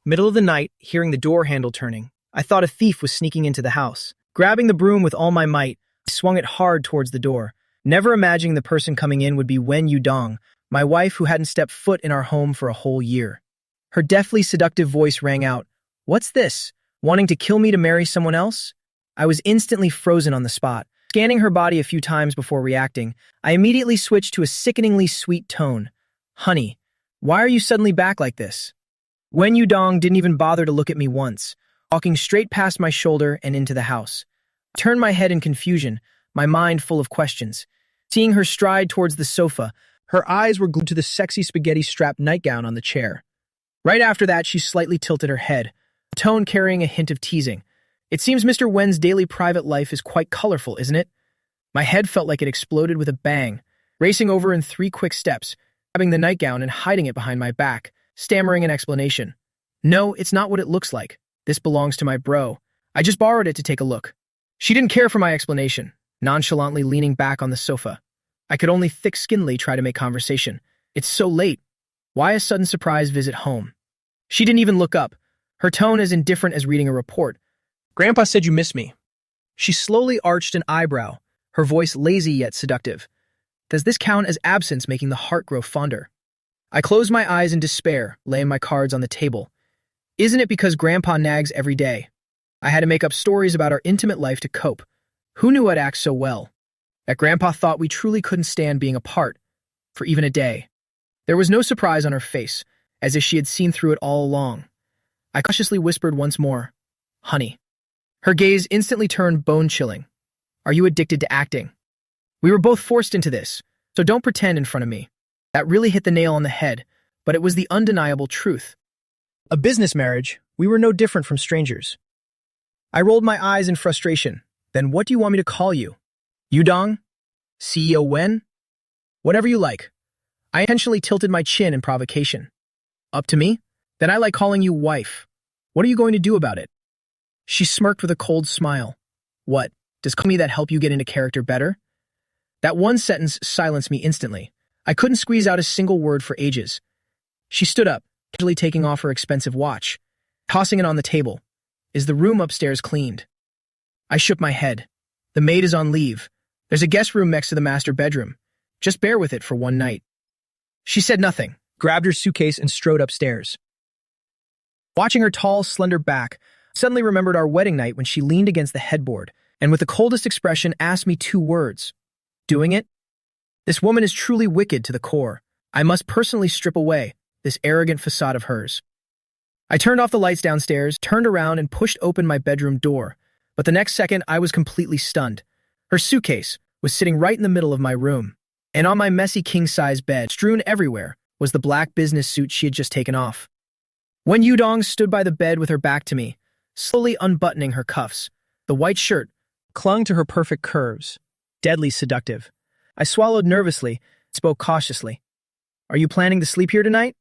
Middle of the night, hearing the door handle turning, I thought a thief was sneaking into the house. Grabbing the broom with all my might, I swung it hard towards the door, never imagining the person coming in would be Wen Yudong, my wife who hadn't stepped foot in our home for a whole year. Her deftly seductive voice rang out, "What's this? Wanting to kill me to marry someone else?" I was instantly frozen on the spot. Scanning her body a few times before reacting, I immediately switched to a sickeningly sweet tone. "Honey, why are you suddenly back like this?" Wen Yudong didn't even bother to look at me once, walking straight past my shoulder and into the house. I turned my head in confusion, my mind full of questions. Seeing her stride towards the sofa, her eyes were glued to the sexy spaghetti-strapped nightgown on the chair. Right after that, she slightly tilted her head, a tone carrying a hint of teasing. "It seems Mr. Wen's daily private life is quite colorful, isn't it?" My head felt like it exploded with a bang, racing over in 3 quick steps, grabbing the nightgown and hiding it behind my back, stammering an explanation. "No, it's not what it looks like. This belongs to my bro. I just borrowed it to take a look." She didn't care for my explanation, nonchalantly leaning back on the sofa. I could only thick-skinnedly try to make conversation. "It's so late. Why a sudden surprise visit home?" She didn't even look up, her tone as indifferent as reading a report. "Grandpa said you miss me." She slowly arched an eyebrow, her voice lazy yet seductive. Does this count as absence making the heart grow fonder? I closed my eyes in despair, laying my cards on the table. Isn't it because Grandpa nags every day? I had to make up stories about our intimate life to cope. Who knew I'd act so well? That Grandpa thought we truly couldn't stand being apart, for even a day. There was no surprise on her face, as if she had seen through it all along. I cautiously whispered once more, "Honey." Her gaze instantly turned bone-chilling. "Are you addicted to acting? We were both forced into this, so don't pretend in front of me." That really hit the nail on the head, but it was the undeniable truth. A business marriage, we were no different from strangers. I rolled my eyes in frustration. "Then what do you want me to call you? Yudong? CEO Wen? Whatever you like." I intentionally tilted my chin in provocation. "Up to me? Then I like calling you wife. What are you going to do about it?" She smirked with a cold smile. "What, does calling me that help you get into character better?" That one sentence silenced me instantly. I couldn't squeeze out a single word for ages. She stood up, casually taking off her expensive watch, tossing it on the table. "Is the room upstairs cleaned?" I shook my head. "The maid is on leave. There's a guest room next to the master bedroom. Just bear with it for one night." She said nothing, grabbed her suitcase and strode upstairs. Watching her tall, slender back, I suddenly remembered our wedding night when she leaned against the headboard and with the coldest expression asked me 2 words. "Doing it?" This woman is truly wicked to the core. I must personally strip away this arrogant facade of hers. I turned off the lights downstairs, turned around and pushed open my bedroom door, but the next second I was completely stunned. Her suitcase was sitting right in the middle of my room, and on my messy king-size bed, strewn everywhere, was the black business suit she had just taken off. Wen Yudong stood by the bed with her back to me, slowly unbuttoning her cuffs. The white shirt clung to her perfect curves, deadly seductive. I swallowed nervously, spoke cautiously. "Are you planning to sleep here tonight?"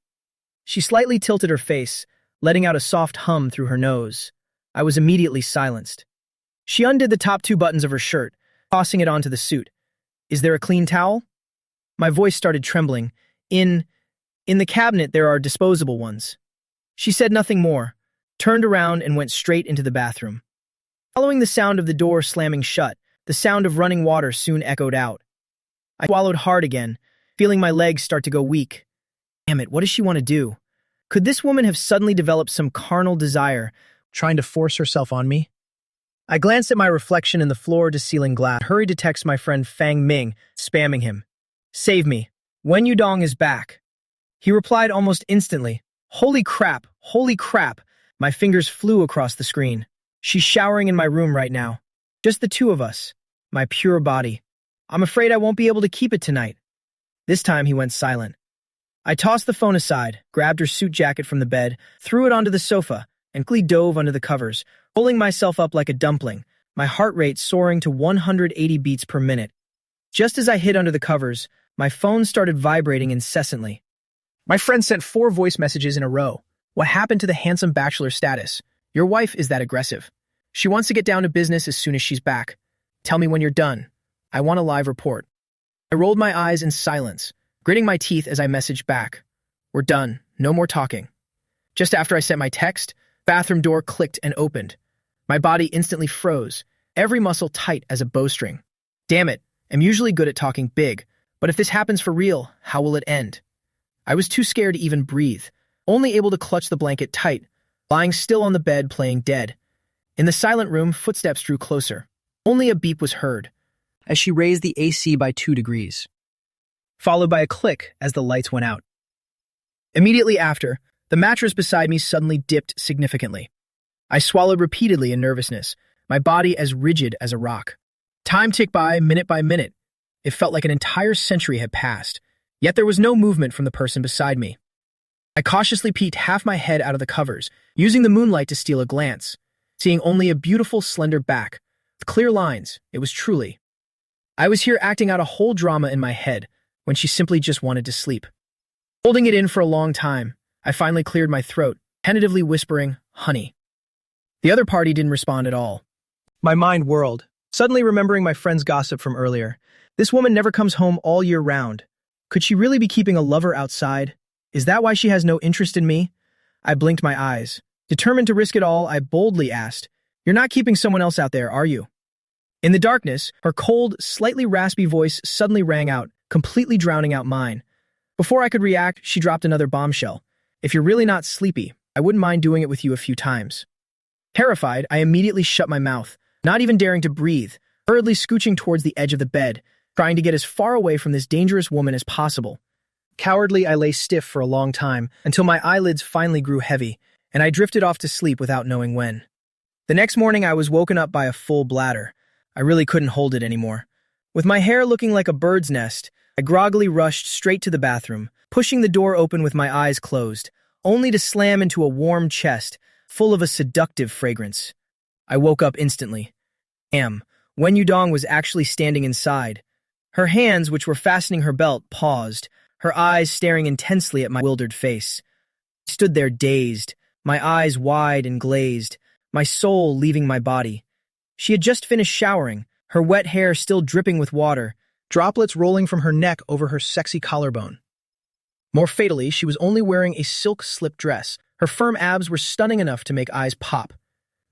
She slightly tilted her face, letting out a soft hum through her nose. I was immediately silenced. She undid the top 2 buttons of her shirt, tossing it onto the suit. "Is there a clean towel?" My voice started trembling. In the cabinet there are disposable ones." She said nothing more, turned around and went straight into the bathroom. Following the sound of the door slamming shut, the sound of running water soon echoed out. I swallowed hard again, feeling my legs start to go weak. Damn it, what does she want to do? Could this woman have suddenly developed some carnal desire, trying to force herself on me? I glanced at my reflection in the floor-to-ceiling glass, hurried to text my friend Fang Ming, spamming him. "Save me. Wen Yudong is back." He replied almost instantly. Holy crap, holy crap. My fingers flew across the screen. She's showering in my room right now. Just the 2 of us. My pure body. I'm afraid I won't be able to keep it tonight. This time he went silent. I tossed the phone aside, grabbed her suit jacket from the bed, threw it onto the sofa, and quickly dove under the covers, pulling myself up like a dumpling, my heart rate soaring to 180 beats per minute. Just as I hid under the covers, my phone started vibrating incessantly. My friend sent 4 voice messages in a row. "What happened to the handsome bachelor status? Your wife is that aggressive. She wants to get down to business as soon as she's back. Tell me when you're done. I want a live report." I rolled my eyes in silence, gritting my teeth as I messaged back. "We're done. No more talking." Just after I sent my text, bathroom door clicked and opened. My body instantly froze, every muscle tight as a bowstring. Damn it, I'm usually good at talking big, but if this happens for real, how will it end? I was too scared to even breathe, only able to clutch the blanket tight, lying still on the bed playing dead. In the silent room, footsteps drew closer. Only a beep was heard, as she raised the AC by 2 degrees, followed by a click as the lights went out. Immediately after, the mattress beside me suddenly dipped significantly. I swallowed repeatedly in nervousness, my body as rigid as a rock. Time ticked by minute. It felt like an entire century had passed, yet there was no movement from the person beside me. I cautiously peeked half my head out of the covers, using the moonlight to steal a glance, seeing only a beautiful, slender back, with clear lines. It was truly. I was here acting out a whole drama in my head, when she simply just wanted to sleep. Holding it in for a long time, I finally cleared my throat, tentatively whispering, "Honey." The other party didn't respond at all. My mind whirled, suddenly remembering my friend's gossip from earlier. This woman never comes home all year round. Could she really be keeping a lover outside? Is that why she has no interest in me? I blinked my eyes. Determined to risk it all, I boldly asked, "You're not keeping someone else out there, are you?" In the darkness, her cold, slightly raspy voice suddenly rang out, completely drowning out mine. Before I could react, she dropped another bombshell. "If you're really not sleepy, I wouldn't mind doing it with you a few times." Terrified, I immediately shut my mouth, not even daring to breathe, hurriedly scooching towards the edge of the bed, trying to get as far away from this dangerous woman as possible. Cowardly, I lay stiff for a long time, until my eyelids finally grew heavy, and I drifted off to sleep without knowing when. The next morning, I was woken up by a full bladder. I really couldn't hold it anymore. With my hair looking like a bird's nest, I groggily rushed straight to the bathroom, pushing the door open with my eyes closed, only to slam into a warm chest full of a seductive fragrance. I woke up instantly. Wen Yudong was actually standing inside. Her hands, which were fastening her belt, paused, her eyes staring intensely at my bewildered face. I stood there dazed, my eyes wide and glazed, my soul leaving my body. She had just finished showering, her wet hair still dripping with water, droplets rolling from her neck over her sexy collarbone. More fatally, she was only wearing a silk slip dress. Her firm abs were stunning enough to make eyes pop.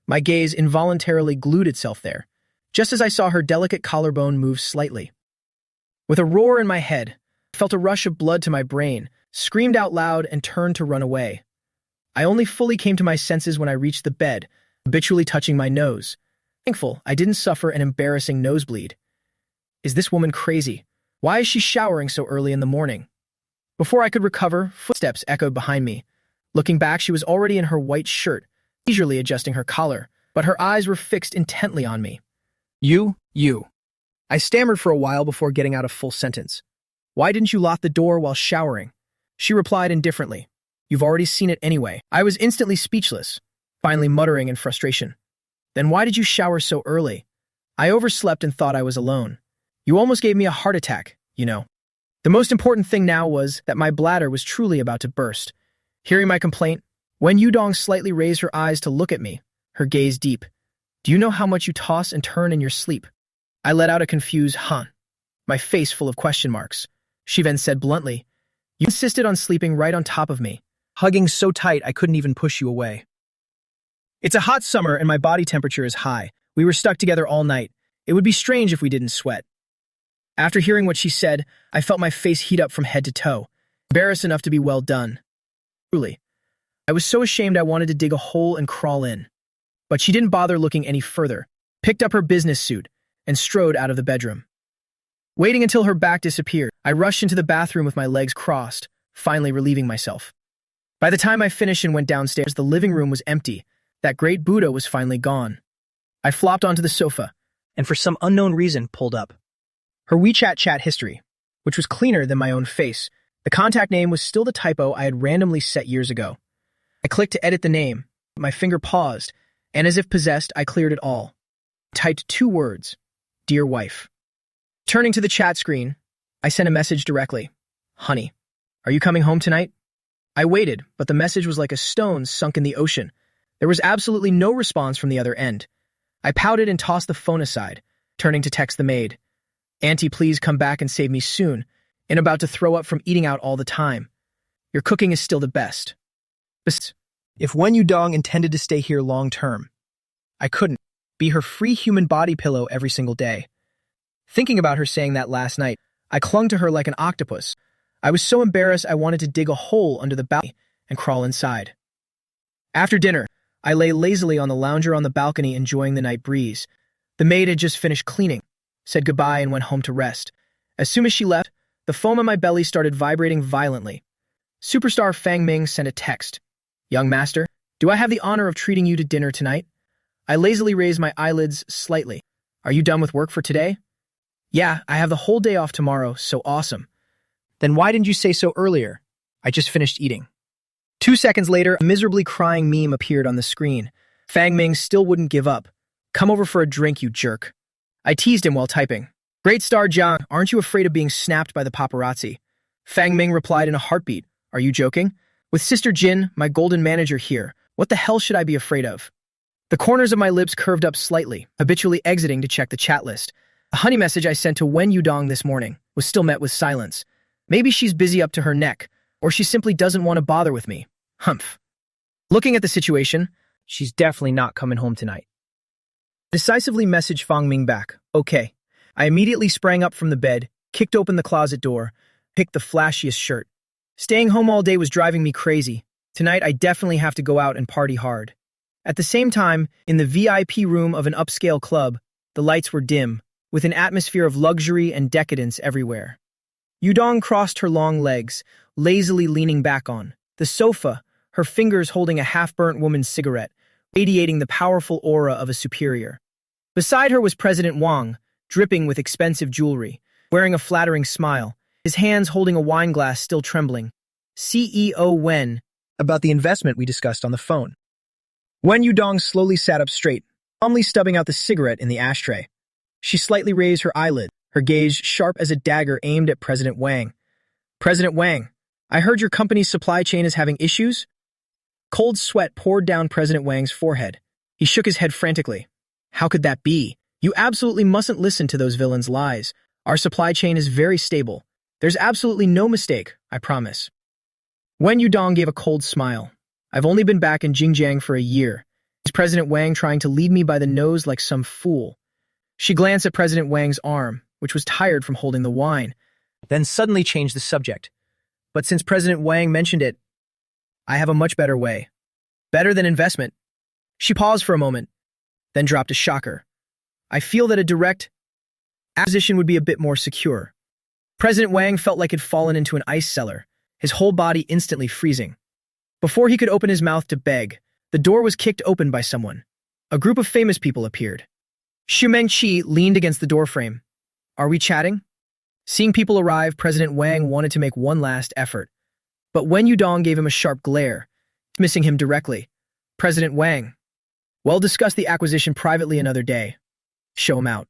My gaze involuntarily glued itself there, just as I saw her delicate collarbone move slightly. With a roar in my head, I felt a rush of blood to my brain, screamed out loud, and turned to run away. I only fully came to my senses when I reached the bed, habitually touching my nose. Thankful I didn't suffer an embarrassing nosebleed. Is this woman crazy? Why is she showering so early in the morning? Before I could recover, footsteps echoed behind me. Looking back, she was already in her white shirt, leisurely adjusting her collar, but her eyes were fixed intently on me. You. I stammered for a while before getting out a full sentence. "Why didn't you lock the door while showering?" She replied indifferently. "You've already seen it anyway." I was instantly speechless, finally muttering in frustration. "Then why did you shower so early?" "I overslept and thought I was alone. You almost gave me a heart attack, you know." The most important thing now was that my bladder was truly about to burst. Hearing my complaint, Wen Yudong slightly raised her eyes to look at me, her gaze deep. "Do you know how much you toss and turn in your sleep?" I let out a confused "huh," my face full of question marks. She then said bluntly, "You insisted on sleeping right on top of me, hugging so tight I couldn't even push you away. It's a hot summer and my body temperature is high. We were stuck together all night. It would be strange if we didn't sweat." After hearing what she said, I felt my face heat up from head to toe, embarrassed enough to be well done. Truly, I was so ashamed I wanted to dig a hole and crawl in. But she didn't bother looking any further, picked up her business suit, and strode out of the bedroom. Waiting until her back disappeared, I rushed into the bathroom with my legs crossed, finally relieving myself. By the time I finished and went downstairs, the living room was empty. That great Buddha was finally gone. I flopped onto the sofa, and for some unknown reason pulled up her WeChat chat history, which was cleaner than my own face. The contact name was still the typo I had randomly set years ago. I clicked to edit the name, but my finger paused, and as if possessed, I cleared it all. I typed 2 words, "Dear wife." Turning to the chat screen, I sent a message directly. "Honey, are you coming home tonight?" I waited, but the message was like a stone sunk in the ocean. There was absolutely no response from the other end. I pouted and tossed the phone aside, turning to text the maid. "Auntie, please come back and save me soon, and about to throw up from eating out all the time. Your cooking is still the best. Besides, If Wen Yudong intended to stay here long term, I couldn't be her free human body pillow every single day. Thinking about her saying that last night, I clung to her like an octopus. I was so embarrassed I wanted to dig a hole under the balcony and crawl inside. After dinner, I lay lazily on the lounger on the balcony enjoying the night breeze. The maid had just finished cleaning, said goodbye and went home to rest. As soon as she left, the foam in my belly started vibrating violently. Superstar Fang Ming sent a text. Young master, do I have the honor of treating you to dinner tonight? I lazily raised my eyelids slightly. Are you done with work for today? Yeah, I have the whole day off tomorrow, so awesome. Then why didn't you say so earlier? I just finished eating. 2 seconds later, a miserably crying meme appeared on the screen. Fang Ming still wouldn't give up. Come over for a drink, you jerk. I teased him while typing. Great star Jiang, aren't you afraid of being snapped by the paparazzi? Fang Ming replied in a heartbeat. Are you joking? With Sister Jin, my golden manager here, what the hell should I be afraid of? The corners of my lips curved up slightly, habitually exiting to check the chat list. A honey message I sent to Wen Yudong this morning was still met with silence. Maybe she's busy up to her neck, or she simply doesn't want to bother with me. Humph. Looking at the situation, she's definitely not coming home tonight. Decisively messaged Fang Ming back. Okay. I immediately sprang up from the bed, kicked open the closet door, picked the flashiest shirt. Staying home all day was driving me crazy. Tonight I definitely have to go out and party hard. At the same time, in the VIP room of an upscale club, the lights were dim, with an atmosphere of luxury and decadence everywhere. Yudong crossed her long legs, lazily leaning back on the sofa, her fingers holding a half-burnt woman's cigarette, radiating the powerful aura of a superior. Beside her was President Wang, dripping with expensive jewelry, wearing a flattering smile, his hands holding a wine glass still trembling. CEO Wen, about the investment we discussed on the phone. Wen Yudong slowly sat up straight, calmly stubbing out the cigarette in the ashtray. She slightly raised her eyelid, her gaze sharp as a dagger aimed at President Wang. President Wang, I heard your company's supply chain is having issues? Cold sweat poured down President Wang's forehead. He shook his head frantically. How could that be? You absolutely mustn't listen to those villains' lies. Our supply chain is very stable. There's absolutely no mistake, I promise. Wen Yudong gave a cold smile. I've only been back in Xinjiang for a year. Is President Wang trying to lead me by the nose like some fool? She glanced at President Wang's arm, which was tired from holding the wine, then suddenly changed the subject. But since President Wang mentioned it, I have a much better way. Better than investment. She paused for a moment, then dropped a shocker. I feel that a direct acquisition would be a bit more secure. President Wang felt like he'd fallen into an ice cellar, his whole body instantly freezing. Before he could open his mouth to beg, the door was kicked open by someone. A group of famous people appeared. Xu Mengqi leaned against the doorframe. Are we chatting? Seeing people arrive, President Wang wanted to make one last effort. But Wen Yudong gave him a sharp glare, dismissing him directly. President Wang, we'll discuss the acquisition privately another day. Show him out.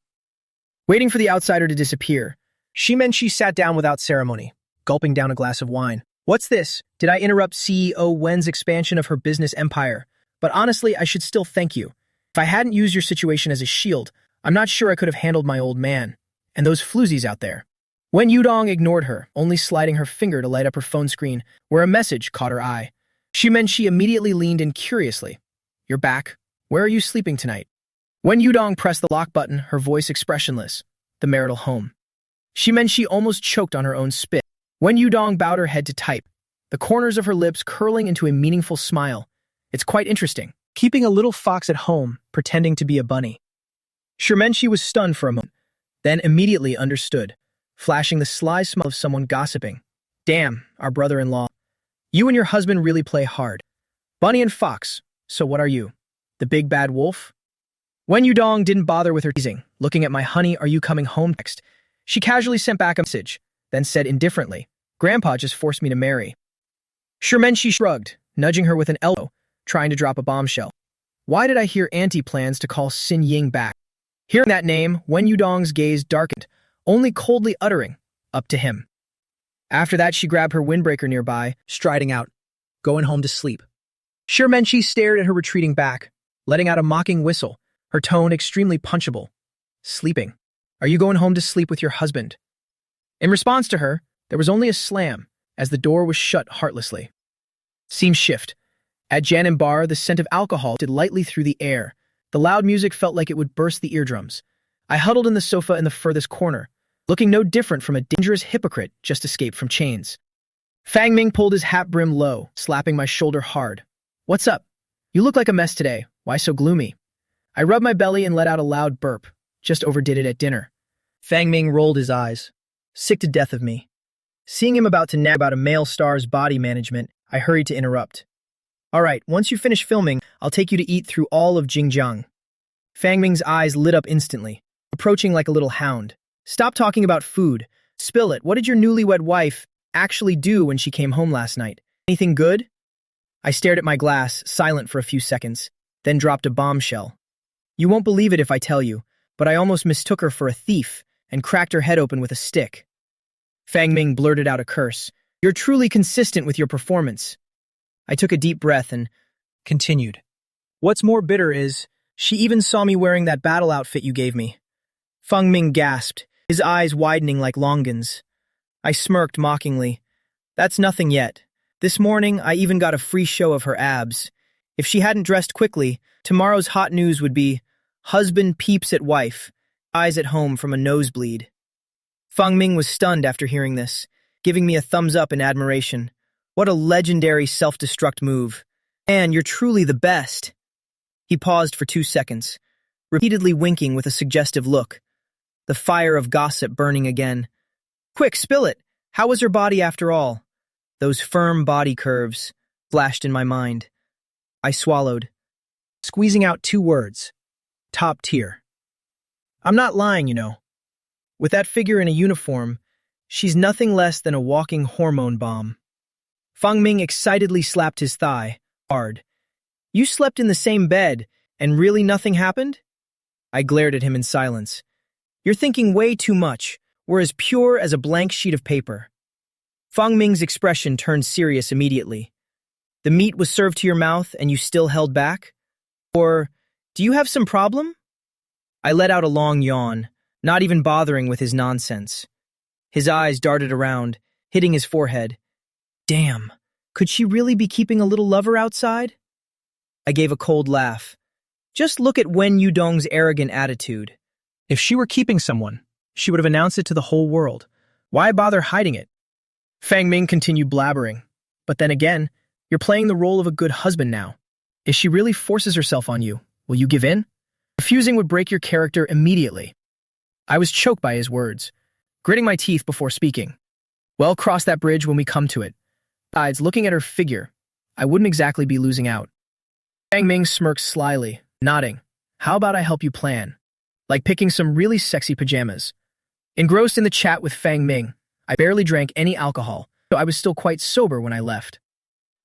Waiting for the outsider to disappear, Xu Mengqi sat down without ceremony, gulping down a glass of wine. What's this? Did I interrupt CEO Wen's expansion of her business empire? But honestly, I should still thank you. If I hadn't used your situation as a shield, I'm not sure I could have handled my old man and those floozies out there. Wen Yudong ignored her, only sliding her finger to light up her phone screen, where a message caught her eye. Xu Mengqi immediately leaned in curiously. You're back. Where are you sleeping tonight? Wen Yudong pressed the lock button, her voice expressionless. The marital home. Xu Mengqi almost choked on her own spit. Wen Yudong bowed her head to type, the corners of her lips curling into a meaningful smile. It's quite interesting. Keeping a little fox at home, pretending to be a bunny. Xu Mengqi was stunned for a moment, then immediately understood, flashing the sly smile of someone gossiping. Damn, our brother-in-law. You and your husband really play hard. Bunny and fox, so what are you? The big bad wolf? Wen Yudong didn't bother with her teasing, looking at my honey, are you coming home next? She casually sent back a message, then said indifferently, Grandpa just forced me to marry. Xu Mengqi shrugged, nudging her with an elbow, trying to drop a bombshell. Why did I hear Auntie plans to call Xin Ying back? Hearing that name, Wen Yudong's gaze darkened, only coldly uttering, up to him. After that, she grabbed her windbreaker nearby, striding out, going home to sleep. Xu Mengqi stared at her retreating back, letting out a mocking whistle, her tone extremely punchable. Sleeping. Are you going home to sleep with your husband? In response to her, there was only a slam, as the door was shut heartlessly. Scene shift. At Jan Bar, the scent of alcohol drifted lightly through the air. The loud music felt like it would burst the eardrums. I huddled in the sofa in the furthest corner, looking no different from a dangerous hypocrite just escaped from chains. Fang Ming pulled his hat brim low, slapping my shoulder hard. "What's up? You look like a mess today. Why so gloomy?" I rubbed my belly and let out a loud burp. Just overdid it at dinner. Fang Ming rolled his eyes, sick to death of me. Seeing him about to nag about a male star's body management, I hurried to interrupt. "All right, once you finish filming, I'll take you to eat through all of Jingjiang." Fang Ming's eyes lit up instantly, approaching like a little hound. "Stop talking about food. Spill it. What did your newlywed wife actually do when she came home last night? Anything good?" I stared at my glass, silent for a few seconds, then dropped a bombshell. "You won't believe it if I tell you, but I almost mistook her for a thief and cracked her head open with a stick." Fang Ming blurted out a curse. "You're truly consistent with your performance." I took a deep breath and continued. "What's more bitter is, she even saw me wearing that battle outfit you gave me." Fang Ming gasped, his eyes widening like Longans. I smirked mockingly. "That's nothing yet. This morning, I even got a free show of her abs. If she hadn't dressed quickly, tomorrow's hot news would be, husband peeps at wife, eyes at home from a nosebleed." Fang Ming was stunned after hearing this, giving me a thumbs up in admiration. "What a legendary self-destruct move. Man, you're truly the best." He paused for 2 seconds, repeatedly winking with a suggestive look. The fire of gossip burning again. "Quick, spill it. How was her body after all?" Those firm body curves flashed in my mind. I swallowed, squeezing out 2 words. Top tier. I'm not lying, you know. With that figure in a uniform, she's nothing less than a walking hormone bomb. Fang Ming excitedly slapped his thigh, hard. "You slept in the same bed, and really nothing happened?" I glared at him in silence. "You're thinking way too much. We're as pure as a blank sheet of paper." Fang Ming's expression turned serious immediately. "The meat was served to your mouth and you still held back? Or, do you have some problem?" I let out a long yawn, not even bothering with his nonsense. His eyes darted around, hitting his forehead. Damn, could she really be keeping a little lover outside? I gave a cold laugh. Just look at Wen Yudong's arrogant attitude. If she were keeping someone, she would have announced it to the whole world. Why bother hiding it? Fang Ming continued blabbering. But then again, you're playing the role of a good husband now. If she really forces herself on you, will you give in? Refusing would break your character immediately. I was choked by his words, gritting my teeth before speaking. Well, cross that bridge when we come to it. Besides, looking at her figure, I wouldn't exactly be losing out. Fang Ming smirked slyly, nodding. How about I help you plan? Like picking some really sexy pajamas. Engrossed in the chat with Fang Ming, I barely drank any alcohol, so I was still quite sober when I left.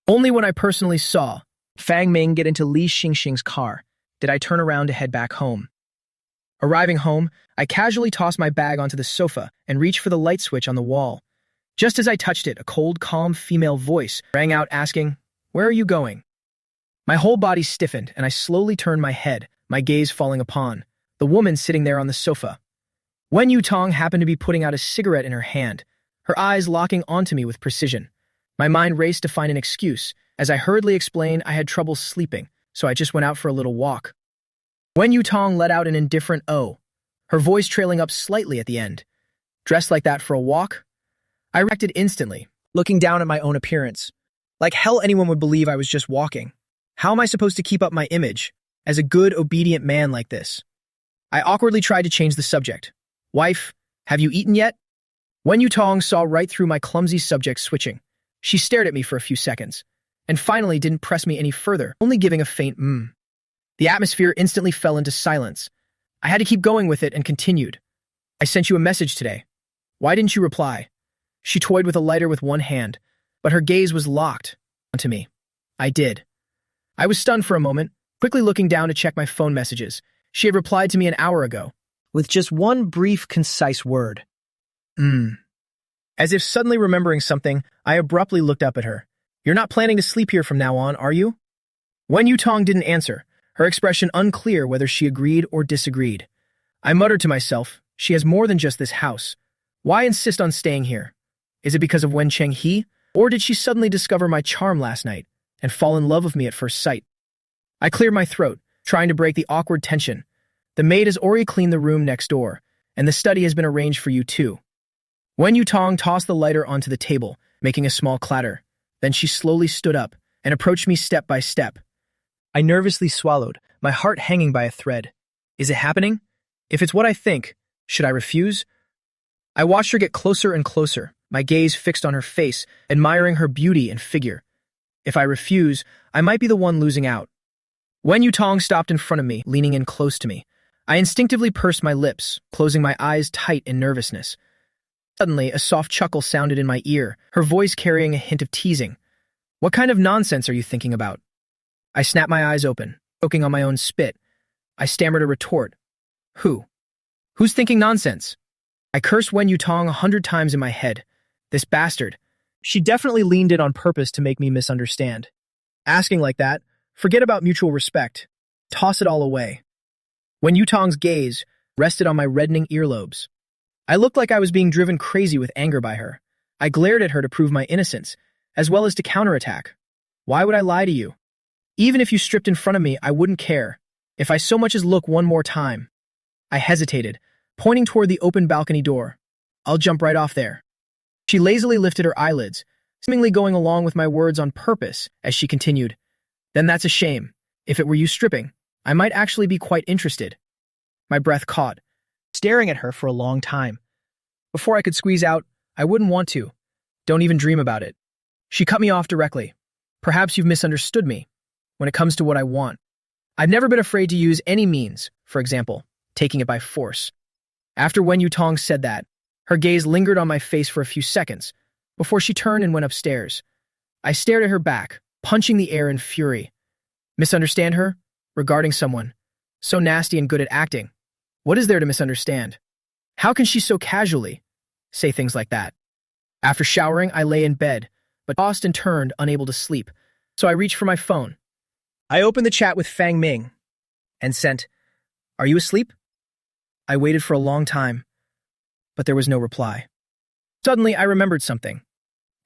Only when I personally saw Fang Ming get into Li Xingxing's car did I turn around to head back home. Arriving home, I casually tossed my bag onto the sofa and reached for the light switch on the wall. Just as I touched it, a cold, calm female voice rang out asking, "Where are you going?" My whole body stiffened, and I slowly turned my head, my gaze falling upon the woman sitting there on the sofa. Wen Yutong happened to be putting out a cigarette in her hand, her eyes locking onto me with precision. My mind raced to find an excuse, as I hurriedly explained I had trouble sleeping, so I just went out for a little walk. Wen Yutong let out an indifferent "oh," her voice trailing up slightly at the end. Dressed like that for a walk? I reacted instantly, looking down at my own appearance. Like hell anyone would believe I was just walking. How am I supposed to keep up my image as a good, obedient man like this? I awkwardly tried to change the subject. "Wife, have you eaten yet?" Wen Yutong saw right through my clumsy subject switching. She stared at me for a few seconds, and finally didn't press me any further, only giving a faint The atmosphere instantly fell into silence. I had to keep going with it and continued. "I sent you a message today. Why didn't you reply?" She toyed with a lighter with one hand, but her gaze was locked onto me. I did. I was stunned for a moment, quickly looking down to check my phone messages. She had replied to me an hour ago, with just one brief, concise word. As if suddenly remembering something, I abruptly looked up at her. "You're not planning to sleep here from now on, are you?" Wen Yutong didn't answer, her expression unclear whether she agreed or disagreed. I muttered to myself, she has more than just this house. Why insist on staying here? Is it because of Wen Chenghe, or did she suddenly discover my charm last night, and fall in love with me at first sight. I cleared my throat, trying to break the awkward tension. The maid has already cleaned the room next door, and the study has been arranged for you too. Wen Yutong tossed the lighter onto the table, making a small clatter. Then she slowly stood up and approached me step by step. I nervously swallowed, my heart hanging by a thread. Is it happening? If it's what I think, should I refuse? I watched her get closer and closer, my gaze fixed on her face, admiring her beauty and figure. If I refuse, I might be the one losing out. Wen Yutong stopped in front of me, leaning in close to me. I instinctively pursed my lips, closing my eyes tight in nervousness. Suddenly, a soft chuckle sounded in my ear, her voice carrying a hint of teasing. What kind of nonsense are you thinking about? I snapped my eyes open, choking on my own spit. I stammered a retort. Who? Who's thinking nonsense? I cursed Wen Yutong 100 times in my head. This bastard. She definitely leaned in on purpose to make me misunderstand. Asking like that, forget about mutual respect. Toss it all away. Wen Yutong's gaze rested on my reddening earlobes. I looked like I was being driven crazy with anger by her. I glared at her to prove my innocence, as well as to counterattack. Why would I lie to you? Even if you stripped in front of me, I wouldn't care. If I so much as look one more time. I hesitated, pointing toward the open balcony door. I'll jump right off there. She lazily lifted her eyelids, seemingly going along with my words on purpose, as she continued. Then that's a shame. If it were you stripping, I might actually be quite interested. My breath caught, staring at her for a long time. Before I could squeeze out, I wouldn't want to. Don't even dream about it. She cut me off directly. Perhaps you've misunderstood me when it comes to what I want. I've never been afraid to use any means, for example, taking it by force. After Wen Yutong said that, her gaze lingered on my face for a few seconds before she turned and went upstairs. I stared at her back, punching the air in fury. Misunderstand her? Regarding someone so nasty and good at acting. What is there to misunderstand? How can she so casually say things like that? After showering, I lay in bed, but tossed and turned, unable to sleep, so I reached for my phone. I opened the chat with Fang Ming and sent, "Are you asleep?" I waited for a long time, but there was no reply. Suddenly, I remembered something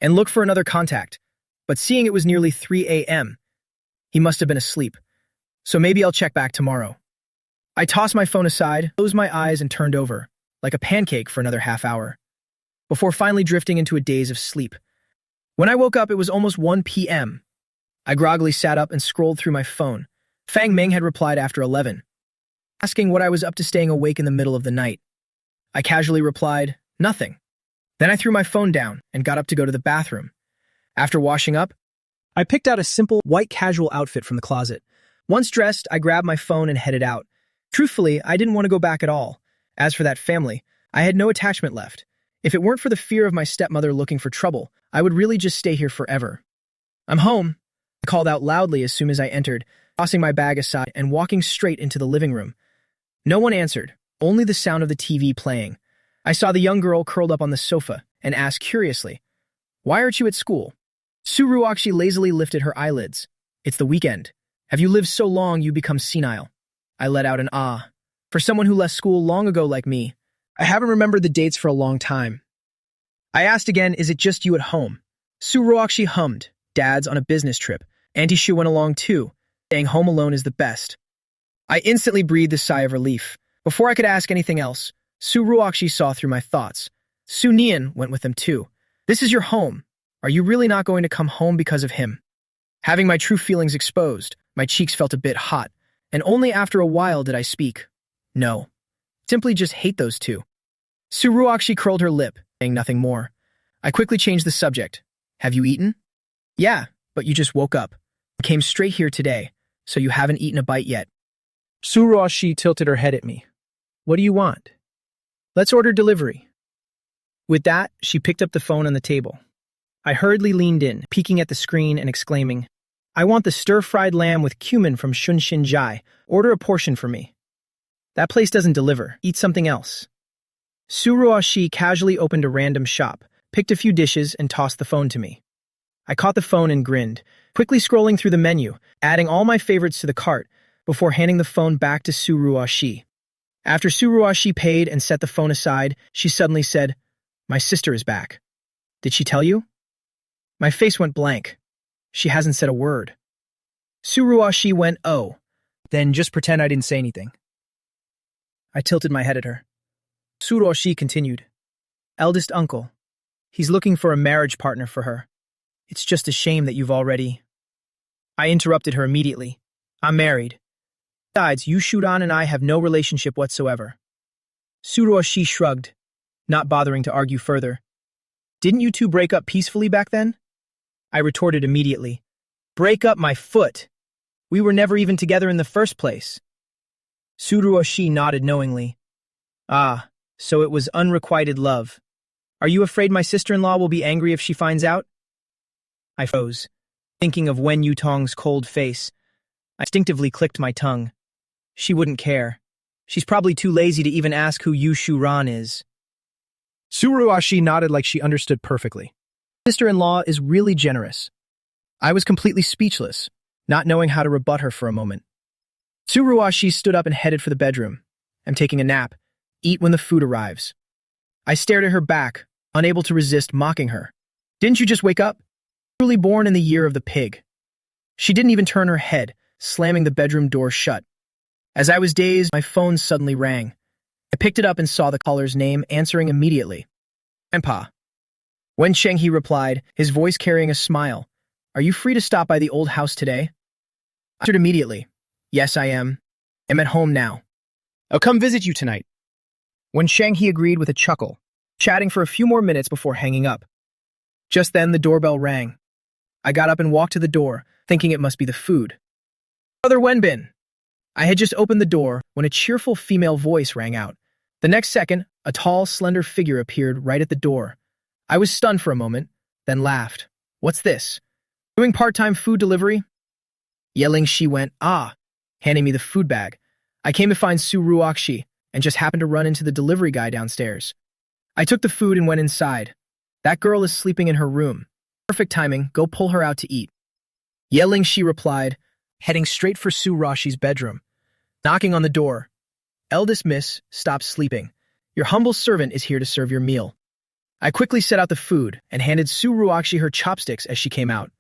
and looked for another contact, but seeing it was nearly 3 a.m., he must have been asleep, so maybe I'll check back tomorrow. I tossed my phone aside, closed my eyes, and turned over, like a pancake for another half hour, before finally drifting into a daze of sleep. When I woke up, it was almost 1 p.m. I groggily sat up and scrolled through my phone. Fang Ming had replied after 11, asking what I was up to staying awake in the middle of the night. I casually replied, nothing. Then I threw my phone down and got up to go to the bathroom. After washing up, I picked out a simple, white casual outfit from the closet. Once dressed, I grabbed my phone and headed out. Truthfully, I didn't want to go back at all. As for that family, I had no attachment left. If it weren't for the fear of my stepmother looking for trouble, I would really just stay here forever. I'm home, I called out loudly as soon as I entered, tossing my bag aside and walking straight into the living room. No one answered, only the sound of the TV playing. I saw the young girl curled up on the sofa and asked curiously, "Why aren't you at school?" Su Ruoxi lazily lifted her eyelids. "It's the weekend. Have you lived so long you become senile?" I let out an ah. For someone who left school long ago like me, I haven't remembered the dates for a long time. I asked again, "Is it just you at home?" Su Ruoxi hummed. "Dad's on a business trip. Auntie Shu went along too. Staying home alone is the best." I instantly breathed a sigh of relief. Before I could ask anything else, Su Ruoxi saw through my thoughts. Su Nian went with them too. "This is your home. Are you really not going to come home because of him?" Having my true feelings exposed, my cheeks felt a bit hot, and only after a while did I speak. "No. Simply just hate those two." Su Ruoxi curled her lip, saying nothing more. I quickly changed the subject. "Have you eaten?" "Yeah, but you just woke up. I came straight here today, so you haven't eaten a bite yet." Su Ruoxi tilted her head at me. "What do you want?" "Let's order delivery." With that, she picked up the phone on the table. I hurriedly leaned in, peeking at the screen and exclaiming, "I want the stir-fried lamb with cumin from Shunshin Jai. Order a portion for me." "That place doesn't deliver. Eat something else." Su Ruoxi casually opened a random shop, picked a few dishes, and tossed the phone to me. I caught the phone and grinned, quickly scrolling through the menu, adding all my favorites to the cart, before handing the phone back to Su Ruoxi. After Su Ruoxi paid and set the phone aside, she suddenly said, "My sister is back. Did she tell you?" My face went blank. She hasn't said a word. Suruoshi went, oh. Then just pretend I didn't say anything. I tilted my head at her. Suruoshi continued. Eldest uncle. He's looking for a marriage partner for her. It's just a shame that you've already... I interrupted her immediately. I'm married. Besides, Yushuran and I have no relationship whatsoever. Suruoshi shrugged, not bothering to argue further. Didn't you two break up peacefully back then? I retorted immediately. Break up my foot. We were never even together in the first place. Suruoshi nodded knowingly. Ah, so it was unrequited love. Are you afraid my sister-in-law will be angry if she finds out? I froze, thinking of Wen Yutong's cold face. I instinctively clicked my tongue. She wouldn't care. She's probably too lazy to even ask who Yu Shuran is. Suruoshi nodded like she understood perfectly. Sister-in-law is really generous. I was completely speechless, not knowing how to rebut her for a moment. Suruoshi stood up and headed for the bedroom. I'm taking a nap. Eat when the food arrives. I stared at her back, unable to resist mocking her. Didn't you just wake up? Truly born in the year of the pig. She didn't even turn her head, slamming the bedroom door shut. As I was dazed, my phone suddenly rang. I picked it up and saw the caller's name, answering immediately. Grandpa. Wen Chenghe replied, his voice carrying a smile. Are you free to stop by the old house today? I answered immediately. Yes, I am. I'm at home now. I'll come visit you tonight. Wen Chenghe agreed with a chuckle, chatting for a few more minutes before hanging up. Just then, the doorbell rang. I got up and walked to the door, thinking it must be the food. Brother Wenbin. I had just opened the door when a cheerful female voice rang out. The next second, a tall, slender figure appeared right at the door. I was stunned for a moment, then laughed. What's this? Doing part-time food delivery? Yelling, she went, ah, handing me the food bag. I came to find Suruoshi and just happened to run into the delivery guy downstairs. I took the food and went inside. That girl is sleeping in her room. Perfect timing, go pull her out to eat. Yelling, she replied, heading straight for Suruoshi's bedroom. Knocking on the door. Eldest miss, stop sleeping. Your humble servant is here to serve your meal. I quickly set out the food and handed Suruoshi her chopsticks as she came out.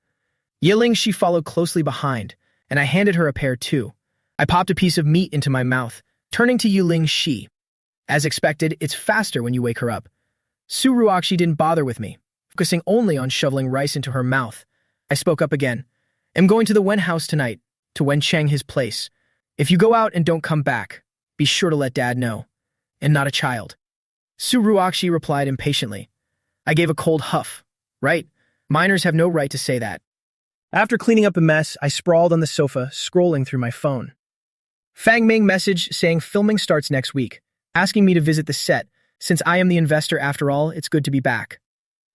Yelling, she followed closely behind, and I handed her a pair too. I popped a piece of meat into my mouth, turning to Yuling Shi. As expected, it's faster when you wake her up. Suruoshi didn't bother with me, focusing only on shoveling rice into her mouth. I spoke up again. I'm going to the Wen house tonight, to Wen Cheng his place. If you go out and don't come back, be sure to let Dad know. And not a child. Suruoshi replied impatiently. I gave a cold huff. Right? Minors have no right to say that. After cleaning up a mess, I sprawled on the sofa, scrolling through my phone. Fang Ming message saying filming starts next week, asking me to visit the set. Since I am the investor after all, it's good to be back.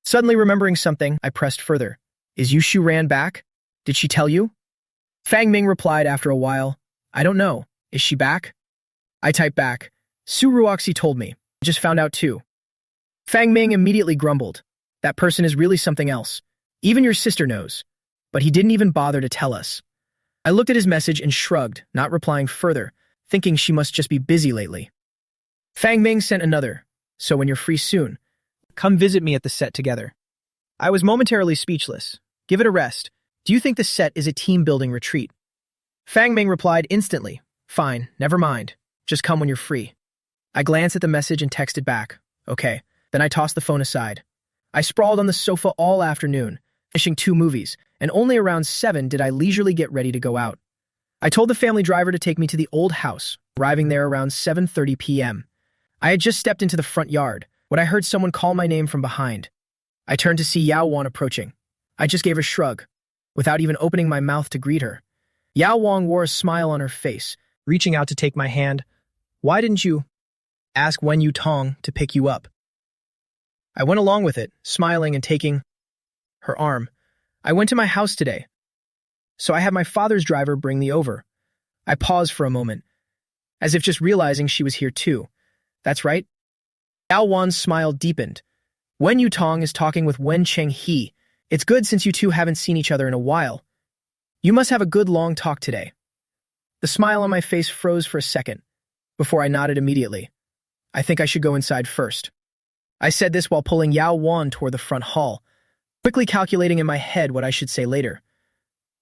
Suddenly remembering something, I pressed further. Is Yushu Ran back? Did she tell you? Fang Ming replied after a while. I don't know. Is she back? I typed back. Suruoshi told me. I just found out too. Fang Ming immediately grumbled. That person is really something else. Even your sister knows. But he didn't even bother to tell us. I looked at his message and shrugged, not replying further, thinking she must just be busy lately. Fang Ming sent another. So when you're free soon, come visit me at the set together. I was momentarily speechless. Give it a rest. Do you think the set is a team-building retreat? Fang Ming replied instantly. Fine, never mind. Just come when you're free. I glanced at the message and texted back. Okay. Then I tossed the phone aside. I sprawled on the sofa all afternoon, finishing 2 movies, and only around 7 did I leisurely get ready to go out. I told the family driver to take me to the old house, arriving there around 7:30 p.m. I had just stepped into the front yard when I heard someone call my name from behind. I turned to see Yao Wang approaching. I just gave a shrug, without even opening my mouth to greet her. Yao Wang wore a smile on her face, reaching out to take my hand. Why didn't you ask Wen Yutong to pick you up? I went along with it, smiling and taking her arm. I went to my house today, so I had my father's driver bring me over. I paused for a moment, as if just realizing she was here too. That's right. Yao Wan's smile deepened. Wen Yutong is talking with Wen Chenghe. It's good since you two haven't seen each other in a while. You must have a good long talk today. The smile on my face froze for a second, before I nodded immediately. I think I should go inside first. I said this while pulling Yao Wan toward the front hall, quickly calculating in my head what I should say later.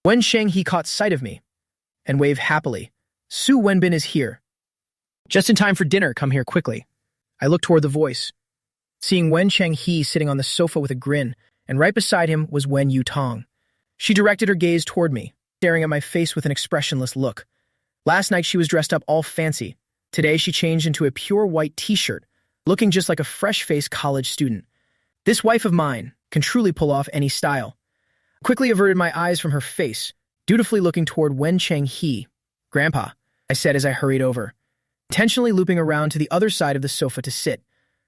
Wen Shanghe caught sight of me and waved happily. Su Wenbin is here. Just in time for dinner, come here quickly. I looked toward the voice, seeing Wen Shanghe sitting on the sofa with a grin, and right beside him was Wen Yutong. She directed her gaze toward me, staring at my face with an expressionless look. Last night she was dressed up all fancy. Today she changed into a pure white t-shirt, looking just like a fresh-faced college student. This wife of mine can truly pull off any style. Quickly averted my eyes from her face, dutifully looking toward Wen Shanghe. Grandpa, I said as I hurried over, intentionally looping around to the other side of the sofa to sit.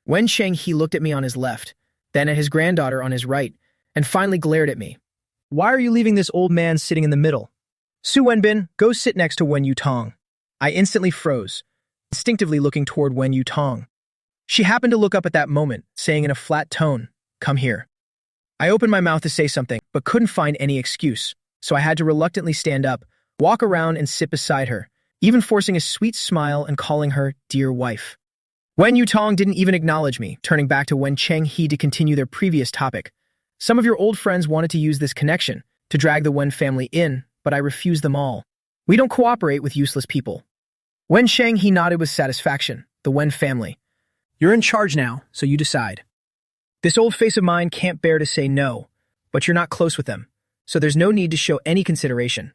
Wen Shanghe looked at me on his left, then at his granddaughter on his right, and finally glared at me. Why are you leaving this old man sitting in the middle? Su Wenbin, go sit next to Wen Yutong. I instantly froze, instinctively looking toward Wen Yutong. She happened to look up at that moment, saying in a flat tone, come here. I opened my mouth to say something, but couldn't find any excuse, so I had to reluctantly stand up, walk around and sit beside her, even forcing a sweet smile and calling her dear wife. Wen Yutong didn't even acknowledge me, turning back to Wen Shanghe to continue their previous topic. Some of your old friends wanted to use this connection to drag the Wen family in, but I refused them all. We don't cooperate with useless people. Wen Shanghe nodded with satisfaction, the Wen family. You're in charge now, so you decide. This old face of mine can't bear to say no, but you're not close with them, so there's no need to show any consideration.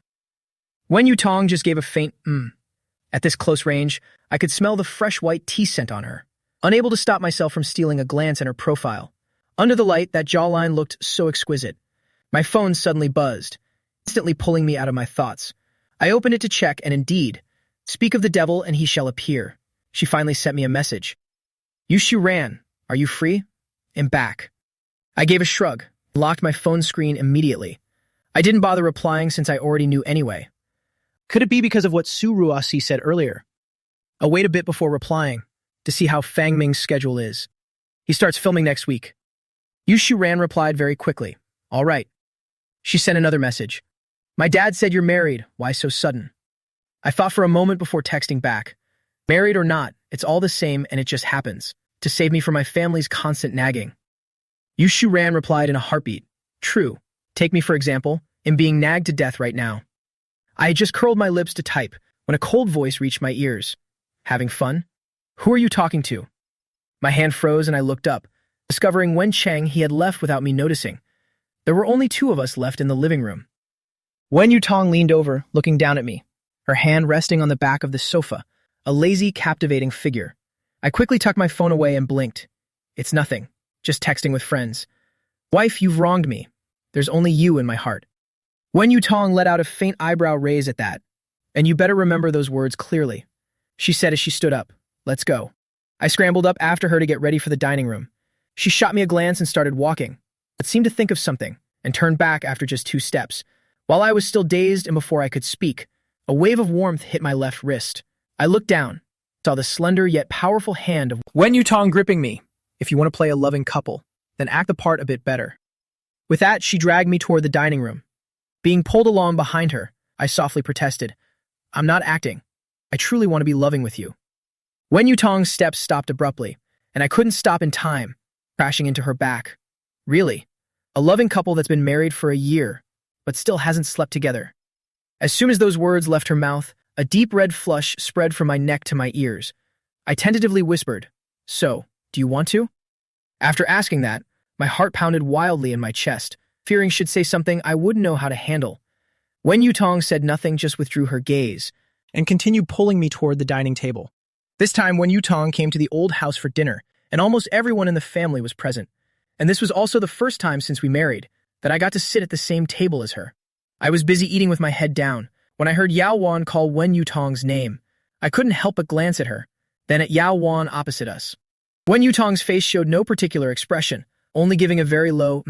Wen Yutong just gave a faint At this close range, I could smell the fresh white tea scent on her, unable to stop myself from stealing a glance at her profile. Under the light, that jawline looked so exquisite. My phone suddenly buzzed, instantly pulling me out of my thoughts. I opened it to check, and indeed, speak of the devil and he shall appear. She finally sent me a message. Yushu Ran, are you free? I'm back. I gave a shrug, and locked my phone screen immediately. I didn't bother replying since I already knew anyway. Could it be because of what Su Ruasi said earlier? I'll wait a bit before replying, to see how Fang Ming's schedule is. He starts filming next week. Yushu Ran replied very quickly. All right. She sent another message. My dad said you're married. Why so sudden? I thought for a moment before texting back. Married or not, it's all the same and it just happens, to save me from my family's constant nagging. Yushu Ran replied in a heartbeat. True. Take me for example, I'm being nagged to death right now. I had just curled my lips to type when a cold voice reached my ears. Having fun? Who are you talking to? My hand froze and I looked up, discovering Wen Shanghe had left without me noticing. There were only two of us left in the living room. Wen Yutong leaned over, looking down at me, her hand resting on the back of the sofa, a lazy, captivating figure. I quickly tucked my phone away and blinked. It's nothing, just texting with friends. Wife, you've wronged me. There's only you in my heart. Wen Yutong let out a faint eyebrow raise at that. And you better remember those words clearly. She said as she stood up. Let's go. I scrambled up after her to get ready for the dining room. She shot me a glance and started walking, but seemed to think of something and turned back after just 2 steps. While I was still dazed and before I could speak, a wave of warmth hit my left wrist. I looked down, saw the slender yet powerful hand of Wen Yutong gripping me. If you want to play a loving couple, then act the part a bit better. With that, she dragged me toward the dining room. Being pulled along behind her, I softly protested. I'm not acting. I truly want to be loving with you. Wen Yutong's steps stopped abruptly, and I couldn't stop in time, crashing into her back. Really? A loving couple that's been married for a year, but still hasn't slept together. As soon as those words left her mouth, a deep red flush spread from my neck to my ears. I tentatively whispered, So, do you want to? After asking that, my heart pounded wildly in my chest, fearing she'd say something I wouldn't know how to handle. Wen Yutong said nothing, just withdrew her gaze, and continued pulling me toward the dining table. This time, Wen Yutong came to the old house for dinner, and almost everyone in the family was present. And this was also the first time since we married that I got to sit at the same table as her. I was busy eating with my head down when I heard Yao Wan call Wen Yutong's name. I couldn't help but glance at her, then at Yao Wan opposite us. Wen Yutong's face showed no particular expression, only giving a very low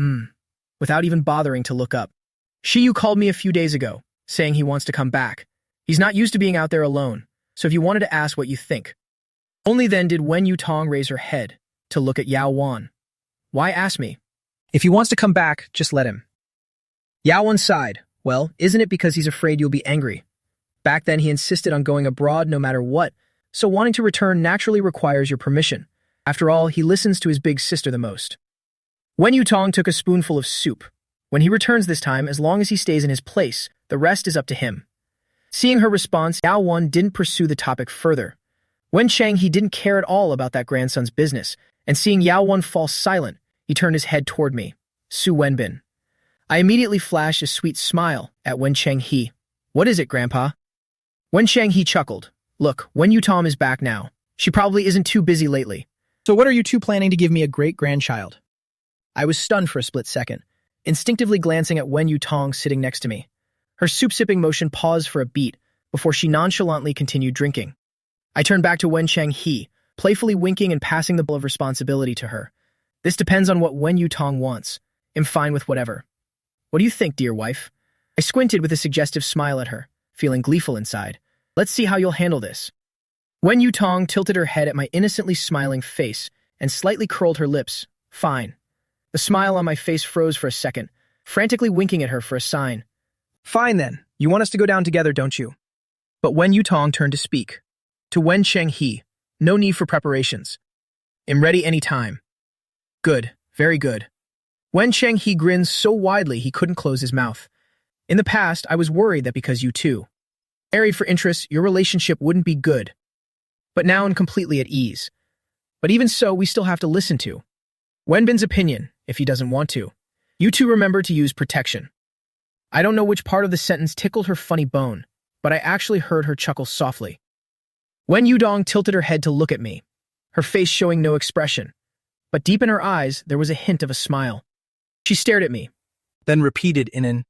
without even bothering to look up. Shiyu called me a few days ago, saying he wants to come back. He's not used to being out there alone, so if you wanted to ask what you think. Only then did Wen Yutong raise her head to look at Yao Wan. Why ask me? If he wants to come back, just let him. Yao Wan sighed. Well, isn't it because he's afraid you'll be angry? Back then he insisted on going abroad no matter what, so wanting to return naturally requires your permission. After all, he listens to his big sister the most. Wen Yutong took a spoonful of soup. When he returns this time, as long as he stays in his place, the rest is up to him. Seeing her response, Yao Wan didn't pursue the topic further. Wen Cheng, he didn't care at all about that grandson's business, and seeing Yao Wan fall silent, he turned his head toward me. Su Wenbin. I immediately flashed a sweet smile at Wen Cheng He. What is it, Grandpa? Wen Cheng He chuckled. Look, Wen Yutom is back now. She probably isn't too busy lately. So what are you two planning to give me a great-grandchild? I was stunned for a split second, instinctively glancing at Wen Yutong sitting next to me. Her soup-sipping motion paused for a beat before she nonchalantly continued drinking. I turned back to Wen Cheng He, playfully winking and passing the bowl of responsibility to her. This depends on what Wen Yutong wants. I'm fine with whatever. What do you think, dear wife? I squinted with a suggestive smile at her, feeling gleeful inside. Let's see how you'll handle this. Wen Yutong tilted her head at my innocently smiling face and slightly curled her lips. Fine. The smile on my face froze for a second, frantically winking at her for a sign. Fine then. You want us to go down together, don't you? But Wen Yutong turned to speak. To Wen Cheng He. No need for preparations. I'm ready any time. Good. Very good. Wen Cheng He grinned so widely he couldn't close his mouth. In the past, I was worried that because you two married for interest, your relationship wouldn't be good. But now I'm completely at ease. But even so, we still have to listen to Wenbin's opinion, if he doesn't want to. You two remember to use protection. I don't know which part of the sentence tickled her funny bone, but I actually heard her chuckle softly. Wen Yudong tilted her head to look at me, her face showing no expression. But deep in her eyes, there was a hint of a smile. She stared at me, then repeated in an,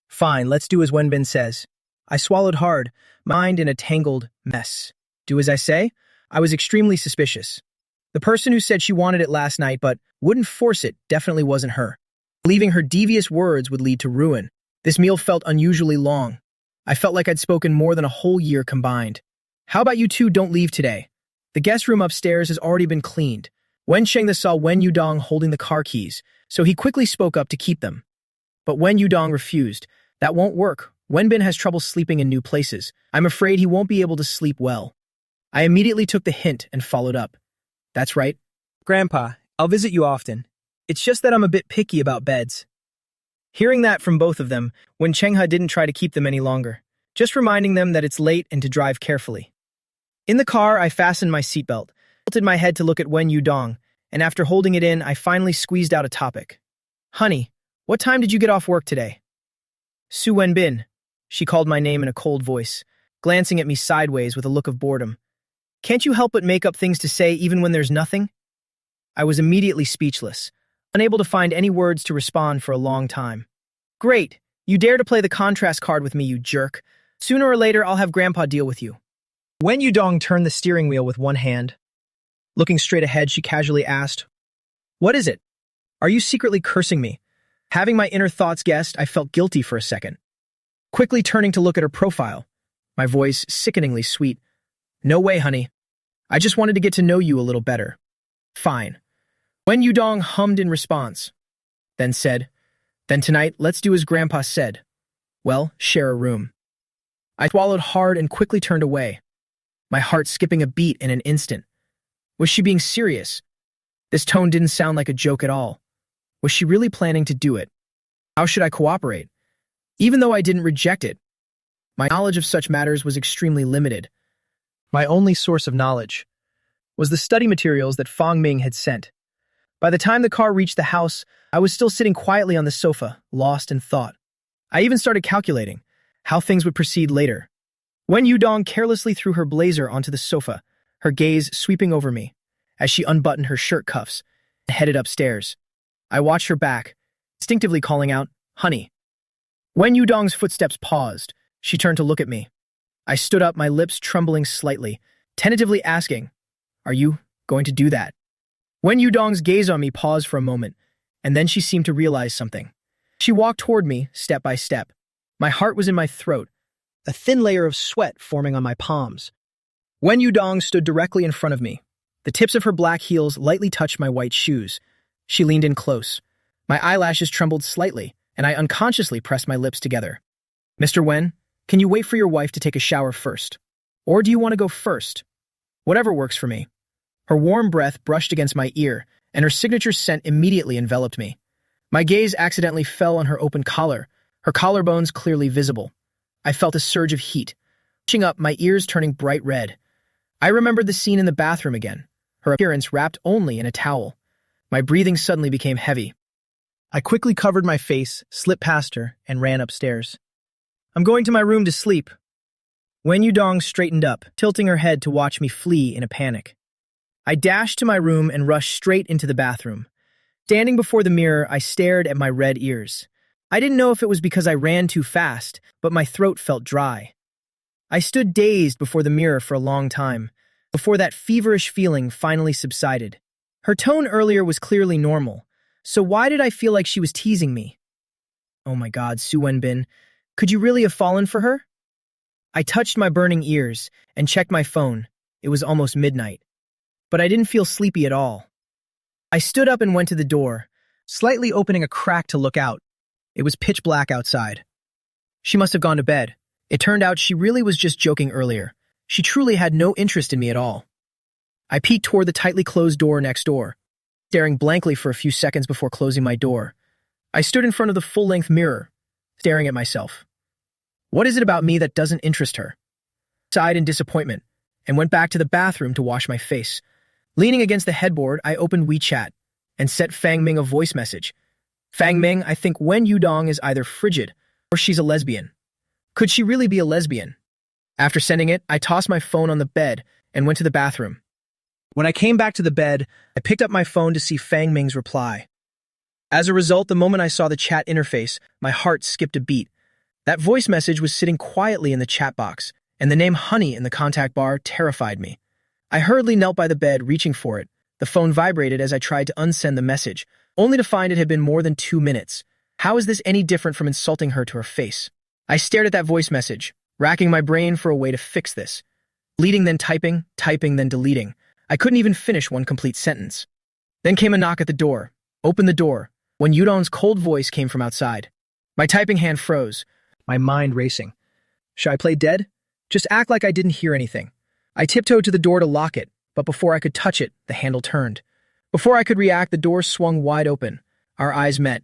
Fine, let's do as Wenbin says. I swallowed hard, mind in a tangled mess. Do as I say? I was extremely suspicious. The person who said she wanted it last night but wouldn't force it definitely wasn't her. Believing her devious words would lead to ruin. This meal felt unusually long. I felt like I'd spoken more than a whole year combined. How about you two don't leave today? The guest room upstairs has already been cleaned. Wen Cheng saw Wen Yudong holding the car keys, so he quickly spoke up to keep them. But Wen Yudong refused. That won't work. Wenbin has trouble sleeping in new places. I'm afraid he won't be able to sleep well. I immediately took the hint and followed up. That's right. Grandpa, I'll visit you often. It's just that I'm a bit picky about beds. Hearing that from both of them, Wen Chenghe didn't try to keep them any longer, just reminding them that it's late and to drive carefully. In the car, I fastened my seatbelt, tilted my head to look at Wen Yudong, and after holding it in, I finally squeezed out a topic. Honey, what time did you get off work today? Su Wenbin. She called my name in a cold voice, glancing at me sideways with a look of boredom. Can't you help but make up things to say even when there's nothing? I was immediately speechless, unable to find any words to respond for a long time. Great. You dare to play the contrast card with me, you jerk. Sooner or later, I'll have Grandpa deal with you. Wen Yudong turned the steering wheel with one hand. Looking straight ahead, she casually asked, What is it? Are you secretly cursing me? Having my inner thoughts guessed, I felt guilty for a second. Quickly turning to look at her profile, my voice sickeningly sweet. No way, honey. I just wanted to get to know you a little better. Fine. Wen Yudong hummed in response, then said, Then tonight, let's do as Grandpa said. Well, share a room. I swallowed hard and quickly turned away, my heart skipping a beat in an instant. Was she being serious? This tone didn't sound like a joke at all. Was she really planning to do it? How should I cooperate? Even though I didn't reject it, my knowledge of such matters was extremely limited. My only source of knowledge was the study materials that Fong Ming had sent. By the time the car reached the house, I was still sitting quietly on the sofa, lost in thought. I even started calculating how things would proceed later. Wen Yudong carelessly threw her blazer onto the sofa, her gaze sweeping over me, as she unbuttoned her shirt cuffs and headed upstairs. I watched her back, instinctively calling out, Honey. Wen Yudong's footsteps paused. She turned to look at me. I stood up, my lips trembling slightly, tentatively asking, Are you going to do that? Wen Yudong's gaze on me paused for a moment, and then she seemed to realize something. She walked toward me, step by step. My heart was in my throat, a thin layer of sweat forming on my palms. Wen Yudong stood directly in front of me. The tips of her black heels lightly touched my white shoes. She leaned in close. My eyelashes trembled slightly, and I unconsciously pressed my lips together. Mr. Wen, can you wait for your wife to take a shower first? Or do you want to go first? Whatever works for me. Her warm breath brushed against my ear, and her signature scent immediately enveloped me. My gaze accidentally fell on her open collar, her collarbones clearly visible. I felt a surge of heat, pushing up, my ears turning bright red. I remembered the scene in the bathroom again, her appearance wrapped only in a towel. My breathing suddenly became heavy. I quickly covered my face, slipped past her, and ran upstairs. "I'm going to my room to sleep." Wen Yudong straightened up, tilting her head to watch me flee in a panic. I dashed to my room and rushed straight into the bathroom. Standing before the mirror, I stared at my red ears. I didn't know if it was because I ran too fast, but my throat felt dry. I stood dazed before the mirror for a long time, before that feverish feeling finally subsided. Her tone earlier was clearly normal, so why did I feel like she was teasing me? Oh my God, Su Wenbin, could you really have fallen for her? I touched my burning ears and checked my phone. It was almost midnight. But I didn't feel sleepy at all. I stood up and went to the door, slightly opening a crack to look out. It was pitch black outside. She must have gone to bed. It turned out she really was just joking earlier. She truly had no interest in me at all. I peeked toward the tightly closed door next door, staring blankly for a few seconds before closing my door. I stood in front of the full-length mirror, staring at myself. What is it about me that doesn't interest her? I sighed in disappointment and went back to the bathroom to wash my face. Leaning against the headboard, I opened WeChat and sent Fang Ming a voice message. "Fang Ming, I think Wen Yudong is either frigid or she's a lesbian. Could she really be a lesbian?" After sending it, I tossed my phone on the bed and went to the bathroom. When I came back to the bed, I picked up my phone to see Fang Ming's reply. As a result, the moment I saw the chat interface, my heart skipped a beat. That voice message was sitting quietly in the chat box, and the name Honey in the contact bar terrified me. I hurriedly knelt by the bed, reaching for it. The phone vibrated as I tried to unsend the message, only to find it had been more than 2 minutes. How is this any different from insulting her to her face? I stared at that voice message, racking my brain for a way to fix this. Deleting, then typing, then deleting. I couldn't even finish one complete sentence. Then came a knock at the door. Opened the door, when Yudong's cold voice came from outside. My typing hand froze, my mind racing. Should I play dead? Just act like I didn't hear anything. I tiptoed to the door to lock it, but before I could touch it, the handle turned. Before I could react, the door swung wide open. Our eyes met.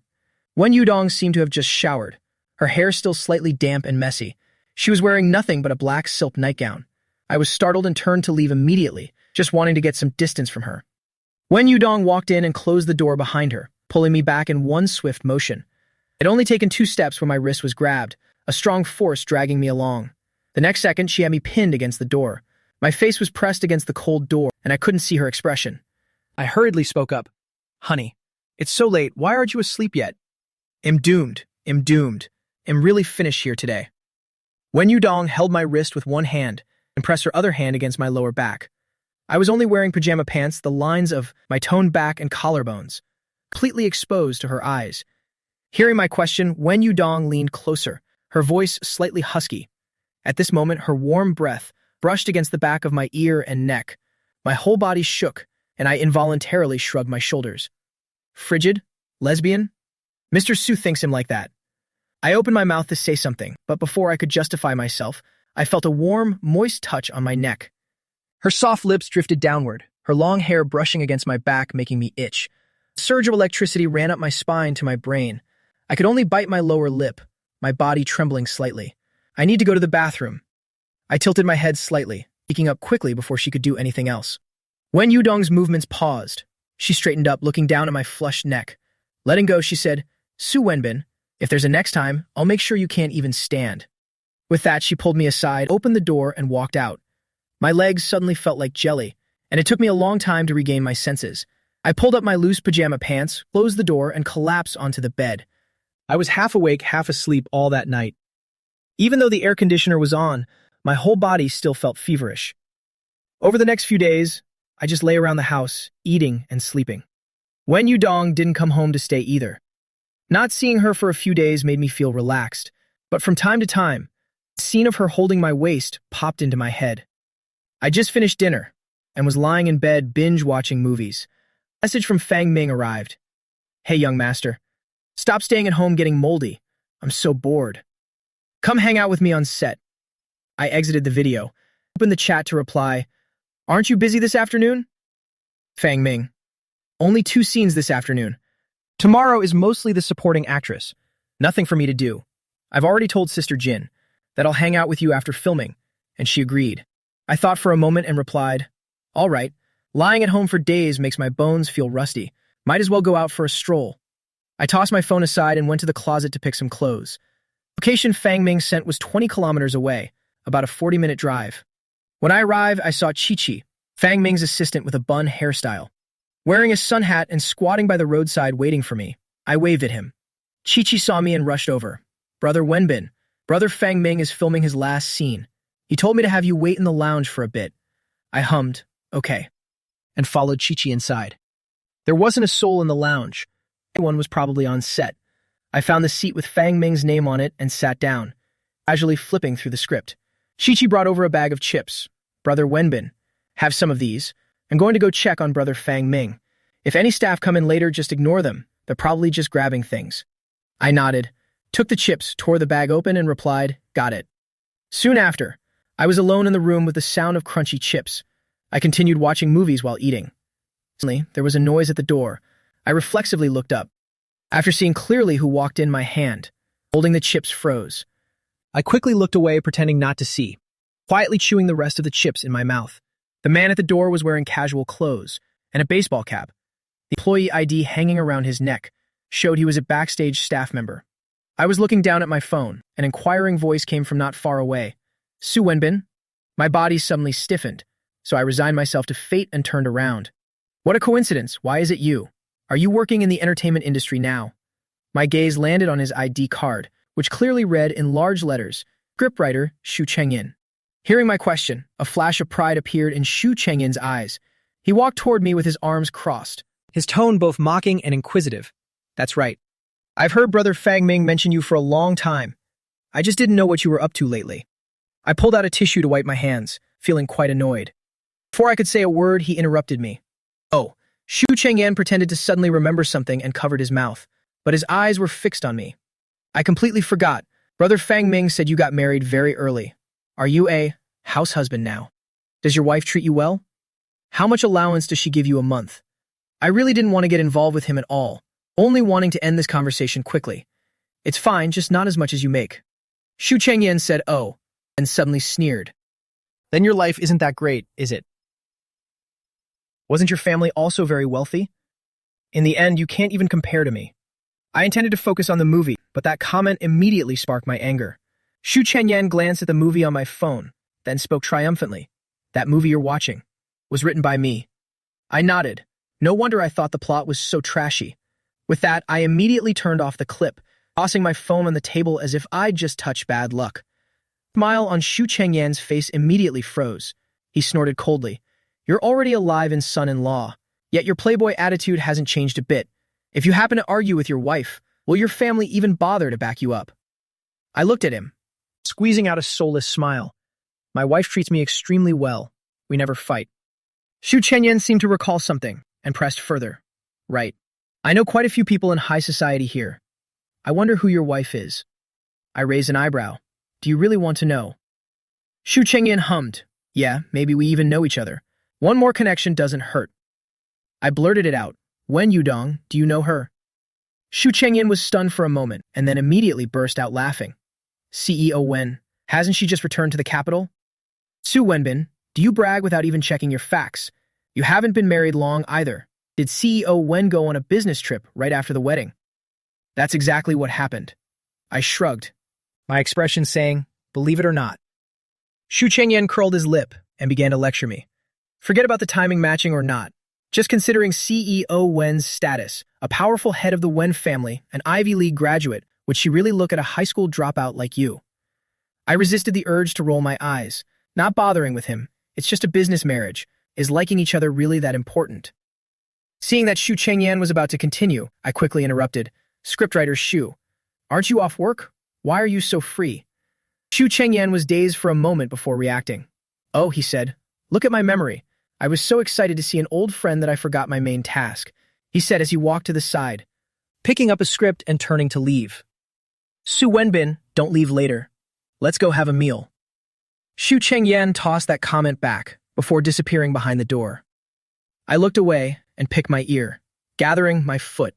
Wen Yudong seemed to have just showered, her hair still slightly damp and messy. She was wearing nothing but a black silk nightgown. I was startled and turned to leave immediately, just wanting to get some distance from her. Wen Yudong walked in and closed the door behind her, pulling me back in one swift motion. It had only taken 2 steps when my wrist was grabbed, a strong force dragging me along. The next second, she had me pinned against the door. My face was pressed against the cold door, and I couldn't see her expression. I hurriedly spoke up. "Honey, it's so late. Why aren't you asleep yet?" Am doomed. Am really finished here today." Wen Yudong held my wrist with one hand and pressed her other hand against my lower back. I was only wearing pajama pants, the lines of my toned back and collarbones, completely exposed to her eyes. Hearing my question, Wen Yudong leaned closer, her voice slightly husky. At this moment, her warm breath brushed against the back of my ear and neck. My whole body shook, and I involuntarily shrugged my shoulders. Frigid? Lesbian? Mr. Su thinks him like that. I opened my mouth to say something, but before I could justify myself, I felt a warm, moist touch on my neck. Her soft lips drifted downward, her long hair brushing against my back, making me itch. A surge of electricity ran up my spine to my brain. I could only bite my lower lip, my body trembling slightly. I need to go to the bathroom. I tilted my head slightly, speaking up quickly before she could do anything else. Wen Yudong's movements paused. She straightened up, looking down at my flushed neck. Letting go, she said, "Su Wenbin, if there's a next time, I'll make sure you can't even stand." With that, she pulled me aside, opened the door, and walked out. My legs suddenly felt like jelly, and it took me a long time to regain my senses. I pulled up my loose pajama pants, closed the door, and collapsed onto the bed. I was half awake, half asleep all that night. Even though the air conditioner was on, my whole body still felt feverish. Over the next few days, I just lay around the house, eating and sleeping. Wen Yudong didn't come home to stay either. Not seeing her for a few days made me feel relaxed, but from time to time, the scene of her holding my waist popped into my head. I just finished dinner and was lying in bed binge-watching movies. A message from Fang Ming arrived. "Hey, young master. Stop staying at home getting moldy. I'm so bored. Come hang out with me on set." I exited the video, opened the chat to reply, "Aren't you busy this afternoon?" Fang Ming. "Only 2 scenes this afternoon. Tomorrow is mostly the supporting actress. Nothing for me to do. I've already told Sister Jin that I'll hang out with you after filming, and she agreed. I thought for a moment and replied, all right, lying at home for days makes my bones feel rusty. Might as well go out for a stroll. I tossed my phone aside and went to the closet to pick some clothes. Location Fang Ming sent was 20 kilometers away, about a 40-minute drive. When I arrived, I saw Chi-Chi, Fang Ming's assistant with a bun hairstyle, wearing a sun hat and squatting by the roadside waiting for me. I waved at him. Chi-Chi saw me and rushed over. Brother Wenbin, Brother Fang Ming is filming his last scene. He told me to have you wait in the lounge for a bit. I hummed, okay, and followed Chi-Chi inside. There wasn't a soul in the lounge. Everyone was probably on set. I found the seat with Fang Ming's name on it and sat down, casually flipping through the script. Chi-Chi brought over a bag of chips. Brother Wenbin, have some of these. I'm going to go check on Brother Fang Ming. If any staff come in later, just ignore them. They're probably just grabbing things. I nodded, took the chips, tore the bag open, and replied, got it. Soon after, I was alone in the room with the sound of crunchy chips. I continued watching movies while eating. Suddenly, there was a noise at the door. I reflexively looked up. After seeing clearly who walked in, my hand, holding the chips, froze. I quickly looked away, pretending not to see, quietly chewing the rest of the chips in my mouth. The man at the door was wearing casual clothes and a baseball cap. The employee ID hanging around his neck showed he was a backstage staff member. I was looking down at my phone. An inquiring voice came from not far away. Su Wenbin? My body suddenly stiffened, so I resigned myself to fate and turned around. What a coincidence. Why is it you? Are you working in the entertainment industry now? My gaze landed on his ID card, which clearly read in large letters, scriptwriter Xu Chengyin. Hearing my question, a flash of pride appeared in Xu Chengyin's eyes. He walked toward me with his arms crossed, his tone both mocking and inquisitive. That's right. I've heard Brother Fang Ming mention you for a long time. I just didn't know what you were up to lately. I pulled out a tissue to wipe my hands, feeling quite annoyed. Before I could say a word, he interrupted me. Oh, Xu Chengyan pretended to suddenly remember something and covered his mouth, but his eyes were fixed on me. I completely forgot. Brother Fang Ming said you got married very early. Are you a house husband now? Does your wife treat you well? How much allowance does she give you a month? I really didn't want to get involved with him at all, only wanting to end this conversation quickly. It's fine, just not as much as you make. Xu Chengyan said, oh, and suddenly sneered. Then your life isn't that great, is it? Wasn't your family also very wealthy? In the end, you can't even compare to me. I intended to focus on the movie, but that comment immediately sparked my anger. Xu Chengyan glanced at the movie on my phone, then spoke triumphantly. That movie you're watching was written by me. I nodded. No wonder I thought the plot was so trashy. With that, I immediately turned off the clip, tossing my phone on the table as if I'd just touched bad luck. The smile on Xu Chengyan's face immediately froze. He snorted coldly. You're already alive in son-in-law, yet your playboy attitude hasn't changed a bit. If you happen to argue with your wife, will your family even bother to back you up? I looked at him, squeezing out a soulless smile. My wife treats me extremely well. We never fight. Xu Chengyan seemed to recall something and pressed further. Right. I know quite a few people in high society here. I wonder who your wife is. I raised an eyebrow. Do you really want to know? Xu Chengyan hummed. Yeah, maybe we even know each other. One more connection doesn't hurt. I blurted it out. Wen Yudong, do you know her? Xu Chengyan was stunned for a moment and then immediately burst out laughing. CEO Wen, hasn't she just returned to the capital? Su Wenbin, do you brag without even checking your facts? You haven't been married long either. Did CEO Wen go on a business trip right after the wedding? That's exactly what happened. I shrugged, my expression saying, believe it or not. Xu Chengyan curled his lip and began to lecture me. Forget about the timing matching or not. Just considering CEO Wen's status, a powerful head of the Wen family, an Ivy League graduate, would she really look at a high school dropout like you? I resisted the urge to roll my eyes, not bothering with him. It's just a business marriage. Is liking each other really that important? Seeing that Xu Chengyan was about to continue, I quickly interrupted. Scriptwriter Xu, aren't you off work? Why are you so free? Xu Chengyan was dazed for a moment before reacting. Oh, he said, look at my memory. I was so excited to see an old friend that I forgot my main task, he said as he walked to the side, picking up a script and turning to leave. Su Wenbin, don't leave later. Let's go have a meal. Xu Chengyan tossed that comment back before disappearing behind the door. I looked away and picked my ear, gathering my foot.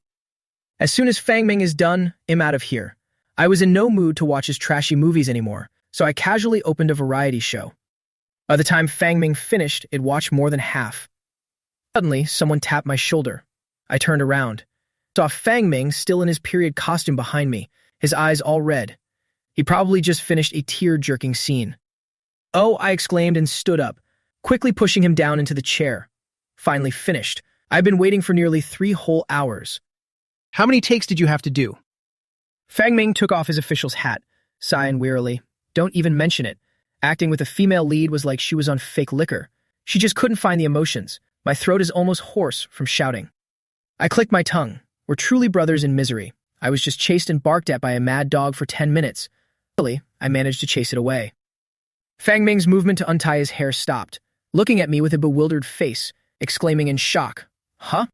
As soon as Fang Ming is done, I'm out of here. I was in no mood to watch his trashy movies anymore, so I casually opened a variety show. By the time Fang Ming finished, it watched more than half. Suddenly, someone tapped my shoulder. I turned around. Saw Fang Ming still in his period costume behind me, his eyes all red. He probably just finished a tear-jerking scene. "Oh," I exclaimed and stood up, quickly pushing him down into the chair. "Finally finished. I've been waiting for nearly 3 whole hours." "How many takes did you have to do?" Fang Ming took off his official's hat, sighing wearily. "Don't even mention it. Acting with a female lead was like she was on fake liquor. She just couldn't find the emotions. My throat is almost hoarse from shouting." I clicked my tongue. We're truly brothers in misery. I was just chased and barked at by a mad dog for 10 minutes. Luckily, I managed to chase it away. Fang Ming's movement to untie his hair stopped, looking at me with a bewildered face, exclaiming in shock, "Huh?"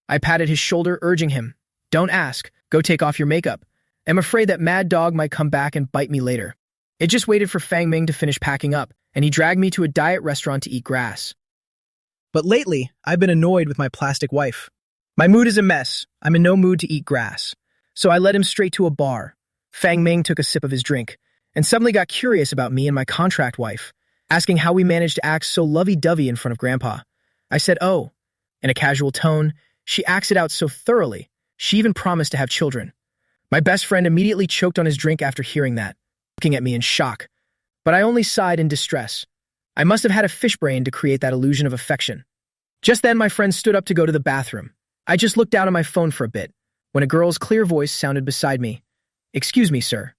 I patted his shoulder, urging him, "Don't ask. Go take off your makeup. I'm afraid that mad dog might come back and bite me later." It just waited for Fang Ming to finish packing up, and he dragged me to a diet restaurant to eat grass. But lately, I've been annoyed with my plastic wife. My mood is a mess. I'm in no mood to eat grass. So I led him straight to a bar. Fang Ming took a sip of his drink, and suddenly got curious about me and my contract wife, asking how we managed to act so lovey-dovey in front of Grandpa. I said, "Oh." In a casual tone, she acts it out so thoroughly, she even promised to have children. My best friend immediately choked on his drink after hearing that, looking at me in shock. But I only sighed in distress. I must have had a fish brain to create that illusion of affection. Just then, my friend stood up to go to the bathroom. I just looked down at my phone for a bit, when a girl's clear voice sounded beside me. "Excuse me, sir.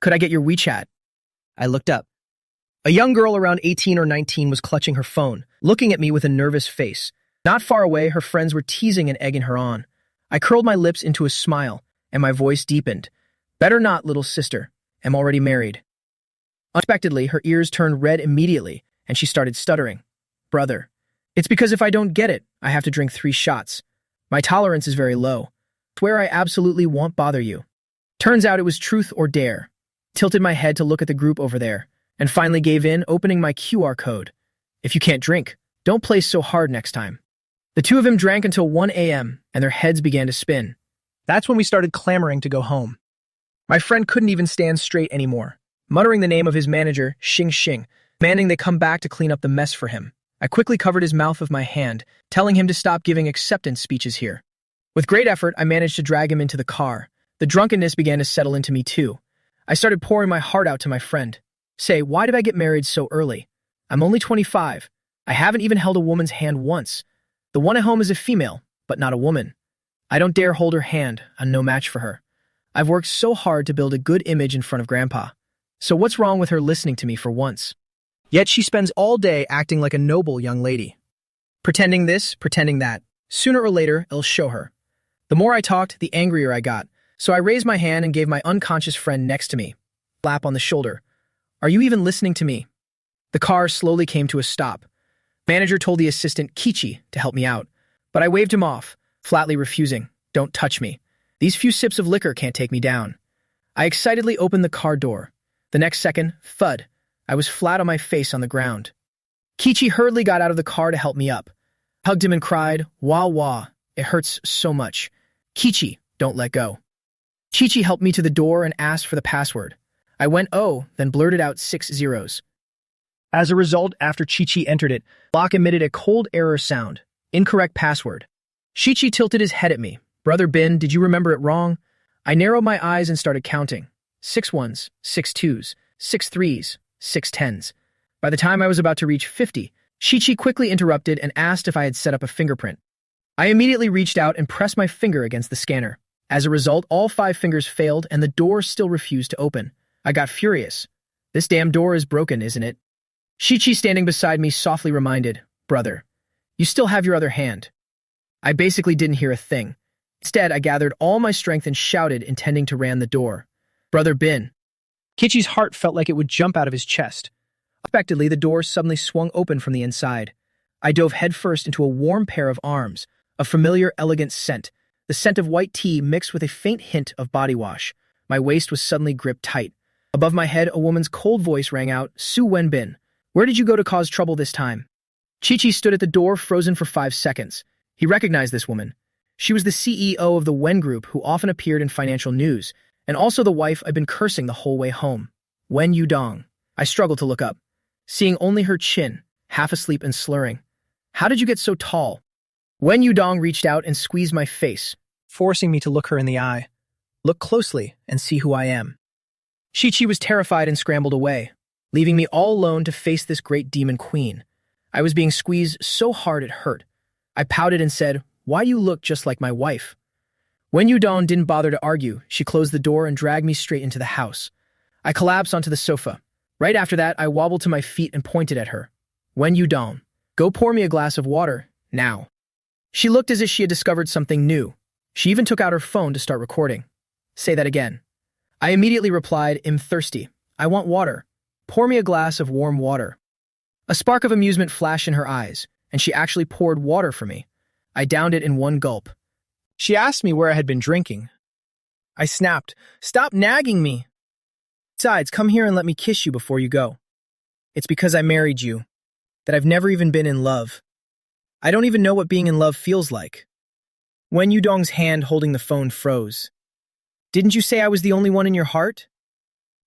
Could I get your WeChat?" I looked up. A young girl around 18 or 19 was clutching her phone, looking at me with a nervous face. Not far away, her friends were teasing and egging her on. I curled my lips into a smile, and my voice deepened. "Better not, little sister. I'm already married." Unexpectedly, her ears turned red immediately, and she started stuttering. "Brother, it's because if I don't get it, I have to drink 3 shots. My tolerance is very low. I swear I absolutely won't bother you." Turns out it was truth or dare. Tilted my head to look at the group over there, and finally gave in, opening my QR code. "If you can't drink, don't play so hard next time." The two of them drank until 1 a.m., and their heads began to spin. That's when we started clamoring to go home. My friend couldn't even stand straight anymore, muttering the name of his manager, Xing Xing, demanding they come back to clean up the mess for him. I quickly covered his mouth with my hand, telling him to stop giving acceptance speeches here. With great effort, I managed to drag him into the car. The drunkenness began to settle into me too. I started pouring my heart out to my friend. "Say, why did I get married so early? I'm only 25. I haven't even held a woman's hand once. The one at home is a female, but not a woman. I don't dare hold her hand. I'm no match for her. I've worked so hard to build a good image in front of Grandpa. So what's wrong with her listening to me for once? Yet she spends all day acting like a noble young lady. Pretending this, pretending that. Sooner or later, it'll show her." The more I talked, the angrier I got, so I raised my hand and gave my unconscious friend next to me a slap on the shoulder. "Are you even listening to me?" The car slowly came to a stop. Manager told the assistant, Kichi, to help me out, but I waved him off, flatly refusing. "Don't touch me. These few sips of liquor can't take me down." I excitedly opened the car door. The next second, thud, I was flat on my face on the ground. Kichi hurriedly got out of the car to help me up. I hugged him and cried, "Wah wah, it hurts so much. Kichi, don't let go." Chichi helped me to the door and asked for the password. I went, "Oh," then blurted out 6 zeros. As a result, after Chichi entered it, lock emitted a cold error sound. Incorrect password. Chichi tilted his head at me. "Brother Bin, did you remember it wrong?" I narrowed my eyes and started counting. 6 ones, 6 twos, 6 threes, 6 tens. By the time I was about to reach 50, Chichi quickly interrupted and asked if I had set up a fingerprint. I immediately reached out and pressed my finger against the scanner. As a result, all 5 fingers failed and the door still refused to open. I got furious. "This damn door is broken, isn't it?" Chichi, standing beside me, softly reminded, "Brother, you still have your other hand." I basically didn't hear a thing. Instead, I gathered all my strength and shouted, intending to ram the door. "Brother Bin." Kichi's heart felt like it would jump out of his chest. Unexpectedly, the door suddenly swung open from the inside. I dove headfirst into a warm pair of arms, a familiar, elegant scent, the scent of white tea mixed with a faint hint of body wash. My waist was suddenly gripped tight. Above my head, a woman's cold voice rang out, "Su Wenbin, where did you go to cause trouble this time?" Chichi stood at the door, frozen for 5 seconds. He recognized this woman. She was the CEO of the Wen Group who often appeared in financial news, and also the wife I'd been cursing the whole way home. Wen Yudong. I struggled to look up, seeing only her chin, half asleep and slurring. How did you get so tall? Wen Yudong reached out and squeezed my face, forcing me to look her in the eye. Look closely and see who I am. Shichi was terrified and scrambled away, leaving me all alone to face this great demon queen. I was being squeezed so hard it hurt. I pouted and said, "Why you look just like my wife?" Wen Yudong didn't bother to argue. She closed the door and dragged me straight into the house. I collapsed onto the sofa. Right after that, I wobbled to my feet and pointed at her. "Wen Yudong, go pour me a glass of water, now." She looked as if she had discovered something new. She even took out her phone to start recording. "Say that again." I immediately replied, "I'm thirsty. I want water. Pour me a glass of warm water." A spark of amusement flashed in her eyes, and she actually poured water for me. I downed it in one gulp. She asked me where I had been drinking. I snapped, "Stop nagging me. Besides, come here and let me kiss you before you go. It's because I married you, that I've never even been in love. I don't even know what being in love feels like." Wen Yudong's hand holding the phone froze. "Didn't you say I was the only one in your heart?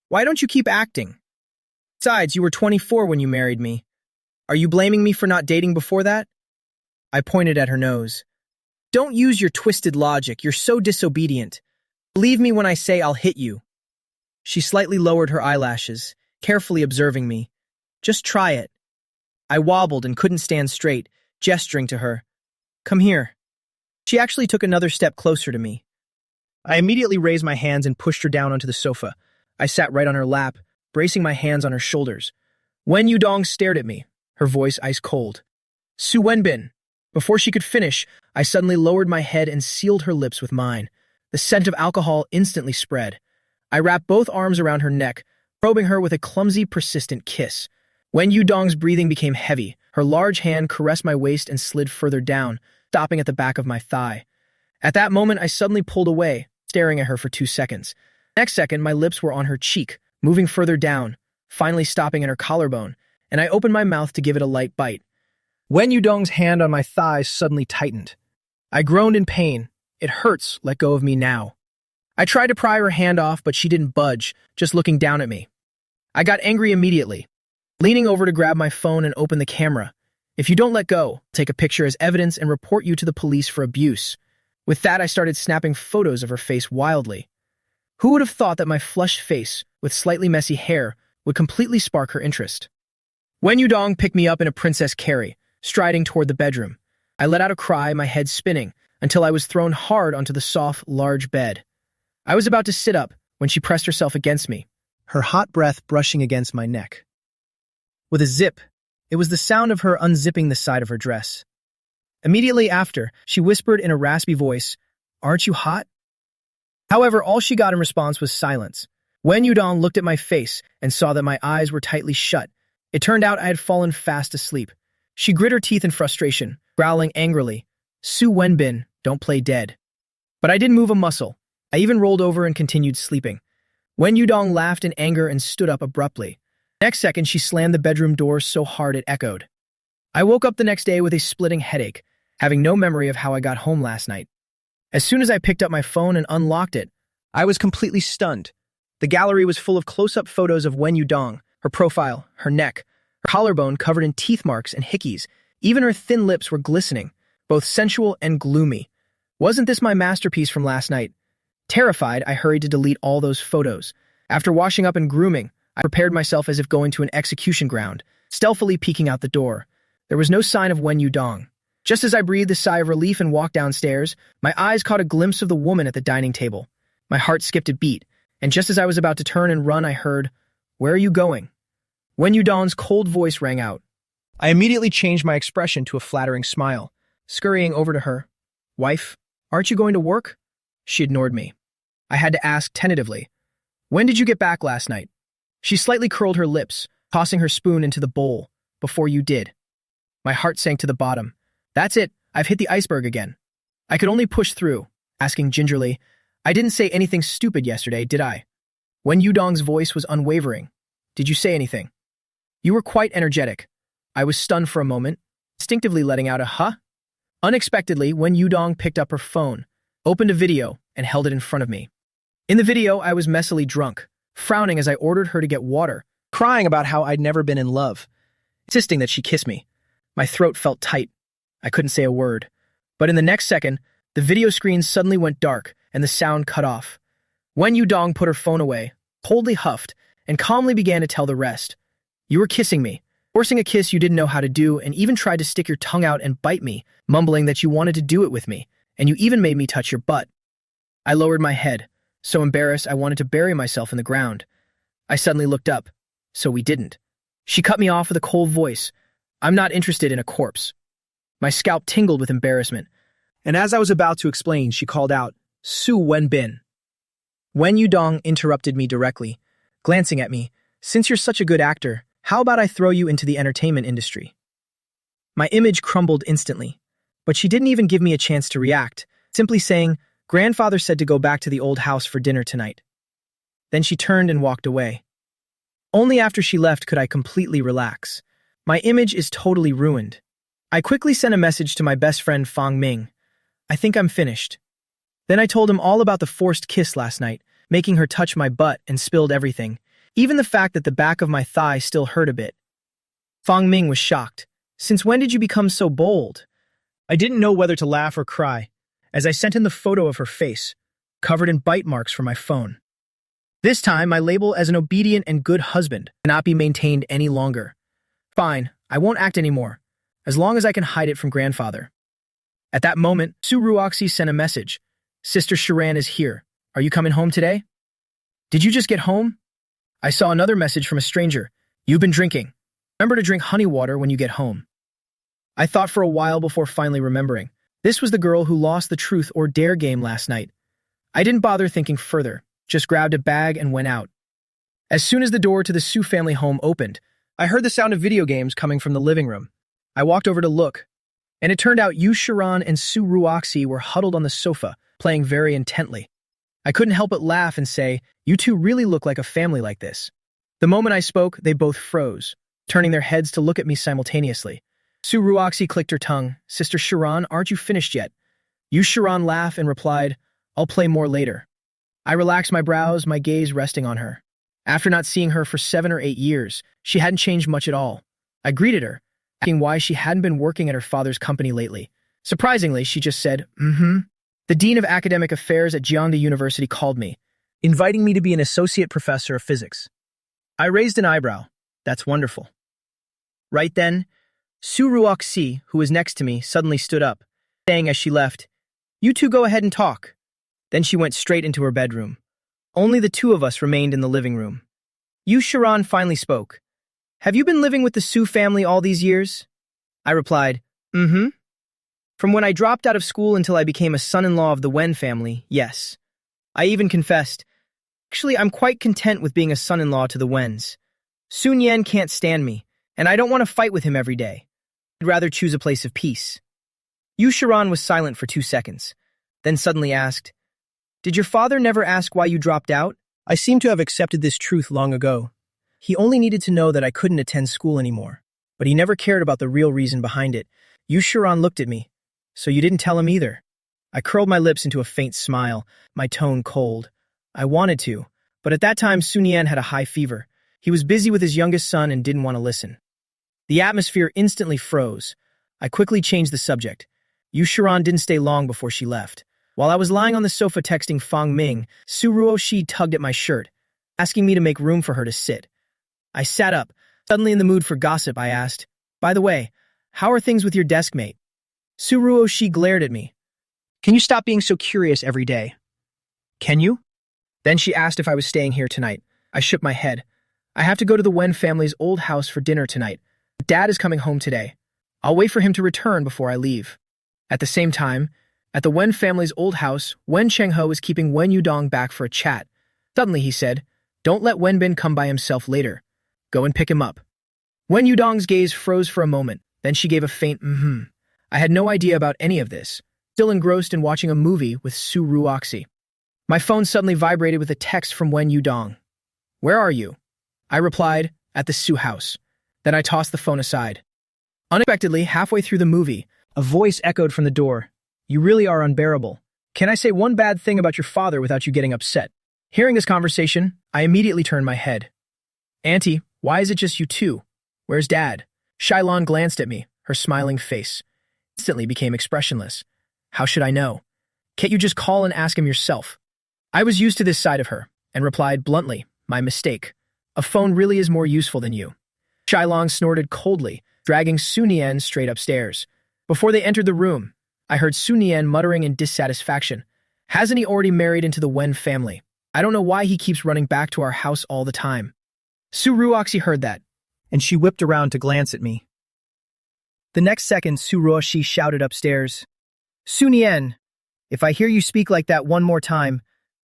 Why don't you keep acting? Besides, you were 24 when you married me. Are you blaming me for not dating before that?" I pointed at her nose. "Don't use your twisted logic. You're so disobedient. Believe me when I say I'll hit you." She slightly lowered her eyelashes, carefully observing me. "Just try it." I wobbled and couldn't stand straight, gesturing to her. "Come here." She actually took another step closer to me. I immediately raised my hands and pushed her down onto the sofa. I sat right on her lap, bracing my hands on her shoulders. Wen Yudong stared at me, her voice ice cold. "Su Wenbin." Before she could finish, I suddenly lowered my head and sealed her lips with mine. The scent of alcohol instantly spread. I wrapped both arms around her neck, probing her with a clumsy, persistent kiss. Wen Yudong's breathing became heavy. Her large hand caressed my waist and slid further down, stopping at the back of my thigh. At that moment, I suddenly pulled away, staring at her for 2 seconds. Next second, my lips were on her cheek, moving further down, finally stopping at her collarbone, and I opened my mouth to give it a light bite. Wen Yudong's hand on my thighs suddenly tightened. I groaned in pain. "It hurts, let go of me now." I tried to pry her hand off, but she didn't budge, just looking down at me. I got angry immediately, leaning over to grab my phone and open the camera. "If you don't let go, I'll take a picture as evidence and report you to the police for abuse." With that, I started snapping photos of her face wildly. Who would have thought that my flushed face, with slightly messy hair, would completely spark her interest? Wen Yudong picked me up in a Princess Carry, striding toward the bedroom. I let out a cry, my head spinning, until I was thrown hard onto the soft, large bed. I was about to sit up when she pressed herself against me, her hot breath brushing against my neck. With a zip, it was the sound of her unzipping the side of her dress. Immediately after, she whispered in a raspy voice, "Aren't you hot?" However, all she got in response was silence. Wen Yudong looked at my face and saw that my eyes were tightly shut. It turned out I had fallen fast asleep. She grit her teeth in frustration, growling angrily, "Su Wenbin, don't play dead." But I didn't move a muscle. I even rolled over and continued sleeping. Wen Yudong laughed in anger and stood up abruptly. Next second, she slammed the bedroom door so hard it echoed. I woke up the next day with a splitting headache, having no memory of how I got home last night. As soon as I picked up my phone and unlocked it, I was completely stunned. The gallery was full of close-up photos of Wen Yudong, her profile, her neck, her collarbone covered in teeth marks and hickeys. Even her thin lips were glistening, both sensual and gloomy. Wasn't this my masterpiece from last night? Terrified, I hurried to delete all those photos. After washing up and grooming, I prepared myself as if going to an execution ground, stealthily peeking out the door. There was no sign of Wen Yudong. Just as I breathed a sigh of relief and walked downstairs, my eyes caught a glimpse of the woman at the dining table. My heart skipped a beat, and just as I was about to turn and run, I heard, "Where are you going?" Wen Yudong's cold voice rang out. I immediately changed my expression to a flattering smile, scurrying over to her. "Wife, aren't you going to work?" She ignored me. I had to ask tentatively, "When did you get back last night?" She slightly curled her lips, tossing her spoon into the bowl. "Before you did." My heart sank to the bottom. That's it, I've hit the iceberg again. I could only push through, asking gingerly, "I didn't say anything stupid yesterday, did I?" Wen Yudong's voice was unwavering. "Did you say anything?" "You were quite energetic." I was stunned for a moment, instinctively letting out a huh. Unexpectedly, Wen Yudong picked up her phone, opened a video, and held it in front of me. In the video, I was messily drunk, frowning as I ordered her to get water, crying about how I'd never been in love, insisting that she kiss me. My throat felt tight. I couldn't say a word. But in the next second, the video screen suddenly went dark and the sound cut off. Wen Yudong put her phone away, coldly huffed, and calmly began to tell the rest. You were kissing me, forcing a kiss you didn't know how to do, and even tried to stick your tongue out and bite me, mumbling that you wanted to do it with me, and you even made me touch your butt. I lowered my head, so embarrassed I wanted to bury myself in the ground. I suddenly looked up, so we didn't. She cut me off with a cold voice. I'm not interested in a corpse. My scalp tingled with embarrassment, and as I was about to explain, she called out, Su Wenbin. Wen Yudong interrupted me directly, glancing at me. Since you're such a good actor, how about I throw you into the entertainment industry? My image crumbled instantly, but she didn't even give me a chance to react, simply saying, Grandfather said to go back to the old house for dinner tonight. Then she turned and walked away. Only after she left could I completely relax. My image is totally ruined. I quickly sent a message to my best friend Fang Ming. I think I'm finished. Then I told him all about the forced kiss last night, making her touch my butt and spilled everything, even the fact that the back of my thigh still hurt a bit. Fang Ming was shocked. Since when did you become so bold? I didn't know whether to laugh or cry, as I sent in the photo of her face, covered in bite marks from my phone. This time, my label as an obedient and good husband cannot be maintained any longer. Fine, I won't act anymore, as long as I can hide it from grandfather. At that moment, Su Ruoxi sent a message. Sister Sharan is here. Are you coming home today? Did you just get home? I saw another message from a stranger. You've been drinking. Remember to drink honey water when you get home. I thought for a while before finally remembering. This was the girl who lost the truth or dare game last night. I didn't bother thinking further, just grabbed a bag and went out. As soon as the door to the Su family home opened, I heard the sound of video games coming from the living room. I walked over to look, and it turned out Yu Sharan and Su Ruoxi were huddled on the sofa, playing very intently. I couldn't help but laugh and say, you two really look like a family like this. The moment I spoke, they both froze, turning their heads to look at me simultaneously. Su Ruoxi clicked her tongue. Sister Sharan, aren't you finished yet? Yu Sharan laughed and replied, I'll play more later. I relaxed my brows, my gaze resting on her. After not seeing her for 7 or 8 years, she hadn't changed much at all. I greeted her, asking why she hadn't been working at her father's company lately. Surprisingly, she just said, The Dean of Academic Affairs at Jiangda University called me, inviting me to be an associate professor of physics. I raised an eyebrow. That's wonderful. Right then, Su Ruoxi, who was next to me, suddenly stood up, saying as she left, You two go ahead and talk. Then she went straight into her bedroom. Only the two of us remained in the living room. Yu Sharan finally spoke. Have you been living with the Su family all these years? I replied, From when I dropped out of school until I became a son-in-law of the Wen family, yes. I even confessed, actually, I'm quite content with being a son-in-law to the Wens. Sun Yan can't stand me, and I don't want to fight with him every day. I'd rather choose a place of peace. Yu Sharan was silent for 2 seconds, then suddenly asked, Did your father never ask why you dropped out? I seem to have accepted this truth long ago. He only needed to know that I couldn't attend school anymore, but he never cared about the real reason behind it. Yu Sharan looked at me. So you didn't tell him either? I curled my lips into a faint smile, my tone cold. I wanted to, but at that time Sun Yan had a high fever. He was busy with his youngest son and didn't want to listen. The atmosphere instantly froze. I quickly changed the subject. Yu Sharan didn't stay long before she left. While I was lying on the sofa texting Fang Ming, Su Ruoxi tugged at my shirt, asking me to make room for her to sit. I sat up. Suddenly in the mood for gossip, I asked, By the way, how are things with your desk mate? Su Ruoxi glared at me. Can you stop being so curious every day? Can you? Then she asked if I was staying here tonight. I shook my head. I have to go to the Wen family's old house for dinner tonight. Dad is coming home today. I'll wait for him to return before I leave. At the same time, at the Wen family's old house, Wen Chenghe was keeping Wen Yudong back for a chat. Suddenly he said, Don't let Wenbin come by himself later. Go and pick him up. Wen Yudong's gaze froze for a moment. Then she gave a faint I had no idea about any of this, still engrossed in watching a movie with Su Ruoxi. My phone suddenly vibrated with a text from Wen Yudong. Where are you? I replied, at the Su house. Then I tossed the phone aside. Unexpectedly, halfway through the movie, A voice echoed from the door. You really are unbearable. Can I say one bad thing about your father without you getting upset? Hearing this conversation, I immediately turned my head. Auntie, why is it just you two? Where's Dad? Shailan glanced at me, her smiling face instantly became expressionless. How should I know? Can't you just call and ask him yourself? I was used to this side of her, and replied bluntly, my mistake. A phone really is more useful than you. Shailan snorted coldly, dragging Su Nian straight upstairs. Before they entered the room, I heard Su Nian muttering in dissatisfaction. Hasn't he already married into the Wen family? I don't know why he keeps running back to our house all the time. Su Ruoxi heard that, and she whipped around to glance at me. The next second, Su Ruoxi shouted upstairs, Su Nian, if I hear you speak like that one more time,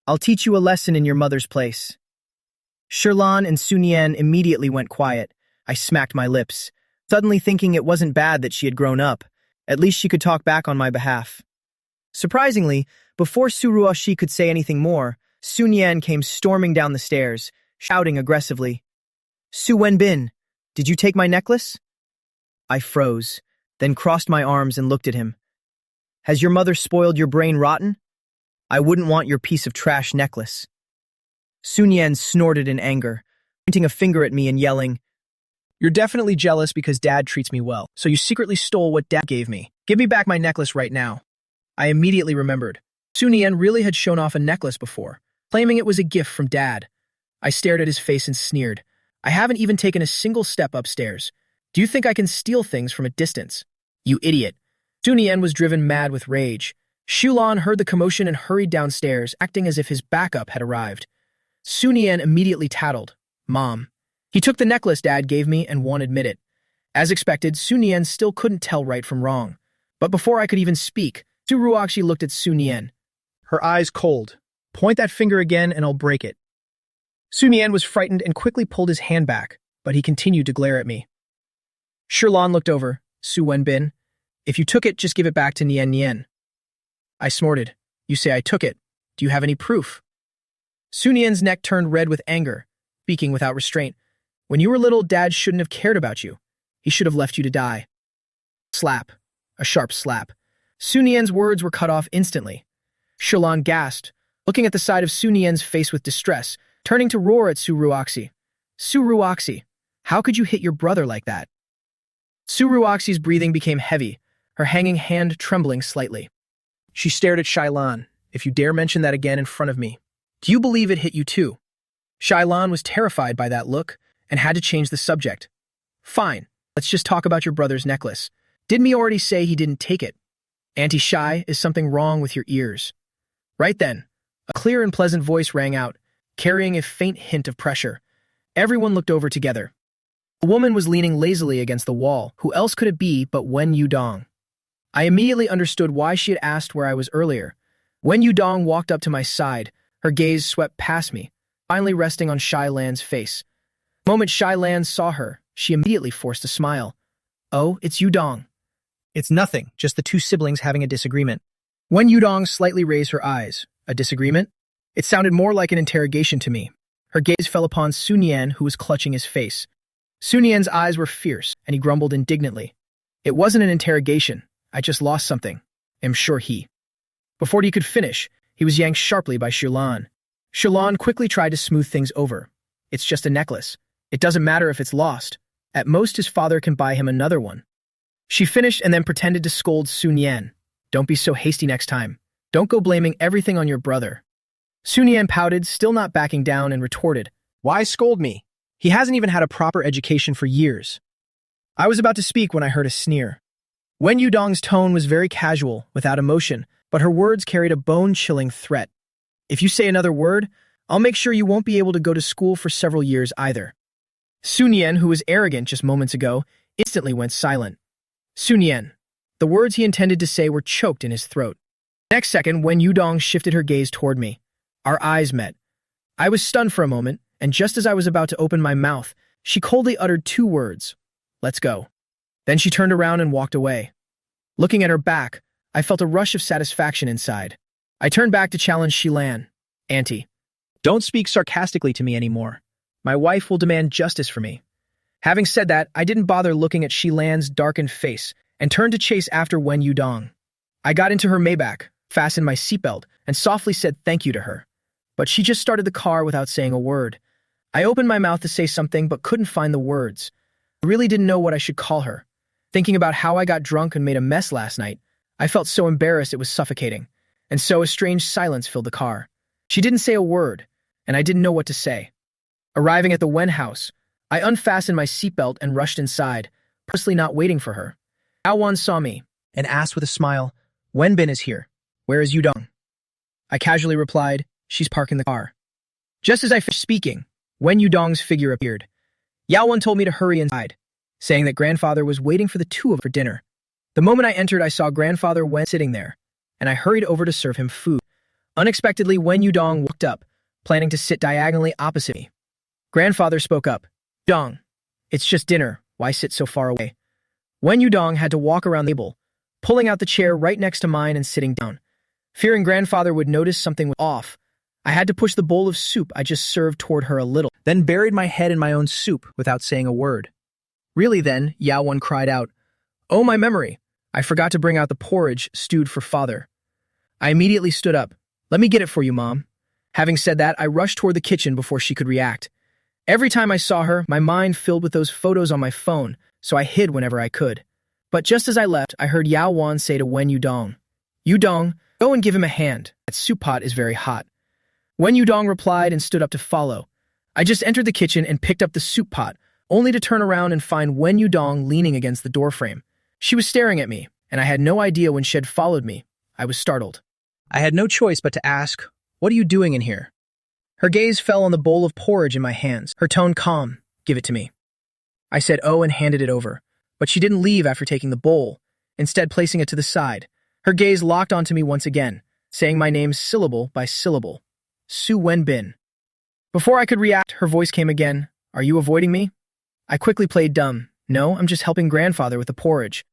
I'll teach you a lesson in your mother's place. Shirlan and Su Nian immediately went quiet. I smacked my lips, suddenly thinking it wasn't bad that she had grown up. At least she could talk back on my behalf. Surprisingly, before Su Ruoxi could say anything more, Su Nian came storming down the stairs, shouting aggressively, Su Wenbin, did you take my necklace? I froze, then crossed my arms and looked at him. Has your mother spoiled your brain rotten? I wouldn't want your piece of trash necklace. Su Nian snorted in anger, pointing a finger at me and yelling, You're definitely jealous because Dad treats me well, so you secretly stole what Dad gave me. Give me back my necklace right now. I immediately remembered. Su Nian really had shown off a necklace before, claiming it was a gift from Dad. I stared at his face and sneered. I haven't even taken a single step upstairs. Do you think I can steal things from a distance? You idiot. Su Nian was driven mad with rage. Shulan heard the commotion and hurried downstairs, acting as if his backup had arrived. Su Nian immediately tattled. Mom. He took the necklace Dad gave me and won't admit it. As expected, Su Nian still couldn't tell right from wrong. But before I could even speak, Su Ruoxi looked at Su Nian. Her eyes cold. Point that finger again and I'll break it. Su Nian was frightened and quickly pulled his hand back, but he continued to glare at me. Shirlan looked over. Su Wenbin, if you took it, just give it back to Nian Nian. I snorted. You say I took it. Do you have any proof? Su Nian's neck turned red with anger, speaking without restraint. When you were little, Dad shouldn't have cared about you. He should have left you to die. Slap. A sharp slap. Su Nian's words were cut off instantly. Shirlan gasped, looking at the side of Su Nian's face with distress, turning to roar at Su Ruoxi. Su Ruoxi, how could you hit your brother like that? Su Ruoxi's breathing became heavy, her hanging hand trembling slightly. She stared at Shailan. If you dare mention that again in front of me, do you believe it hit you too? Shailan was terrified by that look and had to change the subject. Fine, let's just talk about your brother's necklace. Didn't he already say he didn't take it? Auntie Shai, is something wrong with your ears? Right then, a clear and pleasant voice rang out, carrying a faint hint of pressure. Everyone looked over together. A woman was leaning lazily against the wall. Who else could it be but Wen Yudong? I immediately understood why she had asked where I was earlier. Wen Yudong walked up to my side, her gaze swept past me, finally resting on Shai Lan's face. The moment Shai Lan saw her, she immediately forced a smile. Oh, it's Yudong. It's nothing, just the two siblings having a disagreement. Wen Yudong slightly raised her eyes. A disagreement? It sounded more like an interrogation to me. Her gaze fell upon Su Nian, who was clutching his face. Su Nian's eyes were fierce, and he grumbled indignantly. It wasn't an interrogation. I just lost something. I'm sure he. Before he could finish, he was yanked sharply by Shirlan. Shirlan quickly tried to smooth things over. It's just a necklace. It doesn't matter if it's lost. At most, his father can buy him another one. She finished and then pretended to scold Su Nian. Don't be so hasty next time. Don't go blaming everything on your brother. Su Nian pouted, still not backing down, and retorted, Why scold me? He hasn't even had a proper education for years. I was about to speak when I heard a sneer. Wen Yudong's tone was very casual, without emotion, but her words carried a bone-chilling threat. If you say another word, I'll make sure you won't be able to go to school for several years either. Su Nian, who was arrogant just moments ago, instantly went silent. Su Nian. The words he intended to say were choked in his throat. Next second, Wen Yudong shifted her gaze toward me. Our eyes met. I was stunned for a moment, and just as I was about to open my mouth, she coldly uttered two words. Let's go. Then she turned around and walked away. Looking at her back, I felt a rush of satisfaction inside. I turned back to challenge Shilan. Auntie, don't speak sarcastically to me anymore. My wife will demand justice for me. Having said that, I didn't bother looking at Shilan's darkened face and turned to chase after Wen Yudong. I got into her Maybach, fastened my seatbelt, and softly said thank you to her. But she just started the car without saying a word. I opened my mouth to say something but couldn't find the words. I really didn't know what I should call her. Thinking about how I got drunk and made a mess last night, I felt so embarrassed it was suffocating, and so a strange silence filled the car. She didn't say a word, and I didn't know what to say. Arriving at the Wen house, I unfastened my seatbelt and rushed inside, purposely not waiting for her. Yaowan saw me and asked with a smile, "Wenbin is here. Where is Yudong?" I casually replied, "She's parking the car." Just as I finished speaking, Wen Yudong's figure appeared. Yaowan told me to hurry inside, saying that grandfather was waiting for the two of us for dinner. The moment I entered, I saw grandfather Wen sitting there, and I hurried over to serve him food. Unexpectedly, Wen Yudong walked up, planning to sit diagonally opposite me. Grandfather spoke up, "Yudong, it's just dinner. Why sit so far away?" Wen Yudong had to walk around the table, pulling out the chair right next to mine and sitting down. Fearing grandfather would notice something was off, I had to push the bowl of soup I just served toward her a little, then buried my head in my own soup without saying a word. "Really then," Yaowan cried out, "Oh, my memory. I forgot to bring out the porridge stewed for father." I immediately stood up. "Let me get it for you, Mom." Having said that, I rushed toward the kitchen before she could react. Every time I saw her, my mind filled with those photos on my phone, so I hid whenever I could. But just as I left, I heard Yaowan say to Wen Yudong, "Yudong, go and give him a hand. That soup pot is very hot." Wen Yudong replied and stood up to follow. I just entered the kitchen and picked up the soup pot, only to turn around and find Wen Yudong leaning against the doorframe. She was staring at me, and I had no idea when she had followed me. I was startled. I had no choice but to ask, "What are you doing in here?" Her gaze fell on the bowl of porridge in my hands, her tone calm. "Give it to me." I said "oh" and handed it over, but she didn't leave after taking the bowl, instead placing it to the side. Her gaze locked onto me once again, saying my name syllable by syllable. Su Wenbin. Before I could react, her voice came again. "Are you avoiding me?" I quickly played dumb. "No, I'm just helping grandfather with the porridge."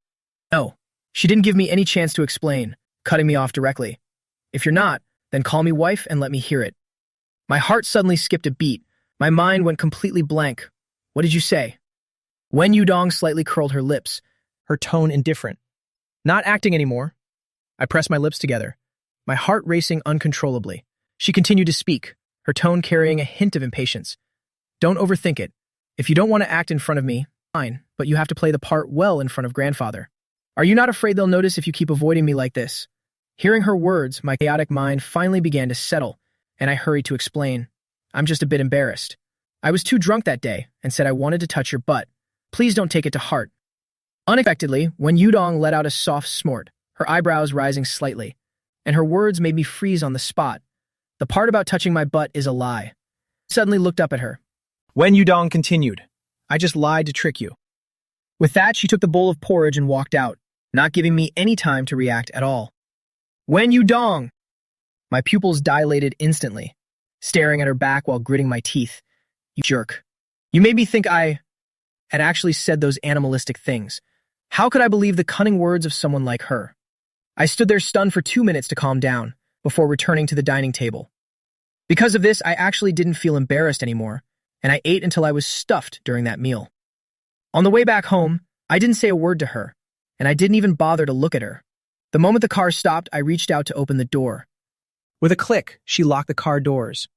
"No." She didn't give me any chance to explain, cutting me off directly. "If you're not, then call me wife and let me hear it." My heart suddenly skipped a beat. My mind went completely blank. "What did you say?" Wen Yudong slightly curled her lips, her tone indifferent. "Not acting anymore." I pressed my lips together, my heart racing uncontrollably. She continued to speak, her tone carrying a hint of impatience. "Don't overthink it. If you don't want to act in front of me, fine, but you have to play the part well in front of grandfather. Are you not afraid they'll notice if you keep avoiding me like this?" Hearing her words, my chaotic mind finally began to settle, and I hurried to explain. "I'm just a bit embarrassed. I was too drunk that day and said I wanted to touch your butt. Please don't take it to heart." Unexpectedly, when Yudong let out a soft snort, her eyebrows rising slightly, and her words made me freeze on the spot. "The part about touching my butt is a lie." I suddenly looked up at her. Wen Yudong continued, "I just lied to trick you." With that, she took the bowl of porridge and walked out, not giving me any time to react at all. "Wen Yudong!" My pupils dilated instantly, staring at her back while gritting my teeth. "You jerk. You made me think I had actually said those animalistic things. How could I believe the cunning words of someone like her?" I stood there stunned for 2 minutes to calm down, before returning to the dining table. Because of this, I actually didn't feel embarrassed anymore, and I ate until I was stuffed during that meal. On the way back home, I didn't say a word to her, and I didn't even bother to look at her. The moment the car stopped, I reached out to open the door. With a click, she locked the car doors.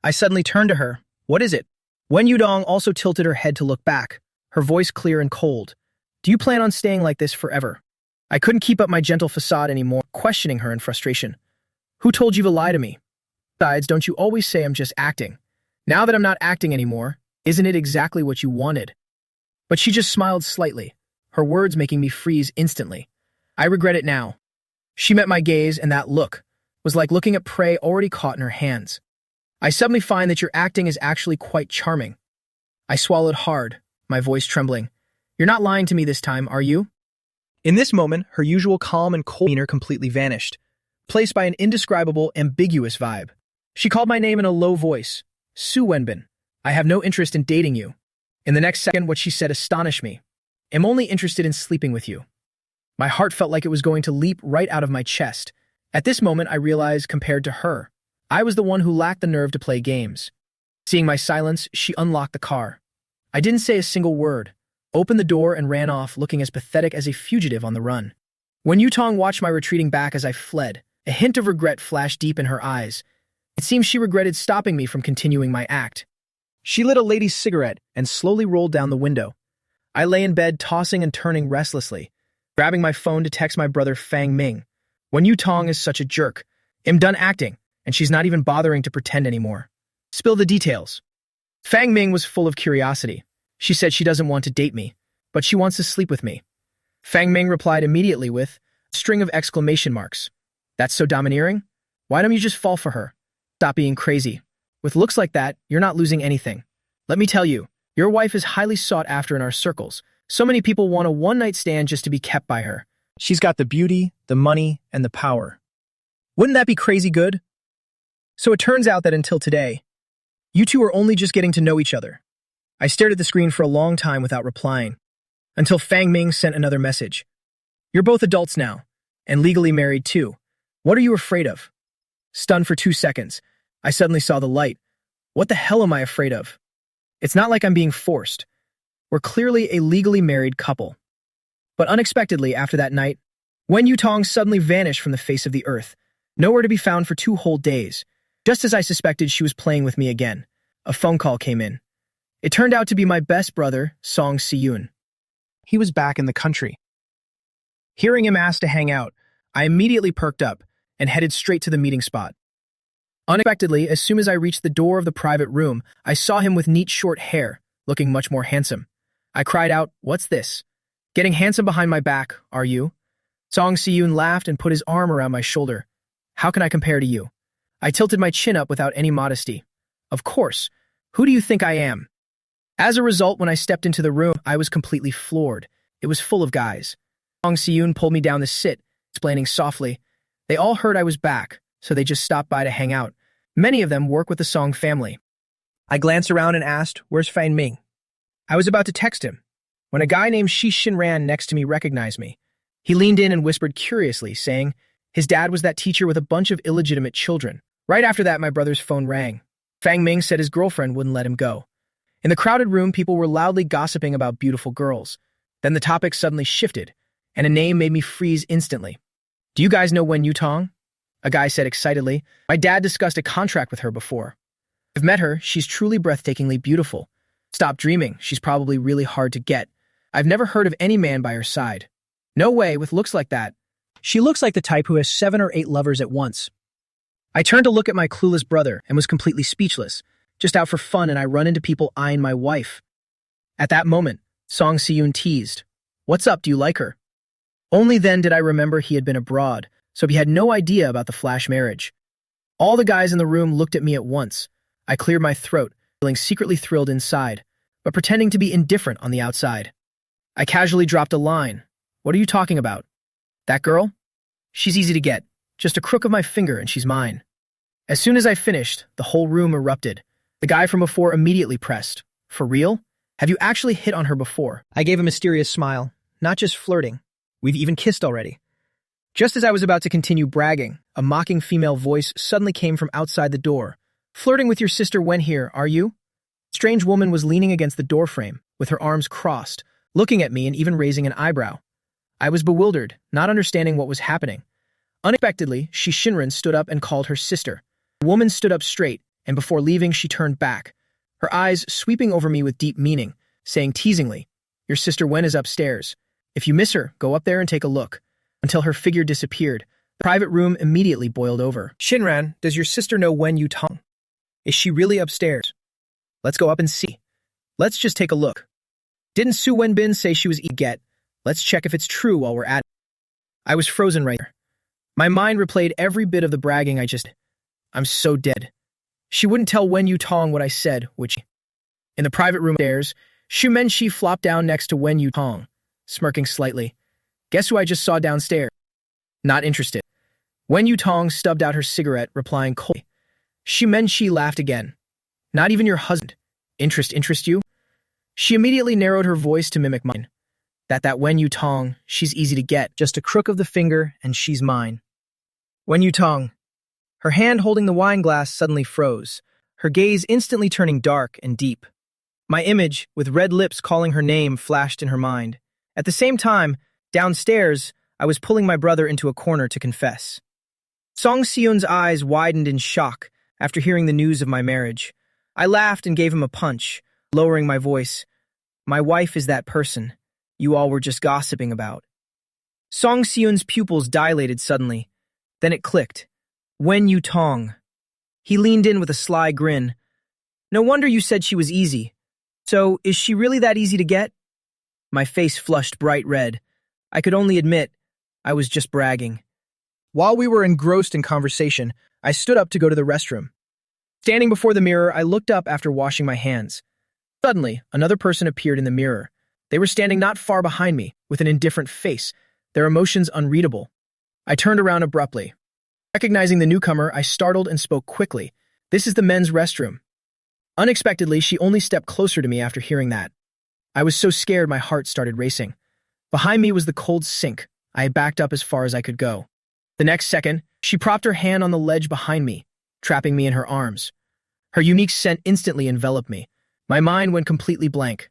I suddenly turned to her. "What is it?" Wen Yudong also tilted her head to look back, her voice clear and cold. "Do you plan on staying like this forever?" I couldn't keep up my gentle facade anymore, questioning her in frustration. "Who told you to lie to me? Besides, don't you always say I'm just acting? Now that I'm not acting anymore, isn't it exactly what you wanted?" But she just smiled slightly, her words making me freeze instantly. I regret it now. She met my gaze, and that look was like looking at prey already caught in her hands. "I suddenly find that your acting is actually quite charming." I swallowed hard, my voice trembling. "You're not lying to me this time, are you?" In this moment, her usual calm and cold demeanor completely vanished, placed by an indescribable, ambiguous vibe. She called my name in a low voice. "Su Wenbin, I have no interest in dating you." In the next second, what she said astonished me. "I'm only interested in sleeping with you." My heart felt like it was going to leap right out of my chest. At this moment, I realized, compared to her, I was the one who lacked the nerve to play games. Seeing my silence, she unlocked the car. I didn't say a single word, opened the door and ran off, looking as pathetic as a fugitive on the run. Wen Yutong watched my retreating back as I fled. A hint of regret flashed deep in her eyes. It seems she regretted stopping me from continuing my act. She lit a lady's cigarette and slowly rolled down the window. I lay in bed, tossing and turning restlessly, grabbing my phone to text my brother Fang Ming. Wen Yutong is such a jerk. I'm done acting, and she's not even bothering to pretend anymore. Spill the details. Fang Ming was full of curiosity. She said she doesn't want to date me, but she wants to sleep with me. Fang Ming replied immediately with a string of exclamation marks. That's so domineering? Why don't you just fall for her? Stop being crazy. With looks like that, you're not losing anything. Let me tell you, your wife is highly sought after in our circles. So many people want a one-night stand just to be kept by her. She's got the beauty, the money, and the power. Wouldn't that be crazy good? So it turns out that until today, you two are only just getting to know each other. I stared at the screen for a long time without replying, until Fang Ming sent another message. You're both adults now, and legally married too. What are you afraid of? Stunned for 2 seconds, I suddenly saw the light. What the hell am I afraid of? It's not like I'm being forced. We're clearly a legally married couple. But unexpectedly, after that night, Wen Yutong suddenly vanished from the face of the earth, nowhere to be found for 2 whole days. Just as I suspected, she was playing with me again. A phone call came in. It turned out to be my best brother, Song Siyun. He was back in the country. Hearing him ask to hang out, I immediately perked up and headed straight to the meeting spot. Unexpectedly, as soon as I reached the door of the private room, I saw him with neat short hair, looking much more handsome. I cried out, "What's this? Getting handsome behind my back, are you?" Song Siyun laughed and put his arm around my shoulder. "How can I compare to you?" I tilted my chin up without any modesty. "Of course. Who do you think I am?" As a result, when I stepped into the room, I was completely floored. It was full of guys. Song Siyun pulled me down to sit, explaining softly. They all heard I was back, so they just stopped by to hang out. Many of them work with the Song family. I glanced around and asked, "Where's Fang Ming?" I was about to text him, when a guy named Shi Shinran next to me recognized me. He leaned in and whispered curiously, saying his dad was that teacher with a bunch of illegitimate children. Right after that, my brother's phone rang. Fang Ming said his girlfriend wouldn't let him go. In the crowded room, people were loudly gossiping about beautiful girls. Then the topic suddenly shifted, and a name made me freeze instantly. "Do you guys know Wen Yutong?" A guy said excitedly. "My dad discussed a contract with her before. I've met her. She's truly breathtakingly beautiful. Stop dreaming. She's probably really hard to get. I've never heard of any man by her side. No way, with looks like that. She looks like the type who has 7 or 8 lovers at once." I turned to look at my clueless brother and was completely speechless, just out for fun, and I run into people eyeing my wife. At that moment, Song Siyun teased, "What's up, do you like her?" Only then did I remember he had been abroad, so he had no idea about the flash marriage. All the guys in the room looked at me at once. I cleared my throat, feeling secretly thrilled inside, but pretending to be indifferent on the outside. I casually dropped a line. "What are you talking about? That girl? She's easy to get. Just a crook of my finger and she's mine." As soon as I finished, the whole room erupted. The guy from before immediately pressed, "For real? Have you actually hit on her before?" I gave a mysterious smile. "Not just flirting. We've even kissed already." Just as I was about to continue bragging, a mocking female voice suddenly came from outside the door. "Flirting with your sister Wen here, are you?" A strange woman was leaning against the doorframe, with her arms crossed, looking at me and even raising an eyebrow. I was bewildered, not understanding what was happening. Unexpectedly, Shi Shinran stood up and called her sister. The woman stood up straight, and before leaving, she turned back, her eyes sweeping over me with deep meaning, saying teasingly, "Your sister Wen is upstairs. If you miss her, go up there and take a look." Until her figure disappeared, the private room immediately boiled over. "Shinran, does your sister know Wen Yutong? Is she really upstairs? Let's go up and see. Let's just take a look. Didn't Su Wenbin say she was get? Let's check if it's true while we're at it." I was frozen right there. My mind replayed every bit of the bragging I just did. I'm so dead. She wouldn't tell Wen Yutong what I said, would she? In the private room upstairs, Xu Menxi flopped down next to Wen Yutong, smirking slightly. "Guess who I just saw downstairs?" Not interested. Wen Yutong stubbed out her cigarette, replying coldly. Xu Menxi laughed again. "Not even your husband. Interest you?" She immediately narrowed her voice to mimic mine. That Wen Yutong, she's easy to get. Just a crook of the finger, and she's mine. Wen Yutong. Her hand holding the wine glass suddenly froze, her gaze instantly turning dark and deep. My image, with red lips calling her name, flashed in her mind. At the same time, downstairs, I was pulling my brother into a corner to confess. Song Seon's eyes widened in shock after hearing the news of my marriage. I laughed and gave him a punch, lowering my voice. My wife is that person you all were just gossiping about. Song Seon's pupils dilated suddenly. Then it clicked. Wen Yu Tong. He leaned in with a sly grin. No wonder you said she was easy. So, is she really that easy to get? My face flushed bright red. I could only admit I was just bragging. While we were engrossed in conversation, I stood up to go to the restroom. Standing before the mirror, I looked up after washing my hands. Suddenly, another person appeared in the mirror. They were standing not far behind me, with an indifferent face, their emotions unreadable. I turned around abruptly. Recognizing the newcomer, I startled and spoke quickly. This is the men's restroom. Unexpectedly, she only stepped closer to me after hearing that. I was so scared my heart started racing. Behind me was the cold sink. I had backed up as far as I could go. The next second, she propped her hand on the ledge behind me, trapping me in her arms. Her unique scent instantly enveloped me. My mind went completely blank.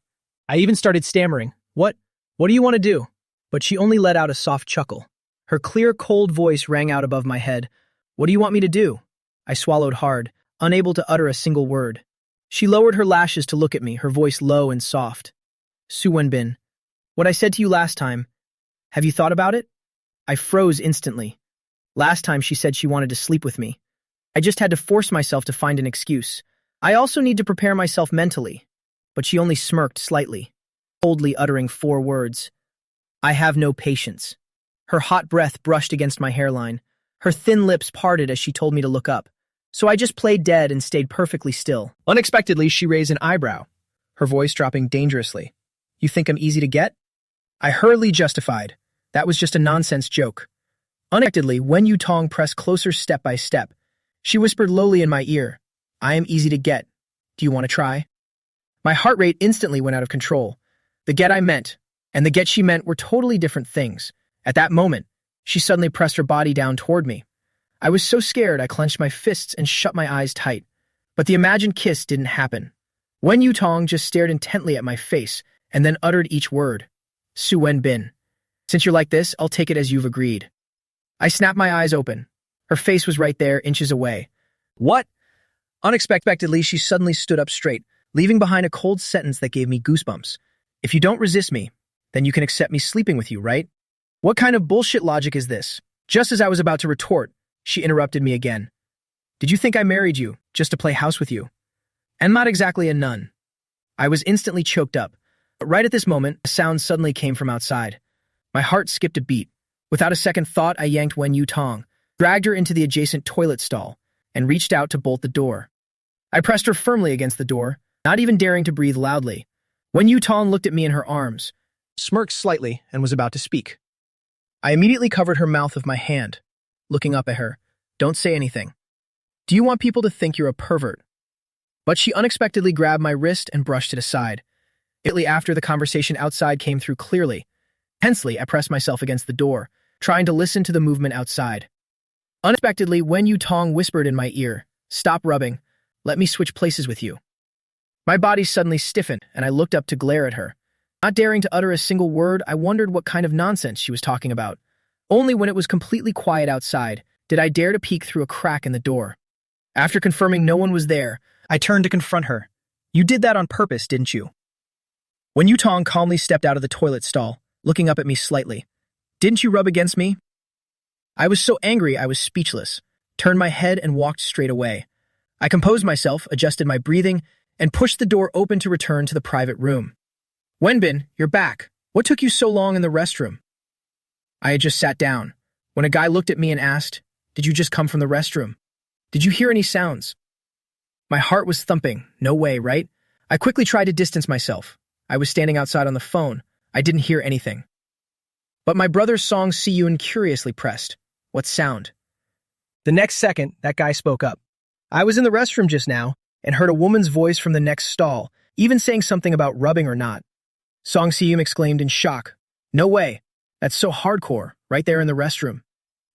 I even started stammering. What do you want to do? But she only let out a soft chuckle. Her clear, cold voice rang out above my head. What do you want me to do? I swallowed hard, unable to utter a single word. She lowered her lashes to look at me, her voice low and soft. Su Wenbin, what I said to you last time, have you thought about it? I froze instantly. Last time she said she wanted to sleep with me. I just had to force myself to find an excuse. I also need to prepare myself mentally. But she only smirked slightly, coldly uttering 4 words. I have no patience. Her hot breath brushed against my hairline. Her thin lips parted as she told me to look up. So I just played dead and stayed perfectly still. Unexpectedly, she raised an eyebrow, her voice dropping dangerously. You think I'm easy to get? I hurriedly justified. That was just a nonsense joke. Unexpectedly, Wen Yu Tong pressed closer step by step. She whispered lowly in my ear, I am easy to get. Do you want to try? My heart rate instantly went out of control. The get I meant, and the get she meant were totally different things. At that moment, she suddenly pressed her body down toward me. I was so scared I clenched my fists and shut my eyes tight. But the imagined kiss didn't happen. Wen Yu Tong just stared intently at my face and then uttered each word. Su Wen Bin. Since you're like this, I'll take it as you've agreed. I snapped my eyes open. Her face was right there, inches away. What? Unexpectedly, she suddenly stood up straight, leaving behind a cold sentence that gave me goosebumps. If you don't resist me, then you can accept me sleeping with you, right? What kind of bullshit logic is this? Just as I was about to retort, she interrupted me again. Did you think I married you just to play house with you? I'm not exactly a nun. I was instantly choked up, but right at this moment, a sound suddenly came from outside. My heart skipped a beat. Without a second thought, I yanked Wen Yu Tong, dragged her into the adjacent toilet stall, and reached out to bolt the door. I pressed her firmly against the door, not even daring to breathe loudly. Wen Yu Tong looked at me in her arms, smirked slightly, and was about to speak. I immediately covered her mouth with my hand, looking up at her. Don't say anything. Do you want people to think you're a pervert? But she unexpectedly grabbed my wrist and brushed it aside. Immediately after, the conversation outside came through clearly. Tensely, I pressed myself against the door, trying to listen to the movement outside. Unexpectedly, Wen Yu Tong whispered in my ear, Stop rubbing. Let me switch places with you. My body suddenly stiffened, and I looked up to glare at her. Not daring to utter a single word, I wondered what kind of nonsense she was talking about. Only when it was completely quiet outside did I dare to peek through a crack in the door. After confirming no one was there, I turned to confront her. You did that on purpose, didn't you? Wen Yu Tong calmly stepped out of the toilet stall, looking up at me slightly. Didn't you rub against me? I was so angry I was speechless, turned my head and walked straight away. I composed myself, adjusted my breathing, and pushed the door open to return to the private room. Wenbin, you're back. What took you so long in the restroom? I had just sat down, when a guy looked at me and asked, Did you just come from the restroom? Did you hear any sounds? My heart was thumping. No way, right? I quickly tried to distance myself. I was standing outside on the phone. I didn't hear anything. But my brother's Song Si-yoon curiously pressed. What sound? The next second, that guy spoke up. I was in the restroom just now and heard a woman's voice from the next stall, even saying something about rubbing or not. Song Si-yoon exclaimed in shock. No way. That's so hardcore, right there in the restroom.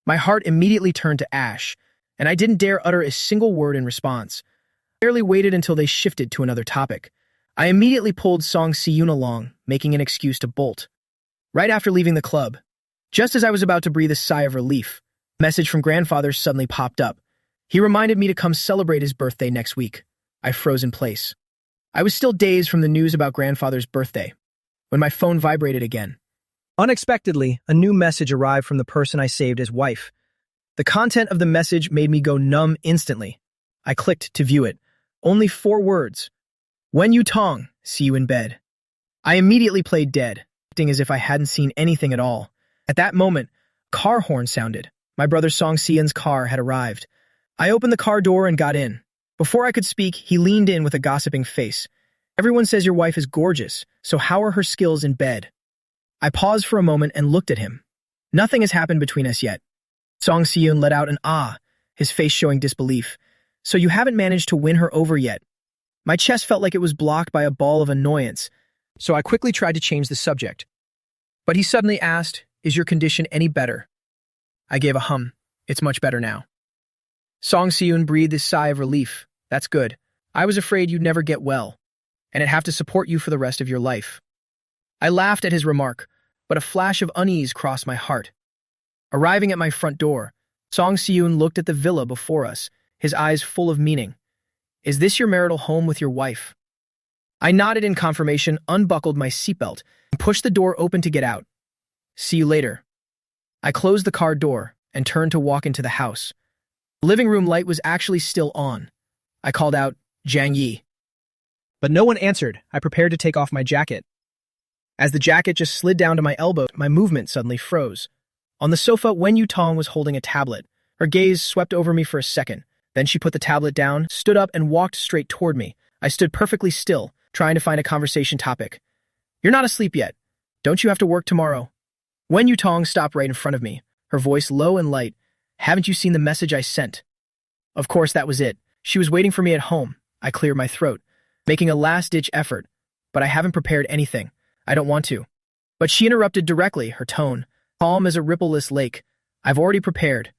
My heart immediately turned to ash, and I didn't dare utter a single word in response. I barely waited until they shifted to another topic. I immediately pulled Song Si-yoon along, making an excuse to bolt. Right after leaving the club, just as I was about to breathe a sigh of relief, a message from grandfather suddenly popped up. He reminded me to come celebrate his birthday next week. I froze in place. I was still dazed from the news about grandfather's birthday when my phone vibrated again. Unexpectedly, a new message arrived from the person I saved as wife. The content of the message made me go numb instantly. I clicked to view it. Only 4 words. When you tong, see you in bed. I immediately played dead, acting as if I hadn't seen anything at all. At that moment, a car horn sounded. My brother Song Si-yoon's car had arrived. I opened the car door and got in. Before I could speak, he leaned in with a gossiping face. Everyone says your wife is gorgeous, so how are her skills in bed? I paused for a moment and looked at him. Nothing has happened between us yet. Song Si-yoon let out an ah, his face showing disbelief. So you haven't managed to win her over yet. My chest felt like it was blocked by a ball of annoyance, so I quickly tried to change the subject. But he suddenly asked, is your condition any better? I gave a hum. It's much better now. Song Si-yoon breathed a sigh of relief. That's good. I was afraid you'd never get well, and I'd have to support you for the rest of your life. I laughed at his remark, but a flash of unease crossed my heart. Arriving at my front door, Song Si-yoon looked at the villa before us, his eyes full of meaning. Is this your marital home with your wife? I nodded in confirmation, unbuckled my seatbelt, and pushed the door open to get out. See you later. I closed the car door and turned to walk into the house. The living room light was actually still on. I called out, Jang Yi. But no one answered. I prepared to take off my jacket. As the jacket just slid down to my elbow, my movement suddenly froze. On the sofa, Wen Yutong was holding a tablet. Her gaze swept over me for a second. Then she put the tablet down, stood up, and walked straight toward me. I stood perfectly still, trying to find a conversation topic. You're not asleep yet. Don't you have to work tomorrow? Wen Yutong stopped right in front of me, her voice low and light. Haven't you seen the message I sent? Of course, that was it. She was waiting for me at home. I cleared my throat, making a last-ditch effort. But I haven't prepared anything. I don't want to. But she interrupted directly, her tone calm as a rippleless lake. I've already prepared.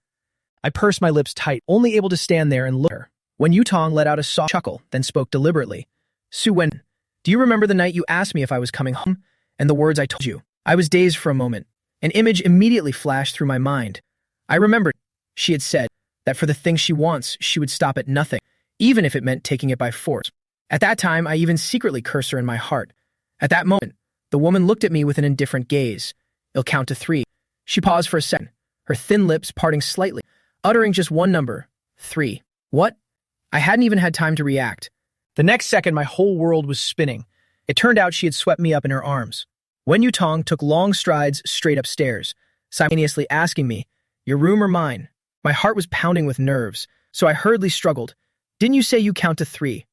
I pursed my lips tight, only able to stand there and look at her. When Yutong let out a soft chuckle, then spoke deliberately. Su Wen, do you remember the night you asked me if I was coming home? And the words I told you? I was dazed for a moment. An image immediately flashed through my mind. I remembered. She had said that for the thing she wants, she would stop at nothing, even if it meant taking it by force. At that time, I even secretly cursed her in my heart. At that moment, the woman looked at me with an indifferent gaze. I'll count to 3. She paused for a second, her thin lips parting slightly, uttering just one number, 3. What? I hadn't even had time to react. The next second, my whole world was spinning. It turned out she had swept me up in her arms. Wen Yutong took long strides straight upstairs, simultaneously asking me, your room or mine? My heart was pounding with nerves, so I hurriedly struggled. Didn't you say you count to 3?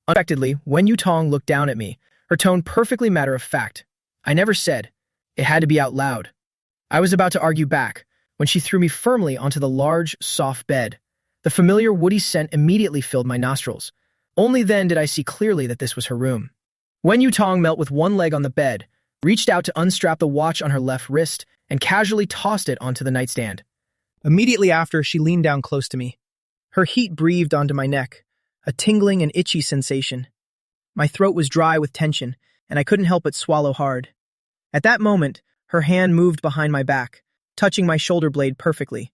Unexpectedly, Wen Yutong looked down at me, her tone perfectly matter-of-fact. I never said. It had to be out loud. I was about to argue back, when she threw me firmly onto the large, soft bed. The familiar woody scent immediately filled my nostrils. Only then did I see clearly that this was her room. Wen Yutong knelt with one leg on the bed, reached out to unstrap the watch on her left wrist, and casually tossed it onto the nightstand. Immediately after, she leaned down close to me. Her heat breathed onto my neck, a tingling and itchy sensation. My throat was dry with tension, and I couldn't help but swallow hard. At that moment, her hand moved behind my back, touching my shoulder blade perfectly.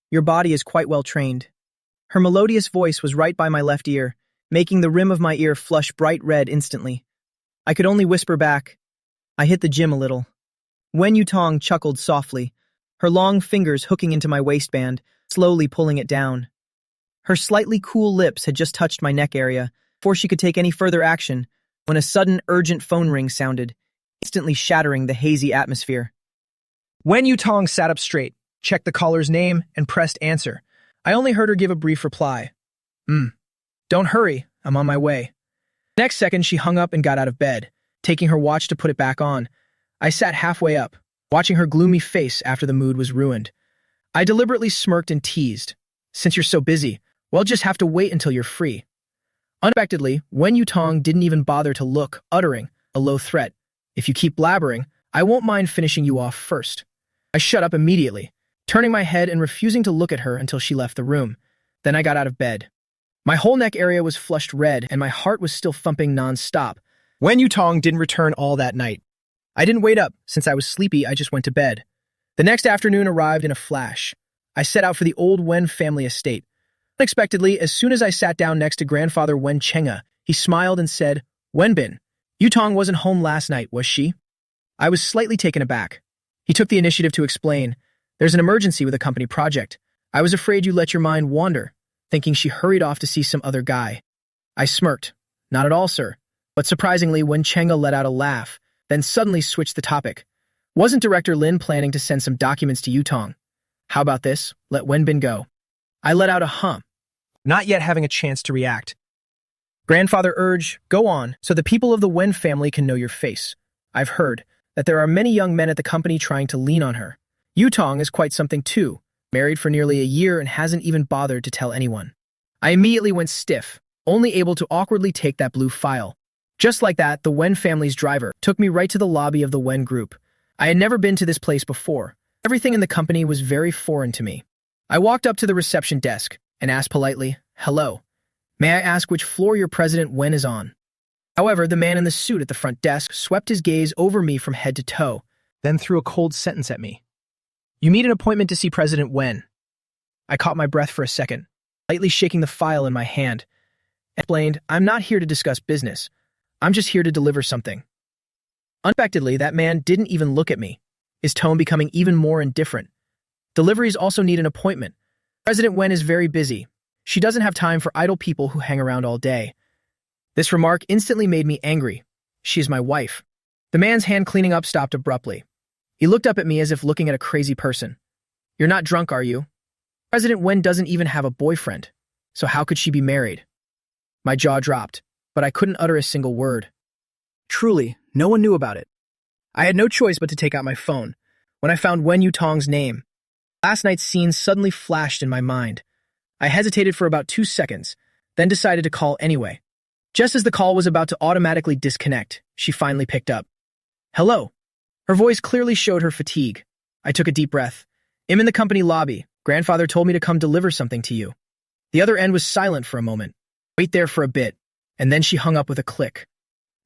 Your body is quite well trained. Her melodious voice was right by my left ear, making the rim of my ear flush bright red instantly. I could only whisper back, I hit the gym a little. Wen Yutong chuckled softly, her long fingers hooking into my waistband, slowly pulling it down. Her slightly cool lips had just touched my neck area before she could take any further action when a sudden urgent phone ring sounded, instantly shattering the hazy atmosphere. Wen Yutong sat up straight, checked the caller's name, and pressed answer. I only heard her give a brief reply. Don't hurry, I'm on my way. Next second, she hung up and got out of bed, taking her watch to put it back on. I sat halfway up, watching her gloomy face after the mood was ruined. I deliberately smirked and teased. Since you're so busy, we'll just have to wait until you're free. Unexpectedly, Wen Yutong didn't even bother to look, uttering a low threat. If you keep blabbering, I won't mind finishing you off first. I shut up immediately, turning my head and refusing to look at her until she left the room. Then I got out of bed. My whole neck area was flushed red, and my heart was still thumping non-stop. Wen Yutong didn't return all that night. I didn't wait up. Since I was sleepy, I just went to bed. The next afternoon arrived in a flash. I set out for the old Wen family estate. Unexpectedly, as soon as I sat down next to grandfather Wen Chenga, he smiled and said, "Wenbin, Yutong wasn't home last night, was she?" I was slightly taken aback. He took the initiative to explain, "There's an emergency with a company project. I was afraid you let your mind wander," thinking she hurried off to see some other guy. I smirked. "Not at all, sir." But surprisingly, Wen Chenga let out a laugh, then suddenly switched the topic. "Wasn't Director Lin planning to send some documents to Yutong? How about this? Let Wenbin go." I let out a hum, not yet having a chance to react. Grandfather urged, "Go on, so the people of the Wen family can know your face. I've heard that there are many young men at the company trying to lean on her. Yutong is quite something too, married for nearly a year and hasn't even bothered to tell anyone." I immediately went stiff, only able to awkwardly take that blue file. Just like that, the Wen family's driver took me right to the lobby of the Wen group. I had never been to this place before. Everything in the company was very foreign to me. I walked up to the reception desk and asked politely, "Hello. May I ask which floor your president Wen is on?" However, the man in the suit at the front desk swept his gaze over me from head to toe, then threw a cold sentence at me. "You made an appointment to see President Wen." I caught my breath for a second, lightly shaking the file in my hand, and explained, "I'm not here to discuss business. I'm just here to deliver something." Unexpectedly, that man didn't even look at me, his tone becoming even more indifferent. "Deliveries also need an appointment. President Wen is very busy. She doesn't have time for idle people who hang around all day." This remark instantly made me angry. She is my wife. The man's hand cleaning up stopped abruptly. He looked up at me as if looking at a crazy person. "You're not drunk, are you? President Wen doesn't even have a boyfriend, so how could she be married?" My jaw dropped, but I couldn't utter a single word. Truly, no one knew about it. I had no choice but to take out my phone. When I found Wen Yutong's name, last night's scene suddenly flashed in my mind. I hesitated for about 2 seconds, then decided to call anyway. Just as the call was about to automatically disconnect, she finally picked up. "Hello." Her voice clearly showed her fatigue. I took a deep breath. "I'm in the company lobby. Grandfather told me to come deliver something to you." The other end was silent for a moment. Wait there for a bit, and then she hung up with a click.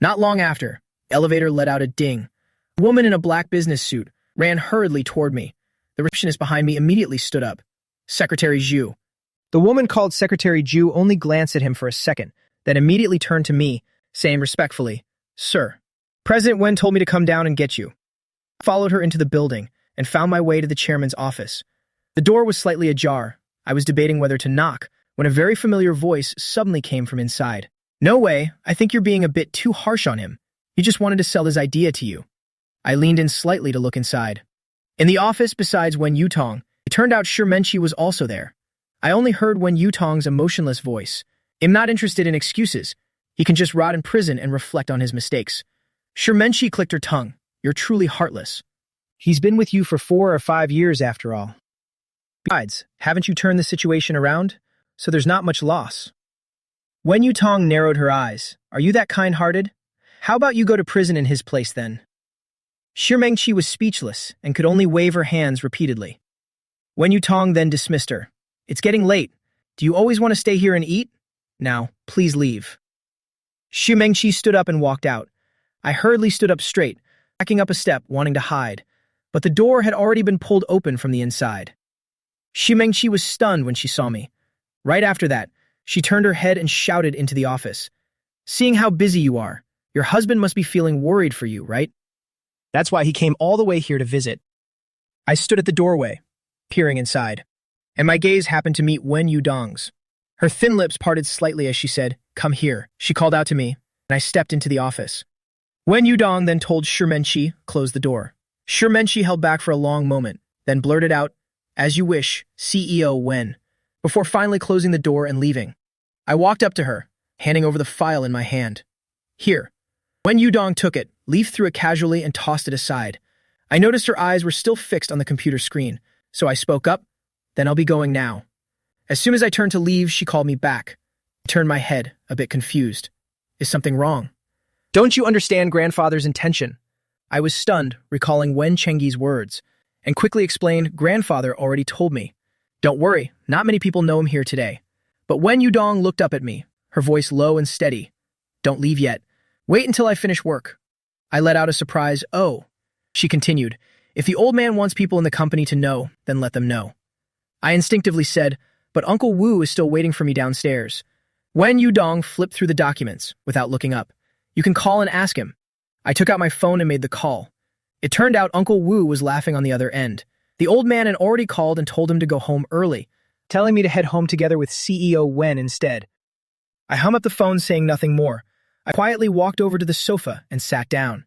Not long after, the elevator let out a ding. A woman in a black business suit ran hurriedly toward me. The receptionist behind me immediately stood up. "Secretary Zhu." The woman called Secretary Zhu only glanced at him for a second, then immediately turned to me, saying respectfully, "Sir, President Wen told me to come down and get you." I followed her into the building and found my way to the chairman's office. The door was slightly ajar. I was debating whether to knock when a very familiar voice suddenly came from inside. "No way, I think you're being a bit too harsh on him. He just wanted to sell his idea to you." I leaned in slightly to look inside. In the office besides Wen Yutong, it turned out Shirmenchi was also there. I only heard Wen Yutong's emotionless voice. "I'm not interested in excuses. He can just rot in prison and reflect on his mistakes." Shirmenchi clicked her tongue. "You're truly heartless. He's been with you for 4 or 5 years after all. Besides, haven't you turned the situation around? So there's not much loss." Wen Yutong narrowed her eyes. "Are you that kind-hearted? How about you go to prison in his place then?" Shirmenchi was speechless and could only wave her hands repeatedly. Wen Yutong then dismissed her. "It's getting late. Do you always want to stay here and eat? Now, please leave." Shirmenchi stood up and walked out. I hurriedly stood up straight, backing up a step, wanting to hide, but the door had already been pulled open from the inside. Shirmenchi was stunned when she saw me. Right after that, she turned her head and shouted into the office, "Seeing how busy you are, your husband must be feeling worried for you, right? That's why he came all the way here to visit." I stood at the doorway, peering inside, and my gaze happened to meet Wen Yudong's. Her thin lips parted slightly as she said, "Come here." She called out to me, and I stepped into the office. Wen Yudong then told Shirmenchi, "Close the door." Shirmenchi held back for a long moment, then blurted out, "As you wish, CEO Wen," before finally closing the door and leaving. I walked up to her, handing over the file in my hand. "Here." Wen Yudong took it, leafed through it casually, and tossed it aside. I noticed her eyes were still fixed on the computer screen, so I spoke up, "Then I'll be going now." As soon as I turned to leave, she called me back. I turned my head, a bit confused. Is something wrong? "Don't you understand grandfather's intention?" I was stunned, recalling Wen Chengyi's words, and quickly explained, "Grandfather already told me. Don't worry, not many people know him here today. But Wen Yudong looked up at me, her voice low and steady. Don't leave yet. Wait until I finish work. I let out a surprise, oh. She continued, if the old man wants people in the company to know, then let them know. I instinctively said, but Uncle Wu is still waiting for me downstairs. Wen Yudong flipped through the documents, without looking up. You can call and ask him. I took out my phone and made the call. It turned out Uncle Wu was laughing on the other end. The old man had already called and told him to go home early, telling me to head home together with CEO Wen instead. I hung up the phone saying nothing more. I quietly walked over to the sofa and sat down.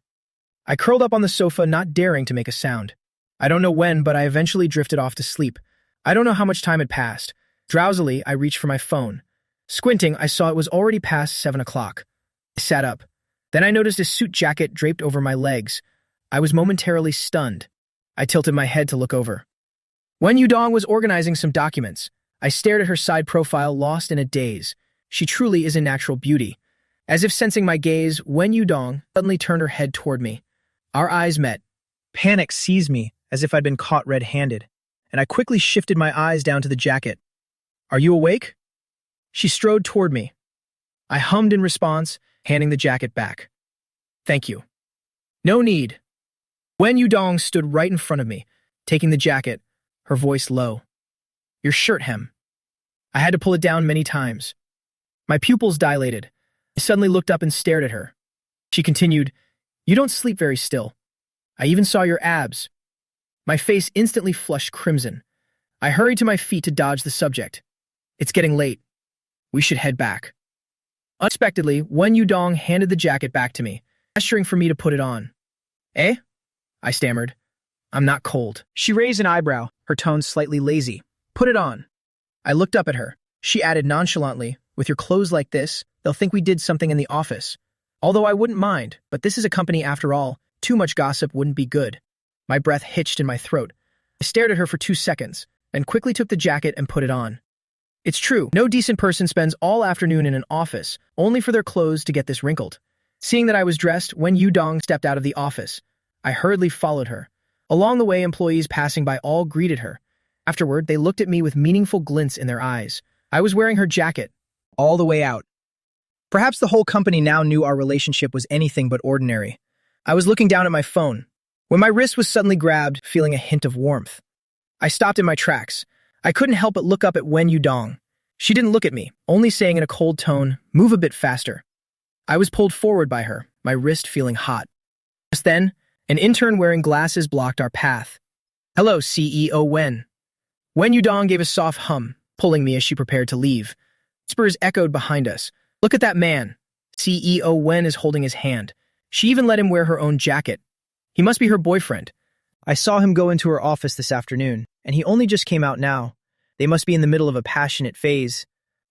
I curled up on the sofa, not daring to make a sound. I don't know when, but I eventually drifted off to sleep. I don't know how much time had passed. Drowsily, I reached for my phone. Squinting, I saw it was already past 7 o'clock. I sat up. Then I noticed a suit jacket draped over my legs. I was momentarily stunned. I tilted my head to look over. Wen Yudong was organizing some documents. I stared at her side profile, lost in a daze. She truly is a natural beauty. As if sensing my gaze, Wen Yudong suddenly turned her head toward me. Our eyes met. Panic seized me, as if I'd been caught red-handed, and I quickly shifted my eyes down to the jacket. Are you awake? She strode toward me. I hummed in response, handing the jacket back. Thank you. No need. Wen Yudong stood right in front of me, taking the jacket, her voice low. Your shirt hem. I had to pull it down many times. My pupils dilated. I suddenly looked up and stared at her. She continued, You don't sleep very still. I even saw your abs. My face instantly flushed crimson. I hurried to my feet to dodge the subject. It's getting late. We should head back. Unexpectedly, Wen Yudong handed the jacket back to me, gesturing for me to put it on. Eh? I stammered. I'm not cold. She raised an eyebrow, her tone slightly lazy. Put it on. I looked up at her. She added nonchalantly, with your clothes like this, they'll think we did something in the office. Although I wouldn't mind, but this is a company after all. Too much gossip wouldn't be good. My breath hitched in my throat. I stared at her for 2 seconds, then quickly took the jacket and put it on. It's true, no decent person spends all afternoon in an office, only for their clothes to get this wrinkled. Seeing that I was dressed, Wen Yudong stepped out of the office. I hurriedly followed her. Along the way, employees passing by all greeted her. Afterward, they looked at me with meaningful glints in their eyes. I was wearing her jacket, all the way out. Perhaps the whole company now knew our relationship was anything but ordinary. I was looking down at my phone, when my wrist was suddenly grabbed, feeling a hint of warmth. I stopped in my tracks. I couldn't help but look up at Wen Yudong. She didn't look at me, only saying in a cold tone, move a bit faster. I was pulled forward by her, my wrist feeling hot. Just then, an intern wearing glasses blocked our path. Hello, CEO Wen. Wen Yudong gave a soft hum, pulling me as she prepared to leave. Whispers echoed behind us. Look at that man. CEO Wen is holding his hand. She even let him wear her own jacket. He must be her boyfriend. I saw him go into her office this afternoon, and he only just came out now. They must be in the middle of a passionate phase.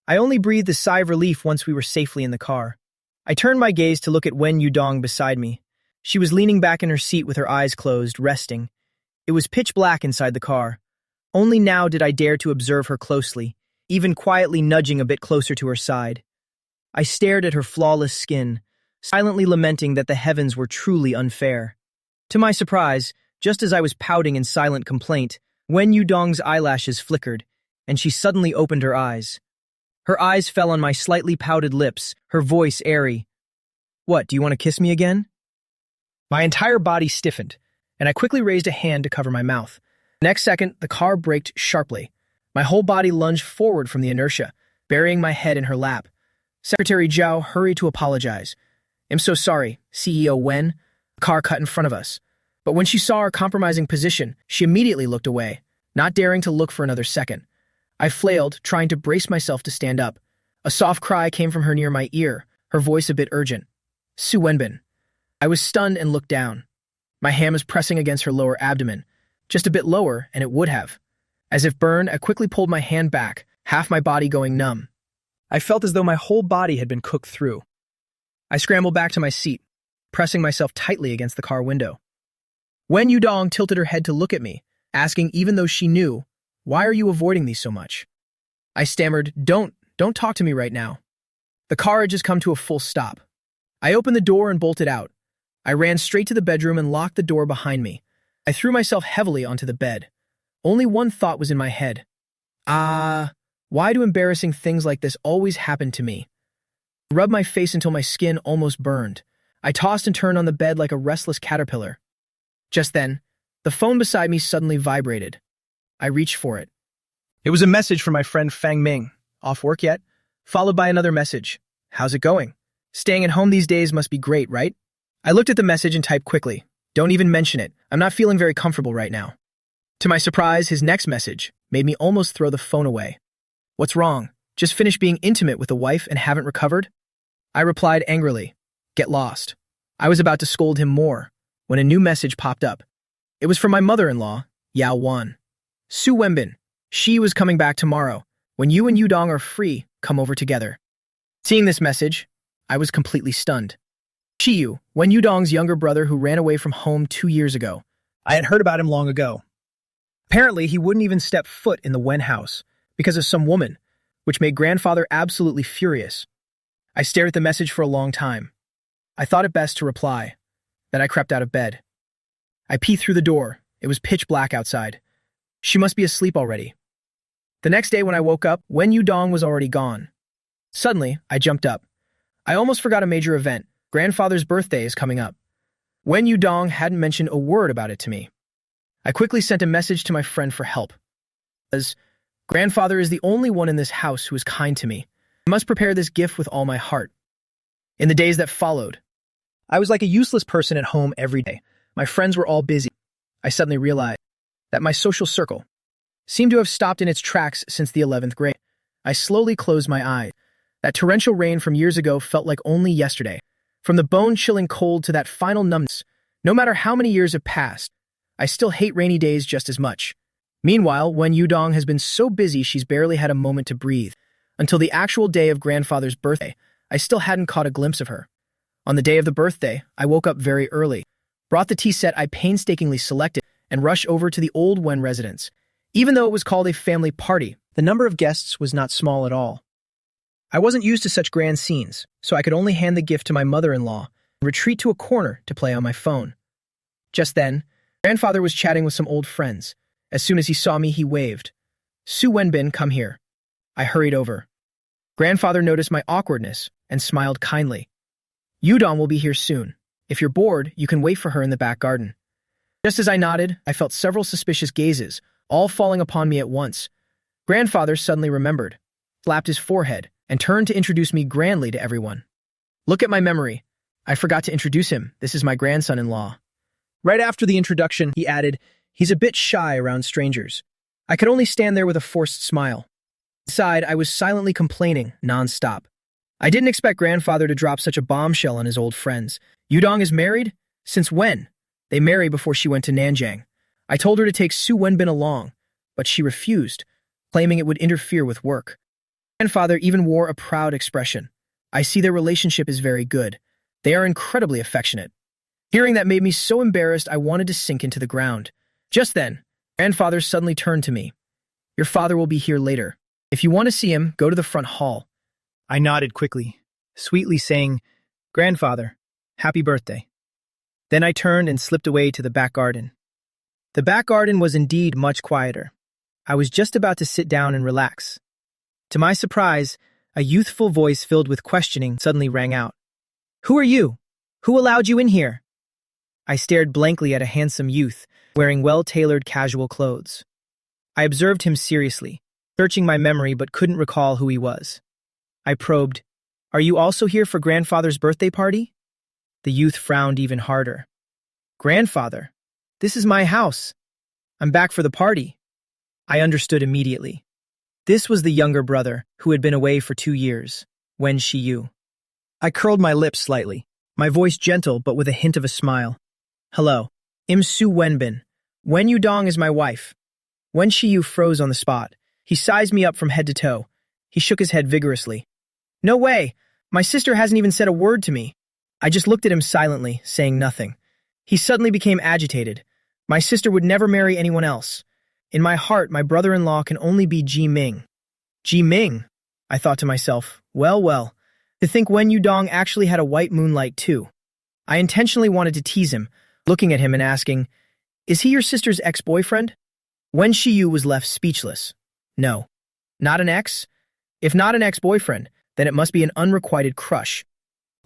I only breathed a sigh of relief once we were safely in the car. I turned my gaze to look at Wen Yudong beside me. She was leaning back in her seat with her eyes closed, resting. It was pitch black inside the car. Only now did I dare to observe her closely, even quietly nudging a bit closer to her side. I stared at her flawless skin, silently lamenting that the heavens were truly unfair. To my surprise, just as I was pouting in silent complaint, Wen Yudong's eyelashes flickered, and she suddenly opened her eyes. Her eyes fell on my slightly pouted lips, her voice airy. What, do you want to kiss me again? My entire body stiffened, and I quickly raised a hand to cover my mouth. The next second, the car braked sharply. My whole body lunged forward from the inertia, burying my head in her lap. Secretary Zhao hurried to apologize. I'm so sorry, CEO Wen. The car cut in front of us. But when she saw our compromising position, she immediately looked away, not daring to look for another second. I flailed, trying to brace myself to stand up. A soft cry came from her near my ear, her voice a bit urgent. Su Wenbin. I was stunned and looked down. My hand was pressing against her lower abdomen. Just a bit lower, and it would have. As if burned, I quickly pulled my hand back, half my body going numb. I felt as though my whole body had been cooked through. I scrambled back to my seat, pressing myself tightly against the car window. Wen Yudong tilted her head to look at me, asking even though she knew, why are you avoiding me so much? I stammered, don't talk to me right now. The car had just come to a full stop. I opened the door and bolted out. I ran straight to the bedroom and locked the door behind me. I threw myself heavily onto the bed. Only one thought was in my head. Why do embarrassing things like this always happen to me? I rubbed my face until my skin almost burned. I tossed and turned on the bed like a restless caterpillar. Just then, the phone beside me suddenly vibrated. I reached for it. It was a message from my friend Fang Ming. Off work yet? Followed by another message. How's it going? Staying at home these days must be great, right? I looked at the message and typed quickly. Don't even mention it. I'm not feeling very comfortable right now. To my surprise, his next message made me almost throw the phone away. What's wrong? Just finished being intimate with a wife and haven't recovered? I replied angrily. Get lost. I was about to scold him more when a new message popped up. It was from my mother-in-law, Yao Wan. Su Wenbin. She was coming back tomorrow. When you and Yudong are free, come over together. Seeing this message, I was completely stunned. Shiyu, Wen Yudong's younger brother who ran away from home 2 years ago. I had heard about him long ago. Apparently, he wouldn't even step foot in the Wen house because of some woman, which made grandfather absolutely furious. I stared at the message for a long time. I thought it best to reply. Then I crept out of bed. I peeked through the door. It was pitch black outside. She must be asleep already. The next day when I woke up, Wen Yudong was already gone. Suddenly, I jumped up. I almost forgot a major event. Grandfather's birthday is coming up. Wen Yudong hadn't mentioned a word about it to me. I quickly sent a message to my friend for help. As grandfather is the only one in this house who is kind to me. I must prepare this gift with all my heart. In the days that followed, I was like a useless person at home every day. My friends were all busy. I suddenly realized that my social circle seemed to have stopped in its tracks since the 11th grade. I slowly closed my eyes. That torrential rain from years ago felt like only yesterday. From the bone-chilling cold to that final numbness, no matter how many years have passed, I still hate rainy days just as much. Meanwhile, Wen Yudong has been so busy she's barely had a moment to breathe. Until the actual day of grandfather's birthday, I still hadn't caught a glimpse of her. On the day of the birthday, I woke up very early, brought the tea set I painstakingly selected, and rushed over to the old Wen residence. Even though it was called a family party, the number of guests was not small at all. I wasn't used to such grand scenes, so I could only hand the gift to my mother-in-law and retreat to a corner to play on my phone. Just then, grandfather was chatting with some old friends. As soon as he saw me, he waved. Su Wenbin, come here. I hurried over. Grandfather noticed my awkwardness and smiled kindly. Yudong will be here soon. If you're bored, you can wait for her in the back garden. Just as I nodded, I felt several suspicious gazes, all falling upon me at once. Grandfather suddenly remembered, slapped his forehead, and turned to introduce me grandly to everyone. Look at my memory. I forgot to introduce him. This is my grandson-in-law. Right after the introduction, he added, he's a bit shy around strangers. I could only stand there with a forced smile. Inside, I was silently complaining, non-stop. I didn't expect grandfather to drop such a bombshell on his old friends. Yudong is married? Since when? They married before she went to Nanjing. I told her to take Su Wenbin along, but she refused, claiming it would interfere with work. Grandfather even wore a proud expression. I see their relationship is very good. They are incredibly affectionate. Hearing that made me so embarrassed I wanted to sink into the ground. Just then, grandfather suddenly turned to me. Your father will be here later. If you want to see him, go to the front hall. I nodded quickly, sweetly saying, Grandfather, happy birthday. Then I turned and slipped away to the back garden. The back garden was indeed much quieter. I was just about to sit down and relax. To my surprise, a youthful voice filled with questioning suddenly rang out. Who are you? Who allowed you in here? I stared blankly at a handsome youth, wearing well-tailored casual clothes. I observed him seriously, searching my memory but couldn't recall who he was. I probed, Are you also here for grandfather's birthday party? The youth frowned even harder. Grandfather, this is my house. I'm back for the party. I understood immediately. This was the younger brother who had been away for 2 years, Wen Shiyu. I curled my lips slightly, my voice gentle but with a hint of a smile. Hello, I'm Su Wenbin. Wen Yudong is my wife. Wen Shiyu froze on the spot. He sized me up from head to toe. He shook his head vigorously. No way! My sister hasn't even said a word to me. I just looked at him silently, saying nothing. He suddenly became agitated. My sister would never marry anyone else. In my heart, my brother-in-law can only be Ji Ming. Ji Ming, I thought to myself. Well, to think Wen Yudong actually had a white moonlight too. I intentionally wanted to tease him, looking at him and asking, Is he your sister's ex-boyfriend? Wen Shiyu was left speechless. No. Not an ex? If not an ex-boyfriend, then it must be an unrequited crush.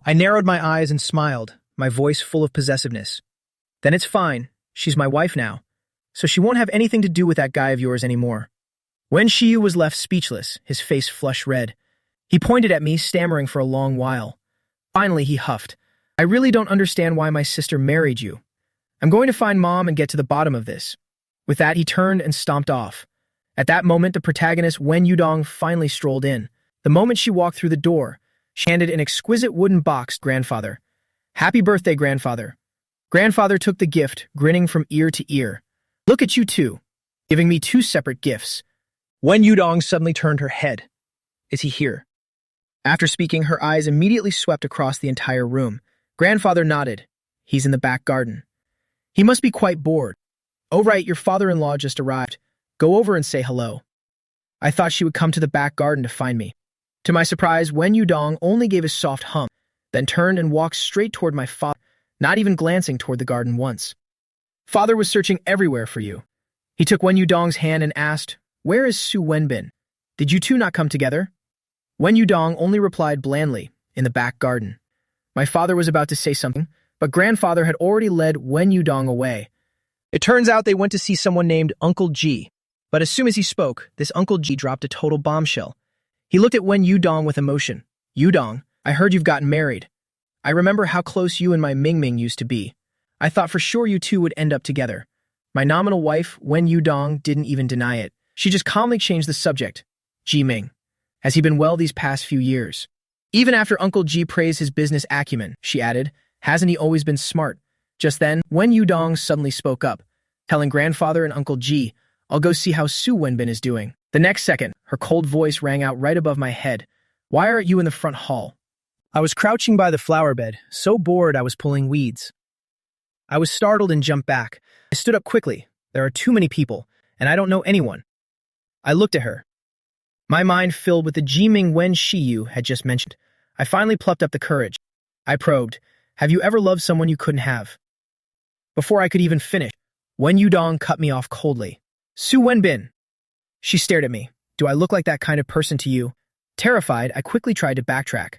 I narrowed my eyes and smiled, my voice full of possessiveness. Then it's fine. She's my wife now. So she won't have anything to do with that guy of yours anymore. When Shiyu was left speechless, his face flushed red. He pointed at me, stammering for a long while. Finally, he huffed. I really don't understand why my sister married you. I'm going to find Mom and get to the bottom of this. With that, he turned and stomped off. At that moment, the protagonist, Wen Yudong, finally strolled in. The moment she walked through the door, she handed an exquisite wooden box to grandfather. Happy birthday, grandfather. Grandfather took the gift, grinning from ear to ear. Look at you two, giving me two separate gifts. Wen Yudong suddenly turned her head. Is he here? After speaking, her eyes immediately swept across the entire room. Grandfather nodded. He's in the back garden. He must be quite bored. Oh right, your father-in-law just arrived. Go over and say hello. I thought she would come to the back garden to find me. To my surprise, Wen Yudong only gave a soft hum, then turned and walked straight toward my father, not even glancing toward the garden once. Father was searching everywhere for you. He took Wen Yudong's hand and asked, Where is Su Wenbin? Did you two not come together? Wen Yudong only replied blandly, in the back garden. My father was about to say something, but grandfather had already led Wen Yudong away. It turns out they went to see someone named Uncle G. But as soon as he spoke, this Uncle G dropped a total bombshell. He looked at Wen Yudong with emotion. Yudong, I heard you've gotten married. I remember how close you and my Mingming used to be. I thought for sure you two would end up together. My nominal wife, Wen Yudong, didn't even deny it. She just calmly changed the subject. Ji Ming. Has he been well these past few years? Even after Uncle G praised his business acumen, she added, hasn't he always been smart? Just then, Wen Yudong suddenly spoke up, telling grandfather and Uncle G, I'll go see how Su Wenbin is doing. The next second, her cold voice rang out right above my head. Why aren't you in the front hall? I was crouching by the flower bed, so bored I was pulling weeds. I was startled and jumped back. I stood up quickly. There are too many people, and I don't know anyone. I looked at her. My mind filled with the Jiming Wen Shiyu had just mentioned. I finally plucked up the courage. I probed, have you ever loved someone you couldn't have? Before I could even finish, Wen Yudong cut me off coldly. Su Wenbin. She stared at me. Do I look like that kind of person to you? Terrified, I quickly tried to backtrack,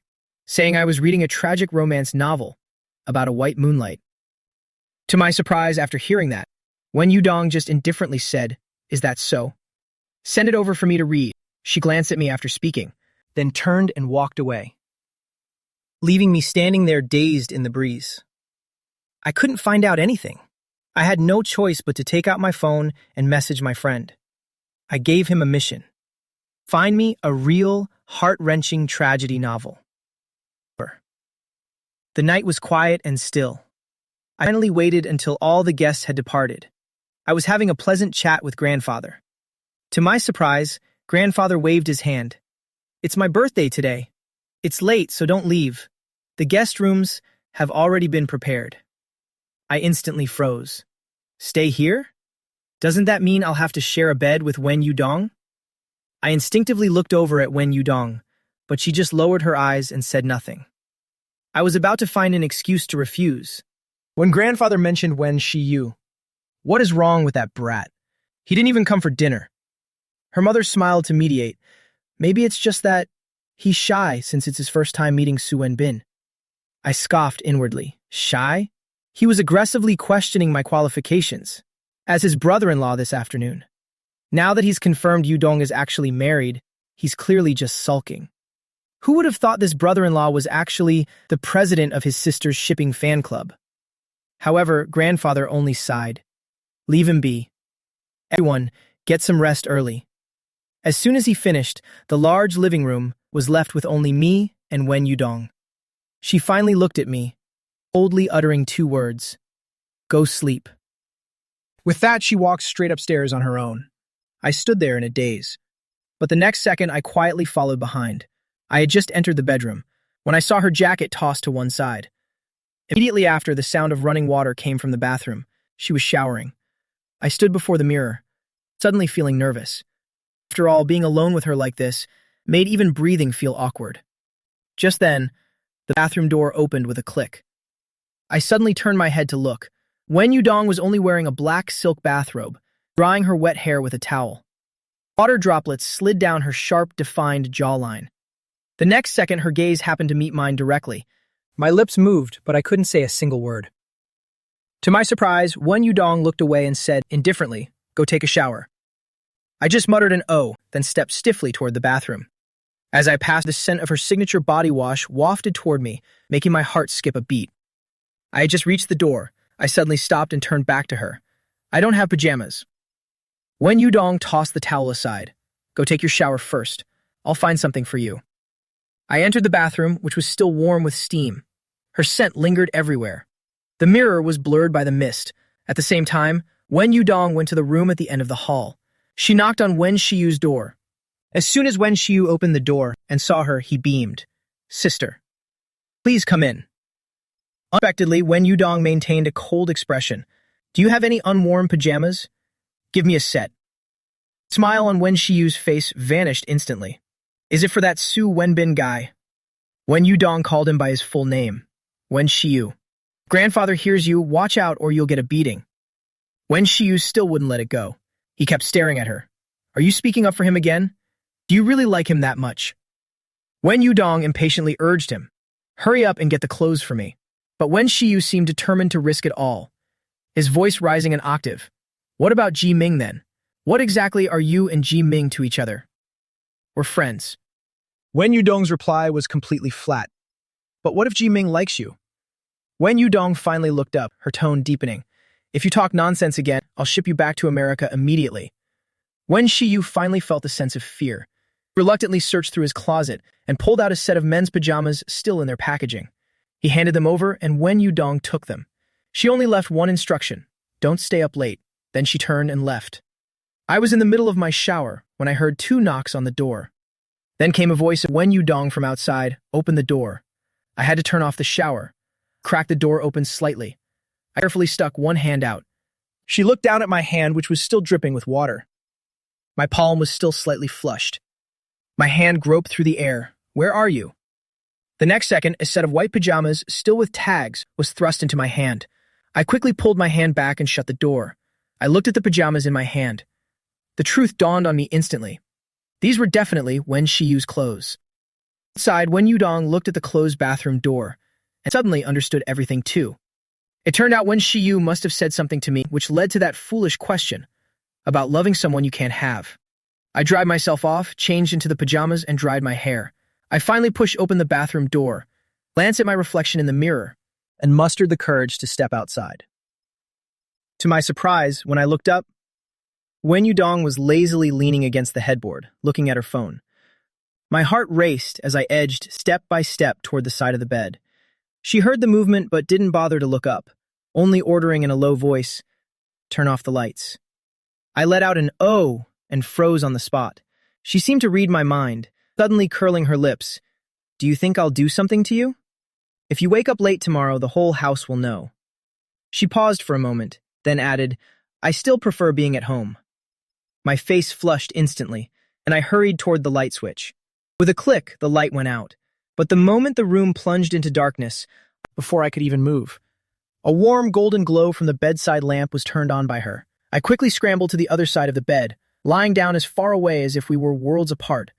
saying I was reading a tragic romance novel about a white moonlight. To my surprise, after hearing that, Wen Yudong just indifferently said, Is that so? Send it over for me to read. She glanced at me after speaking, then turned and walked away, leaving me standing there dazed in the breeze. I couldn't find out anything. I had no choice but to take out my phone and message my friend. I gave him a mission. Find me a real, heart-wrenching tragedy novel. The night was quiet and still. I finally waited until all the guests had departed. I was having a pleasant chat with grandfather. To my surprise, grandfather waved his hand. It's my birthday today. It's late, so don't leave. The guest rooms have already been prepared. I instantly froze. Stay here? Doesn't that mean I'll have to share a bed with Wen Yudong? I instinctively looked over at Wen Yudong, but she just lowered her eyes and said nothing. I was about to find an excuse to refuse, when grandfather mentioned Wen Shiyu. What is wrong with that brat? He didn't even come for dinner. Her mother smiled to mediate. Maybe it's just that he's shy since it's his first time meeting Su Wenbin. I scoffed inwardly. Shy? He was aggressively questioning my qualifications, as his brother-in-law this afternoon. Now that he's confirmed Yudong is actually married, he's clearly just sulking. Who would have thought this brother-in-law was actually the president of his sister's shipping fan club? However, grandfather only sighed. Leave him be. Everyone, get some rest early. As soon as he finished, the large living room was left with only me and Wen Yudong. She finally looked at me, coldly uttering two words. Go sleep. With that, she walked straight upstairs on her own. I stood there in a daze. But the next second, I quietly followed behind. I had just entered the bedroom, when I saw her jacket tossed to one side. Immediately after, the sound of running water came from the bathroom. She was showering. I stood before the mirror, suddenly feeling nervous. After all, being alone with her like this made even breathing feel awkward. Just then, the bathroom door opened with a click. I suddenly turned my head to look. Wen Yudong was only wearing a black silk bathrobe, drying her wet hair with a towel. Water droplets slid down her sharp, defined jawline. The next second, her gaze happened to meet mine directly. My lips moved, but I couldn't say a single word. To my surprise, Wen Yudong looked away and said, indifferently, "Go take a shower." I just muttered an "oh," then stepped stiffly toward the bathroom. As I passed, the scent of her signature body wash wafted toward me, making my heart skip a beat. I had just reached the door. I suddenly stopped and turned back to her. "I don't have pajamas." Wen Yudong tossed the towel aside. "Go take your shower first. I'll find something for you." I entered the bathroom, which was still warm with steam. Her scent lingered everywhere. The mirror was blurred by the mist. At the same time, Wen Yudong went to the room at the end of the hall. She knocked on Wen Shiyu's door. As soon as Wen Shiyu opened the door and saw her, he beamed. "Sister, please come in." Unexpectedly, Wen Yudong maintained a cold expression. "Do you have any unworn pajamas? Give me a set." The smile on Wen Shiyu's face vanished instantly. "Is it for that Su Wenbin guy?" Wen Yudong called him by his full name. "Wen Shiyu. Grandfather hears you, watch out or you'll get a beating." Wen Shiyu still wouldn't let it go. He kept staring at her. "Are you speaking up for him again? Do you really like him that much?" Wen Yudong impatiently urged him. "Hurry up and get the clothes for me." But Wen Shiyu seemed determined to risk it all, his voice rising an octave. "What about Ji Ming then? What exactly are you and Ji Ming to each other?" "We're friends." Wen Yudong's reply was completely flat. "But what if Ji Ming likes you?" Wen Yudong finally looked up, her tone deepening. "If you talk nonsense again, I'll ship you back to America immediately." Wen Shiyu finally felt a sense of fear. He reluctantly searched through his closet and pulled out a set of men's pajamas still in their packaging. He handed them over, and Wen Yudong took them. She only left one instruction: don't stay up late. Then she turned and left. I was in the middle of my shower when I heard 2 knocks on the door. Then came a voice of Wen Yudong from outside. "Open the door." I had to turn off the shower. Cracked the door open slightly. I carefully stuck one hand out. She looked down at my hand, which was still dripping with water. My palm was still slightly flushed. My hand groped through the air. "Where are you?" The next second, a set of white pajamas, still with tags, was thrust into my hand. I quickly pulled my hand back and shut the door. I looked at the pajamas in my hand. The truth dawned on me instantly. These were definitely Wen Shiyu's clothes. Outside, Wen Yudong looked at the closed bathroom door and suddenly understood everything too. It turned out Wen Shiyu must have said something to me which led to that foolish question about loving someone you can't have. I dried myself off, changed into the pajamas, and dried my hair. I finally pushed open the bathroom door, glanced at my reflection in the mirror, and mustered the courage to step outside. To my surprise, when I looked up, Wen Yudong was lazily leaning against the headboard, looking at her phone. My heart raced as I edged step by step toward the side of the bed. She heard the movement but didn't bother to look up, only ordering in a low voice, "Turn off the lights." I let out an "oh" and froze on the spot. She seemed to read my mind, suddenly curling her lips. "Do you think I'll do something to you? If you wake up late tomorrow, the whole house will know." She paused for a moment, then added, "I still prefer being at home." My face flushed instantly, and I hurried toward the light switch. With a click, the light went out. But the moment the room plunged into darkness, before I could even move, a warm golden glow from the bedside lamp was turned on by her. I quickly scrambled to the other side of the bed, lying down as far away as if we were worlds apart.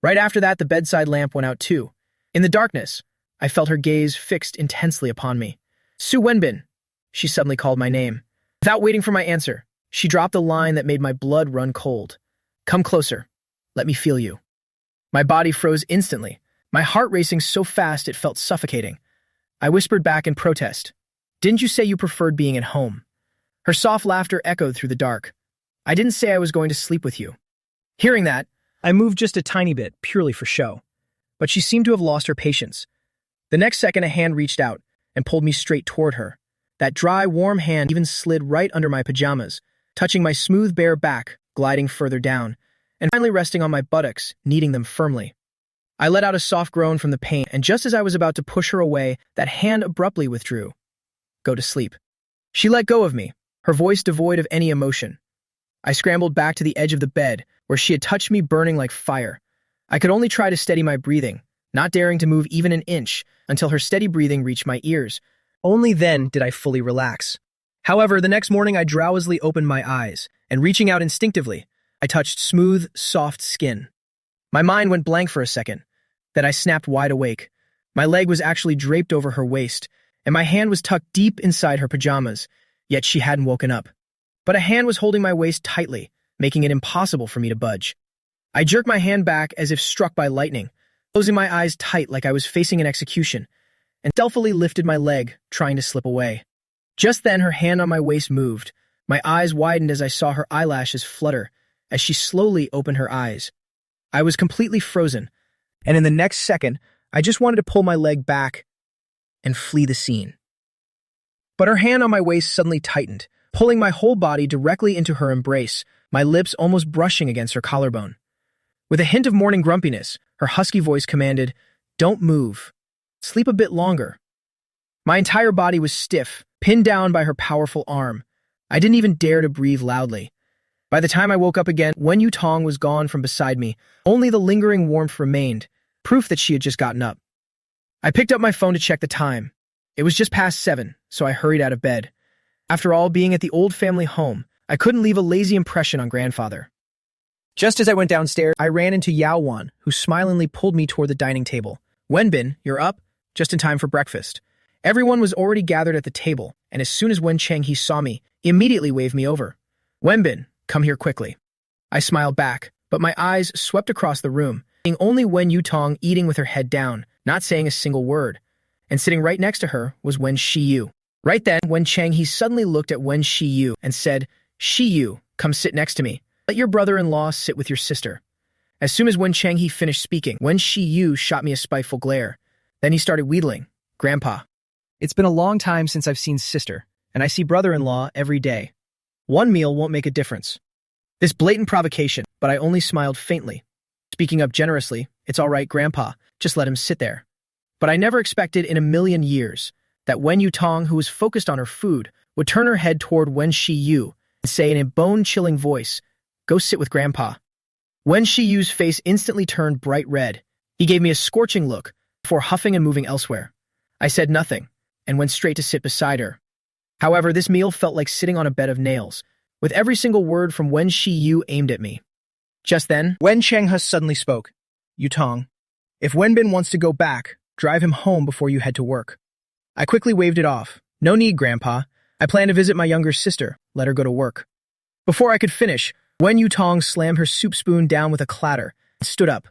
Right after that, the bedside lamp went out too. In the darkness, I felt her gaze fixed intensely upon me. "Su Wenbin," she suddenly called my name. Without waiting for my answer, she dropped a line that made my blood run cold. "Come closer. Let me feel you." My body froze instantly, my heart racing so fast it felt suffocating. I whispered back in protest, "Didn't you say you preferred being at home?" Her soft laughter echoed through the dark. "I didn't say I was going to sleep with you." Hearing that, I moved just a tiny bit, purely for show. But she seemed to have lost her patience. The next second, a hand reached out and pulled me straight toward her. That dry, warm hand even slid right under my pajamas, touching my smooth, bare back, gliding further down, and finally resting on my buttocks, kneading them firmly. I let out a soft groan from the pain, and just as I was about to push her away, that hand abruptly withdrew. "Go to sleep." She let go of me, her voice devoid of any emotion. I scrambled back to the edge of the bed, where she had touched me burning like fire. I could only try to steady my breathing, not daring to move even an inch, until her steady breathing reached my ears. Only then did I fully relax. However, the next morning I drowsily opened my eyes, and reaching out instinctively, I touched smooth, soft skin. My mind went blank for a second. Then I snapped wide awake. My leg was actually draped over her waist, and my hand was tucked deep inside her pajamas, yet she hadn't woken up. But a hand was holding my waist tightly, making it impossible for me to budge. I jerked my hand back as if struck by lightning, closing my eyes tight like I was facing an execution, and stealthily lifted my leg, trying to slip away. Just then, her hand on my waist moved. My eyes widened as I saw her eyelashes flutter as she slowly opened her eyes. I was completely frozen, and in the next second, I just wanted to pull my leg back and flee the scene. But her hand on my waist suddenly tightened, pulling my whole body directly into her embrace, my lips almost brushing against her collarbone. With a hint of morning grumpiness, her husky voice commanded, "Don't move. Sleep a bit longer." My entire body was stiff, pinned down by her powerful arm. I didn't even dare to breathe loudly. By the time I woke up again, Wen Yutong was gone from beside me. Only the lingering warmth remained, proof that she had just gotten up. I picked up my phone to check the time. It was just past 7, so I hurried out of bed. After all, being at the old family home, I couldn't leave a lazy impression on grandfather. Just as I went downstairs, I ran into Yao Wan, who smilingly pulled me toward the dining table. "Wenbin, you're up? Just in time for breakfast." Everyone was already gathered at the table, and as soon as Wen Chenghe saw me, he immediately waved me over. "Wenbin, come here quickly." I smiled back, but my eyes swept across the room, seeing only Wen Yutong eating with her head down, not saying a single word. And sitting right next to her was Wen Shiyu. Right then, Wen Chenghe suddenly looked at Wen Shiyu and said, "Shiyu, come sit next to me. Let your brother-in-law sit with your sister." As soon as Wen Chenghe finished speaking, Wen Shiyu shot me a spiteful glare. Then he started wheedling, "Grandpa, it's been a long time since I've seen sister, and I see brother-in-law every day. One meal won't make a difference." This blatant provocation, but I only smiled faintly. Speaking up generously, "It's all right, Grandpa, just let him sit there." But I never expected in a million years that Wen Yutong, who was focused on her food, would turn her head toward Wen Shiyu and say in a bone-chilling voice, "Go sit with Grandpa." Wen Shiyu's face instantly turned bright red. He gave me a scorching look before huffing and moving elsewhere. I said nothing and went straight to sit beside her. However, this meal felt like sitting on a bed of nails, with every single word from Wen Shiyu aimed at me. Just then, Wen Chenghe suddenly spoke. "Yutong, if Wenbin wants to go back, drive him home before you head to work." I quickly waved it off. "No need, Grandpa. I plan to visit my younger sister. Let her go to work." Before I could finish, Wen Yutong slammed her soup spoon down with a clatter and stood up.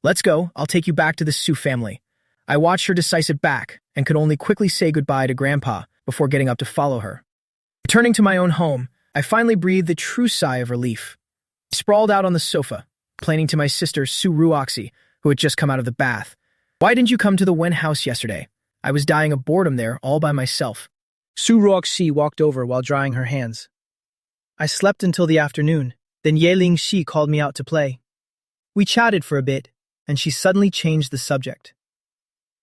"Let's go. I'll take you back to the Su family." I watched her decisive back and could only quickly say goodbye to Grandpa before getting up to follow her. Returning to my own home, I finally breathed a true sigh of relief. I sprawled out on the sofa, complaining to my sister Su Ruoxi, who had just come out of the bath. "Why didn't you come to the Wen house yesterday? I was dying of boredom there all by myself." Su Ruoxi walked over while drying her hands. "I slept until the afternoon. Then Yeling Shi called me out to play. We chatted for a bit, and she suddenly changed the subject.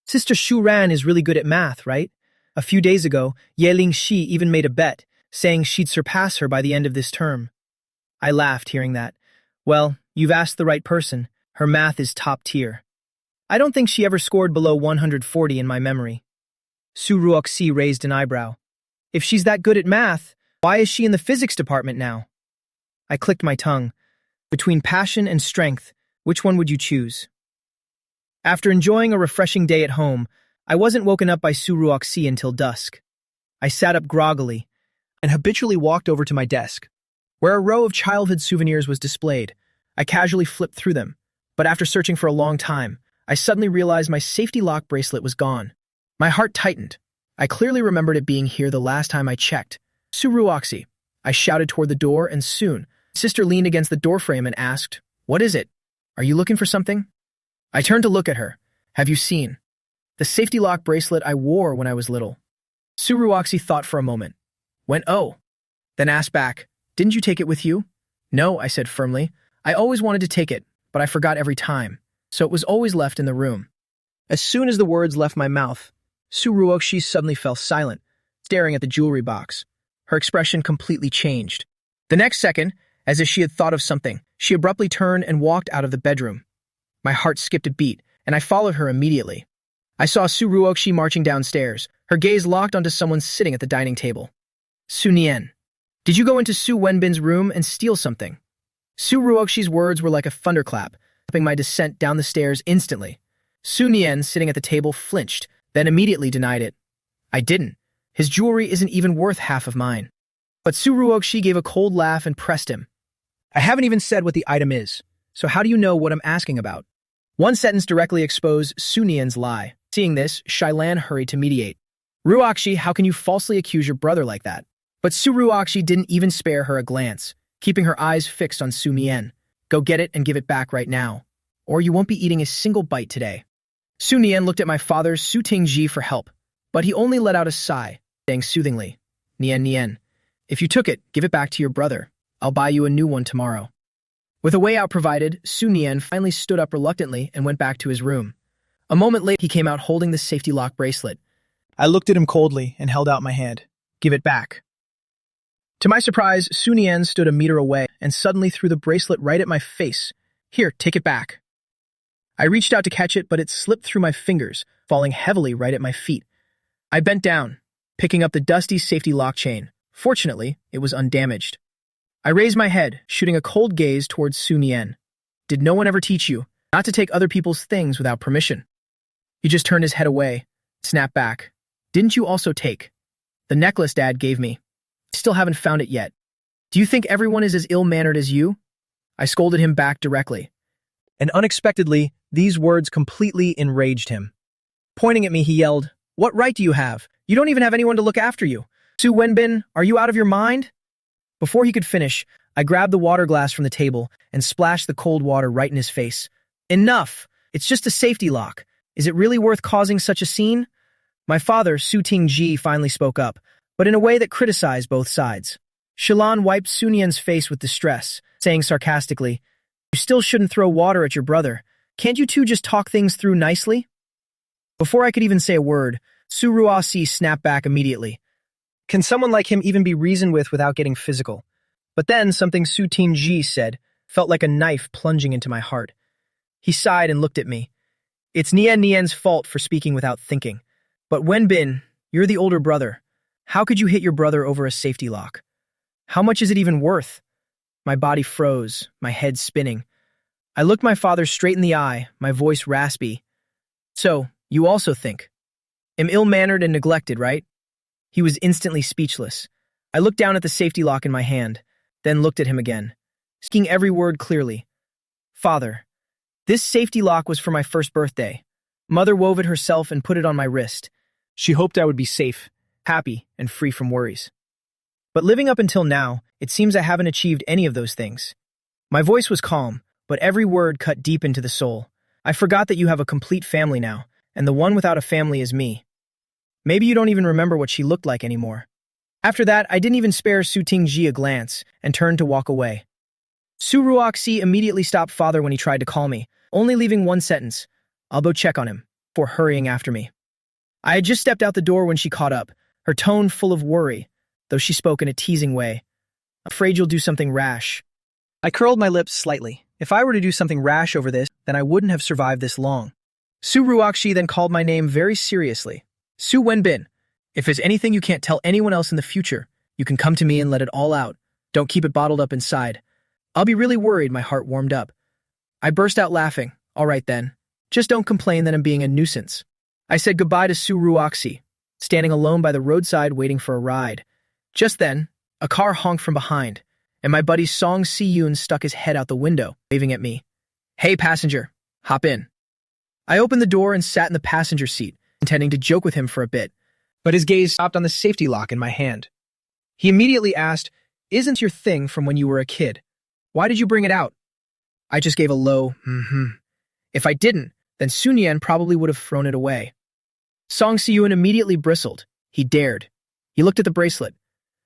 Sister Shu Ran is really good at math, right? A few days ago, Yeling Shi even made a bet, saying she'd surpass her by the end of this term." I laughed hearing that. "Well, you've asked the right person. Her math is top tier. I don't think she ever scored below 140 in my memory." Su Ruoxi raised an eyebrow. "If she's that good at math, why is she in the physics department now?" I clicked my tongue. Between passion and strength, which one would you choose? After enjoying a refreshing day at home, I wasn't woken up by Su Ruoxi until dusk. I sat up groggily and habitually walked over to my desk, where a row of childhood souvenirs was displayed. I casually flipped through them, but after searching for a long time, I suddenly realized my safety lock bracelet was gone. My heart tightened. I clearly remembered it being here the last time I checked. "Su Ruoxi," I shouted toward the door, and soon, Sister leaned against the doorframe and asked, "What is it? Are you looking for something?" I turned to look at her. "Have you seen the safety lock bracelet I wore when I was little?" Su Ruoxi thought for a moment, went, "Oh," then asked back, "Didn't you take it with you?" "No," I said firmly. "I always wanted to take it, but I forgot every time, so it was always left in the room." As soon as the words left my mouth, Su Ruoxi suddenly fell silent, staring at the jewelry box. Her expression completely changed. The next second, as if she had thought of something, she abruptly turned and walked out of the bedroom. My heart skipped a beat, and I followed her immediately. I saw Su Ruoxi marching downstairs, her gaze locked onto someone sitting at the dining table. "Su Nian, did you go into Su Wenbin's room and steal something?" Su Ruoxi's words were like a thunderclap, stopping my descent down the stairs instantly. Su Nian, sitting at the table, flinched, then immediately denied it. I didn't. His jewelry isn't even worth half of mine. But Su Ruoxi gave a cold laugh and pressed him. I haven't even said what the item is, so how do you know what I'm asking about? One sentence directly exposed Su Nian's lie. Seeing this, Shailan hurried to mediate. Ruoxi, how can you falsely accuse your brother like that? But Su Ruoxi didn't even spare her a glance, keeping her eyes fixed on Su Nian. Go get it and give it back right now, or you won't be eating a single bite today. Su Nian looked at my father Su Tingji for help, but he only let out a sigh, saying soothingly, Nian Nian, if you took it, give it back to your brother. I'll buy you a new one tomorrow. With a way out provided, Su Nian finally stood up reluctantly and went back to his room. A moment later, he came out holding the safety lock bracelet. I looked at him coldly and held out my hand. Give it back. To my surprise, Su Nian stood a meter away and suddenly threw the bracelet right at my face. Here, take it back. I reached out to catch it, but it slipped through my fingers, falling heavily right at my feet. I bent down, picking up the dusty safety lock chain. Fortunately, it was undamaged. I raised my head, shooting a cold gaze towards Su Nian. Did no one ever teach you not to take other people's things without permission? He just turned his head away, snapped back. Didn't you also take the necklace Dad gave me? Still haven't found it yet. Do you think everyone is as ill-mannered as you? I scolded him back directly. And unexpectedly, these words completely enraged him. Pointing at me, he yelled, What right do you have? You don't even have anyone to look after you. Su Wenbin, are you out of your mind? Before he could finish, I grabbed the water glass from the table and splashed the cold water right in his face. Enough! It's just a safety lock. Is it really worth causing such a scene? My father, Su Tingji, finally spoke up, but in a way that criticized both sides. Shilan wiped Su Nian's face with distress, saying sarcastically, You still shouldn't throw water at your brother. Can't you two just talk things through nicely? Before I could even say a word, Su Ruoxi snapped back immediately. Can someone like him even be reasoned with without getting physical? But then something Su Tingji said felt like a knife plunging into my heart. He sighed and looked at me. It's Nian Nian's fault for speaking without thinking. But Wenbin, you're the older brother. How could you hit your brother over a safety lock? How much is it even worth? My body froze, my head spinning. I looked my father straight in the eye, my voice raspy. So, you also think? Am ill-mannered and neglected, right? He was instantly speechless. I looked down at the safety lock in my hand, then looked at him again, speaking every word clearly. Father, this safety lock was for my first birthday. Mother wove it herself and put it on my wrist. She hoped I would be safe, happy, and free from worries. But living up until now, it seems I haven't achieved any of those things. My voice was calm, but every word cut deep into the soul. I forgot that you have a complete family now, and the one without a family is me. Maybe you don't even remember what she looked like anymore. After that, I didn't even spare Su Tingji a glance and turned to walk away. Su Ruoxi immediately stopped father when he tried to call me, only leaving one sentence, I'll go check on him, before hurrying after me. I had just stepped out the door when she caught up, her tone full of worry, though she spoke in a teasing way. I'm afraid you'll do something rash. I curled my lips slightly. If I were to do something rash over this, then I wouldn't have survived this long. Su Ruoxi then called my name very seriously. Su Wenbin, if there's anything you can't tell anyone else in the future, you can come to me and let it all out. Don't keep it bottled up inside. I'll be really worried. My heart warmed up. I burst out laughing. All right then. Just don't complain that I'm being a nuisance. I said goodbye to Su Ruoxi, standing alone by the roadside waiting for a ride. Just then, a car honked from behind, and my buddy Song Si-yoon stuck his head out the window, waving at me. Hey, passenger, hop in. I opened the door and sat in the passenger seat, intending to joke with him for a bit, but his gaze stopped on the safety lock in my hand. He immediately asked, Isn't your thing from when you were a kid? Why did you bring it out? I just gave a low, If I didn't, then Su Nian probably would have thrown it away. Song Si-yoon immediately bristled. He dared. He looked at the bracelet,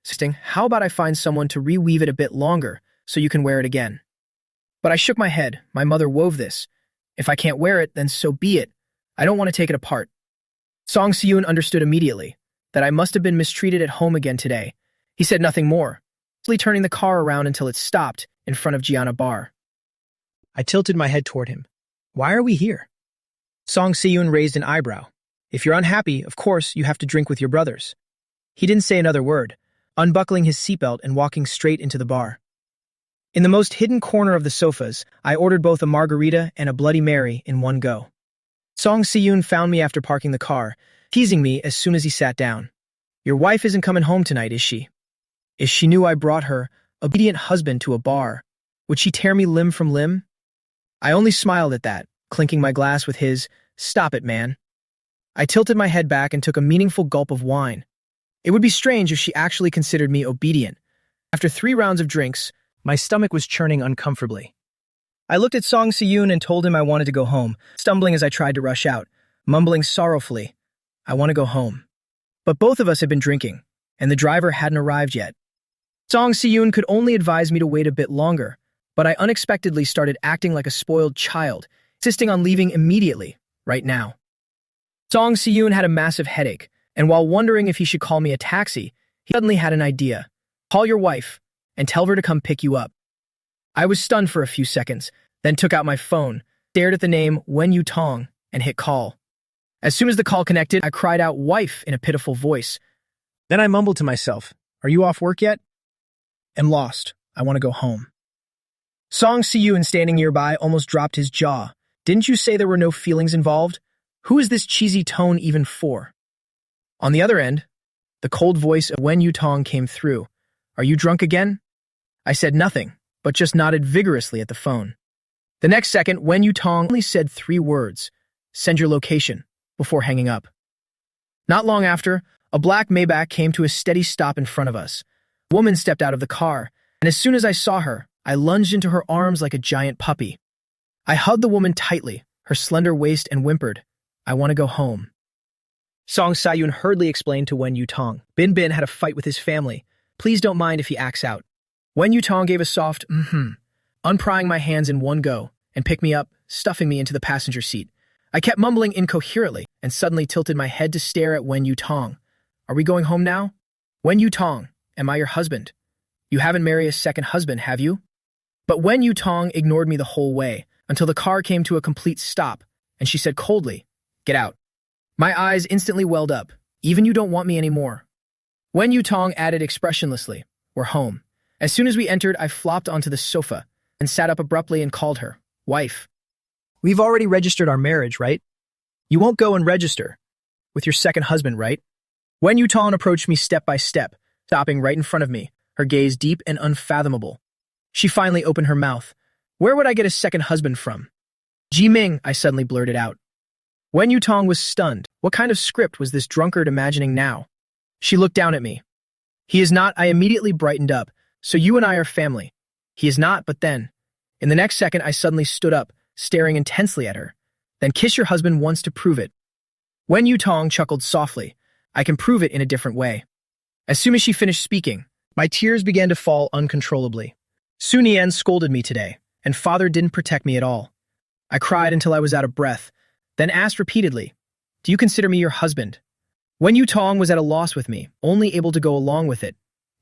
suggesting, How about I find someone to reweave it a bit longer so you can wear it again? But I shook my head. My mother wove this. If I can't wear it, then so be it. I don't want to take it apart. Song Si-yoon understood immediately that I must have been mistreated at home again today. He said nothing more, turning the car around until it stopped in front of Gianna Bar. I tilted my head toward him. Why are we here? Song Si-yoon raised an eyebrow. If you're unhappy, of course, you have to drink with your brothers. He didn't say another word, unbuckling his seatbelt and walking straight into the bar. In the most hidden corner of the sofas, I ordered both a margarita and a Bloody Mary in one go. Song Si-yoon found me after parking the car, teasing me as soon as he sat down. "Your wife isn't coming home tonight, is she?" If she knew I brought her obedient husband to a bar, would she tear me limb from limb? I only smiled at that, clinking my glass with his, "Stop it, man." I tilted my head back and took a meaningful gulp of wine. It would be strange if she actually considered me obedient. After 3 rounds of drinks, my stomach was churning uncomfortably. I looked at Song Si-yoon and told him I wanted to go home, stumbling as I tried to rush out, mumbling sorrowfully, "I want to go home." But both of us had been drinking, and the driver hadn't arrived yet. Song Si-yoon could only advise me to wait a bit longer, but I unexpectedly started acting like a spoiled child, insisting on leaving immediately, right now. Song Si-yoon had a massive headache, and while wondering if he should call me a taxi, he suddenly had an idea. "Call your wife and tell her to come pick you up." I was stunned for a few seconds, then took out my phone, stared at the name Wen Yu Tong, and hit call. As soon as the call connected, I cried out "wife" in a pitiful voice. Then I mumbled to myself, "Are you off work yet?" "Am lost. I want to go home." Song Si-yoon, standing nearby, almost dropped his jaw. "Didn't you say there were no feelings involved? Who is this cheesy tone even for?" On the other end, the cold voice of Wen Yu Tong came through. "Are you drunk again?" I said nothing, but just nodded vigorously at the phone. The next second, Wen Yu Tong only said 3 words, "Send your location," before hanging up. Not long after, a black Maybach came to a steady stop in front of us. A woman stepped out of the car, and as soon as I saw her, I lunged into her arms like a giant puppy. I hugged the woman tightly, her slender waist, and whimpered, "I want to go home." Song Si-yoon hurriedly explained to Wen Yu Tong. Bin Bin had a fight with his family. Please don't mind if he acts out. Wen Yu Tong gave a soft unprying my hands in one go, and picked me up, stuffing me into the passenger seat. I kept mumbling incoherently, and suddenly tilted my head to stare at Wen Yu Tong. "Are we going home now?" "Wen Yu Tong, am I your husband? You haven't married a second husband, have you?" But Wen Yu Tong ignored me the whole way, until the car came to a complete stop, and she said coldly, "Get out." My eyes instantly welled up. "Even you don't want me anymore." Wen Yu Tong added expressionlessly, "We're home." As soon as we entered, I flopped onto the sofa and sat up abruptly and called her, "Wife." "We've already registered our marriage, right? You won't go and register with your second husband, right?" Wen Yu Tong approached me step by step, stopping right in front of me, her gaze deep and unfathomable. She finally opened her mouth. "Where would I get a second husband from?" "Ji Ming," I suddenly blurted out. Wen Yu Tong was stunned. What kind of script was this drunkard imagining now? She looked down at me. "He is not," I immediately brightened up. "So you and I are family." "He is not, but then." In the next second, I suddenly stood up, staring intensely at her. "Then kiss your husband once to prove it." Wen Yu Tong chuckled softly. "I can prove it in a different way." As soon as she finished speaking, my tears began to fall uncontrollably. Sun Yan scolded me today, and father didn't protect me at all. I cried until I was out of breath, then asked repeatedly, "Do you consider me your husband?" Wen Yu Tong was at a loss with me, only able to go along with it.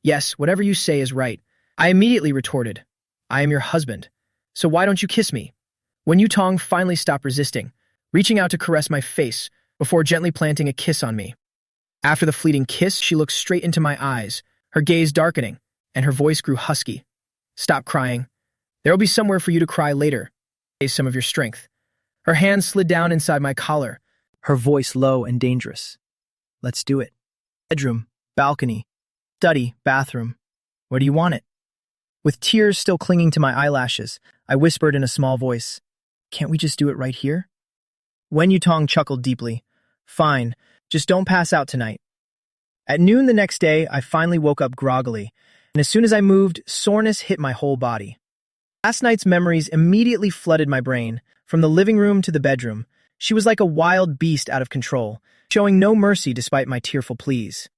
"Yes, whatever you say is right." I immediately retorted, "I am your husband, so why don't you kiss me?" Wen Yu Tong finally stopped resisting, reaching out to caress my face before gently planting a kiss on me. After the fleeting kiss, she looked straight into my eyes, her gaze darkening, and her voice grew husky. "Stop crying. There will be somewhere for you to cry later. Save some of your strength." Her hand slid down inside my collar, her voice low and dangerous. "Let's do it. Bedroom, balcony, study, bathroom. Where do you want it?" With tears still clinging to my eyelashes, I whispered in a small voice, "Can't we just do it right here?" Wen Yu Tong chuckled deeply. "Fine, just don't pass out tonight." At noon the next day, I finally woke up groggily, and as soon as I moved, soreness hit my whole body. Last night's memories immediately flooded my brain. From the living room to the bedroom, she was like a wild beast out of control, showing no mercy despite my tearful pleas.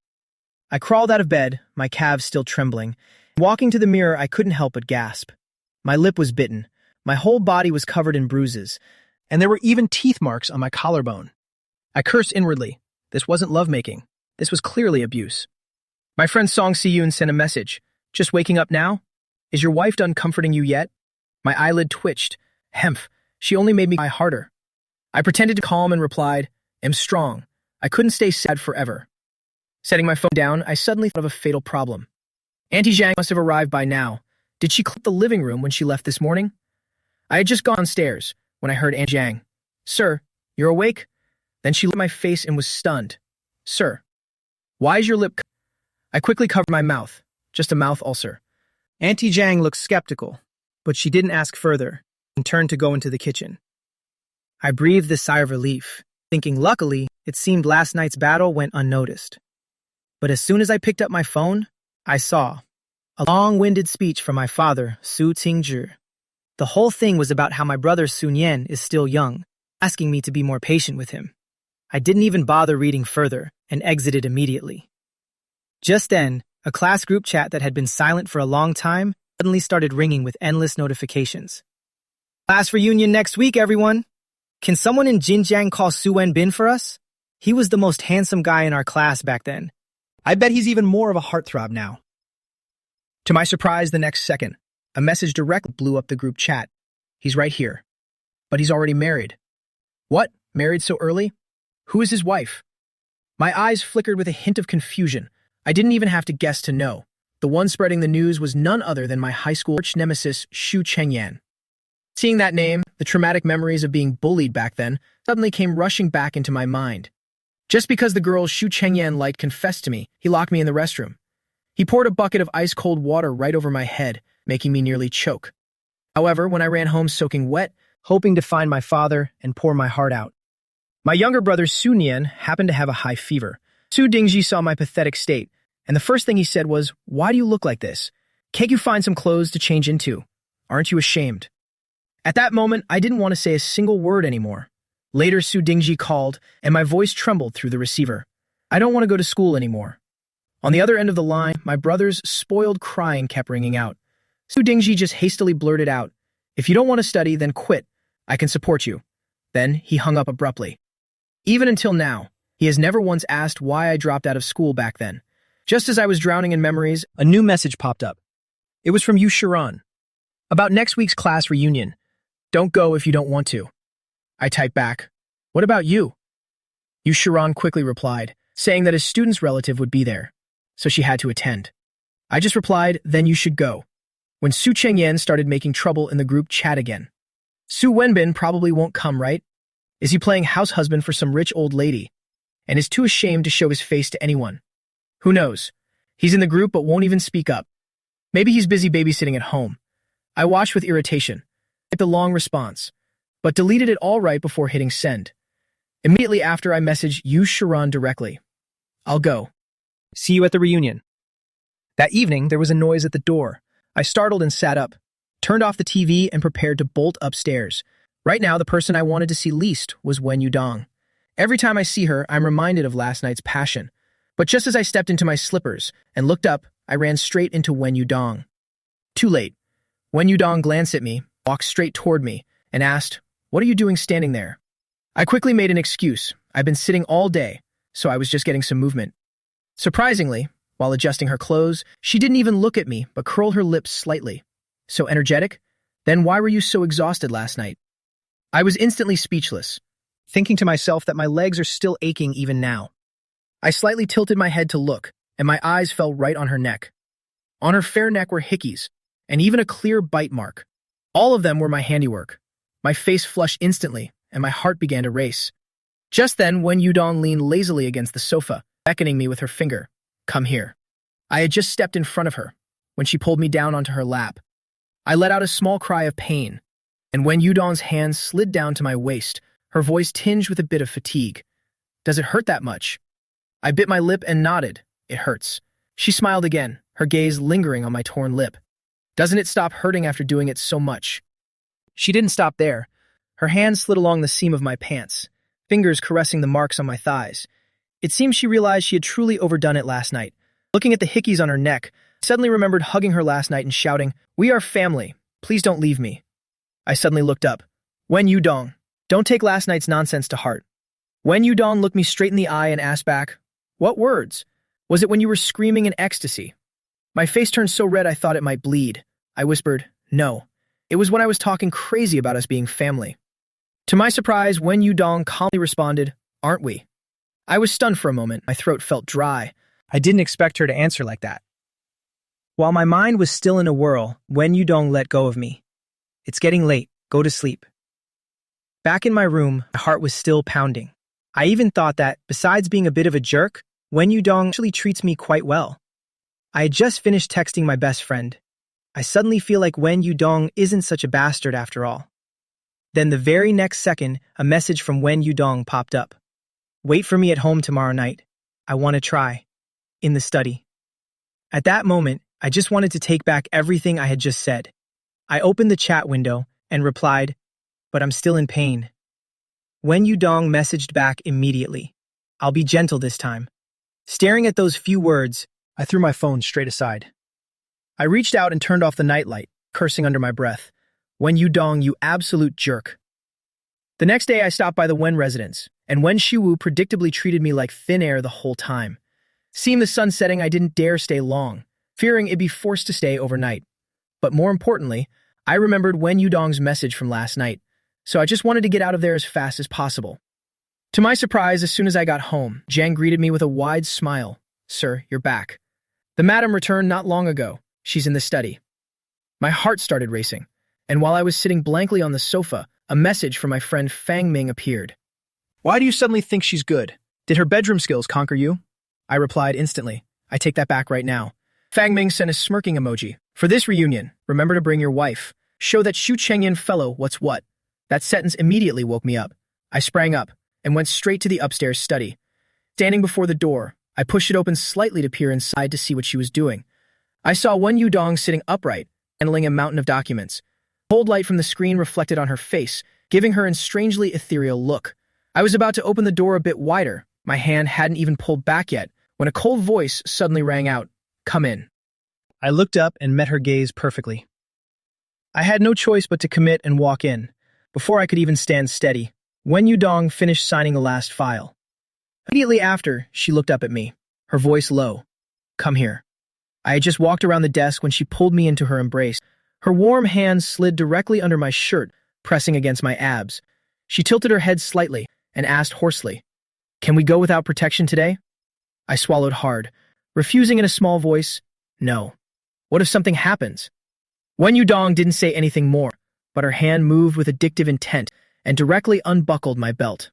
I crawled out of bed, my calves still trembling. Walking to the mirror, I couldn't help but gasp. My lip was bitten, my whole body was covered in bruises, and there were even teeth marks on my collarbone. I cursed inwardly. This wasn't lovemaking. This was clearly abuse. My friend Song Si-yoon sent a message. "Just waking up now? Is your wife done comforting you yet?" My eyelid twitched. Hemph, she only made me cry harder. I pretended to calm and replied, "Am strong. I couldn't stay sad forever." Setting my phone down, I suddenly thought of a fatal problem. Auntie Zhang must have arrived by now. Did Did she clean the living room when she left this morning? I had just gone downstairs when I heard Aunt Jang. Sir, you're awake? Then she looked at my face and was stunned. Sir, why is your lip? I quickly covered my mouth, just a mouth ulcer. Auntie Jang looked skeptical, but she didn't ask further and turned to go into the kitchen. I breathed a sigh of relief, thinking luckily it seemed last night's battle went unnoticed. But as soon as I picked up my phone, I saw a long-winded speech from my father, Su Tingzhi. The whole thing was about how my brother Sun Yan is still young, asking me to be more patient with him. I didn't even bother reading further and exited immediately. Just then, a class group chat that had been silent for a long time suddenly started ringing with endless notifications. Class reunion next week, everyone! Can someone in Jinjiang call Su Wenbin for us? He was the most handsome guy in our class back then. I bet he's even more of a heartthrob now. To my surprise, the next second, a message directly blew up the group chat. He's right here. But he's already married. What? Married so early? Who is his wife? My eyes flickered with a hint of confusion. I didn't even have to guess to know. The one spreading the news was none other than my high school arch nemesis, Xu Chengyan. Seeing that name, the traumatic memories of being bullied back then suddenly came rushing back into my mind. Just because the girl Xu Chengyan liked confessed to me, he locked me in the restroom. He poured a bucket of ice-cold water right over my head, making me nearly choke. However, when I ran home soaking wet, hoping to find my father and pour my heart out, my younger brother Su Nian happened to have a high fever. Su Dingji saw my pathetic state, and the first thing he said was, "Why do you look like this? Can't you find some clothes to change into? Aren't you ashamed?" At that moment, I didn't want to say a single word anymore. Later, Su Dingji called, and my voice trembled through the receiver. I don't want to go to school anymore. On the other end of the line, my brother's spoiled crying kept ringing out. Su Dingji just hastily blurted out, "If you don't want to study, then quit. I can support you." Then he hung up abruptly. Even until now, he has never once asked why I dropped out of school back then. Just as I was drowning in memories, a new message popped up. It was from Yu Shiran. About next week's class reunion. Don't go if you don't want to. I typed back, "What about you?" Yu Shiran quickly replied, saying that his student's relative would be there, so she had to attend. I just replied, "Then you should go," when Su Chengyan started making trouble in the group chat again. Su Wenbin probably won't come, right? Is he playing house husband for some rich old lady and is too ashamed to show his face to anyone? Who knows? He's in the group but won't even speak up. Maybe he's busy babysitting at home. I watched with irritation, hit the long response, but deleted it all right before hitting send. Immediately after, I messaged Yu Shiran directly. "I'll go. See you at the reunion." That evening, there was a noise at the door. I startled and sat up, turned off the TV, and prepared to bolt upstairs. Right now, the person I wanted to see least was Wen Yudong. Every time I see her, I'm reminded of last night's passion. But just as I stepped into my slippers and looked up, I ran straight into Wen Yudong. Too late. Wen Yudong glanced at me, walked straight toward me, and asked, "What are you doing standing there?" I quickly made an excuse. I've been sitting all day, so I was just getting some movement. Surprisingly, while adjusting her clothes, she didn't even look at me, but curled her lips slightly. "So energetic? Then why were you so exhausted last night?" I was instantly speechless, thinking to myself that my legs are still aching even now. I slightly tilted my head to look, and my eyes fell right on her neck. On her fair neck were hickeys, and even a clear bite mark. All of them were my handiwork. My face flushed instantly, and my heart began to race. Just then, Wen Yudong leaned lazily against the sofa, beckoning me with her finger. "Come here." I had just stepped in front of her, when she pulled me down onto her lap. I let out a small cry of pain, and when Yudong's hand slid down to my waist, her voice tinged with a bit of fatigue. "Does it hurt that much?" I bit my lip and nodded. "It hurts." She smiled again, her gaze lingering on my torn lip. "Doesn't it stop hurting after doing it so much?" She didn't stop there. Her hand slid along the seam of my pants, fingers caressing the marks on my thighs. It seemed she realized she had truly overdone it last night. Looking at the hickeys on her neck, I suddenly remembered hugging her last night and shouting, "We are family. Please don't leave me." I suddenly looked up. "Wen Yudong, don't take last night's nonsense to heart." Wen Yudong looked me straight in the eye and asked back, "What words? Was it when you were screaming in ecstasy?" My face turned so red I thought it might bleed. I whispered, "No. It was when I was talking crazy about us being family." To my surprise, Wen Yudong calmly responded, "Aren't we?" I was stunned for a moment. My throat felt dry. I didn't expect her to answer like that. While my mind was still in a whirl, Wen Yudong let go of me. It's getting late. Go to sleep. Back in my room, my heart was still pounding. I even thought that, besides being a bit of a jerk, Wen Yudong actually treats me quite well. I had just finished texting my best friend. I suddenly feel like Wen Yudong isn't such a bastard after all. Then the very next second, a message from Wen Yudong popped up. Wait for me at home tomorrow night. I want to try. In the study. At that moment, I just wanted to take back everything I had just said. I opened the chat window and replied, but I'm still in pain. Wen Yudong messaged back immediately. I'll be gentle this time. Staring at those few words, I threw my phone straight aside. I reached out and turned off the nightlight, cursing under my breath. Wen Yudong, you absolute jerk. The next day I stopped by the Wen residence, and Wen Shiwu predictably treated me like thin air the whole time. Seeing the sun setting, I didn't dare stay long, fearing it'd be forced to stay overnight. But more importantly, I remembered Wen Yudong's message from last night, so I just wanted to get out of there as fast as possible. To my surprise, as soon as I got home, Jiang greeted me with a wide smile. Sir, you're back. The madam returned not long ago. She's in the study. My heart started racing, and while I was sitting blankly on the sofa, a message from my friend Fang Ming appeared. Why do you suddenly think she's good? Did her bedroom skills conquer you? I replied instantly. I take that back right now. Fang Ming sent a smirking emoji. For this reunion, remember to bring your wife. Show that Xu Chengyan fellow what's what. That sentence immediately woke me up. I sprang up and went straight to the upstairs study. Standing before the door, I pushed it open slightly to peer inside to see what she was doing. I saw Wen Yudong sitting upright, handling a mountain of documents. Cold light from the screen reflected on her face, giving her a strangely ethereal look. I was about to open the door a bit wider. My hand hadn't even pulled back yet, when a cold voice suddenly rang out, "Come in." I looked up and met her gaze perfectly. I had no choice but to commit and walk in. Before I could even stand steady, Wen Yudong finished signing the last file. Immediately after, she looked up at me, her voice low. "Come here." I had just walked around the desk when she pulled me into her embrace. Her warm hands slid directly under my shirt, pressing against my abs. She tilted her head slightly and asked hoarsely, "Can we go without protection today?" I swallowed hard, refusing in a small voice, "No. What if something happens?" Wen Yudong didn't say anything more, but her hand moved with addictive intent and directly unbuckled my belt.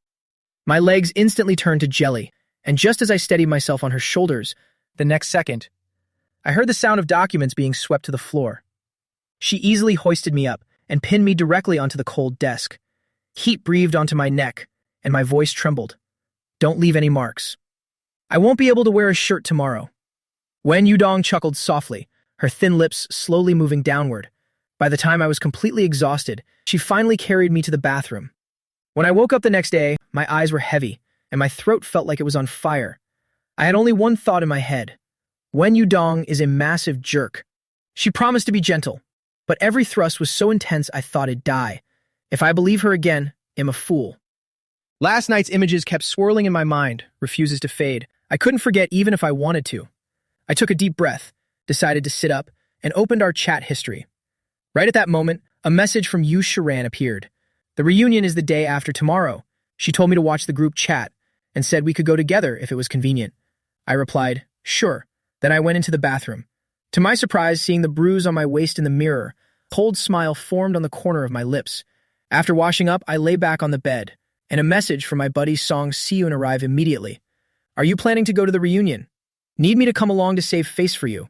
My legs instantly turned to jelly, and just as I steadied myself on her shoulders, the next second, I heard the sound of documents being swept to the floor. She easily hoisted me up and pinned me directly onto the cold desk. Heat breathed onto my neck, and my voice trembled. "Don't leave any marks. I won't be able to wear a shirt tomorrow." Wen Yudong chuckled softly, her thin lips slowly moving downward. By the time I was completely exhausted, she finally carried me to the bathroom. When I woke up the next day, my eyes were heavy, and my throat felt like it was on fire. I had only one thought in my head. Wen Yudong is a massive jerk. She promised to be gentle, but every thrust was so intense I thought I'd die. If I believe her again, I'm a fool. Last night's images kept swirling in my mind, refuses to fade. I couldn't forget even if I wanted to. I took a deep breath, decided to sit up, and opened our chat history. Right at that moment, a message from Yu Shiran appeared. The reunion is the day after tomorrow. She told me to watch the group chat and said we could go together if it was convenient. I replied, sure. Then I went into the bathroom. To my surprise, seeing the bruise on my waist in the mirror, a cold smile formed on the corner of my lips. After washing up, I lay back on the bed, and a message from my buddy Song Siyun arrived immediately. Are you planning to go to the reunion? Need me to come along to save face for you?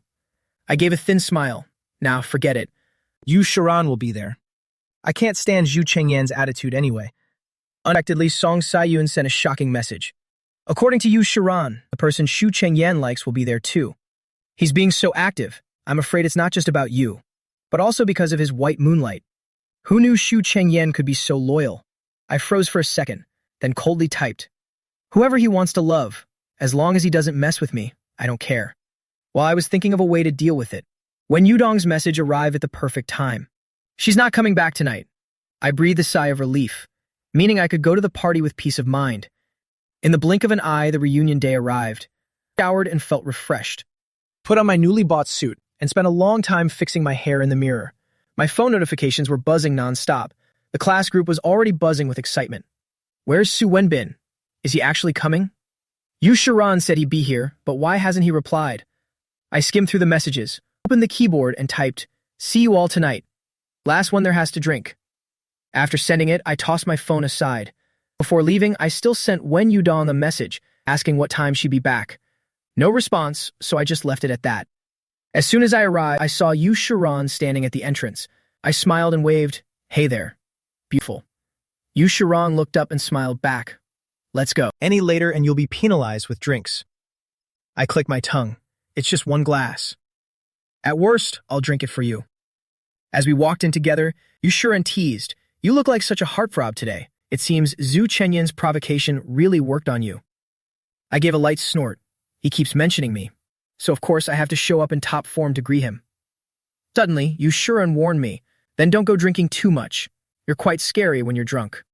I gave a thin smile. Nah, forget it. Yu Shiran will be there. I can't stand Zhu Chengyan's attitude anyway. Unexpectedly, Song Siyun sent a shocking message. According to Yu Shiran, the person Xu Chengyan likes will be there too. He's being so active, I'm afraid it's not just about you, but also because of his white moonlight. Who knew Xu Chengyan could be so loyal? I froze for a second, then coldly typed. Whoever he wants to love, as long as he doesn't mess with me, I don't care. While I was thinking of a way to deal with it, when Yudong's message arrived at the perfect time. She's not coming back tonight. I breathed a sigh of relief, meaning I could go to the party with peace of mind. In the blink of an eye, the reunion day arrived. I showered and felt refreshed. Put on my newly bought suit and spent a long time fixing my hair in the mirror. My phone notifications were buzzing nonstop. The class group was already buzzing with excitement. Where's Su Wenbin? Is he actually coming? Yu Shiran said he'd be here, but why hasn't he replied? I skimmed through the messages, Opened the keyboard and typed, "See you all tonight. Last one there has to drink." After sending it, I tossed my phone aside. Before leaving, I still sent Wen Yudong a message, asking what time she'd be back. No response, so I just left it at that. As soon as I arrived, I saw Yu Shiran standing at the entrance. I smiled and waved, "Hey there. Beautiful." Yu Shiran looked up and smiled back. "Let's go. Any later and you'll be penalized with drinks." I clicked my tongue. "It's just one glass. At worst, I'll drink it for you." As we walked in together, Yu Shiran teased, "You look like such a heartthrob today. It seems Zhu Chenyan's provocation really worked on you." I gave a light snort. He keeps mentioning me, so of course I have to show up in top form to greet him. Suddenly, Yu Shiran warned me, "Then don't go drinking too much. You're quite scary when you're drunk."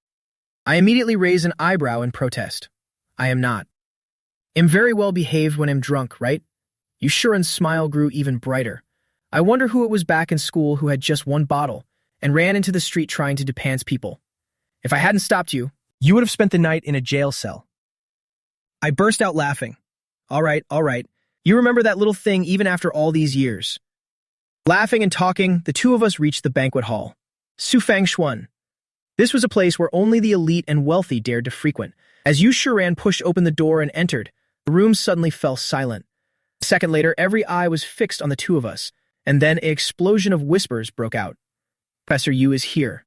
I immediately raised an eyebrow in protest. "I am not. I'm very well behaved when I'm drunk, right?" Yu Shiran's smile grew even brighter. I wonder who it was back in school who had just one bottle and ran into the street trying to depants people. If I hadn't stopped you, you would have spent the night in a jail cell. I burst out laughing. All right. You remember that little thing even after all these years." Laughing and talking, the two of us reached the banquet hall. Sufang Xuan. This was a place where only the elite and wealthy dared to frequent. As Yu Shiran pushed open the door and entered, the room suddenly fell silent. A second later, every eye was fixed on the two of us, and then an explosion of whispers broke out. "Professor Yu is here.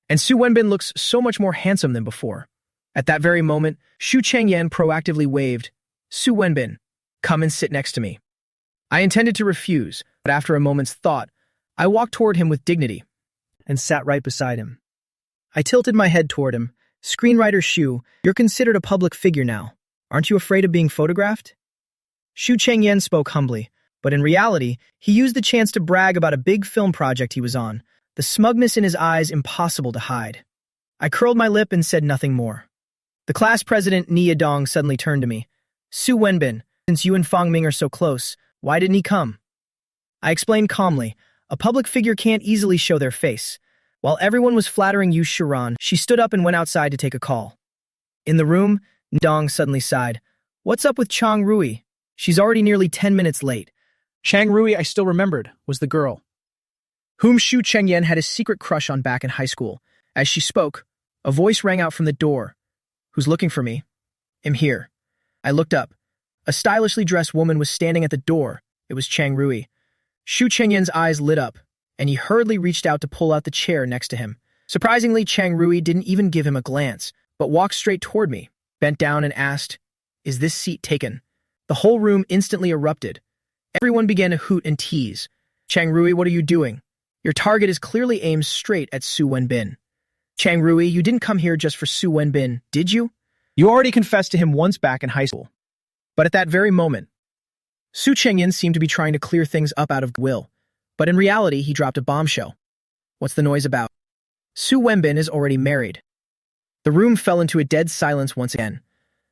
And Su Wenbin looks so much more handsome than before." At that very moment, Xu Chengyan proactively waved, "Su Wenbin, come and sit next to me." I intended to refuse, but after a moment's thought, I walked toward him with dignity and sat right beside him. I tilted my head toward him. "Screenwriter Xu, you're considered a public figure now. Aren't you afraid of being photographed?" Xu Chengyan spoke humbly, but in reality, he used the chance to brag about a big film project he was on, the smugness in his eyes impossible to hide. I curled my lip and said nothing more. The class president, Nia Dong, suddenly turned to me. "Su Wenbin, since you and Fang Ming are so close, why didn't he come?" I explained calmly, a public figure can't easily show their face. While everyone was flattering Yu Shiran, she stood up and went outside to take a call. In the room, Nia Dong suddenly sighed. "What's up with Chang Rui? She's already nearly 10 minutes late." Chang Rui, I still remembered, was the girl whom Xu Chengyan had a secret crush on back in high school. As she spoke, a voice rang out from the door. "Who's looking for me?" "I'm here." I looked up. A stylishly dressed woman was standing at the door. It was Chang Rui. Xu Chengyan's eyes lit up, and he hurriedly reached out to pull out the chair next to him. Surprisingly, Chang Rui didn't even give him a glance, but walked straight toward me, bent down and asked, "Is this seat taken?" The whole room instantly erupted. Everyone began to hoot and tease. "Chang Rui, what are you doing? Your target is clearly aimed straight at Su Wenbin." "Chang Rui, you didn't come here just for Su Wenbin, did you? You already confessed to him once back in high school." But at that very moment, Su Chengyan seemed to be trying to clear things up out of will, but in reality he dropped a bombshell. "What's the noise about? Su Wenbin is already married." The room fell into a dead silence once again.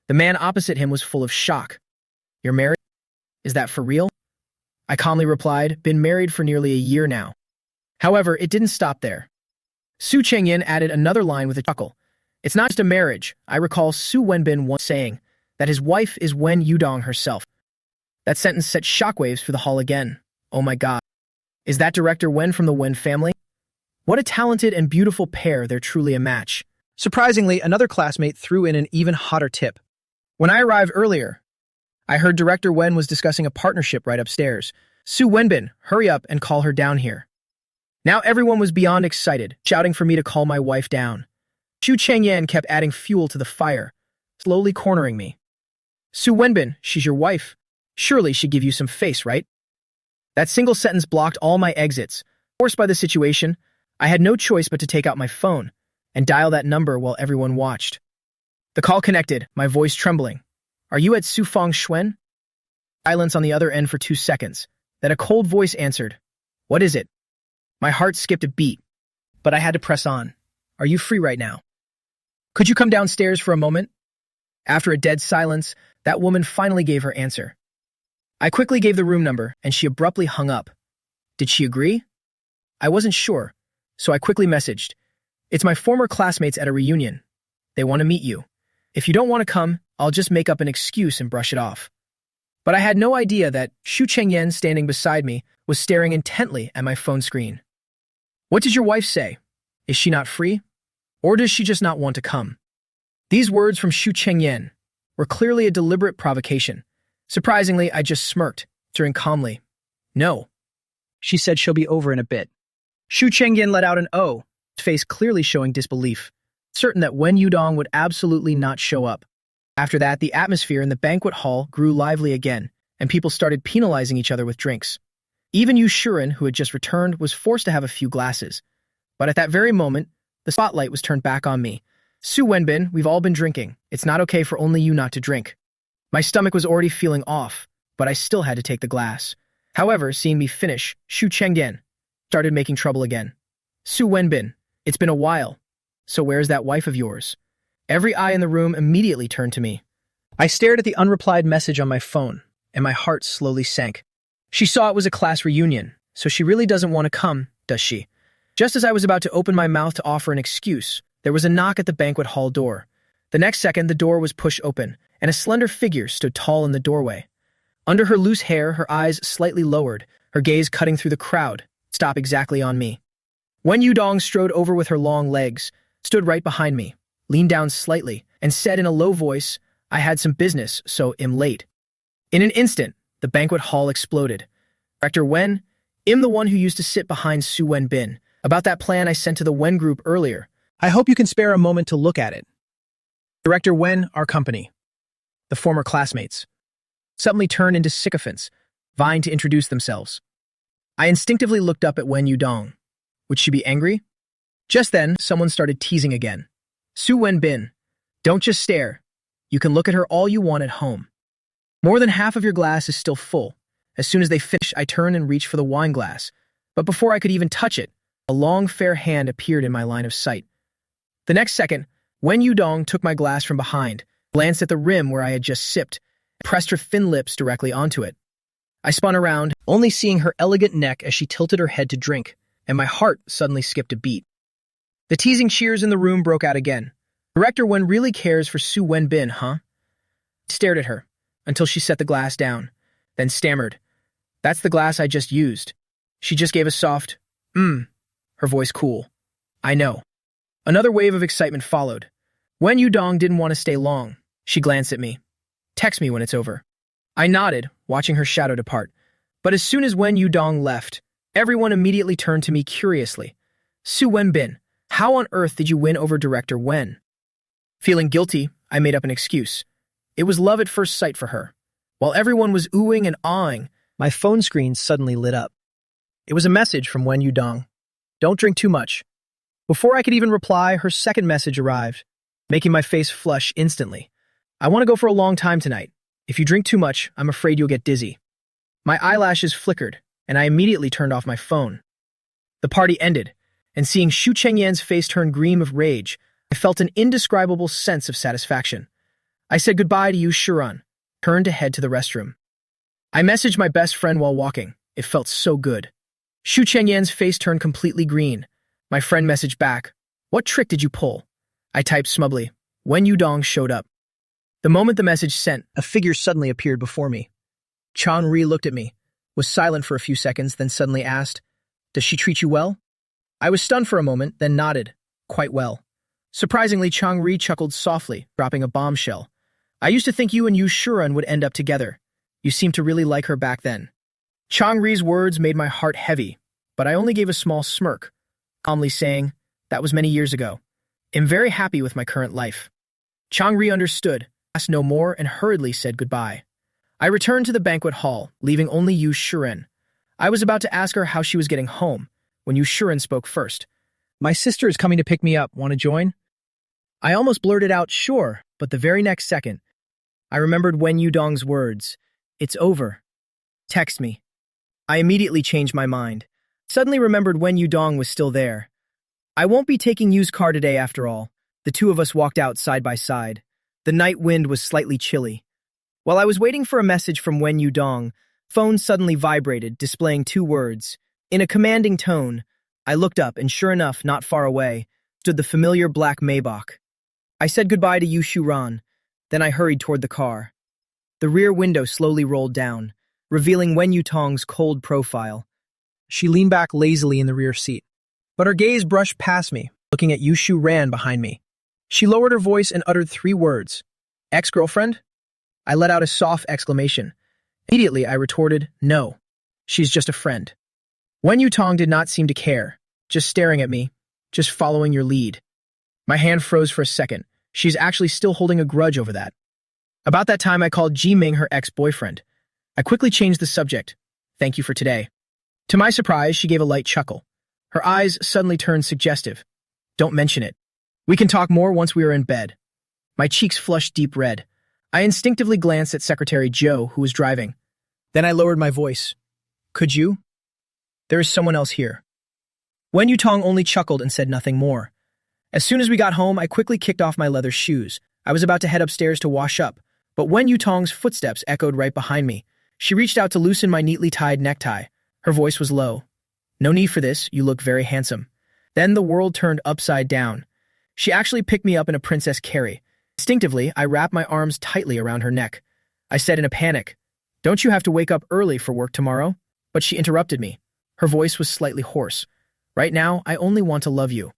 The man opposite him was full of shock. "You're married? Is that for real?" I calmly replied, "Been married for nearly a year now." However, it didn't stop there. Su Chengyan added another line with a chuckle. "It's not just a marriage. I recall Su Wenbin once saying that his wife is Wen Yudong herself." That sentence set shockwaves through the hall again. Oh my god. Is that director Wen from the Wen family? What a talented and beautiful pair, they're truly a match. Surprisingly, another classmate threw in an even hotter tip. When I arrived earlier, I heard Director Wen was discussing a partnership right upstairs. "Su Wenbin, hurry up and call her down here." Now everyone was beyond excited, shouting for me to call my wife down. Xu Chengyan kept adding fuel to the fire, slowly cornering me. "Su Wenbin, she's your wife. Surely she'd give you some face, right?" That single sentence blocked all my exits. Forced by the situation, I had no choice but to take out my phone and dial that number while everyone watched. The call connected, my voice trembling. "Are you at Sufang Xuan?" Silence on the other end for 2 seconds. Then a cold voice answered. "What is it?" My heart skipped a beat, but I had to press on. "Are you free right now? Could you come downstairs for a moment?" After a dead silence, that woman finally gave her answer. I quickly gave the room number, and she abruptly hung up. Did she agree? I wasn't sure, so I quickly messaged. "It's my former classmates at a reunion. They want to meet you. If you don't want to come, I'll just make up an excuse and brush it off." But I had no idea that Xu Chengyan standing beside me was staring intently at my phone screen. What did your wife say? Is she not free? Or does she just not want to come? These words from Xu Chengyan were clearly a deliberate provocation. Surprisingly, I just smirked, answering calmly. No. She said she'll be over in a bit. Xu Chengyan let out an "oh," his face clearly showing disbelief, certain that Wen Yudong would absolutely not show up. After that, the atmosphere in the banquet hall grew lively again, and people started penalizing each other with drinks. Even Yu Shuren, who had just returned, was forced to have a few glasses. But at that very moment, the spotlight was turned back on me. Su Wenbin, we've all been drinking. It's not okay for only you not to drink. My stomach was already feeling off, but I still had to take the glass. However, seeing me finish, Xu Chengdian started making trouble again. Su Wenbin, it's been a while. So where's that wife of yours? Every eye in the room immediately turned to me. I stared at the unreplied message on my phone, and my heart slowly sank. She saw it was a class reunion, so she really doesn't want to come, does she? Just as I was about to open my mouth to offer an excuse, there was a knock at the banquet hall door. The next second, the door was pushed open, and a slender figure stood tall in the doorway. Under her loose hair, her eyes slightly lowered, her gaze cutting through the crowd, stopped exactly on me. Wen Yudong strode over with her long legs, stood right behind me, leaned down slightly, and said in a low voice, I had some business, so am late. In an instant, the banquet hall exploded. Director Wen, I'm the one who used to sit behind Su Wenbin, about that plan I sent to the Wen group earlier. I hope you can spare a moment to look at it. Director Wen, our company. The former classmates suddenly turned into sycophants, vying to introduce themselves. I instinctively looked up at Wen Yudong. Would she be angry? Just then, someone started teasing again. Su Wenbin, don't just stare. You can look at her all you want at home. More than half of your glass is still full. As soon as they finish, I turn and reach for the wine glass. But before I could even touch it, a long, fair hand appeared in my line of sight. The next second, Wen Yudong took my glass from behind, glanced at the rim where I had just sipped, and pressed her thin lips directly onto it. I spun around, only seeing her elegant neck as she tilted her head to drink, and my heart suddenly skipped a beat. The teasing cheers in the room broke out again. Director Wen really cares for Su Wenbin, huh? I stared at her, until she set the glass down, then stammered. That's the glass I just used. She just gave a soft, her voice cool. I know. Another wave of excitement followed. Wen Yudong didn't want to stay long. She glanced at me. Text me when it's over. I nodded, watching her shadow depart. But as soon as Wen Yudong left, everyone immediately turned to me curiously. Su Wenbin, how on earth did you win over Director Wen? Feeling guilty, I made up an excuse. It was love at first sight for her. While everyone was oohing and awing, my phone screen suddenly lit up. It was a message from Wen Yudong. Don't drink too much. Before I could even reply, her second message arrived, making my face flush instantly. I want to go for a long time tonight. If you drink too much, I'm afraid you'll get dizzy. My eyelashes flickered, and I immediately turned off my phone. The party ended, and seeing Xu Chengyan's face turn green with rage, I felt an indescribable sense of satisfaction. I said goodbye to Yu Shuren, turned to head to the restroom. I messaged my best friend while walking. It felt so good. Xu Chengyan's face turned completely green. My friend messaged back, what trick did you pull? I typed smugly. Wen Yudong showed up. The moment the message sent, a figure suddenly appeared before me. Chang-ri looked at me, was silent for a few seconds, then suddenly asked, does she treat you well? I was stunned for a moment, then nodded, quite well. Surprisingly, Chang-ri chuckled softly, dropping a bombshell. I used to think you and Yu Shuren would end up together. You seemed to really like her back then. Chang-ri's words made my heart heavy, but I only gave a small smirk, calmly saying, that was many years ago. I'm very happy with my current life. Chang-ri understood, asked no more, and hurriedly said goodbye. I returned to the banquet hall, leaving only Yu Shuren. I was about to ask her how she was getting home, when Yu Shuren spoke first. My sister is coming to pick me up. Want to join? I almost blurted out, sure, but the very next second, I remembered Wen Yudong's words. It's over. Text me. I immediately changed my mind. Suddenly remembered Wen Yudong was still there. I won't be taking Yu's car today after all. The two of us walked out side by side. The night wind was slightly chilly. While I was waiting for a message from Wen Yudong, phone suddenly vibrated, displaying two words. In a commanding tone, I looked up, and sure enough, not far away, stood the familiar black Maybach. I said goodbye to Yu Shuren, then I hurried toward the car. The rear window slowly rolled down, revealing Wen Yudong's cold profile, She leaned back lazily in the rear seat. But her gaze brushed past me, looking at Yushu Ran behind me. She lowered her voice and uttered 3 words. Ex-girlfriend? I let out a soft exclamation. Immediately, I retorted, no. She's just a friend. Wen Yutong did not seem to care, just staring at me, just following your lead. My hand froze for a second. She's actually still holding a grudge over that. About that time, I called Ji Ming her ex-boyfriend. I quickly changed the subject. Thank you for today. To my surprise, she gave a light chuckle. Her eyes suddenly turned suggestive. Don't mention it. We can talk more once we are in bed. My cheeks flushed deep red. I instinctively glanced at Secretary Joe, who was driving. Then I lowered my voice. Could you? There is someone else here. Wen Yutong only chuckled and said nothing more. As soon as we got home, I quickly kicked off my leather shoes. I was about to head upstairs to wash up, but Wen Yutong's footsteps echoed right behind me. She reached out to loosen my neatly tied necktie. Her voice was low. No need for this, you look very handsome. Then the world turned upside down. She actually picked me up in a princess carry. Instinctively, I wrapped my arms tightly around her neck. I said in a panic, don't you have to wake up early for work tomorrow? But she interrupted me. Her voice was slightly hoarse. Right now, I only want to love you.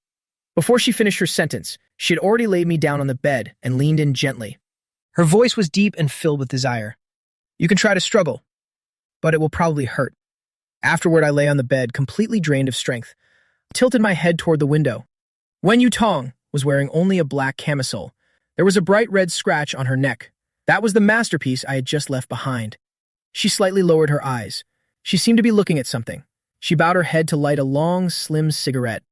Before she finished her sentence, she had already laid me down on the bed and leaned in gently. Her voice was deep and filled with desire. You can try to struggle, but it will probably hurt. Afterward, I lay on the bed, completely drained of strength. I tilted my head toward the window. Wen Yutong was wearing only a black camisole. There was a bright red scratch on her neck. That was the masterpiece I had just left behind. She slightly lowered her eyes. She seemed to be looking at something. She bowed her head to light a long, slim cigarette.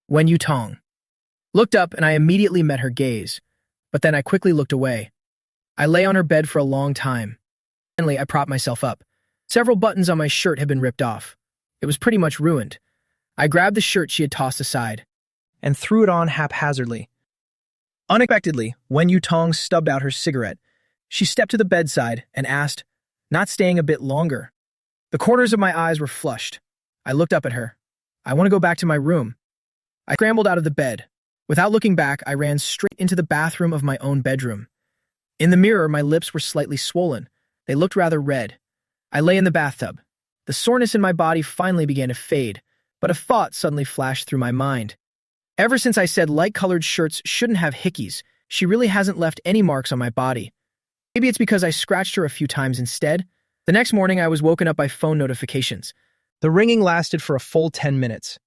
Wen Yutong looked up, and I immediately met her gaze. But then I quickly looked away. I lay on her bed for a long time. Finally, I propped myself up. Several buttons on my shirt had been ripped off. It was pretty much ruined. I grabbed the shirt she had tossed aside and threw it on haphazardly. Unexpectedly, Wen Yutong stubbed out her cigarette. She stepped to the bedside and asked, not staying a bit longer. The corners of my eyes were flushed. I looked up at her. I want to go back to my room. I scrambled out of the bed. Without looking back, I ran straight into the bathroom of my own bedroom. In the mirror, my lips were slightly swollen. They looked rather red. I lay in the bathtub. The soreness in my body finally began to fade, but a thought suddenly flashed through my mind. Ever since I said light-colored shirts shouldn't have hickeys, she really hasn't left any marks on my body. Maybe it's because I scratched her a few times instead. The next morning, I was woken up by phone notifications. The ringing lasted for a full 10 minutes.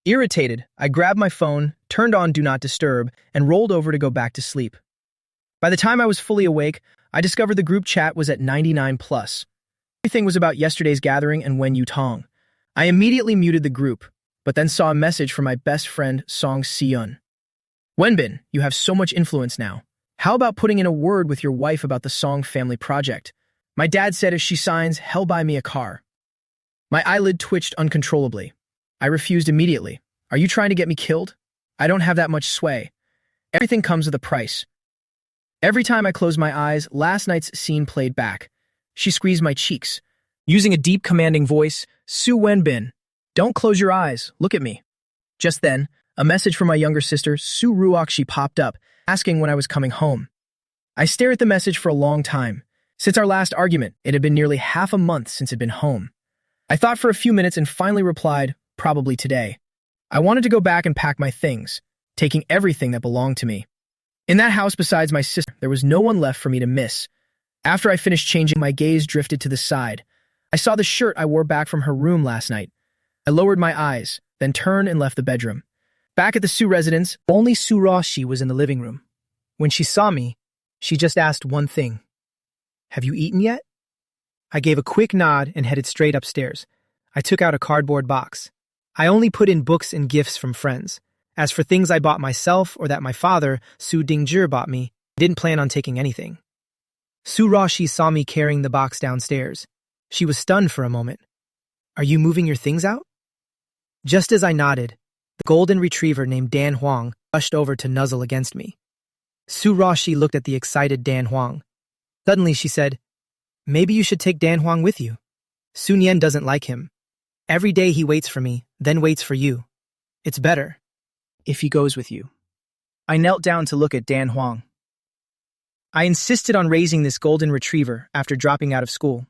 Irritated, I grabbed my phone, turned on Do Not Disturb, and rolled over to go back to sleep. By the time I was fully awake, I discovered the group chat was at 99+. Everything was about yesterday's gathering and Wen Yutong. I immediately muted the group, but then saw a message from my best friend, Song Siyun. Wenbin, you have so much influence now. How about putting in a word with your wife about the Song family project? My dad said if she signs, he'll buy me a car. My eyelid twitched uncontrollably. I refused immediately. Are you trying to get me killed? I don't have that much sway. Everything comes with a price. Every time I closed my eyes, last night's scene played back. She squeezed my cheeks. Using a deep, commanding voice, Su Wenbin, don't close your eyes, look at me. Just then, a message from my younger sister, Su Ruokshi, popped up, asking when I was coming home. I stared at the message for a long time. Since our last argument, it had been nearly half a month since I'd been home. I thought for a few minutes and finally replied, probably today. I wanted to go back and pack my things, taking everything that belonged to me. In that house besides my sister, there was no one left for me to miss. After I finished changing, my gaze drifted to the side. I saw the shirt I wore back from her room last night. I lowered my eyes, then turned and left the bedroom. Back at the Su residence, only Su Roshi was in the living room. When she saw me, she just asked one thing. Have you eaten yet? I gave a quick nod and headed straight upstairs. I took out a cardboard box. I only put in books and gifts from friends. As for things I bought myself or that my father, Su Dingjie, bought me, I didn't plan on taking anything. Su Roshi saw me carrying the box downstairs. She was stunned for a moment. Are you moving your things out? Just as I nodded, the golden retriever named Dan Huang rushed over to nuzzle against me. Su Roshi looked at the excited Dan Huang. Suddenly she said, maybe you should take Dan Huang with you. Sun Yen doesn't like him. Every day he waits for me, then waits for you. It's better if he goes with you. I knelt down to look at Dan Huang. I insisted on raising this golden retriever after dropping out of school.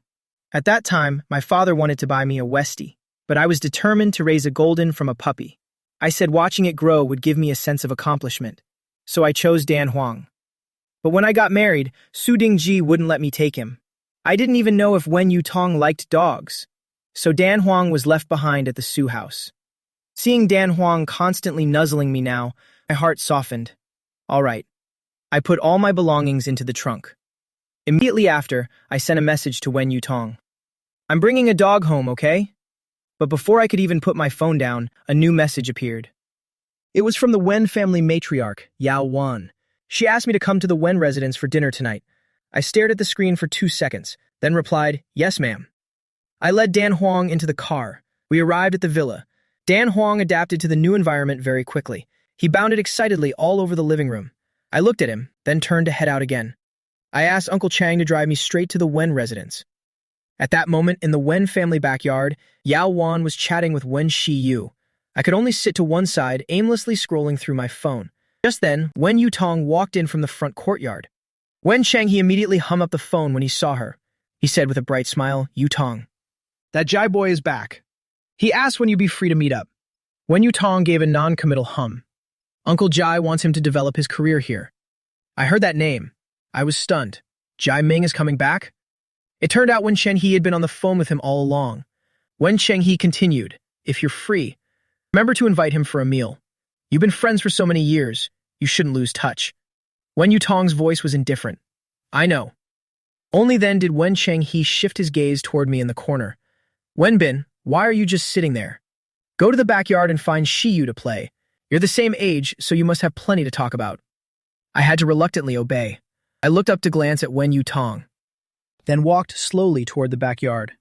At that time, my father wanted to buy me a Westie, but I was determined to raise a golden from a puppy. I said watching it grow would give me a sense of accomplishment, so I chose Dan Huang. But when I got married, Su Dingji wouldn't let me take him. I didn't even know if Wen Yutong liked dogs, so Dan Huang was left behind at the Su house. Seeing Dan Huang constantly nuzzling me now, my heart softened. All right. I put all my belongings into the trunk. Immediately after, I sent a message to Wen Yutong. I'm bringing a dog home, okay? But before I could even put my phone down, a new message appeared. It was from the Wen family matriarch, Yao Wan. She asked me to come to the Wen residence for dinner tonight. I stared at the screen for 2 seconds, then replied, "Yes, ma'am." I led Dan Huang into the car. We arrived at the villa. Dan Huang adapted to the new environment very quickly. He bounded excitedly all over the living room. I looked at him, then turned to head out again. I asked Uncle Chang to drive me straight to the Wen residence. At that moment, in the Wen family backyard, Yao Wan was chatting with Wen Shiyu. I could only sit to one side, aimlessly scrolling through my phone. Just then, Wen Yutong walked in from the front courtyard. Wen Chang he immediately hung up the phone when he saw her. He said with a bright smile, "Yutong, that Jai boy is back. He asked when you'd be free to meet up." Wen Yutong gave a non-committal hum. Uncle Jai wants him to develop his career here. I heard that name. I was stunned. Jai Ming is coming back? It turned out Wen Chenghe had been on the phone with him all along. Wen Chenghe continued, "If you're free, remember to invite him for a meal. You've been friends for so many years, you shouldn't lose touch." Wen Yutong's voice was indifferent. "I know." Only then did Wen Chenghe shift his gaze toward me in the corner. "Wenbin, why are you just sitting there? Go to the backyard and find Shiyu to play. You're the same age, so you must have plenty to talk about." I had to reluctantly obey. I looked up to glance at Wen Yutong, then walked slowly toward the backyard.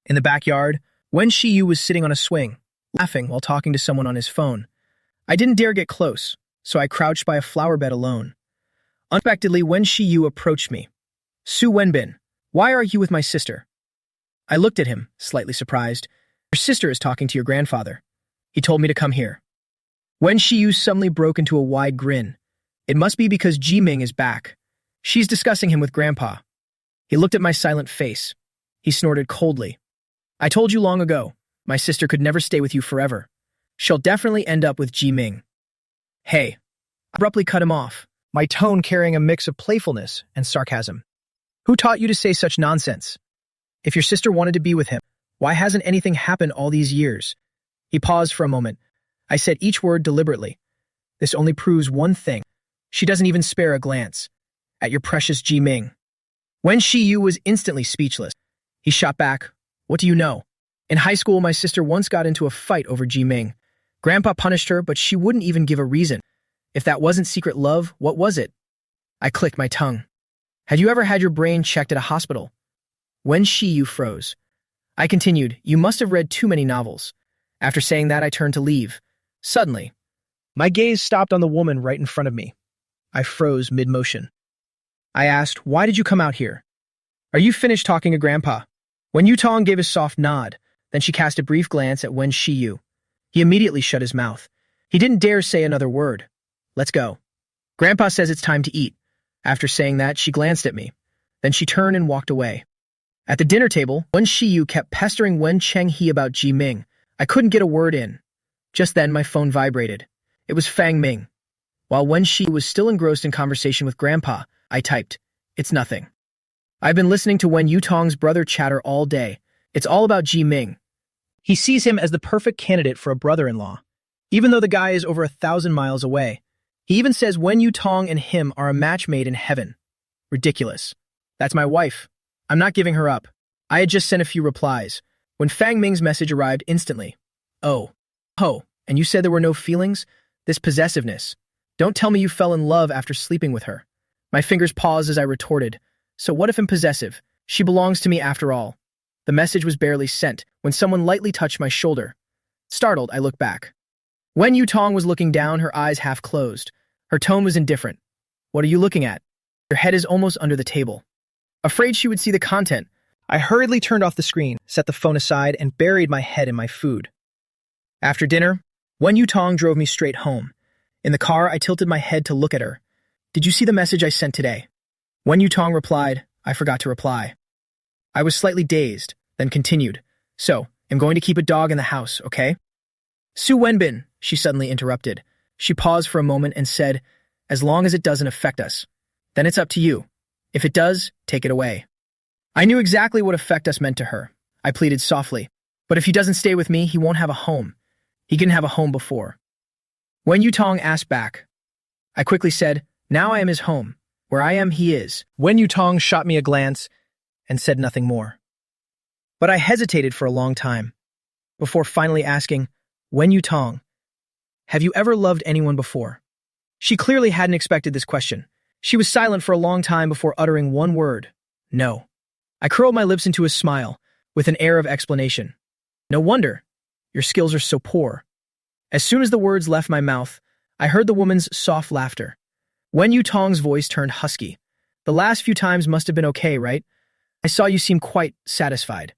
In the backyard, Wen Shiyu was sitting on a swing, laughing while talking to someone on his phone. I didn't dare get close, so I crouched by a flower bed alone. Unexpectedly, Wen Shiyu approached me. "Su Wenbin, why are you with my sister?" I looked at him, slightly surprised. "Your sister is talking to your grandfather. He told me to come here." Wen Shiyu suddenly broke into a wide grin. "It must be because Ji Ming is back. She's discussing him with Grandpa." He looked at my silent face. He snorted coldly. "I told you long ago, my sister could never stay with you forever. She'll definitely end up with Ji Ming." "Hey," I abruptly cut him off, my tone carrying a mix of playfulness and sarcasm. "Who taught you to say such nonsense? If your sister wanted to be with him, why hasn't anything happened all these years?" He paused for a moment. I said each word deliberately. "This only proves one thing. She doesn't even spare a glance at your precious Ji Ming." Wen Shiyu was instantly speechless. He shot back, "What do you know? In high school, my sister once got into a fight over Ji Ming. Grandpa punished her, but she wouldn't even give a reason. If that wasn't secret love, what was it?" I clicked my tongue. "Had you ever had your brain checked at a hospital?" Wen Shiyu froze. I continued, "You must have read too many novels." After saying that, I turned to leave. Suddenly, my gaze stopped on the woman right in front of me. I froze mid-motion. I asked, "Why did you come out here? Are you finished talking to Grandpa?" Wen Yutong gave a soft nod, then she cast a brief glance at Wen Shiyu. He immediately shut his mouth. He didn't dare say another word. "Let's go. Grandpa says it's time to eat." After saying that, she glanced at me. Then she turned and walked away. At the dinner table, Wen Shiyu kept pestering Wen Chenghe about Ji Ming. I couldn't get a word in. Just then, my phone vibrated. It was Fang Ming. While Wen Shiyu was still engrossed in conversation with Grandpa, I typed, "It's nothing. I've been listening to Wen Yutong's brother chatter all day. It's all about Ji Ming. He sees him as the perfect candidate for a brother-in-law, even though the guy is over 1,000 miles away. He even says Wen Yutong and him are a match made in heaven. Ridiculous. That's my wife. I'm not giving her up." I had just sent a few replies when Fang Ming's message arrived instantly. "Oh, and you said there were no feelings? This possessiveness. Don't tell me you fell in love after sleeping with her." My fingers paused as I retorted, "So what if I'm possessive? She belongs to me after all." The message was barely sent when someone lightly touched my shoulder. Startled, I looked back. Wen Yutong was looking down, her eyes half closed. Her tone was indifferent. "What are you looking at? Your head is almost under the table." Afraid she would see the content, I hurriedly turned off the screen, set the phone aside, and buried my head in my food. After dinner, Wen Yutong drove me straight home. In the car, I tilted my head to look at her. "Did you see the message I sent today?" Wen Yutong replied, "I forgot to reply." I was slightly dazed, then continued, "So, I'm going to keep a dog in the house, okay? Su Wenbin, she suddenly interrupted. She paused for a moment and said, as long as it doesn't affect us. Then it's up to you. If it does, take it away. I knew exactly what affect us meant to her. I pleaded softly. But if he doesn't stay with me, he won't have a home. He didn't have a home before. Wen Yutong asked back. I quickly said, now I am his home. Where I am, he is. Wen Yutong shot me a glance and said nothing more. But I hesitated for a long time, before finally asking, Wen Yutong, have you ever loved anyone before? She clearly hadn't expected this question. She was silent for a long time before uttering one word, no. I curled my lips into a smile, with an air of explanation. No wonder. Your skills are so poor. As soon as the words left my mouth, I heard the woman's soft laughter. Wen Yutong's voice turned husky. The last few times must have been okay, right? I saw you seem quite satisfied.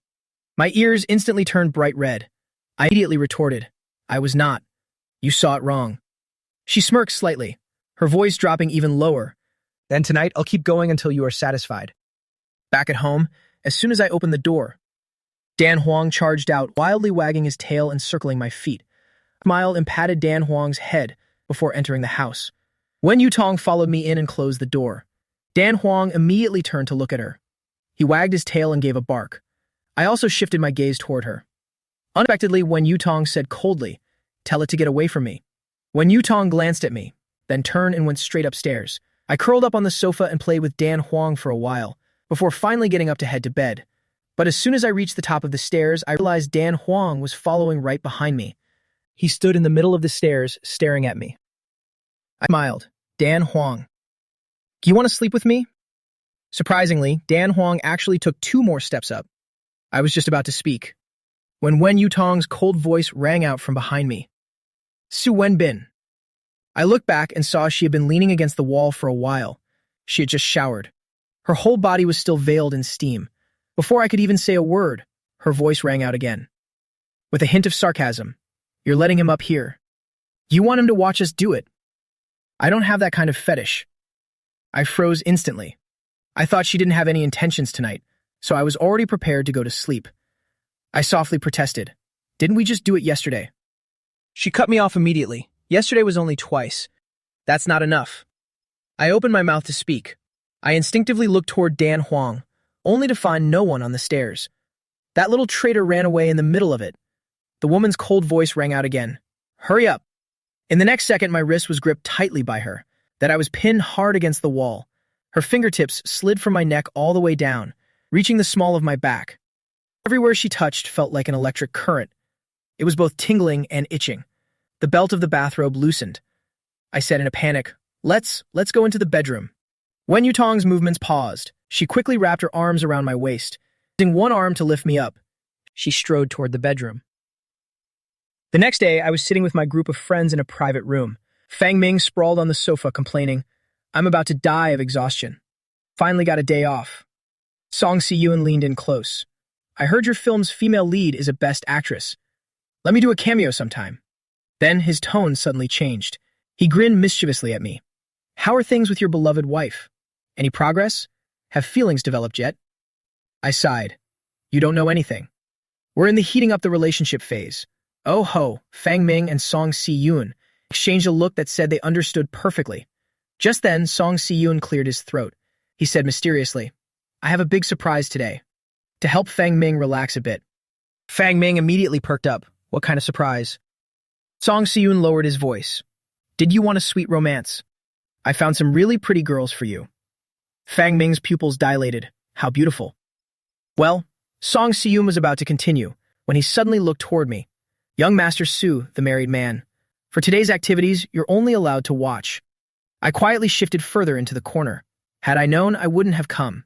My ears instantly turned bright red. I immediately retorted, I was not. You saw it wrong. She smirked slightly, her voice dropping even lower. Then tonight, I'll keep going until you are satisfied. Back at home, as soon as I opened the door, Dan Huang charged out, wildly wagging his tail and circling my feet. I smiled and patted Dan Huang's head before entering the house. Wen Yutong followed me in and closed the door. Dan Huang immediately turned to look at her. He wagged his tail and gave a bark. I also shifted my gaze toward her. Unexpectedly, Wen Yutong said coldly, tell it to get away from me. Wen Yutong glanced at me, then turned and went straight upstairs. I curled up on the sofa and played with Dan Huang for a while, before finally getting up to head to bed. But as soon as I reached the top of the stairs, I realized Dan Huang was following right behind me. He stood in the middle of the stairs, staring at me. I smiled. Dan Huang. Do you want to sleep with me? Surprisingly, Dan Huang actually took 2 more steps up. I was just about to speak, when Wen Yutong's cold voice rang out from behind me. Su Wenbin. I looked back and saw she had been leaning against the wall for a while. She had just showered. Her whole body was still veiled in steam. Before I could even say a word, her voice rang out again. With a hint of sarcasm, you're letting him up here. You want him to watch us do it. I don't have that kind of fetish. I froze instantly. I thought she didn't have any intentions tonight, so I was already prepared to go to sleep. I softly protested. Didn't we just do it yesterday? She cut me off immediately. Yesterday was only twice. That's not enough. I opened my mouth to speak. I instinctively looked toward Dan Huang, only to find no one on the stairs. That little traitor ran away in the middle of it. The woman's cold voice rang out again. Hurry up. In the next second, my wrist was gripped tightly by her, that I was pinned hard against the wall. Her fingertips slid from my neck all the way down, reaching the small of my back. Everywhere she touched felt like an electric current. It was both tingling and itching. The belt of the bathrobe loosened. I said in a panic, Let's go into the bedroom. Wen Yutong's movements paused. She quickly wrapped her arms around my waist, using one arm to lift me up. She strode toward the bedroom. The next day, I was sitting with my group of friends in a private room. Fang Ming sprawled on the sofa, complaining, I'm about to die of exhaustion. Finally got a day off. Song Si-yoon leaned in close. I heard your film's female lead is a best actress. Let me do a cameo sometime. Then his tone suddenly changed. He grinned mischievously at me. How are things with your beloved wife? Any progress? Have feelings developed yet? I sighed. You don't know anything. We're in the heating up the relationship phase. Oh ho, Fang Ming and Song Si-yoon exchanged a look that said they understood perfectly. Just then, Song Si-yoon cleared his throat. He said mysteriously, I have a big surprise today. To help Fang Ming relax a bit. Fang Ming immediately perked up. What kind of surprise? Song Si-yoon lowered his voice. Did you want a sweet romance? I found some really pretty girls for you. Fang Ming's pupils dilated. How beautiful. Well, Song Si-yoon was about to continue, when he suddenly looked toward me. Young Master Su, the married man. For today's activities, you're only allowed to watch. I quietly shifted further into the corner. Had I known, I wouldn't have come.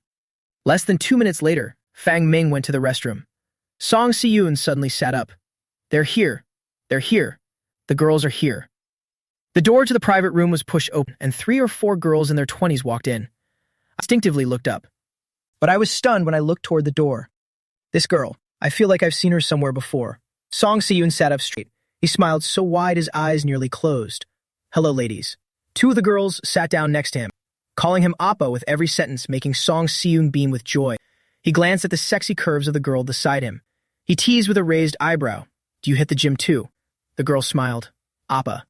Less than 2 minutes later, Fang Ming went to the restroom. Song Si-yoon suddenly sat up. They're here. They're here. The girls are here. The door to the private room was pushed open, and 3 or 4 girls in their 20s walked in. I instinctively looked up. But I was stunned when I looked toward the door. This girl, I feel like I've seen her somewhere before. Song Si-yoon sat up straight. He smiled so wide his eyes nearly closed. Hello, ladies. 2 of the girls sat down next to him, calling him Appa with every sentence, making Song Si-yoon beam with joy. He glanced at the sexy curves of the girl beside him. He teased with a raised eyebrow. Do you hit the gym too? The girl smiled. Appa.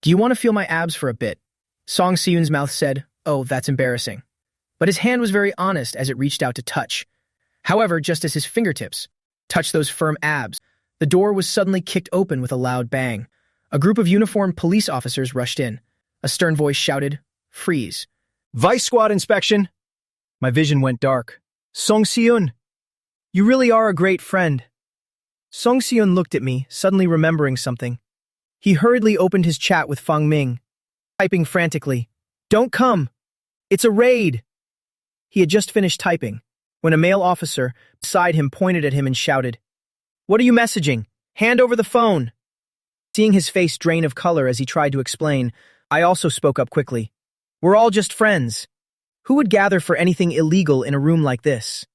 Do you want to feel my abs for a bit? Song Siyun's mouth said, oh, that's embarrassing. But his hand was very honest as it reached out to touch. However, just as his fingertips touched those firm abs, the door was suddenly kicked open with a loud bang. A group of uniformed police officers rushed in. A stern voice shouted, freeze. Vice Squad inspection. My vision went dark. Song Siyun, you really are a great friend. Song Siyun looked at me, suddenly remembering something. He hurriedly opened his chat with Fang Ming, typing frantically, don't come. It's a raid. He had just finished typing when a male officer beside him pointed at him and shouted, what are you messaging? Hand over the phone. Seeing his face drain of color as he tried to explain, I also spoke up quickly. We're all just friends. Who would gather for anything illegal in a room like this?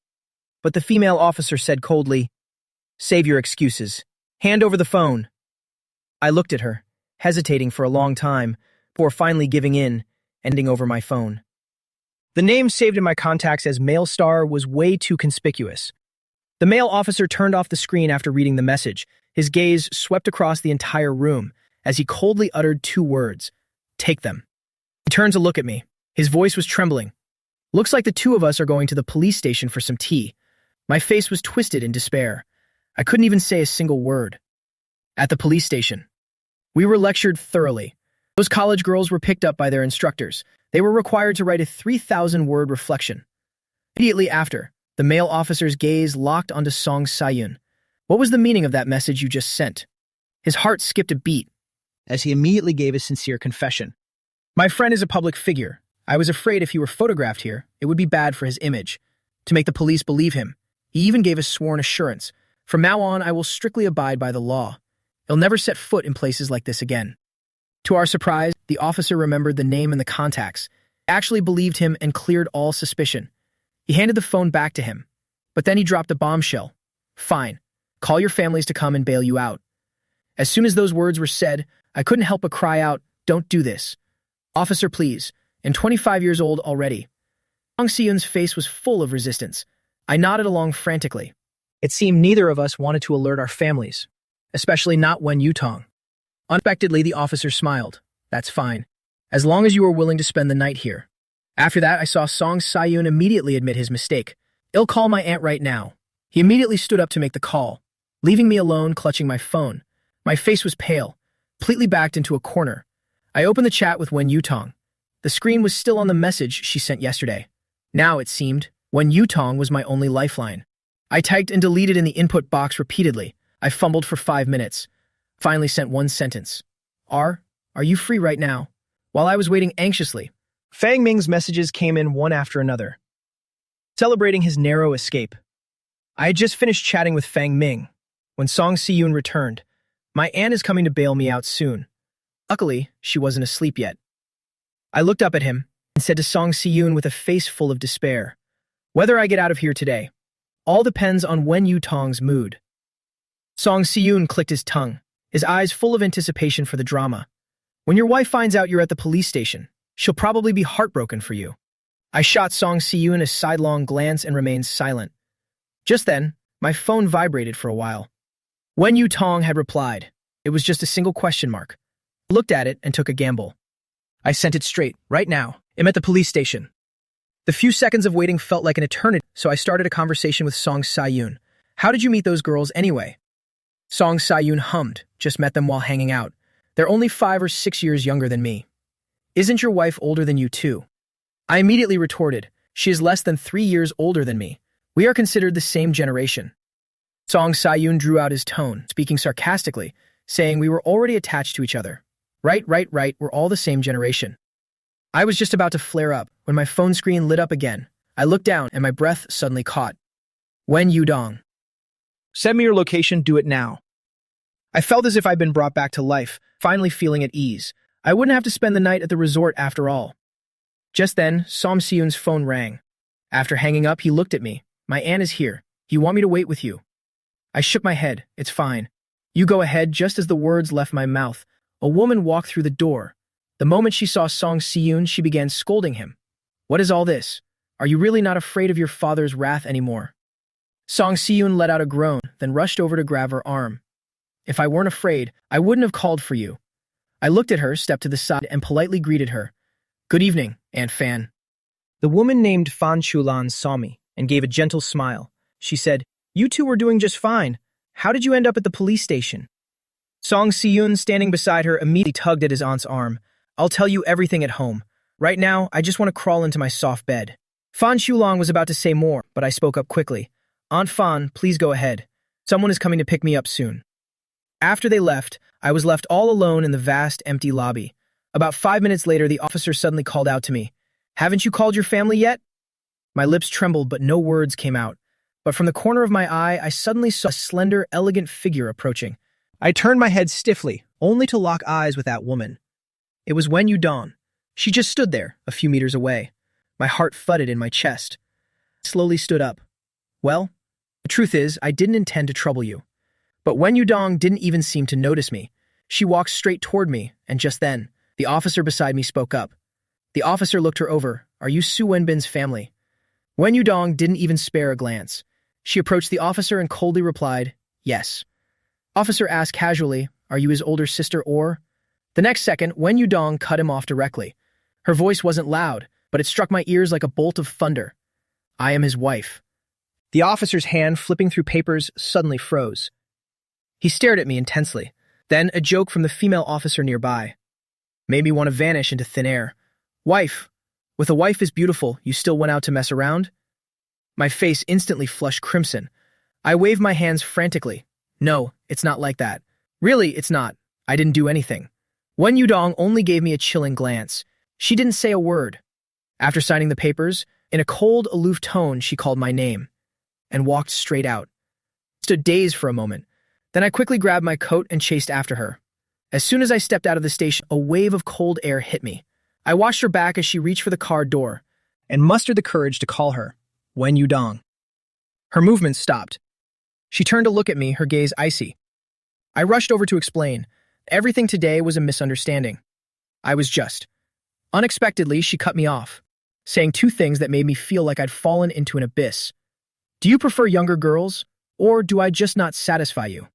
But the female officer said coldly, save your excuses. Hand over the phone. I looked at her, hesitating for a long time, before finally giving in, handing over my phone. The name saved in my contacts as Male Star was way too conspicuous. The male officer turned off the screen after reading the message. His gaze swept across the entire room as he coldly uttered 2 words, take them. He turned to look at me. His voice was trembling. Looks like the 2 of us are going to the police station for some tea. My face was twisted in despair. I couldn't even say a single word. At the police station, we were lectured thoroughly. Those college girls were picked up by their instructors. They were required to write a 3,000-word reflection. Immediately after, the male officer's gaze locked onto Song Siyun. What was the meaning of that message you just sent? His heart skipped a beat as he immediately gave a sincere confession. My friend is a public figure. I was afraid if he were photographed here, it would be bad for his image. To make the police believe him, he even gave a sworn assurance. From now on, I will strictly abide by the law. He'll never set foot in places like this again. To our surprise, the officer remembered the name and the contacts, actually believed him and cleared all suspicion. He handed the phone back to him, but then he dropped a bombshell. Fine. Call your families to come and bail you out. As soon as those words were said, I couldn't help but cry out, don't do this. Officer, please. I'm 25 years old already. Song Siyun's face was full of resistance. I nodded along frantically. It seemed neither of us wanted to alert our families, especially not Wen Yutong. Unexpectedly, the officer smiled. That's fine, as long as you are willing to spend the night here. After that, I saw Song Siyun immediately admit his mistake. I'll call my aunt right now. He immediately stood up to make the call, leaving me alone clutching my phone. My face was pale, completely backed into a corner. I opened the chat with Wen Yutong. The screen was still on the message she sent yesterday. Now, it seemed, Wen Yutong was my only lifeline. I typed and deleted in the input box repeatedly. I fumbled for 5 minutes. Finally sent one sentence. Are you free right now? While I was waiting anxiously, Fang Ming's messages came in one after another, celebrating his narrow escape. I had just finished chatting with Fang Ming when Song Siyun returned. My aunt is coming to bail me out soon. Luckily, she wasn't asleep yet. I looked up at him and said to Song Siyun with a face full of despair, whether I get out of here today, all depends on Wen Yutong's mood. Song Siyun clicked his tongue, his eyes full of anticipation for the drama. When your wife finds out you're at the police station, she'll probably be heartbroken for you. I shot Song Siyun a sidelong glance and remained silent. Just then, my phone vibrated for a while. Wen Yutong had replied. It was just a single question mark. I looked at it and took a gamble. I sent it straight, right now. I'm at the police station. The few seconds of waiting felt like an eternity, so I started a conversation with Song Siyun. How did you meet those girls anyway? Song Siyun hummed, just met them while hanging out. They're only 5 or 6 years younger than me. Isn't your wife older than you too? I immediately retorted, she is less than 3 years older than me. We are considered the same generation. Song Siyun drew out his tone, speaking sarcastically, saying we were already attached to each other. Right, we're all the same generation. I was just about to flare up when my phone screen lit up again. I looked down and my breath suddenly caught. Wen Yudong. Send me your location, do it now. I felt as if I'd been brought back to life, finally feeling at ease. I wouldn't have to spend the night at the resort after all. Just then, Song Siyun's phone rang. After hanging up, he looked at me. My aunt is here. You want me to wait with you? I shook my head. It's fine. You go ahead. Just as the words left my mouth, a woman walked through the door. The moment she saw Song Siyun, she began scolding him. What is all this? Are you really not afraid of your father's wrath anymore? Song Si-yoon let out a groan, then rushed over to grab her arm. If I weren't afraid, I wouldn't have called for you. I looked at her, stepped to the side, and politely greeted her. Good evening, Aunt Fan. The woman named Fan Chulan saw me and gave a gentle smile. She said, You two were doing just fine. How did you end up at the police station? Song Si-yoon, standing beside her, immediately tugged at his aunt's arm. I'll tell you everything at home. Right now, I just want to crawl into my soft bed. Fan Chulan was about to say more, but I spoke up quickly. Aunt Fan, please go ahead. Someone is coming to pick me up soon. After they left, I was left all alone in the vast, empty lobby. About 5 minutes later, the officer suddenly called out to me. Haven't you called your family yet? My lips trembled, but no words came out. But from the corner of my eye, I suddenly saw a slender, elegant figure approaching. I turned my head stiffly, only to lock eyes with that woman. It was Wen Yudong. She just stood there, a few meters away. My heart thudded in my chest. I slowly stood up. Well, the truth is, I didn't intend to trouble you. But Wen Yudong didn't even seem to notice me. She walked straight toward me, and just then, the officer beside me spoke up. The officer looked her over. Are you Su Wenbin's family? Wen Yudong didn't even spare a glance. She approached the officer and coldly replied, Yes. Officer asked casually, Are you his older sister or? The next second, Wen Yudong cut him off directly. Her voice wasn't loud, but it struck my ears like a bolt of thunder. I am his wife. The officer's hand, flipping through papers, suddenly froze. He stared at me intensely. Then a joke from the female officer nearby made me want to vanish into thin air. Wife. With a wife as beautiful, you still went out to mess around? My face instantly flushed crimson. I waved my hands frantically. No, it's not like that. Really, it's not. I didn't do anything. Wen Yudong only gave me a chilling glance. She didn't say a word. After signing the papers, in a cold, aloof tone, she called my name and walked straight out. I stood dazed for a moment. Then I quickly grabbed my coat and chased after her. As soon as I stepped out of the station, a wave of cold air hit me. I watched her back as she reached for the car door and mustered the courage to call her, Wen Yudong. Her movements stopped. She turned to look at me, her gaze icy. I rushed over to explain. Everything today was a misunderstanding. I was just. Unexpectedly, she cut me off, saying two things that made me feel like I'd fallen into an abyss. Do you prefer younger girls, or do I just not satisfy you?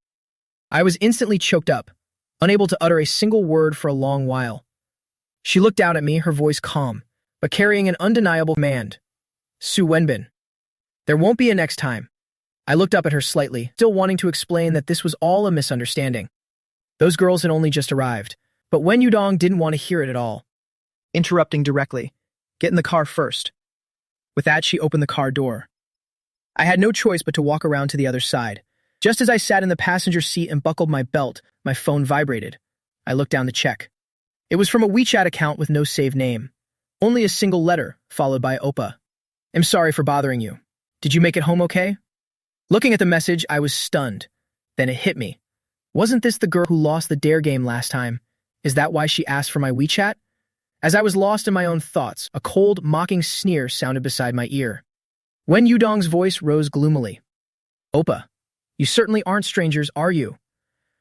I was instantly choked up, unable to utter a single word for a long while. She looked down at me, her voice calm, but carrying an undeniable command. Su Wenbin. There won't be a next time. I looked up at her slightly, still wanting to explain that this was all a misunderstanding. Those girls had only just arrived, but Wen Yudong didn't want to hear it at all. Interrupting directly. Get in the car first. With that, she opened the car door. I had no choice but to walk around to the other side. Just as I sat in the passenger seat and buckled my belt, my phone vibrated. I looked down to check. It was from a WeChat account with no saved name. Only a single letter, followed by Oppa. I'm sorry for bothering you. Did you make it home okay? Looking at the message, I was stunned. Then it hit me. Wasn't this the girl who lost the dare game last time? Is that why she asked for my WeChat? As I was lost in my own thoughts, a cold, mocking sneer sounded beside my ear. Wen Yudong's voice rose gloomily. Oppa, you certainly aren't strangers, are you?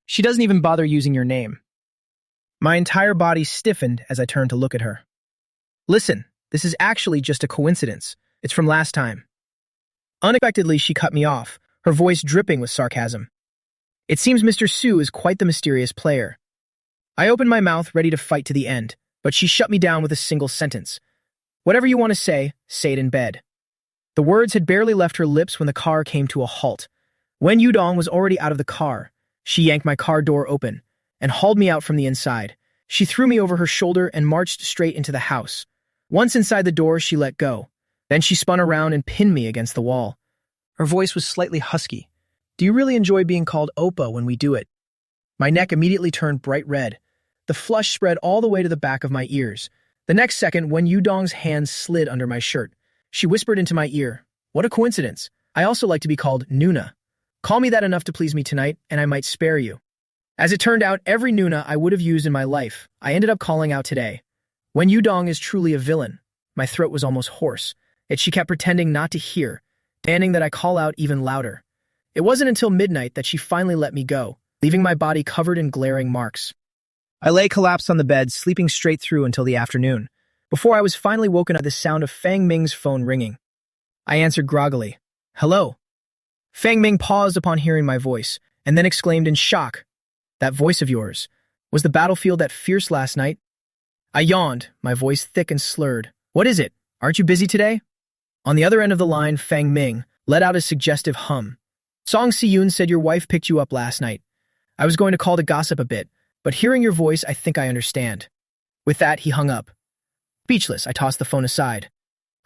She doesn't even bother using your name. My entire body stiffened as I turned to look at her. Listen, this is actually just a coincidence. It's from last time. Unexpectedly, she cut me off, her voice dripping with sarcasm. It seems Mr. Su is quite the mysterious player. I opened my mouth, ready to fight to the end, but she shut me down with a single sentence. Whatever you want to say it in bed. The words had barely left her lips when the car came to a halt. Wen Yudong was already out of the car. She yanked my car door open and hauled me out from the inside. She threw me over her shoulder and marched straight into the house. Once inside the door, she let go. Then she spun around and pinned me against the wall. Her voice was slightly husky. Do you really enjoy being called Oppa when we do it? My neck immediately turned bright red. The flush spread all the way to the back of my ears. The next second, Wen Yudong's hand slid under my shirt. She whispered into my ear, What a coincidence. I also like to be called Nuna. Call me that enough to please me tonight, and I might spare you. As it turned out, every Nuna I would have used in my life, I ended up calling out today. Wen Yudong is truly a villain. My throat was almost hoarse, yet she kept pretending not to hear, demanding that I call out even louder. It wasn't until midnight that she finally let me go, leaving my body covered in glaring marks. I lay collapsed on the bed, sleeping straight through until the afternoon, before I was finally woken up by the sound of Fang Ming's phone ringing. I answered groggily, Hello. Fang Ming paused upon hearing my voice, and then exclaimed in shock, "That voice of yours, was the battlefield that fierce last night?" I yawned, my voice thick and slurred. "What is it? Aren't you busy today?" On the other end of the line, Fang Ming let out a suggestive hum. "Song Si-yoon said your wife picked you up last night. I was going to call to gossip a bit, but hearing your voice, I think I understand." With that, he hung up. Speechless, I tossed the phone aside.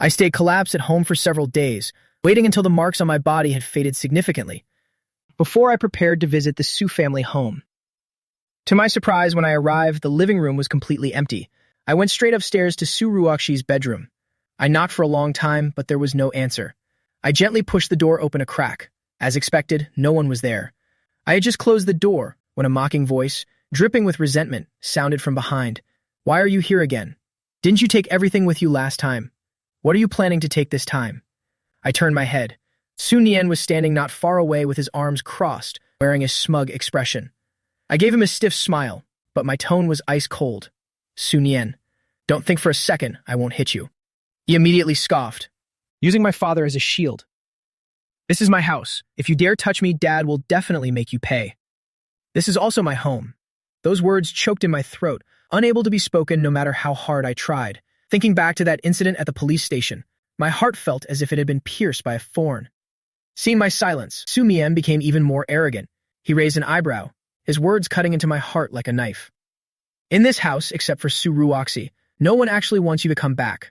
I stayed collapsed at home for several days, waiting until the marks on my body had faded significantly, before I prepared to visit the Su family home. To my surprise, when I arrived, the living room was completely empty. I went straight upstairs to Su Ruoxi's bedroom. I knocked for a long time, but there was no answer. I gently pushed the door open a crack. As expected, no one was there. I had just closed the door when a mocking voice, dripping with resentment, sounded from behind. "Why are you here again? Didn't you take everything with you last time? What are you planning to take this time?" I turned my head. Su Nian was standing not far away with his arms crossed, wearing a smug expression. I gave him a stiff smile, but my tone was ice cold. "Su Nian, don't think for a second I won't hit you." He immediately scoffed, using my father as a shield. "This is my house. If you dare touch me, Dad will definitely make you pay. This is also my home." Those words choked in my throat, unable to be spoken no matter how hard I tried. Thinking back to that incident at the police station, my heart felt as if it had been pierced by a thorn. Seeing my silence, Su Mien became even more arrogant. He raised an eyebrow, his words cutting into my heart like a knife. "In this house, except for Su Ruoxi, no one actually wants you to come back.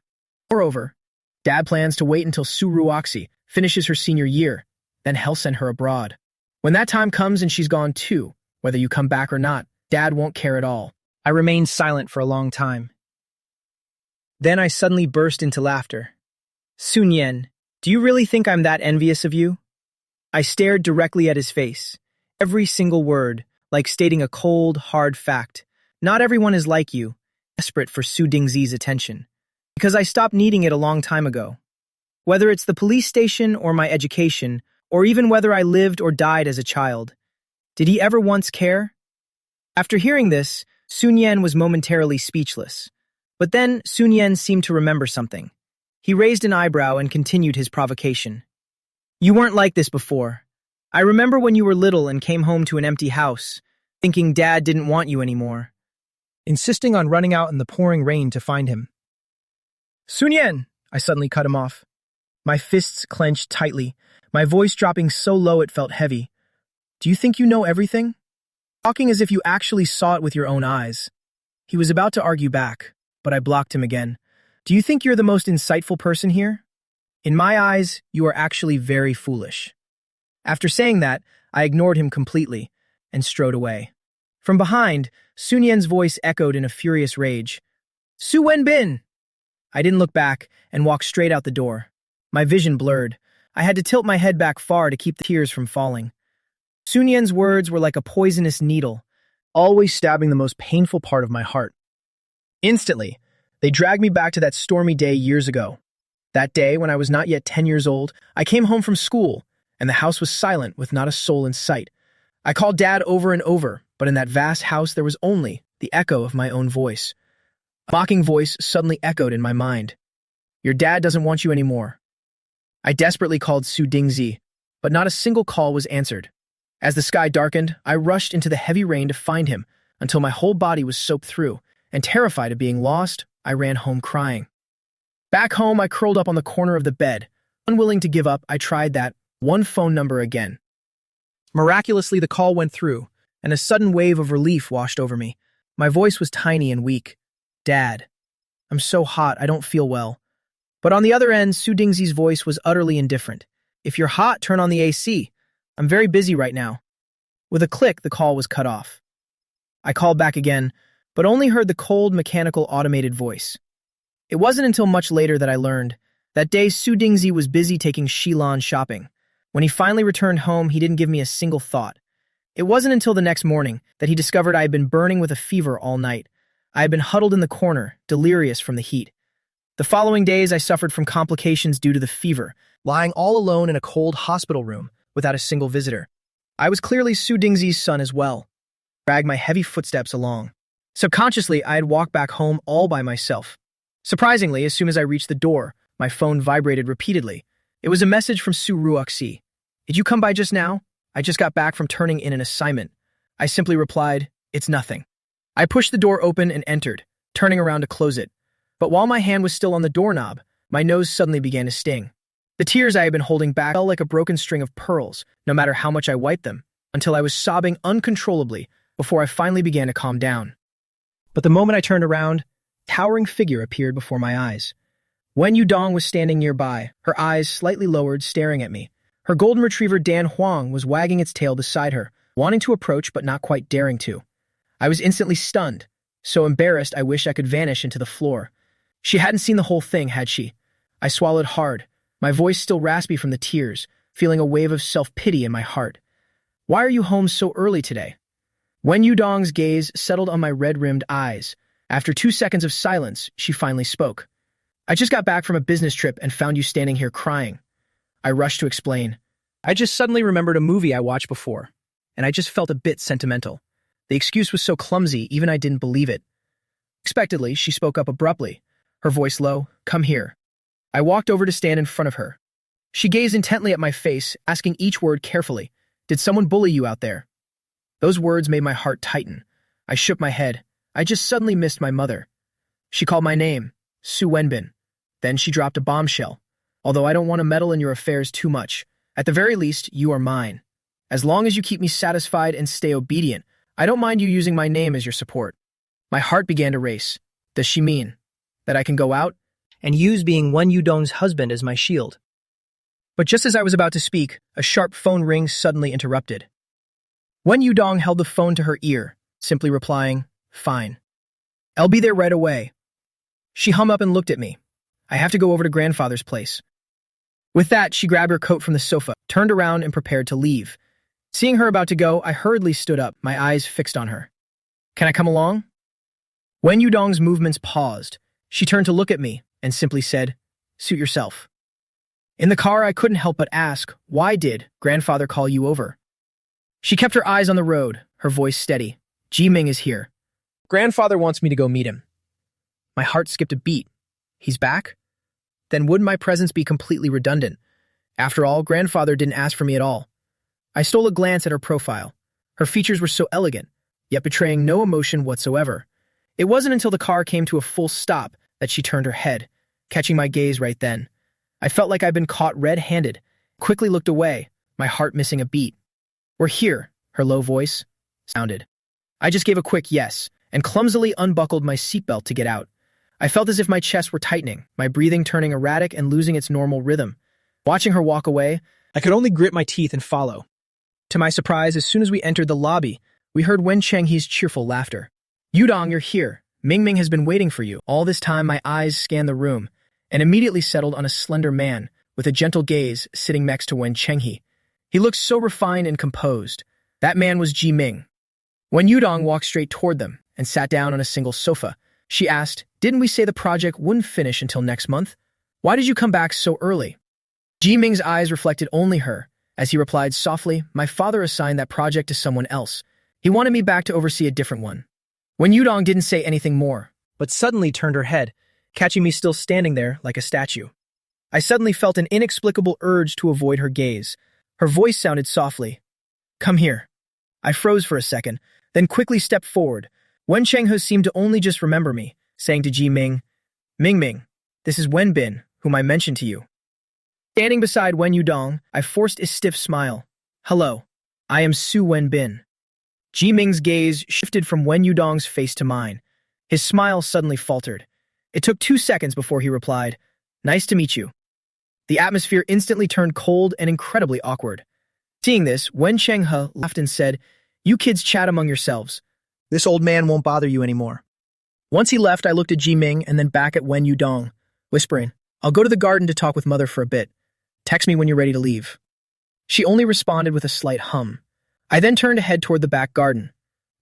Moreover, Dad plans to wait until Su Ruoxi finishes her senior year, then he'll send her abroad. When that time comes and she's gone too, whether you come back or not, Dad won't care at all." I remained silent for a long time. Then I suddenly burst into laughter. "Sun Yen, do you really think I'm that envious of you?" I stared directly at his face. Every single word, like stating a cold, hard fact. Not everyone is like you, desperate for Su Dingzi's attention. Because I stopped needing it a long time ago. Whether it's the police station or my education, or even whether I lived or died as a child. Did he ever once care? After hearing this, Sun Yen was momentarily speechless. But then Sun Yen seemed to remember something. He raised an eyebrow and continued his provocation. "You weren't like this before. I remember when you were little and came home to an empty house, thinking Dad didn't want you anymore, insisting on running out in the pouring rain to find him." "Sun Yen!" I suddenly cut him off. My fists clenched tightly, my voice dropping so low it felt heavy. "Do you think you know everything? Talking as if you actually saw it with your own eyes." He was about to argue back, but I blocked him again. "Do you think you're the most insightful person here? In my eyes, you are actually very foolish." After saying that, I ignored him completely and strode away. From behind, Sun Yen's voice echoed in a furious rage. "Su Wenbin!" I didn't look back and walked straight out the door. My vision blurred. I had to tilt my head back far to keep the tears from falling. Sun Yen's words were like a poisonous needle, always stabbing the most painful part of my heart. Instantly, they dragged me back to that stormy day years ago. That day, when I was not yet 10 years old, I came home from school, and the house was silent with not a soul in sight. I called Dad over and over, but in that vast house there was only the echo of my own voice. A mocking voice suddenly echoed in my mind. "Your dad doesn't want you anymore." I desperately called Su Dingzi, but not a single call was answered. As the sky darkened, I rushed into the heavy rain to find him until my whole body was soaked through, and terrified of being lost, I ran home crying. Back home, I curled up on the corner of the bed. Unwilling to give up, I tried that one phone number again. Miraculously, the call went through, and a sudden wave of relief washed over me. My voice was tiny and weak. "Dad, I'm so hot, I don't feel well." But on the other end, Su Dingzi's voice was utterly indifferent. "If you're hot, turn on the AC. I'm very busy right now." With a click, the call was cut off. I called back again, but only heard the cold, mechanical, automated voice. It wasn't until much later that I learned. That day, Su Dingzi was busy taking Shilan shopping. When he finally returned home, he didn't give me a single thought. It wasn't until the next morning that he discovered I had been burning with a fever all night. I had been huddled in the corner, delirious from the heat. The following days, I suffered from complications due to the fever, lying all alone in a cold hospital room without a single visitor. I was clearly Su Dingzi's son as well. Dragged my heavy footsteps along. Subconsciously, I had walked back home all by myself. Surprisingly, as soon as I reached the door, my phone vibrated repeatedly. It was a message from Su Ruoxi. Did you come by just now? I just got back from turning in an assignment. I simply replied, it's nothing. I pushed the door open and entered, turning around to close it. But while my hand was still on the doorknob, my nose suddenly began to sting. The tears I had been holding back fell like a broken string of pearls, no matter how much I wiped them, until I was sobbing uncontrollably before I finally began to calm down. But the moment I turned around, a towering figure appeared before my eyes. Wen Yudong was standing nearby, her eyes slightly lowered, staring at me. Her golden retriever Dan Huang was wagging its tail beside her, wanting to approach but not quite daring to. I was instantly stunned, so embarrassed I wish I could vanish into the floor. She hadn't seen the whole thing, had she? I swallowed hard, my voice still raspy from the tears, feeling a wave of self-pity in my heart. Why are you home so early today? Wen Yudong's gaze settled on my red-rimmed eyes. After 2 seconds of silence, she finally spoke. I just got back from a business trip and found you standing here crying. I rushed to explain. I just suddenly remembered a movie I watched before, and I just felt a bit sentimental. The excuse was so clumsy, even I didn't believe it. Unexpectedly, she spoke up abruptly, her voice low, "Come here." I walked over to stand in front of her. She gazed intently at my face, asking each word carefully. Did someone bully you out there? Those words made my heart tighten. I shook my head. I just suddenly missed my mother. She called my name, Su Wenbin. Then she dropped a bombshell. Although I don't want to meddle in your affairs too much, at the very least, you are mine. As long as you keep me satisfied and stay obedient, I don't mind you using my name as your support. My heart began to race. Does she mean that I can go out and use being Wen Yudong's husband as my shield? But just as I was about to speak, a sharp phone ring suddenly interrupted. Wen Yudong held the phone to her ear, simply replying, "Fine. I'll be there right away." She hung up and looked at me. I have to go over to grandfather's place. With that, she grabbed her coat from the sofa, turned around and prepared to leave. Seeing her about to go, I hurriedly stood up, my eyes fixed on her. Can I come along? Wen Yudong's movements paused. She turned to look at me and simply said, "Suit yourself." In the car, I couldn't help but ask, why did grandfather call you over? She kept her eyes on the road, her voice steady. Ji Ming is here. Grandfather wants me to go meet him. My heart skipped a beat. He's back? Then wouldn't my presence be completely redundant? After all, grandfather didn't ask for me at all. I stole a glance at her profile. Her features were so elegant, yet betraying no emotion whatsoever. It wasn't until the car came to a full stop that she turned her head, catching my gaze right then. I felt like I'd been caught red-handed, quickly looked away, my heart missing a beat. We're here, her low voice sounded. I just gave a quick yes, and clumsily unbuckled my seatbelt to get out. I felt as if my chest were tightening, my breathing turning erratic and losing its normal rhythm. Watching her walk away, I could only grit my teeth and follow. To my surprise, as soon as we entered the lobby, we heard Wen Chenghe's cheerful laughter. Yudong, you're here. Ming Ming has been waiting for you. All this time, my eyes scanned the room, and immediately settled on a slender man with a gentle gaze sitting next to Wen Chenghe. He looked so refined and composed. That man was Ji Ming. When Yudong walked straight toward them and sat down on a single sofa, she asked, "Didn't we say the project wouldn't finish until next month? Why did you come back so early?" Ji Ming's eyes reflected only her, as he replied softly, "My father assigned that project to someone else. He wanted me back to oversee a different one." When Yudong didn't say anything more, but suddenly turned her head, catching me still standing there like a statue. I suddenly felt an inexplicable urge to avoid her gaze. Her voice sounded softly, "Come here." I froze for a second, then quickly stepped forward. Wen Chenghe seemed to only just remember me, saying to Ji Ming, "Ming Ming, this is Wen Bin, whom I mentioned to you." Standing beside Wen Yudong, I forced a stiff smile. "Hello, I am Su Wen Bin." Ji Ming's gaze shifted from Wen Yudong's face to mine. His smile suddenly faltered. It took 2 seconds before he replied, "Nice to meet you." The atmosphere instantly turned cold and incredibly awkward. Seeing this, Wen Chenghe laughed and said, "You kids chat among yourselves. This old man won't bother you anymore." Once he left, I looked at Ji Ming and then back at Wen Yudong, whispering, "I'll go to the garden to talk with mother for a bit. Text me when you're ready to leave." She only responded with a slight hum. I then turned to head toward the back garden,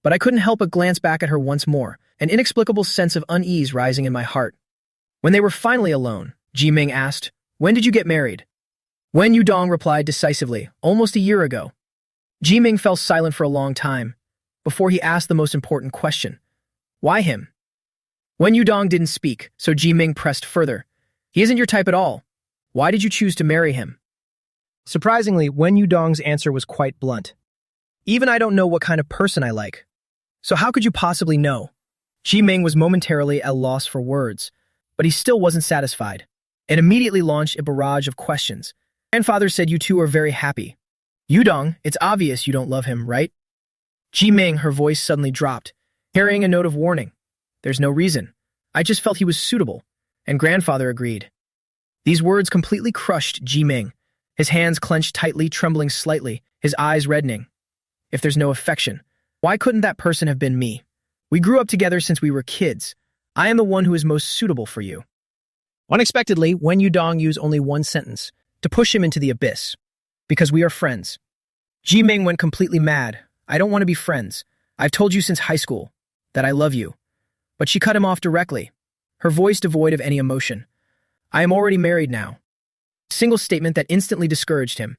but I couldn't help but glance back at her once more, an inexplicable sense of unease rising in my heart. When they were finally alone, Ji Ming asked, "When did you get married?" Wen Yudong replied decisively, "Almost a year ago." Ji Ming fell silent for a long time, before he asked the most important question. "Why him?" Wen Yudong didn't speak, so Ji Ming pressed further. "He isn't your type at all. Why did you choose to marry him?" Surprisingly, Wen Yudong's answer was quite blunt. Even I don't know what kind of person I like. So how could you possibly know? Ji Ming was momentarily at a loss for words, but he still wasn't satisfied, and immediately launched a barrage of questions. Grandfather said you two are very happy. Yudong, it's obvious you don't love him, right? Ji Ming, her voice suddenly dropped, carrying a note of warning. There's no reason. I just felt he was suitable, and grandfather agreed. These words completely crushed Ji Ming, his hands clenched tightly, trembling slightly, his eyes reddening. If there's no affection, why couldn't that person have been me? We grew up together since we were kids. I am the one who is most suitable for you. Unexpectedly, Wen Yudong used only one sentence to push him into the abyss. Because we are friends. Ji Ming went completely mad. I don't want to be friends. I've told you since high school that I love you. But she cut him off directly, her voice devoid of any emotion. I am already married now. A single statement that instantly discouraged him.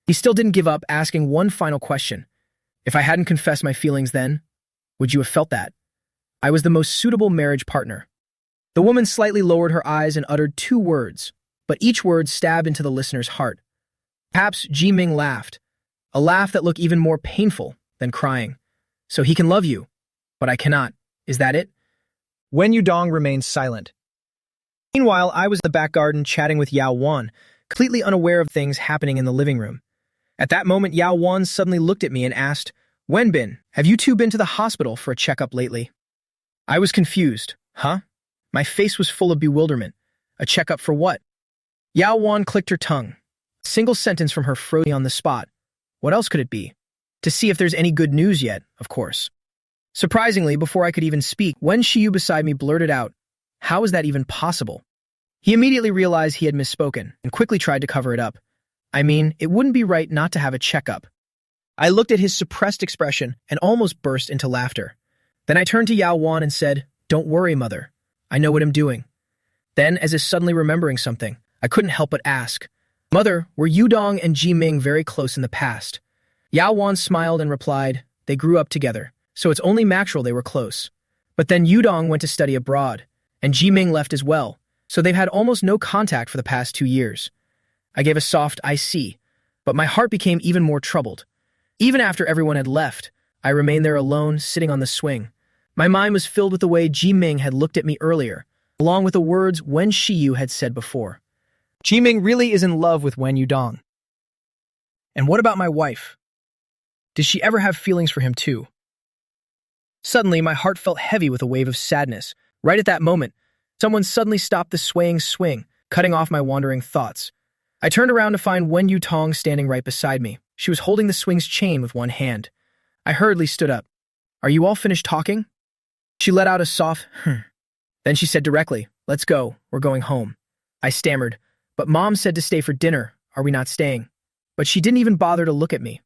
He still didn't give up, asking one final question. If I hadn't confessed my feelings then, would you have felt that? I was the most suitable marriage partner. The woman slightly lowered her eyes and uttered two words, but each word stabbed into the listener's heart. Perhaps Ji Ming laughed, a laugh that looked even more painful than crying. So he can love you, but I cannot. Is that it? Wen Yudong remained silent. Meanwhile, I was in the back garden chatting with Yao Wan, completely unaware of things happening in the living room. At that moment, Yao Wan suddenly looked at me and asked, Wenbin, have you two been to the hospital for a checkup lately? I was confused. Huh? My face was full of bewilderment. A checkup for what? Yao Wan clicked her tongue. A single sentence from her froze me on the spot. What else could it be? To see if there's any good news yet, of course. Surprisingly, before I could even speak, Wen Shiyu beside me blurted out, how is that even possible? He immediately realized he had misspoken and quickly tried to cover it up. I mean, it wouldn't be right not to have a checkup. I looked at his suppressed expression and almost burst into laughter. Then I turned to Yao Wan and said, Don't worry, mother. I know what I'm doing. Then, as if suddenly remembering something, I couldn't help but ask, Mother, were Yudong and Ji Ming very close in the past? Yao Wan smiled and replied, They grew up together, so it's only natural they were close. But then Yudong went to study abroad, and Ji Ming left as well, so they've had almost no contact for the past 2 years. I gave a soft, I see, but my heart became even more troubled. Even after everyone had left, I remained there alone, sitting on the swing. My mind was filled with the way Ji Ming had looked at me earlier, along with the words Wen Shiyu had said before. Ji Ming really is in love with Wen Yudong. And what about my wife? Did she ever have feelings for him too? Suddenly, my heart felt heavy with a wave of sadness. Right at that moment, someone suddenly stopped the swaying swing, cutting off my wandering thoughts. I turned around to find Wen Yutong standing right beside me. She was holding the swing's chain with one hand. I hurriedly stood up. Are you all finished talking? She let out a soft, Then she said directly, Let's go, we're going home. I stammered, but Mom said to stay for dinner. Are we not staying? But she didn't even bother to look at me.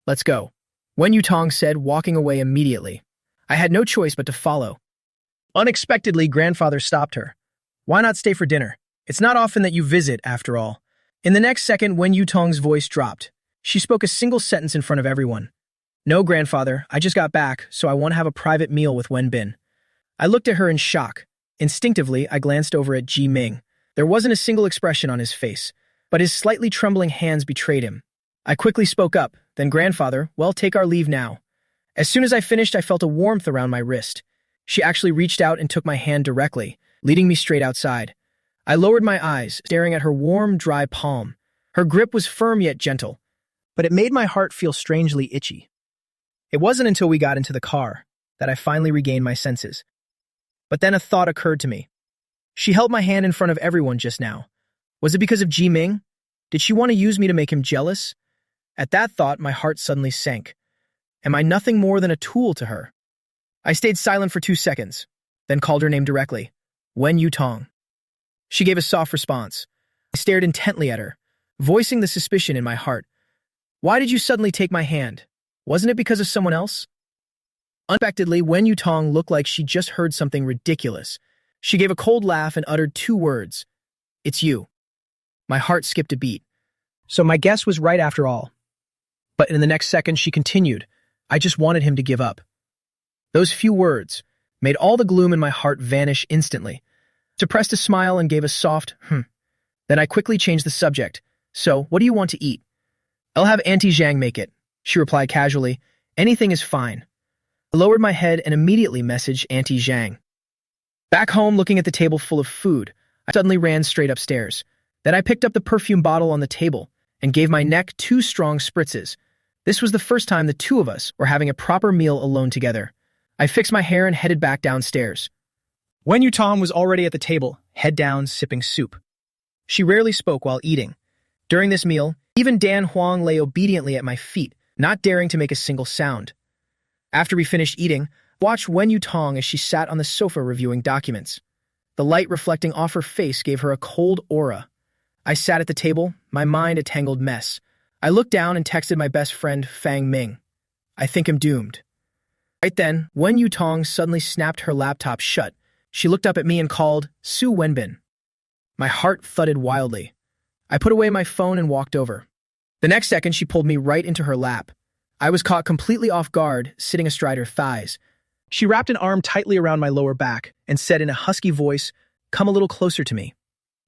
Let's go. Wen Yutong said, walking away immediately. I had no choice but to follow. Unexpectedly, grandfather stopped her. Why not stay for dinner? It's not often that you visit, after all. In the next second, Wen Yutong's voice dropped. She spoke a single sentence in front of everyone. No, grandfather, I just got back, so I want to have a private meal with Wen Bin. I looked at her in shock. Instinctively, I glanced over at Ji Ming. There wasn't a single expression on his face, but his slightly trembling hands betrayed him. I quickly spoke up, then grandfather, well, take our leave now. As soon as I finished, I felt a warmth around my wrist. She actually reached out and took my hand directly, leading me straight outside. I lowered my eyes, staring at her warm, dry palm. Her grip was firm yet gentle, but it made my heart feel strangely itchy. It wasn't until we got into the car that I finally regained my senses. But then a thought occurred to me. She held my hand in front of everyone just now. Was it because of Ji Ming? Did she want to use me to make him jealous? At that thought, my heart suddenly sank. Am I nothing more than a tool to her? I stayed silent for 2 seconds, then called her name directly. Wen Yutong. She gave a soft response. I stared intently at her, voicing the suspicion in my heart. Why did you suddenly take my hand? Wasn't it because of someone else? Unexpectedly, Wen Yutong looked like she just heard something ridiculous. She gave a cold laugh and uttered 2 words. It's you. My heart skipped a beat. So my guess was right after all. But in the next second, she continued. I just wanted him to give up. Those few words made all the gloom in my heart vanish instantly. Suppressed a smile and gave a soft, Then I quickly changed the subject. So, what do you want to eat? I'll have Auntie Zhang make it, she replied casually. Anything is fine. I lowered my head and immediately messaged Auntie Zhang. Back home, looking at the table full of food, I suddenly ran straight upstairs. Then I picked up the perfume bottle on the table and gave my neck 2 strong spritzes. This was the first time the two of us were having a proper meal alone together. I fixed my hair and headed back downstairs. Wen Yutong was already at the table, head down, sipping soup. She rarely spoke while eating. During this meal, even Dan Huang lay obediently at my feet, not daring to make a single sound. After we finished eating, I watched Wen Yutong as she sat on the sofa reviewing documents. The light reflecting off her face gave her a cold aura. I sat at the table, my mind a tangled mess. I looked down and texted my best friend, Fang Ming. I think I'm doomed. Right then, Wen Yutong suddenly snapped her laptop shut. She looked up at me and called, Su Wenbin. My heart thudded wildly. I put away my phone and walked over. The next second, she pulled me right into her lap. I was caught completely off guard, sitting astride her thighs. She wrapped an arm tightly around my lower back and said in a husky voice, "Come a little closer to me."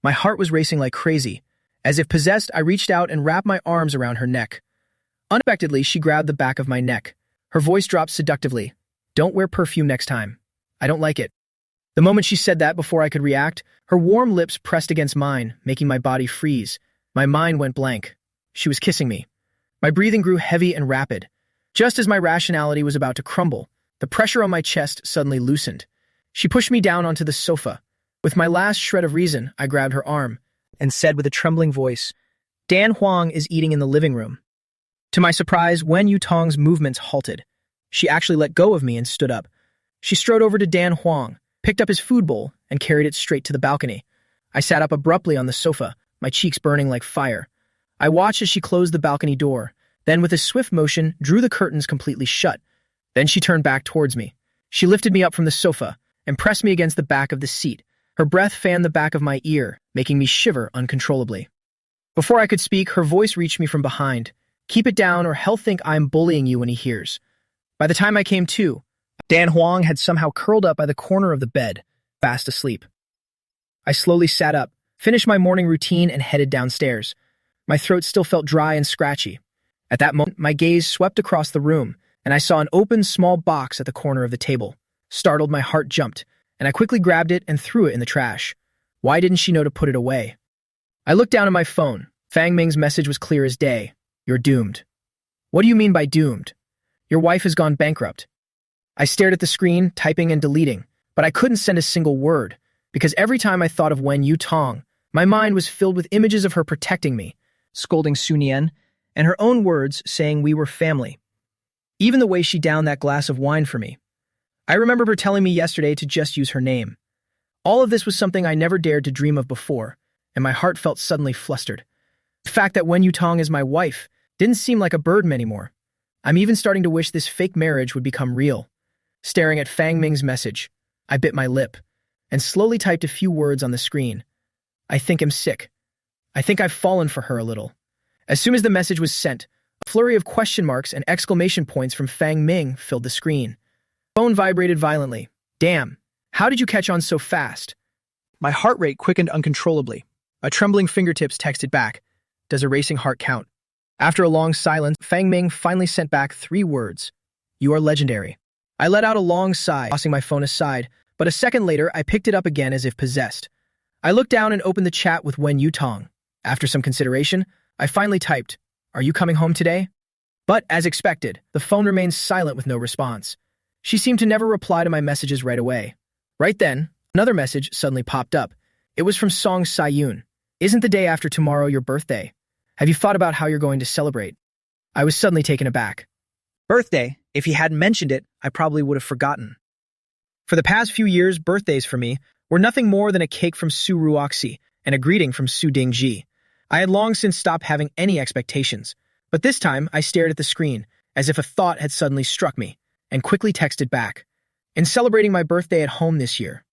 My heart was racing like crazy. As if possessed, I reached out and wrapped my arms around her neck. Unexpectedly, she grabbed the back of my neck. Her voice dropped seductively. "Don't wear perfume next time. I don't like it." The moment she said that, before I could react, her warm lips pressed against mine, making my body freeze. My mind went blank. She was kissing me. My breathing grew heavy and rapid. Just as my rationality was about to crumble, the pressure on my chest suddenly loosened. She pushed me down onto the sofa. With my last shred of reason, I grabbed her arm and said with a trembling voice, "Dan Huang is eating in the living room." To my surprise, Wen Yutong's movements halted. She actually let go of me and stood up. She strode over to Dan Huang, picked up his food bowl, and carried it straight to the balcony. I sat up abruptly on the sofa, my cheeks burning like fire. I watched as she closed the balcony door, then with a swift motion drew the curtains completely shut. Then she turned back towards me. She lifted me up from the sofa and pressed me against the back of the seat. Her breath fanned the back of my ear, making me shiver uncontrollably. Before I could speak, her voice reached me from behind. "Keep it down or he'll think I'm bullying you when he hears." By the time I came to, Dan Huang had somehow curled up by the corner of the bed, fast asleep. I slowly sat up, finished my morning routine, and headed downstairs. My throat still felt dry and scratchy. At that moment, my gaze swept across the room, and I saw an open, small box at the corner of the table. Startled, my heart jumped, and I quickly grabbed it and threw it in the trash. Why didn't she know to put it away? I looked down at my phone. Fang Ming's message was clear as day. "You're doomed." "What do you mean by doomed?" "Your wife has gone bankrupt." I stared at the screen, typing and deleting, but I couldn't send a single word, because every time I thought of Wen Yutong, my mind was filled with images of her protecting me, scolding Su Nian, and her own words saying we were family. Even the way she downed that glass of wine for me. I remember her telling me yesterday to just use her name. All of this was something I never dared to dream of before, and my heart felt suddenly flustered. The fact that Wen Yutong is my wife didn't seem like a burden anymore. I'm even starting to wish this fake marriage would become real. Staring at Fang Ming's message, I bit my lip and slowly typed a few words on the screen. "I think I'm sick. I think I've fallen for her a little." As soon as the message was sent, a flurry of question marks and exclamation points from Fang Ming filled the screen. Phone vibrated violently. "Damn, how did you catch on so fast?" My heart rate quickened uncontrollably. A trembling fingertips texted back, "Does a racing heart count?" After a long silence, Fang Ming finally sent back 3 words. "You are legendary." I let out a long sigh, tossing my phone aside, but a second later, I picked it up again as if possessed. I looked down and opened the chat with Wen Yutong. After some consideration, I finally typed, "Are you coming home today?" But, as expected, the phone remained silent with no response. She seemed to never reply to my messages right away. Right then, another message suddenly popped up. It was from Song Sayun. "Isn't the day after tomorrow your birthday? Have you thought about how you're going to celebrate?" I was suddenly taken aback. Birthday? If he hadn't mentioned it, I probably would have forgotten. For the past few years, birthdays for me were nothing more than a cake from Su Ruoxi and a greeting from Su Dingji. I had long since stopped having any expectations, but this time I stared at the screen as if a thought had suddenly struck me and quickly texted back, "In celebrating my birthday at home this year."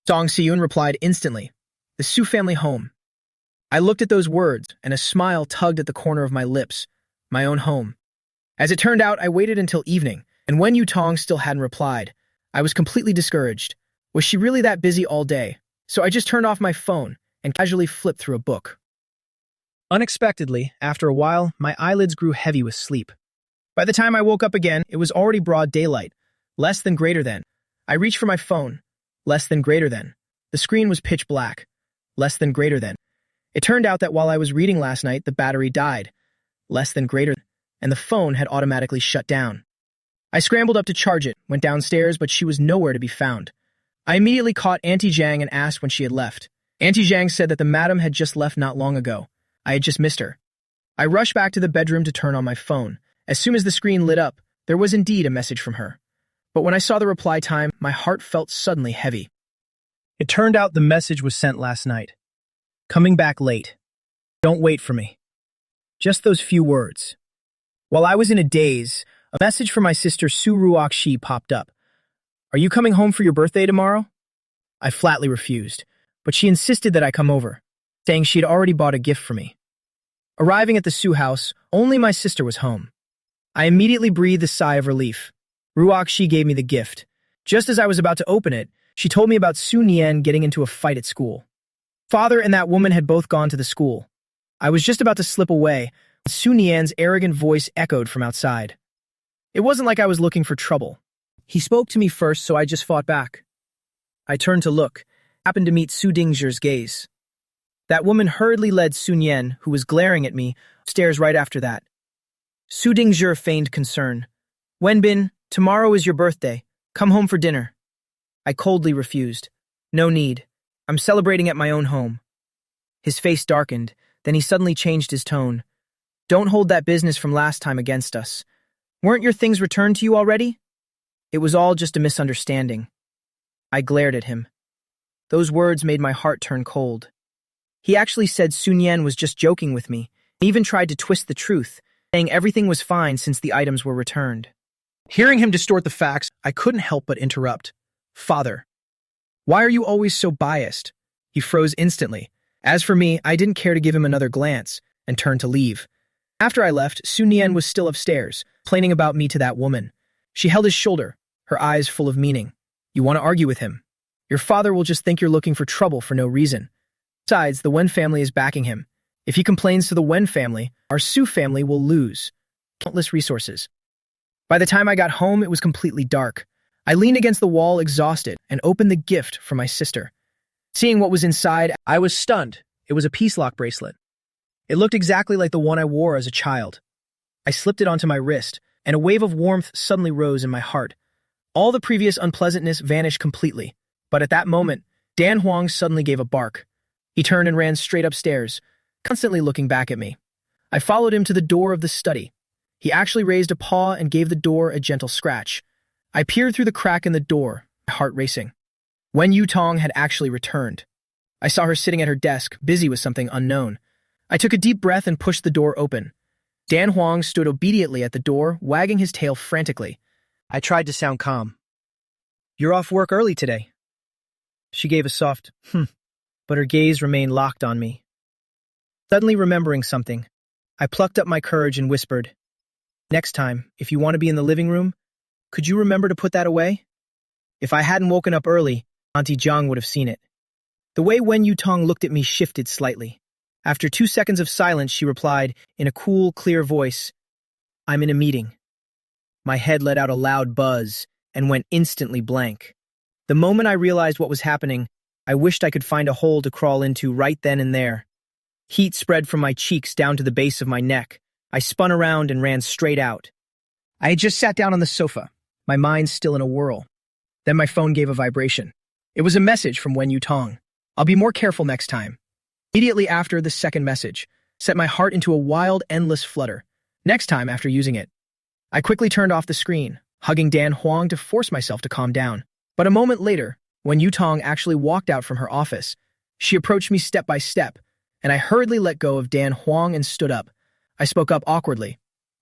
Song Siyun replied instantly, "The Su family home." I looked at those words and a smile tugged at the corner of my lips, my own home. As it turned out, I waited until evening, and when Yutong still hadn't replied, I was completely discouraged. Was she really that busy all day? So I just turned off my phone and casually flipped through a book. Unexpectedly, after a while, my eyelids grew heavy with sleep. By the time I woke up again, it was already broad daylight. Less than greater than. I reached for my phone. Less than greater than. The screen was pitch black. Less than greater than. It turned out that while I was reading last night, the battery died. Less than greater than. And the phone had automatically shut down. I scrambled up to charge it, went downstairs, but she was nowhere to be found. I immediately caught Auntie Zhang and asked when she had left. Auntie Zhang said that the madam had just left not long ago. I had just missed her. I rushed back to the bedroom to turn on my phone. As soon as the screen lit up, there was indeed a message from her. But when I saw the reply time, my heart felt suddenly heavy. It turned out the message was sent last night. Coming back late. Don't wait for me. Just those few words. While I was in a daze, a message from my sister Su Ruokshi popped up. Are you coming home for your birthday tomorrow? I flatly refused, but she insisted that I come over, saying she had already bought a gift for me. Arriving at the Su house, only my sister was home. I immediately breathed a sigh of relief. Ruokshi gave me the gift. Just as I was about to open it, she told me about Su Nian getting into a fight at school. Father and that woman had both gone to the school. I was just about to slip away when Su Nian's arrogant voice echoed from outside. It wasn't like I was looking for trouble. He spoke to me first, so I just fought back. I turned to look, happened to meet Su Dingzhi's gaze. That woman hurriedly led Su Nian, who was glaring at me, upstairs right after that. Su Dingzhi feigned concern. Wenbin, tomorrow is your birthday. Come home for dinner. I coldly refused. No need. I'm celebrating at my own home. His face darkened, then he suddenly changed his tone. Don't hold that business from last time against us. Weren't your things returned to you already? It was all just a misunderstanding. I glared at him. Those words made my heart turn cold. He actually said Su Nian was just joking with me, and even tried to twist the truth, saying everything was fine since the items were returned. Hearing him distort the facts, I couldn't help but interrupt. Father, why are you always so biased? He froze instantly. As for me, I didn't care to give him another glance, and turned to leave. After I left, Su Nian was still upstairs, complaining about me to that woman. She held his shoulder, her eyes full of meaning. You want to argue with him? Your father will just think you're looking for trouble for no reason. Besides, the Wen family is backing him. If he complains to the Wen family, our Su family will lose countless resources. By the time I got home, it was completely dark. I leaned against the wall exhausted and opened the gift for my sister. Seeing what was inside, I was stunned. It was a peace lock bracelet. It looked exactly like the one I wore as a child. I slipped it onto my wrist, and a wave of warmth suddenly rose in my heart. All the previous unpleasantness vanished completely, but at that moment, Dan Huang suddenly gave a bark. He turned and ran straight upstairs, constantly looking back at me. I followed him to the door of the study. He actually raised a paw and gave the door a gentle scratch. I peered through the crack in the door, my heart racing. Wen Yutong had actually returned. I saw her sitting at her desk, busy with something unknown. I took a deep breath and pushed the door open. Dan Huang stood obediently at the door, wagging his tail frantically. I tried to sound calm. You're off work early today. She gave a soft, but her gaze remained locked on me. Suddenly remembering something, I plucked up my courage and whispered, Next time, if you want to be in the living room, could you remember to put that away? If I hadn't woken up early, Auntie Zhang would have seen it. The way Wen Yutong looked at me shifted slightly. After 2 seconds of silence, she replied in a cool, clear voice, I'm in a meeting. My head let out a loud buzz and went instantly blank. The moment I realized what was happening, I wished I could find a hole to crawl into right then and there. Heat spread from my cheeks down to the base of my neck. I spun around and ran straight out. I had just sat down on the sofa, my mind still in a whirl. Then my phone gave a vibration. It was a message from Wen Yutong. I'll be more careful next time. Immediately after the second message, set my heart into a wild, endless flutter. Next time after using it, I quickly turned off the screen, hugging Dan Huang to force myself to calm down. But a moment later, when Yutong actually walked out from her office, she approached me step by step, and I hurriedly let go of Dan Huang and stood up. I spoke up awkwardly.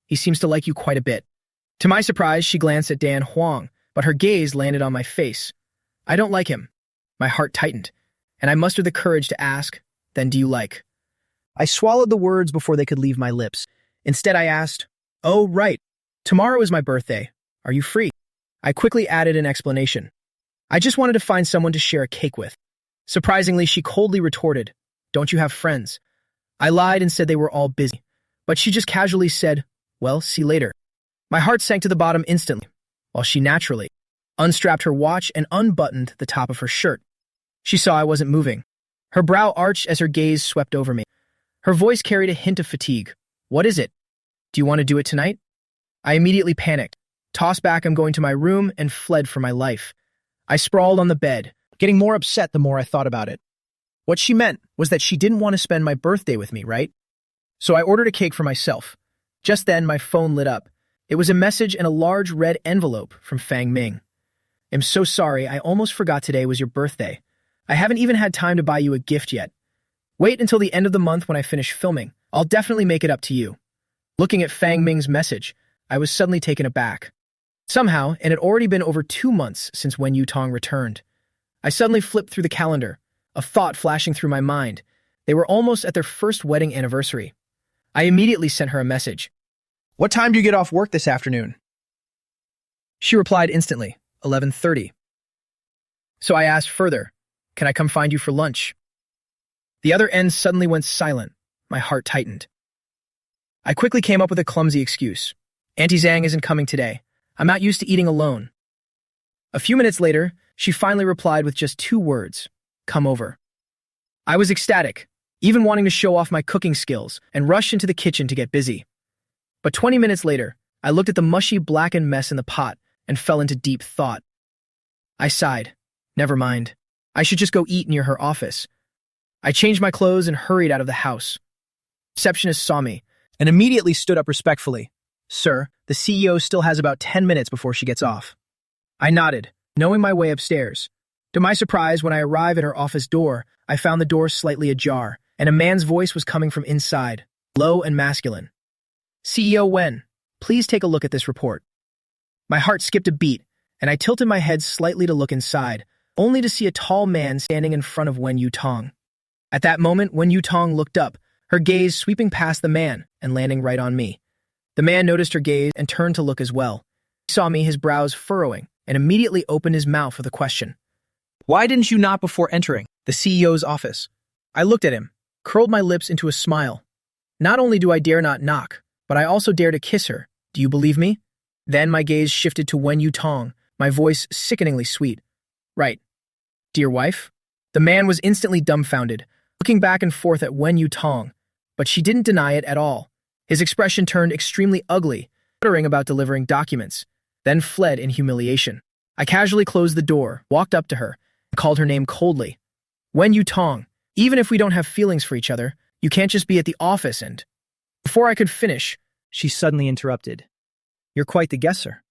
He seems to like you quite a bit. To my surprise, she glanced at Dan Huang, but her gaze landed on my face. I don't like him. My heart tightened, and I mustered the courage to ask, Then do you like? I swallowed the words before they could leave my lips. Instead, I asked, Oh, right. Tomorrow is my birthday. Are you free? I quickly added an explanation. I just wanted to find someone to share a cake with. Surprisingly, she coldly retorted, Don't you have friends? I lied and said they were all busy, but she just casually said, "Well, see you later." My heart sank to the bottom instantly, while she naturally unstrapped her watch and unbuttoned the top of her shirt. She saw I wasn't moving. Her brow arched as her gaze swept over me. Her voice carried a hint of fatigue. "What is it? Do you want to do it tonight?" I immediately panicked, tossed back "I'm going to my room," and fled for my life. I sprawled on the bed, getting more upset the more I thought about it. What she meant was that she didn't want to spend my birthday with me, right? So I ordered a cake for myself. Just then, my phone lit up. It was a message in a large red envelope from Fang Ming. "I'm so sorry, I almost forgot today was your birthday. I haven't even had time to buy you a gift yet. Wait until the end of the month when I finish filming. I'll definitely make it up to you." Looking at Fang Ming's message, I was suddenly taken aback. Somehow, it had already been over 2 months since Wen Yutong returned. I suddenly flipped through the calendar, a thought flashing through my mind. They were almost at their first wedding anniversary. I immediately sent her a message. "What time do you get off work this afternoon?" She replied instantly, 11:30. So I asked further, "Can I come find you for lunch?" The other end suddenly went silent. My heart tightened. I quickly came up with a clumsy excuse. "Auntie Zhang isn't coming today. I'm not used to eating alone." A few minutes later, she finally replied with just 2 words, "Come over." I was ecstatic, even wanting to show off my cooking skills, and rushed into the kitchen to get busy. But 20 minutes later, I looked at the mushy, blackened mess in the pot and fell into deep thought. I sighed. Never mind. I should just go eat near her office. I changed my clothes and hurried out of the house. The receptionist saw me and immediately stood up respectfully. "Sir, the CEO still has about 10 minutes before she gets off." I nodded, knowing my way upstairs. To my surprise, when I arrived at her office door, I found the door slightly ajar, and a man's voice was coming from inside, low and masculine. "CEO Wen, please take a look at this report." My heart skipped a beat, and I tilted my head slightly to look inside, only to see a tall man standing in front of Wen Yutong. At that moment, Wen Yutong looked up, her gaze sweeping past the man and landing right on me. The man noticed her gaze and turned to look as well. He saw me, his brows furrowing, and immediately opened his mouth with a question. "Why didn't you knock before entering the CEO's office?" I looked at him, curled my lips into a smile. "Not only do I dare not knock, but I also dare to kiss her. Do you believe me?" Then my gaze shifted to Wen Yutong, my voice sickeningly sweet. "Right. Dear wife?" The man was instantly dumbfounded, looking back and forth at Wen Yutong, but she didn't deny it at all. His expression turned extremely ugly, muttering about delivering documents, then fled in humiliation. I casually closed the door, walked up to her, and called her name coldly. "Wen Yutong, even if we don't have feelings for each other, you can't just be at the office and—" Before I could finish, she suddenly interrupted. "You're quite the guesser."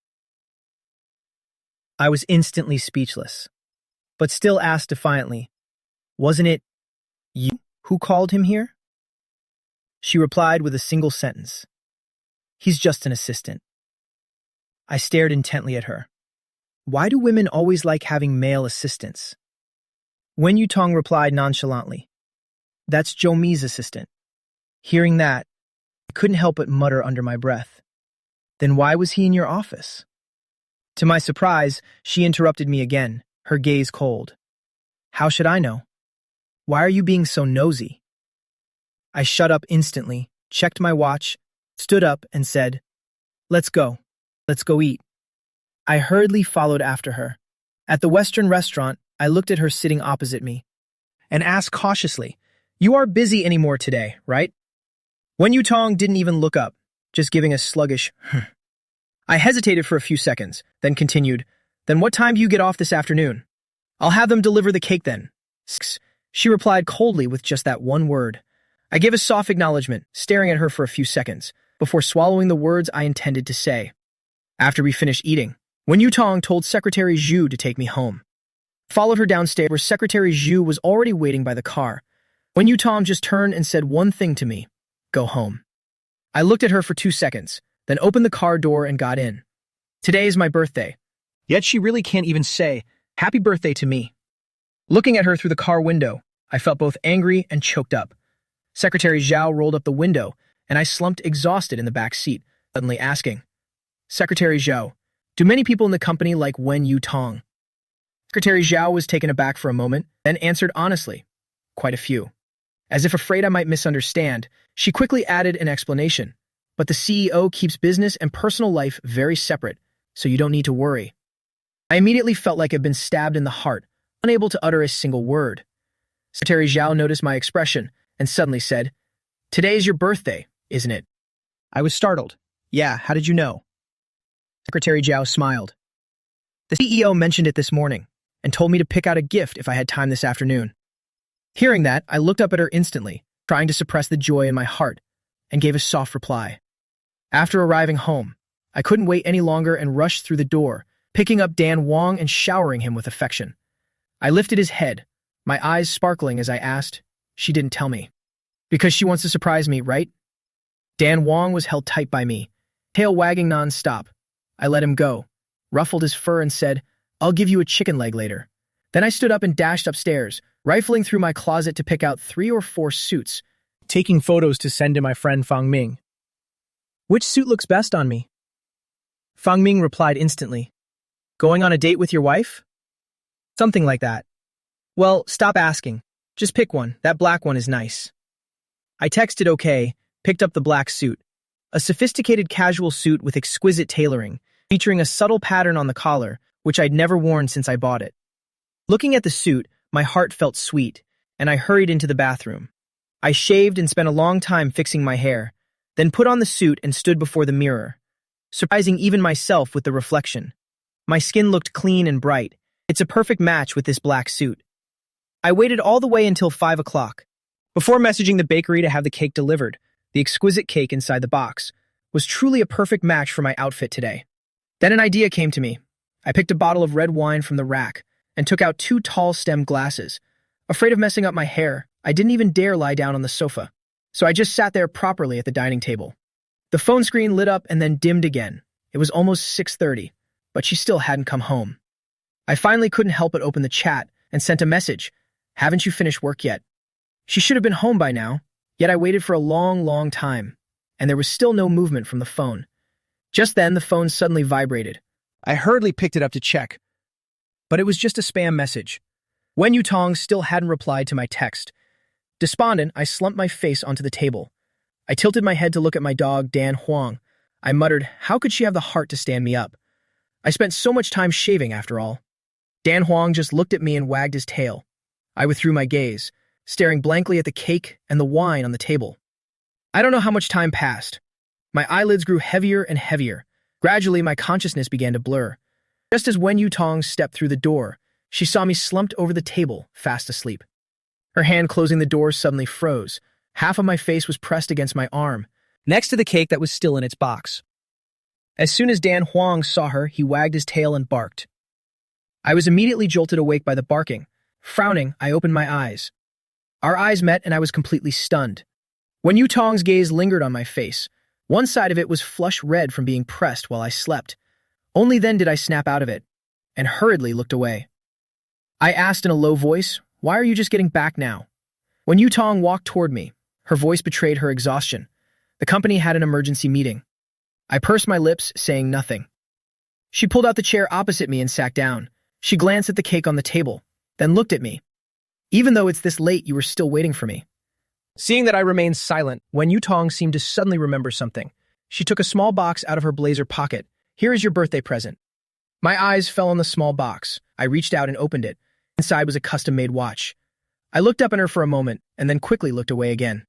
I was instantly speechless, but still asked defiantly, "Wasn't it you who called him here?" She replied with a single sentence. "He's just an assistant." I stared intently at her. Why do women always like having male assistants? Wen Yutong replied nonchalantly, "That's Zhou Mi's assistant." Hearing that, I couldn't help but mutter under my breath. "Then why was he in your office?" To my surprise, she interrupted me again, her gaze cold. "How should I know? Why are you being so nosy?" I shut up instantly, checked my watch, stood up, and said, Let's go eat." I hurriedly followed after her. At the Western restaurant, I looked at her sitting opposite me and asked cautiously, "You aren't busy anymore today, right?" Wen Yutong didn't even look up, just giving a sluggish, I hesitated for a few seconds, then continued, "Then what time do you get off this afternoon?" "I'll have them deliver the cake then." She replied coldly with just that one word. I gave a soft acknowledgement, staring at her for a few seconds, before swallowing the words I intended to say. After we finished eating, Wen Yutong told Secretary Zhu to take me home. I followed her downstairs where Secretary Zhu was already waiting by the car. Wen Yutong just turned and said one thing to me, "Go home." I looked at her for 2 seconds, then opened the car door and got in. Today is my birthday. Yet she really can't even say, "Happy birthday" to me. Looking at her through the car window, I felt both angry and choked up. Secretary Zhao rolled up the window, and I slumped exhausted in the back seat, suddenly asking, "Secretary Zhao, do many people in the company like Wen Yutong?" Secretary Zhao was taken aback for a moment, then answered honestly, "Quite a few." As if afraid I might misunderstand, she quickly added an explanation. But the CEO keeps business and personal life very separate, so you don't need to worry. I immediately felt like I'd been stabbed in the heart, unable to utter a single word. Secretary Zhao noticed my expression and suddenly said, "Today is your birthday, isn't it?" I was startled. "Yeah, how did you know?" Secretary Zhao smiled. "The CEO mentioned it this morning and told me to pick out a gift if I had time this afternoon." Hearing that, I looked up at her instantly, trying to suppress the joy in my heart, and gave a soft reply. After arriving home, I couldn't wait any longer and rushed through the door, picking up Dan Wong and showering him with affection. I lifted his head, my eyes sparkling as I asked. She didn't tell me. Because she wants to surprise me, right? Dan Wong was held tight by me, tail wagging non-stop. I let him go, ruffled his fur and said, "I'll give you a chicken leg later." Then I stood up and dashed upstairs, rifling through my closet to pick out 3 or 4 suits, taking photos to send to my friend Fang Ming. "Which suit looks best on me?" Fang Ming replied instantly. "Going on a date with your wife?" "Something like that." "Well, stop asking. Just pick one. That black one is nice." I texted okay, picked up the black suit. A sophisticated casual suit with exquisite tailoring, featuring a subtle pattern on the collar, which I'd never worn since I bought it. Looking at the suit, my heart felt sweet, and I hurried into the bathroom. I shaved and spent a long time fixing my hair, then put on the suit and stood before the mirror, surprising even myself with the reflection. My skin looked clean and bright. It's a perfect match with this black suit. I waited all the way until 5 o'clock. Before messaging the bakery to have the cake delivered, the exquisite cake inside the box was truly a perfect match for my outfit today. Then an idea came to me. I picked a bottle of red wine from the rack and took out 2 tall stem glasses. Afraid of messing up my hair, I didn't even dare lie down on the sofa, so I just sat there properly at the dining table. The phone screen lit up and then dimmed again. It was almost 6:30, but she still hadn't come home. I finally couldn't help but open the chat and sent a message. "Haven't you finished work yet?" She should have been home by now, yet I waited for a long, long time, and there was still no movement from the phone. Just then, the phone suddenly vibrated. I hurriedly picked it up to check, but it was just a spam message. Wen Yutong still hadn't replied to my text. Despondent, I slumped my face onto the table. I tilted my head to look at my dog, Dan Huang. I muttered, how could she have the heart to stand me up? I spent so much time shaving, after all. Dan Huang just looked at me and wagged his tail. I withdrew my gaze, staring blankly at the cake and the wine on the table. I don't know how much time passed. My eyelids grew heavier and heavier. Gradually, my consciousness began to blur. Just as Wen Yutong stepped through the door, she saw me slumped over the table, fast asleep. Her hand closing the door suddenly froze. Half of my face was pressed against my arm, next to the cake that was still in its box. As soon as Dan Huang saw her, he wagged his tail and barked. I was immediately jolted awake by the barking. Frowning, I opened my eyes. Our eyes met and I was completely stunned. Wen Yutong's gaze lingered on my face. One side of it was flush red from being pressed while I slept. Only then did I snap out of it, and hurriedly looked away. I asked in a low voice, why are you just getting back now? Wen Yutong walked toward me. Her voice betrayed her exhaustion. The company had an emergency meeting. I pursed my lips, saying nothing. She pulled out the chair opposite me and sat down. She glanced at the cake on the table, then looked at me. Even though it's this late, you were still waiting for me. Seeing that I remained silent, Wen Yutong seemed to suddenly remember something. She took a small box out of her blazer pocket. Here is your birthday present. My eyes fell on the small box. I reached out and opened it. Inside was a custom-made watch. I looked up at her for a moment, and then quickly looked away again.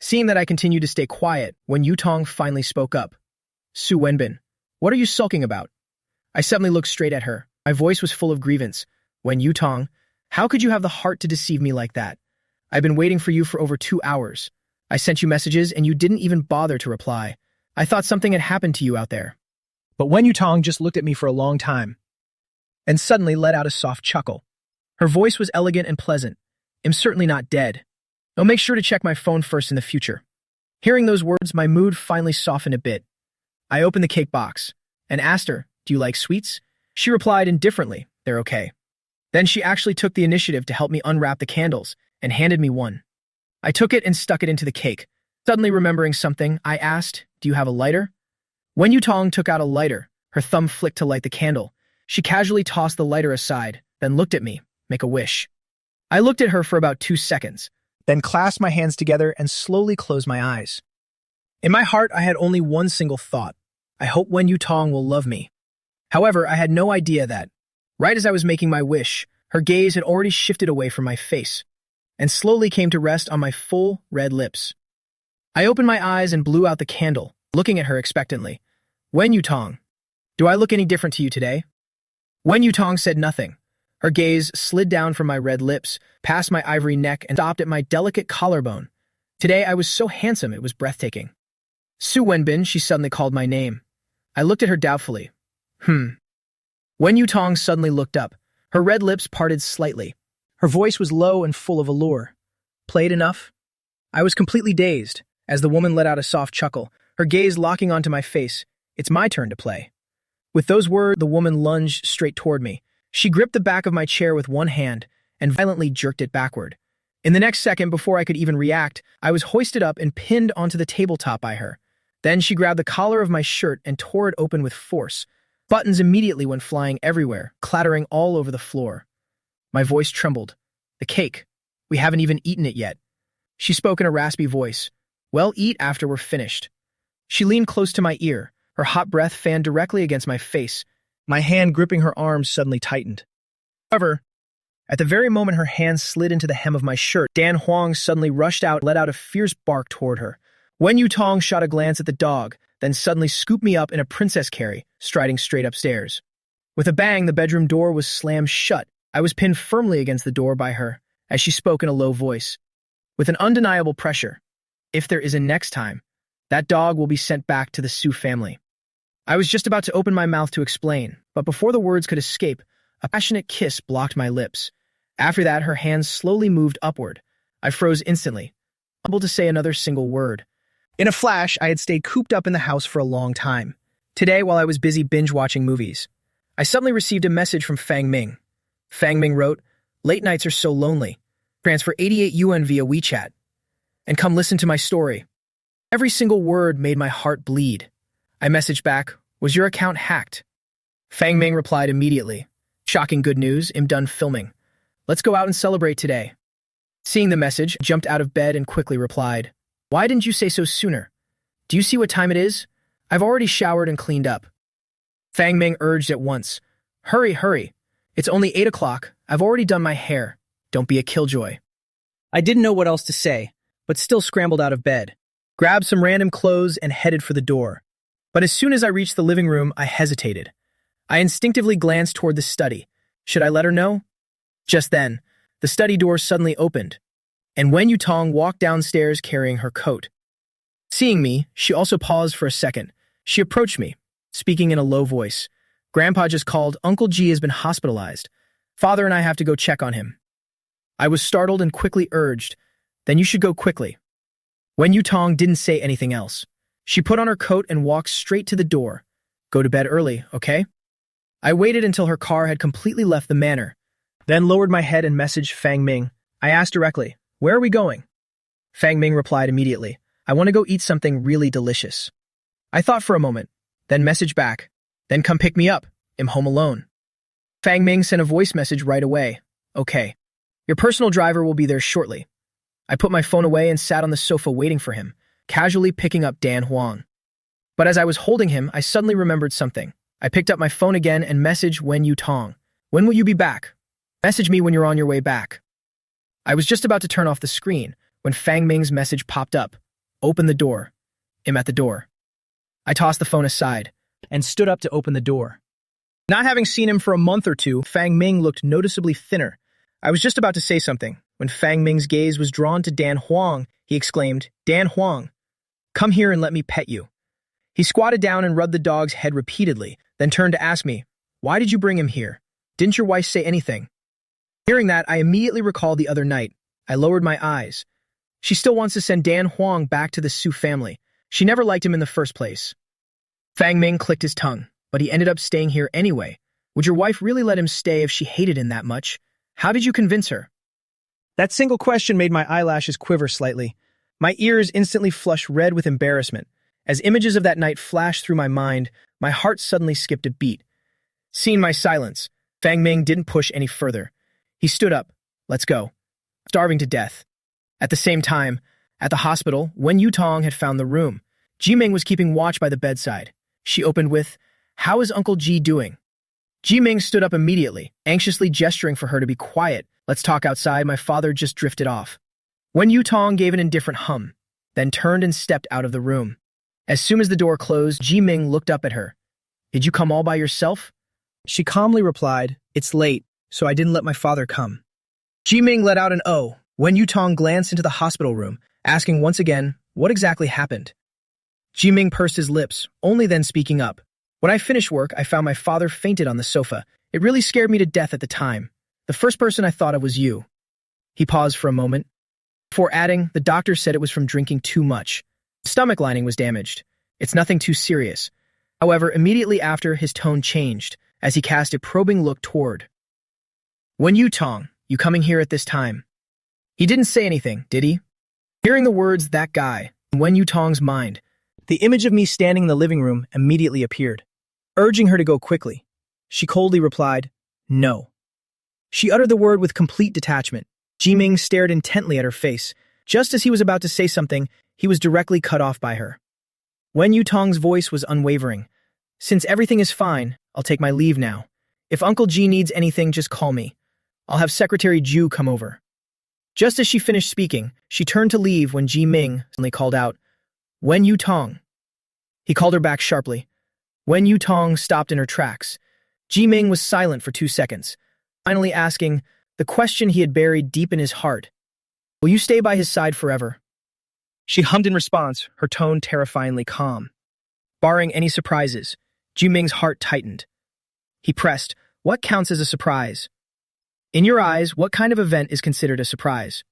Seeing that I continued to stay quiet, Wen Yutong finally spoke up. Su Wenbin, what are you sulking about? I suddenly looked straight at her. My voice was full of grievance. Wen Yutong, how could you have the heart to deceive me like that? I've been waiting for you for over 2 hours. I sent you messages and you didn't even bother to reply. I thought something had happened to you out there. But Wen Yutong just looked at me for a long time and suddenly let out a soft chuckle. Her voice was elegant and pleasant. I'm certainly not dead. I'll make sure to check my phone first in the future. Hearing those words, my mood finally softened a bit. I opened the cake box and asked her, do you like sweets? She replied indifferently, they're okay. Then she actually took the initiative to help me unwrap the candles and handed me one. I took it and stuck it into the cake. Suddenly remembering something, I asked, do you have a lighter? Wen Yutong took out a lighter. Her thumb flicked to light the candle. She casually tossed the lighter aside, then looked at me, make a wish. I looked at her for about 2 seconds, then clasped my hands together and slowly closed my eyes. In my heart, I had only one single thought. I hope Wen Yutong will love me. However, I had no idea that, right as I was making my wish, her gaze had already shifted away from my face and slowly came to rest on my full, red lips. I opened my eyes and blew out the candle, looking at her expectantly. Wen Yutong, do I look any different to you today? Wen Yutong said nothing. Her gaze slid down from my red lips, past my ivory neck, and stopped at my delicate collarbone. Today I was so handsome it was breathtaking. Su Wenbin, she suddenly called my name. I looked at her doubtfully. Wen Yutong suddenly looked up. Her red lips parted slightly. Her voice was low and full of allure. Played enough? I was completely dazed, as the woman let out a soft chuckle, her gaze locking onto my face. It's my turn to play. With those words, the woman lunged straight toward me. She gripped the back of my chair with one hand and violently jerked it backward. In the next second, before I could even react, I was hoisted up and pinned onto the tabletop by her. Then she grabbed the collar of my shirt and tore it open with force. Buttons immediately went flying everywhere, clattering all over the floor. My voice trembled. The cake. We haven't even eaten it yet. She spoke in a raspy voice. Well, eat after we're finished. She leaned close to my ear. Her hot breath fanned directly against my face. My hand gripping her arms suddenly tightened. However, at the very moment her hand slid into the hem of my shirt, Dan Huang suddenly rushed out and let out a fierce bark toward her. Wen Yutong shot a glance at the dog, then suddenly scooped me up in a princess carry, striding straight upstairs. With a bang, the bedroom door was slammed shut. I was pinned firmly against the door by her, as she spoke in a low voice. With an undeniable pressure, if there is a next time, that dog will be sent back to the Su family. I was just about to open my mouth to explain, but before the words could escape, a passionate kiss blocked my lips. After that, her hands slowly moved upward. I froze instantly, unable to say another single word. In a flash, I had stayed cooped up in the house for a long time. Today, while I was busy binge-watching movies, I suddenly received a message from Fang Ming. Fang Ming wrote, "Late nights are so lonely. Transfer 88 yuan via WeChat. And come listen to my story." Every single word made my heart bleed. I messaged back, "Was your account hacked?" Fang Ming replied immediately, "Shocking good news, I'm done filming. Let's go out and celebrate today." Seeing the message, I jumped out of bed and quickly replied, "Why didn't you say so sooner? Do you see what time it is? I've already showered and cleaned up." Fang Ming urged at once, "Hurry, hurry. It's only 8 o'clock. I've already done my hair. Don't be a killjoy." I didn't know what else to say, but still scrambled out of bed, grabbed some random clothes and headed for the door. But as soon as I reached the living room, I hesitated. I instinctively glanced toward the study. Should I let her know? Just then, the study door suddenly opened, and Wen Yutong walked downstairs carrying her coat. Seeing me, she also paused for a second. She approached me, speaking in a low voice. "Grandpa just called. Uncle G has been hospitalized. Father and I have to go check on him." I was startled and quickly urged, "Then you should go quickly." Wen Yutong didn't say anything else. She put on her coat and walked straight to the door. "Go to bed early, okay?" I waited until her car had completely left the manor, then lowered my head and messaged Fang Ming. I asked directly, "Where are we going?" Fang Ming replied immediately, "I want to go eat something really delicious." I thought for a moment, then messaged back, "Then come pick me up. I'm home alone." Fang Ming sent a voice message right away. "Okay. Your personal driver will be there shortly." I put my phone away and sat on the sofa waiting for him, casually picking up Dan Huang. But as I was holding him, I suddenly remembered something. I picked up my phone again and messaged Wen Yutong. "When will you be back? Message me when you're on your way back." I was just about to turn off the screen when Fang Ming's message popped up. "Open the door. I'm at the door." I tossed the phone aside and stood up to open the door. Not having seen him for a month or two, Fang Ming looked noticeably thinner. I was just about to say something when Fang Ming's gaze was drawn to Dan Huang. He exclaimed, "Dan Huang, come here and let me pet you." He squatted down and rubbed the dog's head repeatedly, then turned to ask me, "Why did you bring him here? Didn't your wife say anything?" Hearing that, I immediately recalled the other night. I lowered my eyes. She still wants to send Dan Huang back to the Su family. She never liked him in the first place. Fang Ming clicked his tongue, but he ended up staying here anyway. Would your wife really let him stay if she hated him that much? How did you convince her? That single question made my eyelashes quiver slightly. My ears instantly flushed red with embarrassment. As images of that night flashed through my mind, my heart suddenly skipped a beat. Seeing my silence, Fang Ming didn't push any further. He stood up. "Let's go. Starving to death." At the same time, at the hospital, Wen Yutong had found the room. Jiming was keeping watch by the bedside. She opened with, "How is Uncle Ji doing?" Jiming stood up immediately, anxiously gesturing for her to be quiet. "Let's talk outside, my father just drifted off." Wen Yutong gave an indifferent hum, then turned and stepped out of the room. As soon as the door closed, Jiming looked up at her. "Did you come all by yourself?" She calmly replied, "It's late, so I didn't let my father come." Jiming let out an "oh." Wen Yutong glanced into the hospital room, asking once again, what exactly happened? Jiming pursed his lips, only then speaking up. "When I finished work, I found my father fainted on the sofa. It really scared me to death at the time. The first person I thought of was you." He paused for a moment, before adding, "The doctor said it was from drinking too much. The stomach lining was damaged. It's nothing too serious." However, immediately after, his tone changed, as he cast a probing look toward Wen Yutong. "You coming here at this time?" He didn't say anything, did he? Hearing the words, "that guy," in Wen Yutong's mind, the image of me standing in the living room immediately appeared, urging her to go quickly. She coldly replied, "No." She uttered the word with complete detachment. Jiming stared intently at her face. Just as he was about to say something, he was directly cut off by her. Wen Yutong's voice was unwavering. "Since everything is fine, I'll take my leave now. If Uncle Ji needs anything, just call me. I'll have Secretary Ju come over." Just as she finished speaking, she turned to leave when Jiming suddenly called out, "Wen Yutong." He called her back sharply. Wen Yutong stopped in her tracks. Jiming was silent for 2 seconds, finally asking the question he had buried deep in his heart. "Will you stay by his side forever?" She hummed in response, her tone terrifyingly calm. Barring any surprises, Jiming's heart tightened. He pressed, "What counts as a surprise?" "In your eyes, what kind of event is considered a surprise?"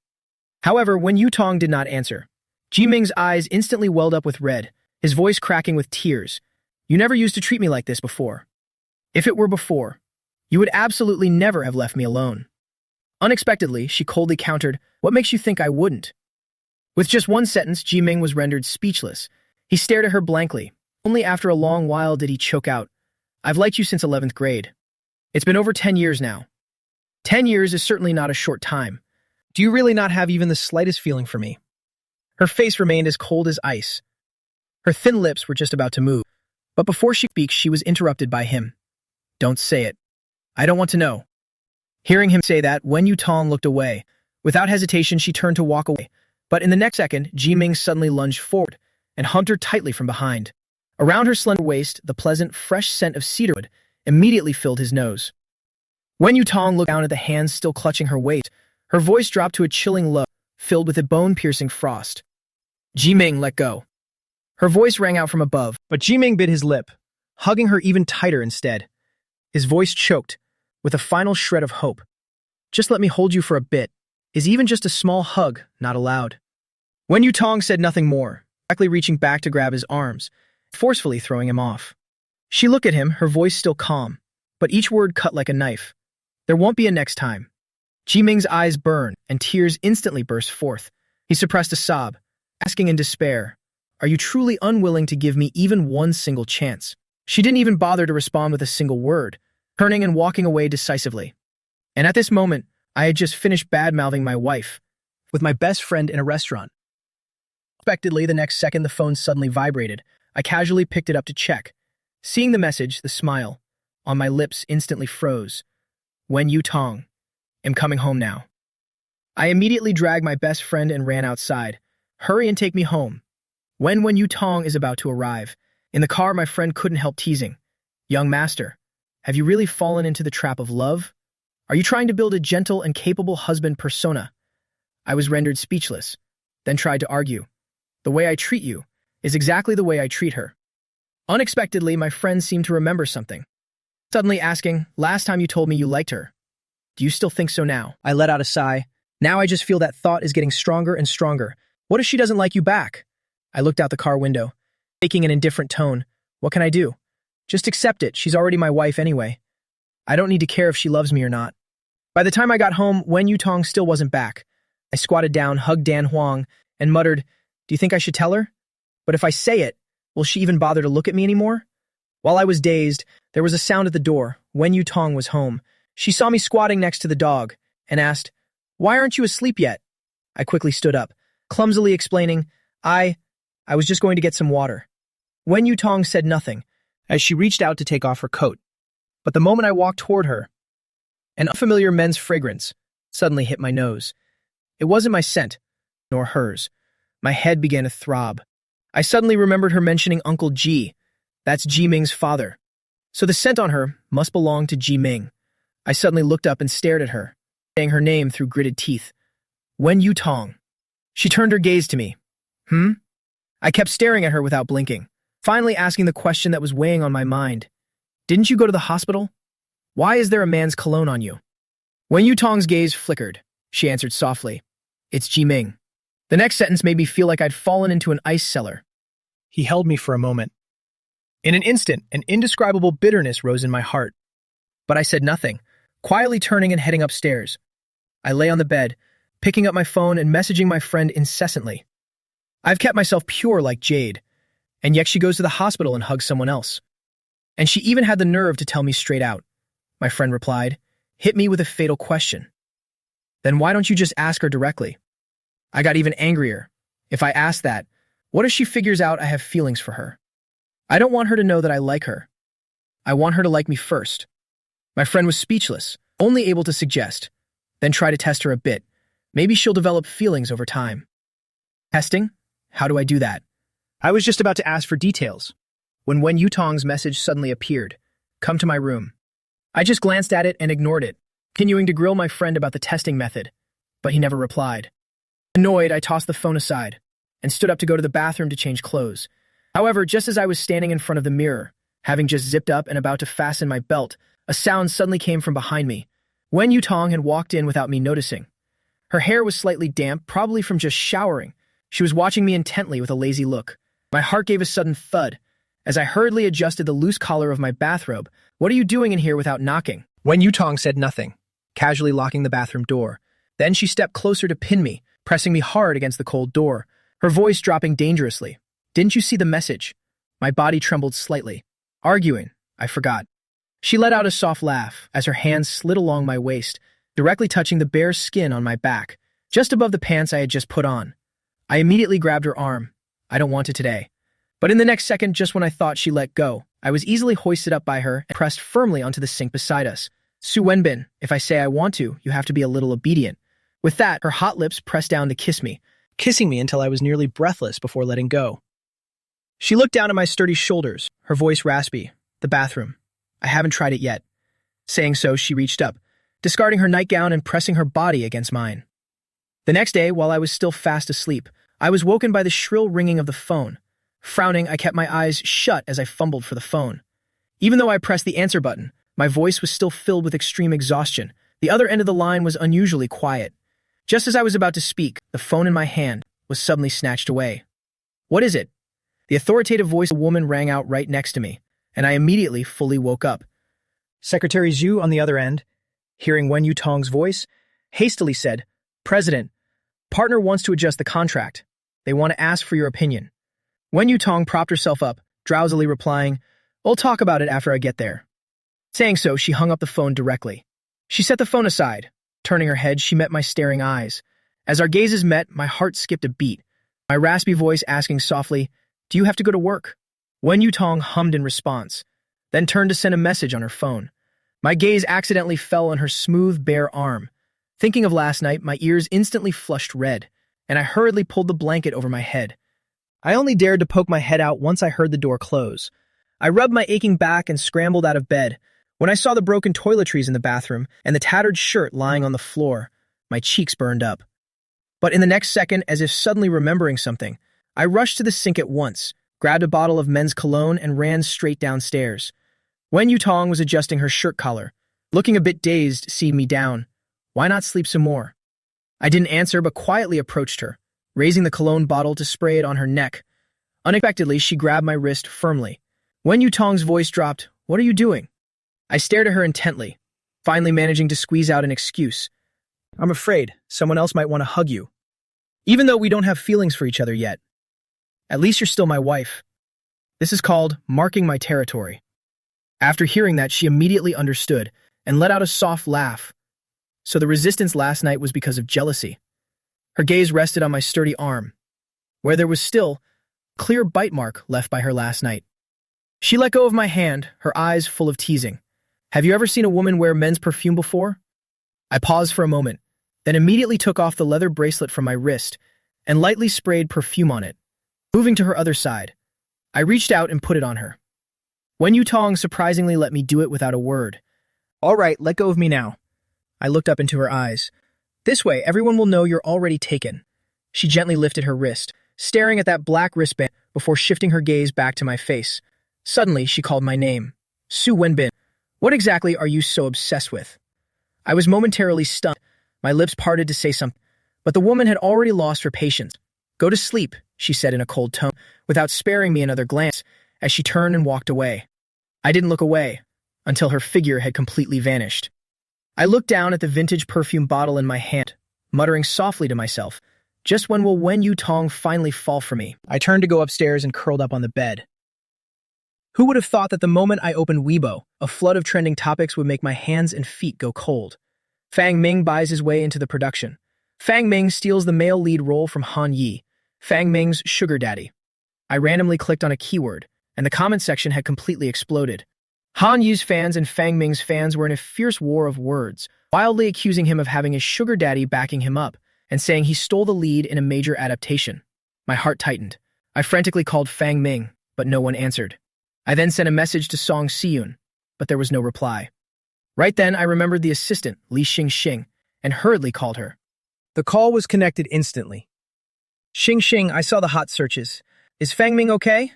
However, when Yutong did not answer, Jiming's eyes instantly welled up with red, his voice cracking with tears. "You never used to treat me like this before. If it were before, you would absolutely never have left me alone." Unexpectedly, she coldly countered, "What makes you think I wouldn't?" With just one sentence, Jiming was rendered speechless. He stared at her blankly. Only after a long while did he choke out, "I've liked you since 11th grade. It's been over 10 years now. 10 years is certainly not a short time. Do you really not have even the slightest feeling for me?" Her face remained as cold as ice. Her thin lips were just about to move, but before she could speak, she was interrupted by him. "Don't say it. I don't want to know." Hearing him say that, Wen Yutong looked away. Without hesitation, she turned to walk away, but in the next second, Jiming suddenly lunged forward and hugged her tightly from behind. Around her slender waist, the pleasant, fresh scent of cedarwood immediately filled his nose. Wen Yutong looked down at the hands still clutching her waist. Her voice dropped to a chilling low, filled with a bone-piercing frost. "Jiming, let go." Her voice rang out from above, but Jiming bit his lip, hugging her even tighter instead. His voice choked, with a final shred of hope. "Just let me hold you for a bit. Is even just a small hug not allowed?" Wen Yutong said nothing more, directly reaching back to grab his arms, forcefully throwing him off. She looked at him, her voice still calm, but each word cut like a knife. "There won't be a next time." Jiming's eyes burned, and tears instantly burst forth. He suppressed a sob, asking in despair, "Are you truly unwilling to give me even one single chance?" She didn't even bother to respond with a single word, turning and walking away decisively. And at this moment, I had just finished bad-mouthing my wife with my best friend in a restaurant. Unexpectedly, the next second, the phone suddenly vibrated. I casually picked it up to check. Seeing the message, the smile on my lips instantly froze. "Wen Yutong, am coming home now." I immediately dragged my best friend and ran outside. "Hurry and take me home. Wen Yutong is about to arrive." In the car, my friend couldn't help teasing. "Young master, have you really fallen into the trap of love? Are you trying to build a gentle and capable husband persona?" I was rendered speechless, then tried to argue. "The way I treat you is exactly the way I treat her." Unexpectedly, my friend seemed to remember something, suddenly asking, "Last time you told me you liked her. Do you still think so now?" I let out a sigh. Now I just feel that thought is getting stronger and stronger. What if she doesn't like you back? I looked out the car window, taking an indifferent tone. What can I do? Just accept it. She's already my wife anyway. I don't need to care if she loves me or not. By the time I got home, Wen Yutong still wasn't back. I squatted down, hugged Dan Huang, and muttered, "Do you think I should tell her? But if I say it, will she even bother to look at me anymore?" While I was dazed, there was a sound at the door. Wen Yutong was home. She saw me squatting next to the dog and asked, "Why aren't you asleep yet?" I quickly stood up, clumsily explaining, I was just going to get some water. Wen Yutong said nothing, as she reached out to take off her coat. But the moment I walked toward her, an unfamiliar men's fragrance suddenly hit my nose. It wasn't my scent, nor hers. My head began to throb. I suddenly remembered her mentioning Uncle Ji. That's Ji Ming's father. So the scent on her must belong to Ji Ming. I suddenly looked up and stared at her, saying her name through gritted teeth. Wen Yutong. She turned her gaze to me. I kept staring at her without blinking, finally asking the question that was weighing on my mind. Didn't you go to the hospital? Why is there a man's cologne on you? Wen Yutong's gaze flickered. She answered softly. It's Ji Ming. The next sentence made me feel like I'd fallen into an ice cellar. He held me for a moment. In an instant, an indescribable bitterness rose in my heart. But I said nothing, quietly turning and heading upstairs. I lay on the bed, picking up my phone and messaging my friend incessantly. I've kept myself pure like jade, and yet she goes to the hospital and hugs someone else. And she even had the nerve to tell me straight out. My friend replied, hit me with a fatal question. Then why don't you just ask her directly? I got even angrier. If I ask that, what if she figures out I have feelings for her? I don't want her to know that I like her. I want her to like me first. My friend was speechless, only able to suggest. Then try to test her a bit. Maybe she'll develop feelings over time. Testing? How do I do that? I was just about to ask for details, when Wen Yutong's message suddenly appeared. Come to my room. I just glanced at it and ignored it, continuing to grill my friend about the testing method, but he never replied. Annoyed, I tossed the phone aside and stood up to go to the bathroom to change clothes. However, just as I was standing in front of the mirror, having just zipped up and about to fasten my belt, a sound suddenly came from behind me. Wen Yutong had walked in without me noticing. Her hair was slightly damp, probably from just showering. She was watching me intently with a lazy look. My heart gave a sudden thud as I hurriedly adjusted the loose collar of my bathrobe. What are you doing in here without knocking? Wen Yutong said nothing, casually locking the bathroom door. Then she stepped closer to pin me, pressing me hard against the cold door, her voice dropping dangerously. Didn't you see the message? My body trembled slightly. Arguing, I forgot. She let out a soft laugh as her hands slid along my waist, directly touching the bare skin on my back, just above the pants I had just put on. I immediately grabbed her arm. I don't want it today. But in the next second, just when I thought she let go, I was easily hoisted up by her and pressed firmly onto the sink beside us. Su Wenbin, if I say I want to, you have to be a little obedient. With that, her hot lips pressed down to kiss me, kissing me until I was nearly breathless before letting go. She looked down at my sturdy shoulders, her voice raspy. The bathroom. I haven't tried it yet. Saying so, she reached up, discarding her nightgown and pressing her body against mine. The next day, while I was still fast asleep, I was woken by the shrill ringing of the phone. Frowning, I kept my eyes shut as I fumbled for the phone. Even though I pressed the answer button, my voice was still filled with extreme exhaustion. The other end of the line was unusually quiet. Just as I was about to speak, the phone in my hand was suddenly snatched away. What is it? The authoritative voice of a woman rang out right next to me, and I immediately fully woke up. Secretary Zhu on the other end, hearing Wen Yutong's voice, hastily said, President, partner wants to adjust the contract. They want to ask for your opinion. Wen Yutong propped herself up, drowsily replying, We'll talk about it after I get there. Saying so, she hung up the phone directly. She set the phone aside. Turning her head, she met my staring eyes. As our gazes met, my heart skipped a beat, my raspy voice asking softly, Do you have to go to work? Wen Yutong hummed in response, then turned to send a message on her phone. My gaze accidentally fell on her smooth, bare arm. Thinking of last night, my ears instantly flushed red, and I hurriedly pulled the blanket over my head. I only dared to poke my head out once I heard the door close. I rubbed my aching back and scrambled out of bed. When I saw the broken toiletries in the bathroom and the tattered shirt lying on the floor, my cheeks burned up. But in the next second, as if suddenly remembering something, I rushed to the sink at once, grabbed a bottle of men's cologne, and ran straight downstairs. Wen Yutong was adjusting her shirt collar. Looking a bit dazed, seeing me down. Why not sleep some more? I didn't answer, but quietly approached her, raising the cologne bottle to spray it on her neck. Unexpectedly, she grabbed my wrist firmly. Wen Yutong's voice dropped, What are you doing? I stared at her intently, finally managing to squeeze out an excuse. I'm afraid someone else might want to hug you. Even though we don't have feelings for each other yet. At least you're still my wife. This is called marking my territory. After hearing that, she immediately understood and let out a soft laugh. So the resistance last night was because of jealousy. Her gaze rested on my sturdy arm, where there was still a clear bite mark left by her last night. She let go of my hand, her eyes full of teasing. Have you ever seen a woman wear men's perfume before? I paused for a moment, then immediately took off the leather bracelet from my wrist and lightly sprayed perfume on it. Moving to her other side, I reached out and put it on her. Wen Yutong surprisingly let me do it without a word. All right, let go of me now. I looked up into her eyes. This way, everyone will know you're already taken. She gently lifted her wrist, staring at that black wristband before shifting her gaze back to my face. Suddenly, she called my name. Su Wenbin. What exactly are you so obsessed with? I was momentarily stunned. My lips parted to say something, but the woman had already lost her patience. Go to sleep, she said in a cold tone, without sparing me another glance, as she turned and walked away. I didn't look away until her figure had completely vanished. I looked down at the vintage perfume bottle in my hand, muttering softly to myself, just when will Wen Yutong finally fall for me? I turned to go upstairs and curled up on the bed. Who would have thought that the moment I opened Weibo, a flood of trending topics would make my hands and feet go cold? Fang Ming buys his way into the production. Fang Ming steals the male lead role from Han Yi, Fang Ming's sugar daddy. I randomly clicked on a keyword, and the comment section had completely exploded. Han Yi's fans and Fang Ming's fans were in a fierce war of words, wildly accusing him of having his sugar daddy backing him up, and saying he stole the lead in a major adaptation. My heart tightened. I frantically called Fang Ming, but no one answered. I then sent a message to Song Siyun, but there was no reply. Right then, I remembered the assistant, Li Xingxing, and hurriedly called her. The call was connected instantly. Xingxing, I saw the hot searches. Is Fang Ming okay?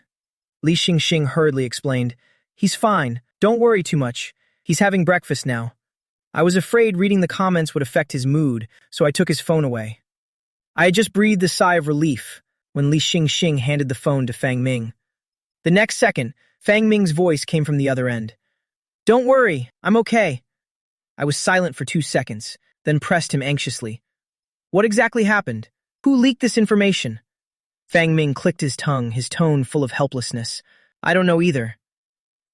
Li Xingxing hurriedly explained. He's fine. Don't worry too much. He's having breakfast now. I was afraid reading the comments would affect his mood, so I took his phone away. I had just breathed a sigh of relief when Li Xingxing handed the phone to Fang Ming. The next second, Fang Ming's voice came from the other end. Don't worry, I'm okay. I was silent for 2 seconds, then pressed him anxiously. What exactly happened? Who leaked this information? Fang Ming clicked his tongue, his tone full of helplessness. I don't know either.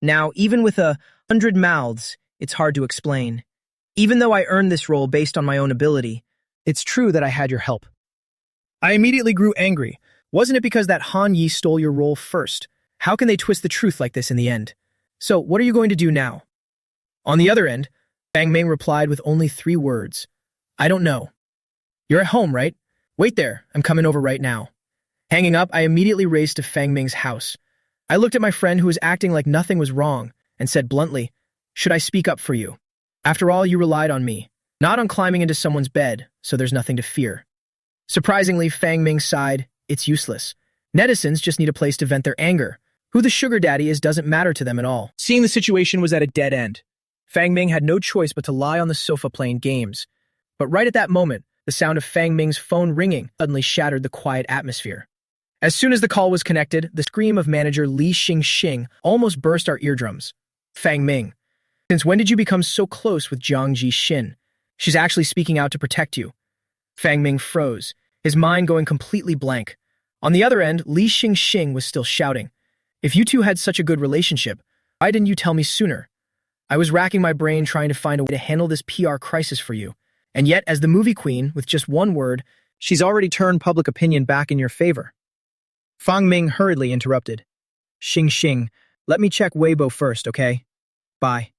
Now, even with 100 mouths, it's hard to explain. Even though I earned this role based on my own ability, it's true that I had your help. I immediately grew angry. Wasn't it because that Han Yi stole your role first? How can they twist the truth like this in the end? So, what are you going to do now? On the other end, Fang Ming replied with only 3 words. I don't know. You're at home, right? Wait there, I'm coming over right now. Hanging up, I immediately raced to Fang Ming's house. I looked at my friend who was acting like nothing was wrong and said bluntly, should I speak up for you? After all, you relied on me, not on climbing into someone's bed, so there's nothing to fear. Surprisingly, Fang Ming sighed, it's useless. Netizens just need a place to vent their anger. Who the sugar daddy is doesn't matter to them at all. Seeing the situation was at a dead end, Fang Ming had no choice but to lie on the sofa playing games. But right at that moment, the sound of Fang Ming's phone ringing suddenly shattered the quiet atmosphere. As soon as the call was connected, the scream of manager Li Xingxing almost burst our eardrums. Fang Ming, since when did you become so close with Jiang Jixin? She's actually speaking out to protect you. Fang Ming froze, his mind going completely blank. On the other end, Li Xingxing was still shouting. If you two had such a good relationship, why didn't you tell me sooner? I was racking my brain trying to find a way to handle this PR crisis for you. And yet, as the movie queen, with just one word, she's already turned public opinion back in your favor. Fang Ming hurriedly interrupted. Xingxing, let me check Weibo first, okay? Bye.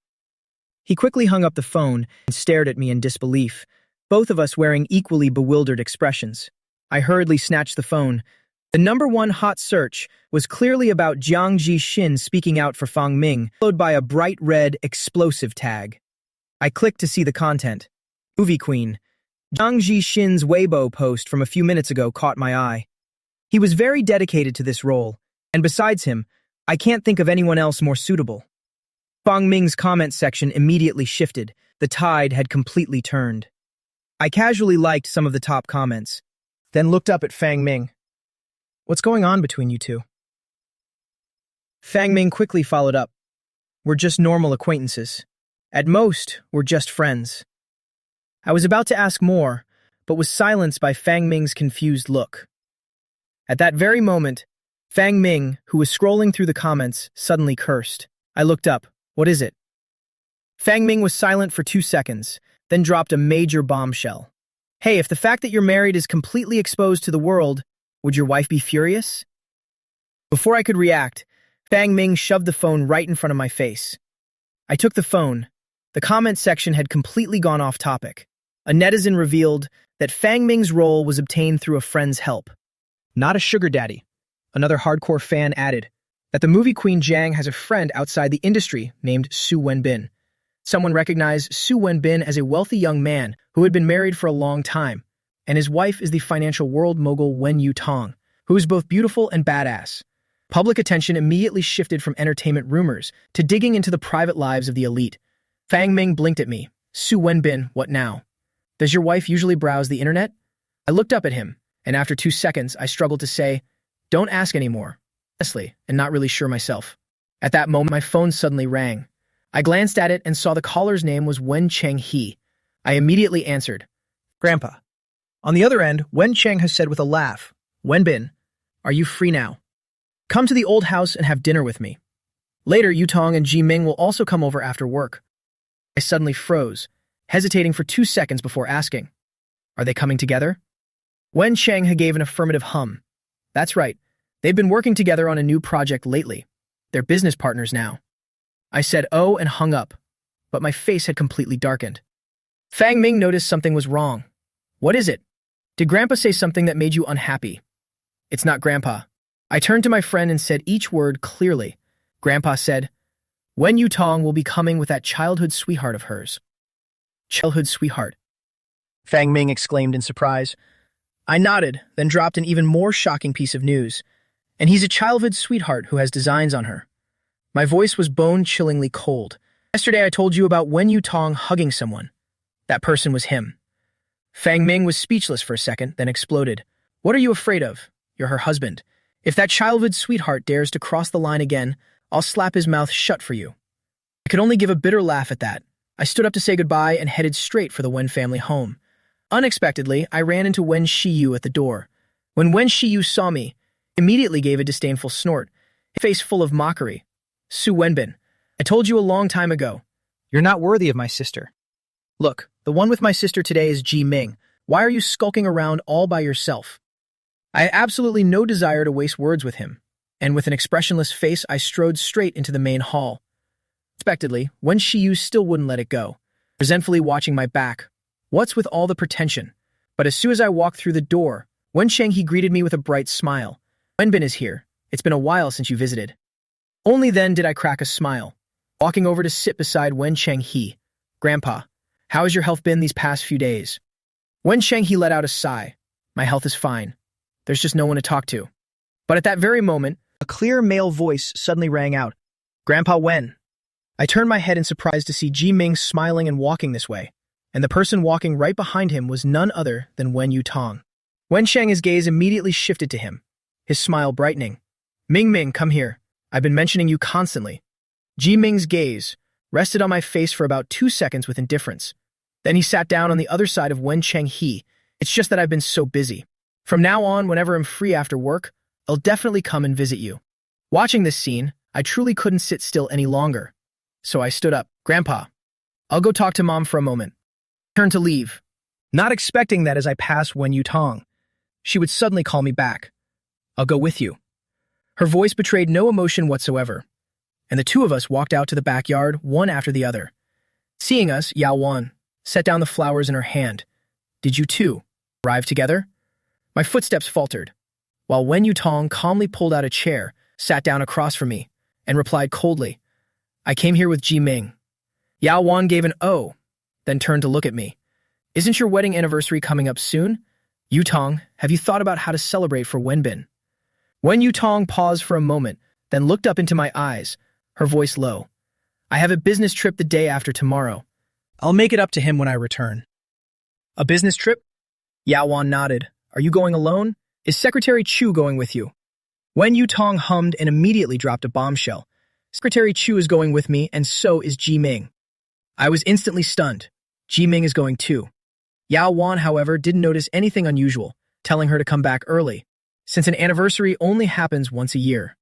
He quickly hung up the phone and stared at me in disbelief, both of us wearing equally bewildered expressions. I hurriedly snatched the phone. The #1 hot search was clearly about Jiang Jixin speaking out for Fang Ming, followed by a bright red explosive tag. I clicked to see the content. Movie queen. Jiang Jixin's Weibo post from a few minutes ago caught my eye. He was very dedicated to this role, and besides him, I can't think of anyone else more suitable. Fang Ming's comment section immediately shifted. The tide had completely turned. I casually liked some of the top comments, then looked up at Fang Ming. What's going on between you two? Fang Ming quickly followed up. We're just normal acquaintances. At most, we're just friends. I was about to ask more, but was silenced by Fang Ming's confused look. At that very moment, Fang Ming, who was scrolling through the comments, suddenly cursed. I looked up. What is it? Fang Ming was silent for 2 seconds, then dropped a major bombshell. Hey, if the fact that you're married is completely exposed to the world, would your wife be furious? Before I could react, Fang Ming shoved the phone right in front of my face. I took the phone. The comment section had completely gone off topic. A netizen revealed that Fang Ming's role was obtained through a friend's help. Not a sugar daddy. Another hardcore fan added that the movie queen Jiang has a friend outside the industry named Su Wenbin. Someone recognized Su Wenbin as a wealthy young man who had been married for a long time, and his wife is the financial world mogul Wen Yutong, who is both beautiful and badass. Public attention immediately shifted from entertainment rumors to digging into the private lives of the elite. Fang Ming blinked at me. Su Wenbin, what now? Does your wife usually browse the internet? I looked up at him, and after 2 seconds, I struggled to say, don't ask anymore, honestly, and not really sure myself. At that moment, my phone suddenly rang. I glanced at it and saw the caller's name was Wen Cheng He. I immediately answered, Grandpa. On the other end, Wen Cheng has said with a laugh, Wenbin, are you free now? Come to the old house and have dinner with me. Later, Yutong and Ji Ming will also come over after work. I suddenly froze, hesitating for 2 seconds before asking, are they coming together? Wen Cheng gave an affirmative hum. That's right. They've been working together on a new project lately. They're business partners now. I said oh and hung up, but my face had completely darkened. Fang Ming noticed something was wrong. What is it? Did Grandpa say something that made you unhappy? It's not Grandpa. I turned to my friend and said each word clearly. Grandpa said, Wen Yutong will be coming with that childhood sweetheart of hers. Childhood sweetheart? Fang Ming exclaimed in surprise. I nodded, then dropped an even more shocking piece of news. And he's a childhood sweetheart who has designs on her. My voice was bone-chillingly cold. Yesterday I told you about Wen Yutong hugging someone. That person was him. Fang Ming was speechless for a second, then exploded. What are you afraid of? You're her husband. If that childhood sweetheart dares to cross the line again, I'll slap his mouth shut for you. I could only give a bitter laugh at that. I stood up to say goodbye and headed straight for the Wen family home. Unexpectedly, I ran into Wen Shiyu at the door. When Wen Shiyu saw me, he immediately gave a disdainful snort, his face full of mockery. Su Wenbin, I told you a long time ago. You're not worthy of my sister. Look, the one with my sister today is Ji Ming. Why are you skulking around all by yourself? I had absolutely no desire to waste words with him, and with an expressionless face, I strode straight into the main hall. Unexpectedly, Wen Shiyu still wouldn't let it go, resentfully watching my back. What's with all the pretension? But as soon as I walked through the door, Wen Cheng he greeted me with a bright smile. Wenbin is here. It's been a while since you visited. Only then did I crack a smile, walking over to sit beside Wen Cheng he. Grandpa, how has your health been these past few days? Wen Cheng he let out a sigh. My health is fine. There's just no one to talk to. But at that very moment, a clear male voice suddenly rang out. Grandpa Wen. I turned my head in surprise to see Ji Ming smiling and walking this way, and the person walking right behind him was none other than Wen Yutong. Wen Cheng's gaze immediately shifted to him, his smile brightening. Ming, come here. I've been mentioning you constantly. Ji Ming's gaze rested on my face for about 2 seconds with indifference. Then he sat down on the other side of Wen Cheng he. It's just that I've been so busy. From now on, whenever I'm free after work, I'll definitely come and visit you. Watching this scene, I truly couldn't sit still any longer. So I stood up. Grandpa, I'll go talk to Mom for a moment. Turned to leave, not expecting that as I passed Wen Yutong, she would suddenly call me back. I'll go with you. Her voice betrayed no emotion whatsoever, and the two of us walked out to the backyard, one after the other. Seeing us, Yao Wan set down the flowers in her hand. Did you too arrive together? My footsteps faltered, while Wen Yutong calmly pulled out a chair, sat down across from me, and replied coldly, I came here with Ji Ming. Yao Wan gave an "oh," then turned to look at me. Isn't your wedding anniversary coming up soon? Yutong, have you thought about how to celebrate for Wenbin? Wen Yutong paused for a moment, then looked up into my eyes, her voice low. I have a business trip the day after tomorrow. I'll make it up to him when I return. A business trip? Yao Wan nodded. Are you going alone? Is Secretary Chu going with you? Wen Yutong hummed and immediately dropped a bombshell. Secretary Chu is going with me, and so is Ji Ming. I was instantly stunned. Ji Ming is going too. Yao Wan, however, didn't notice anything unusual, telling her to come back early, since an anniversary only happens once a year.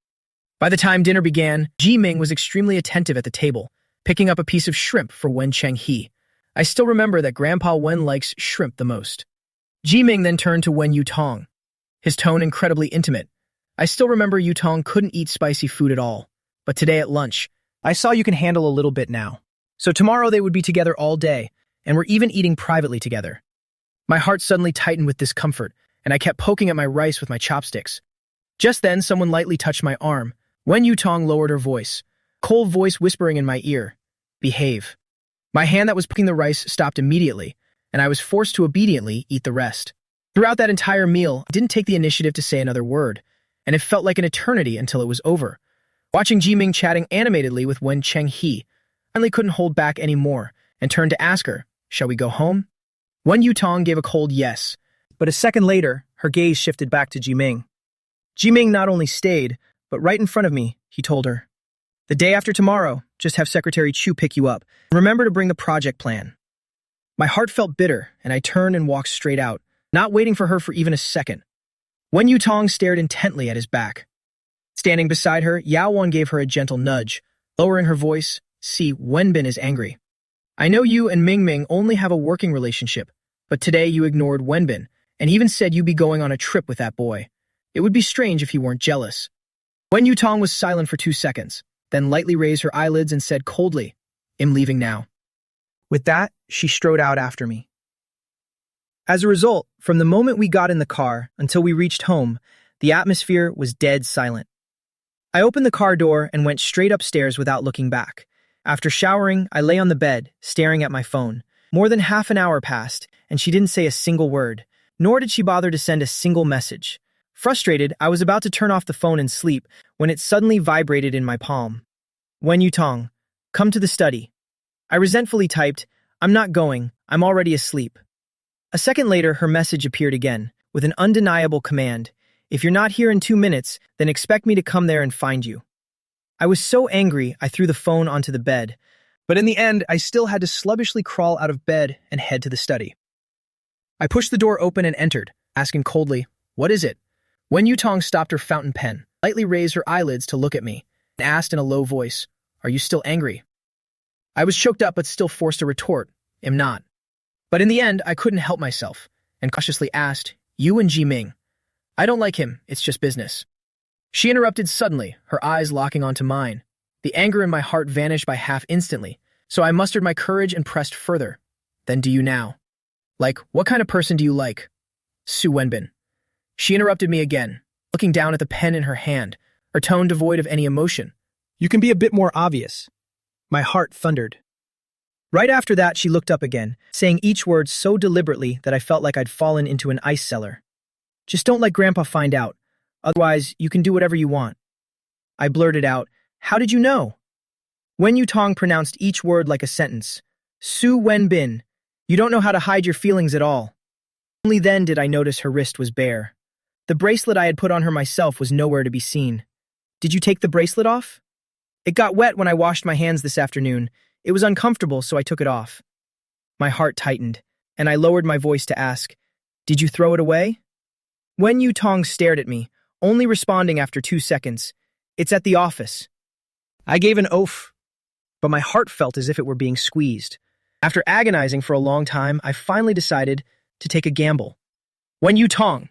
By the time dinner began, Ji Ming was extremely attentive at the table, picking up a piece of shrimp for Wen Cheng he. I still remember that Grandpa Wen likes shrimp the most. Jiming then turned to Wen Yutong, his tone incredibly intimate. I still remember Yutong couldn't eat spicy food at all, but today at lunch, I saw you can handle a little bit now. So tomorrow they would be together all day, and were even eating privately together. My heart suddenly tightened with discomfort, and I kept poking at my rice with my chopsticks. Just then, someone lightly touched my arm. Wen Yutong lowered her voice, cold voice whispering in my ear, "Behave." My hand that was poking the rice stopped immediately, and I was forced to obediently eat the rest. Throughout that entire meal, I didn't take the initiative to say another word, and it felt like an eternity until it was over. Watching Jiming chatting animatedly with Wen Chenghe, I finally couldn't hold back anymore and turned to ask her, "Shall we go home?" Wen Yutong gave a cold yes, but a second later, her gaze shifted back to Jiming. Jiming not only stayed, but right in front of me, he told her, "The day after tomorrow, just have Secretary Chu pick you up. Remember to bring the project plan." My heart felt bitter, and I turned and walked straight out, not waiting for her for even a second. Wen Yutong stared intently at his back. Standing beside her, Yao Wan gave her a gentle nudge, lowering her voice, "See, Wenbin is angry. I know you and Ming Ming only have a working relationship, but today you ignored Wenbin, and even said you'd be going on a trip with that boy. It would be strange if you weren't jealous." Wen Yutong was silent for 2 seconds, then lightly raised her eyelids and said coldly, "I'm leaving now." With that, she strode out after me. As a result, from the moment we got in the car until we reached home, the atmosphere was dead silent. I opened the car door and went straight upstairs without looking back. After showering, I lay on the bed, staring at my phone. More than half an hour passed, and she didn't say a single word, nor did she bother to send a single message. Frustrated, I was about to turn off the phone and sleep when it suddenly vibrated in my palm. "Wen Yutong, come to the study." I resentfully typed, "I'm not going, I'm already asleep." A second later, her message appeared again, with an undeniable command, "If you're not here in 2 minutes, then expect me to come there and find you." I was so angry, I threw the phone onto the bed, but in the end, I still had to sluggishly crawl out of bed and head to the study. I pushed the door open and entered, asking coldly, "What is it?" Wen Yutong stopped her fountain pen, lightly raised her eyelids to look at me, and asked in a low voice, "Are you still angry?" I was choked up but still forced a retort, "Am not." But in the end, I couldn't help myself, and cautiously asked, "You and Jiming." "I don't like him, it's just business." She interrupted suddenly, her eyes locking onto mine. The anger in my heart vanished by half instantly, so I mustered my courage and pressed further. "Then do you now? Like, what kind of person do you like?" "Su Wenbin." She interrupted me again, looking down at the pen in her hand, her tone devoid of any emotion. "You can be a bit more obvious." My heart thundered. Right after that, she looked up again, saying each word so deliberately that I felt like I'd fallen into an ice cellar. "Just don't let Grandpa find out. Otherwise, you can do whatever you want." I blurted out, "How did you know?" Wen Yutong pronounced each word like a sentence. "Su Wenbin, you don't know how to hide your feelings at all." Only then did I notice her wrist was bare. The bracelet I had put on her myself was nowhere to be seen. "Did you take the bracelet off?" "It got wet when I washed my hands this afternoon. It was uncomfortable, so I took it off." My heart tightened, and I lowered my voice to ask, "Did you throw it away?" Wen Yutong stared at me, only responding after 2 seconds, "It's at the office." I gave an oath, but my heart felt as if it were being squeezed. After agonizing for a long time, I finally decided to take a gamble. "Wen Yutong,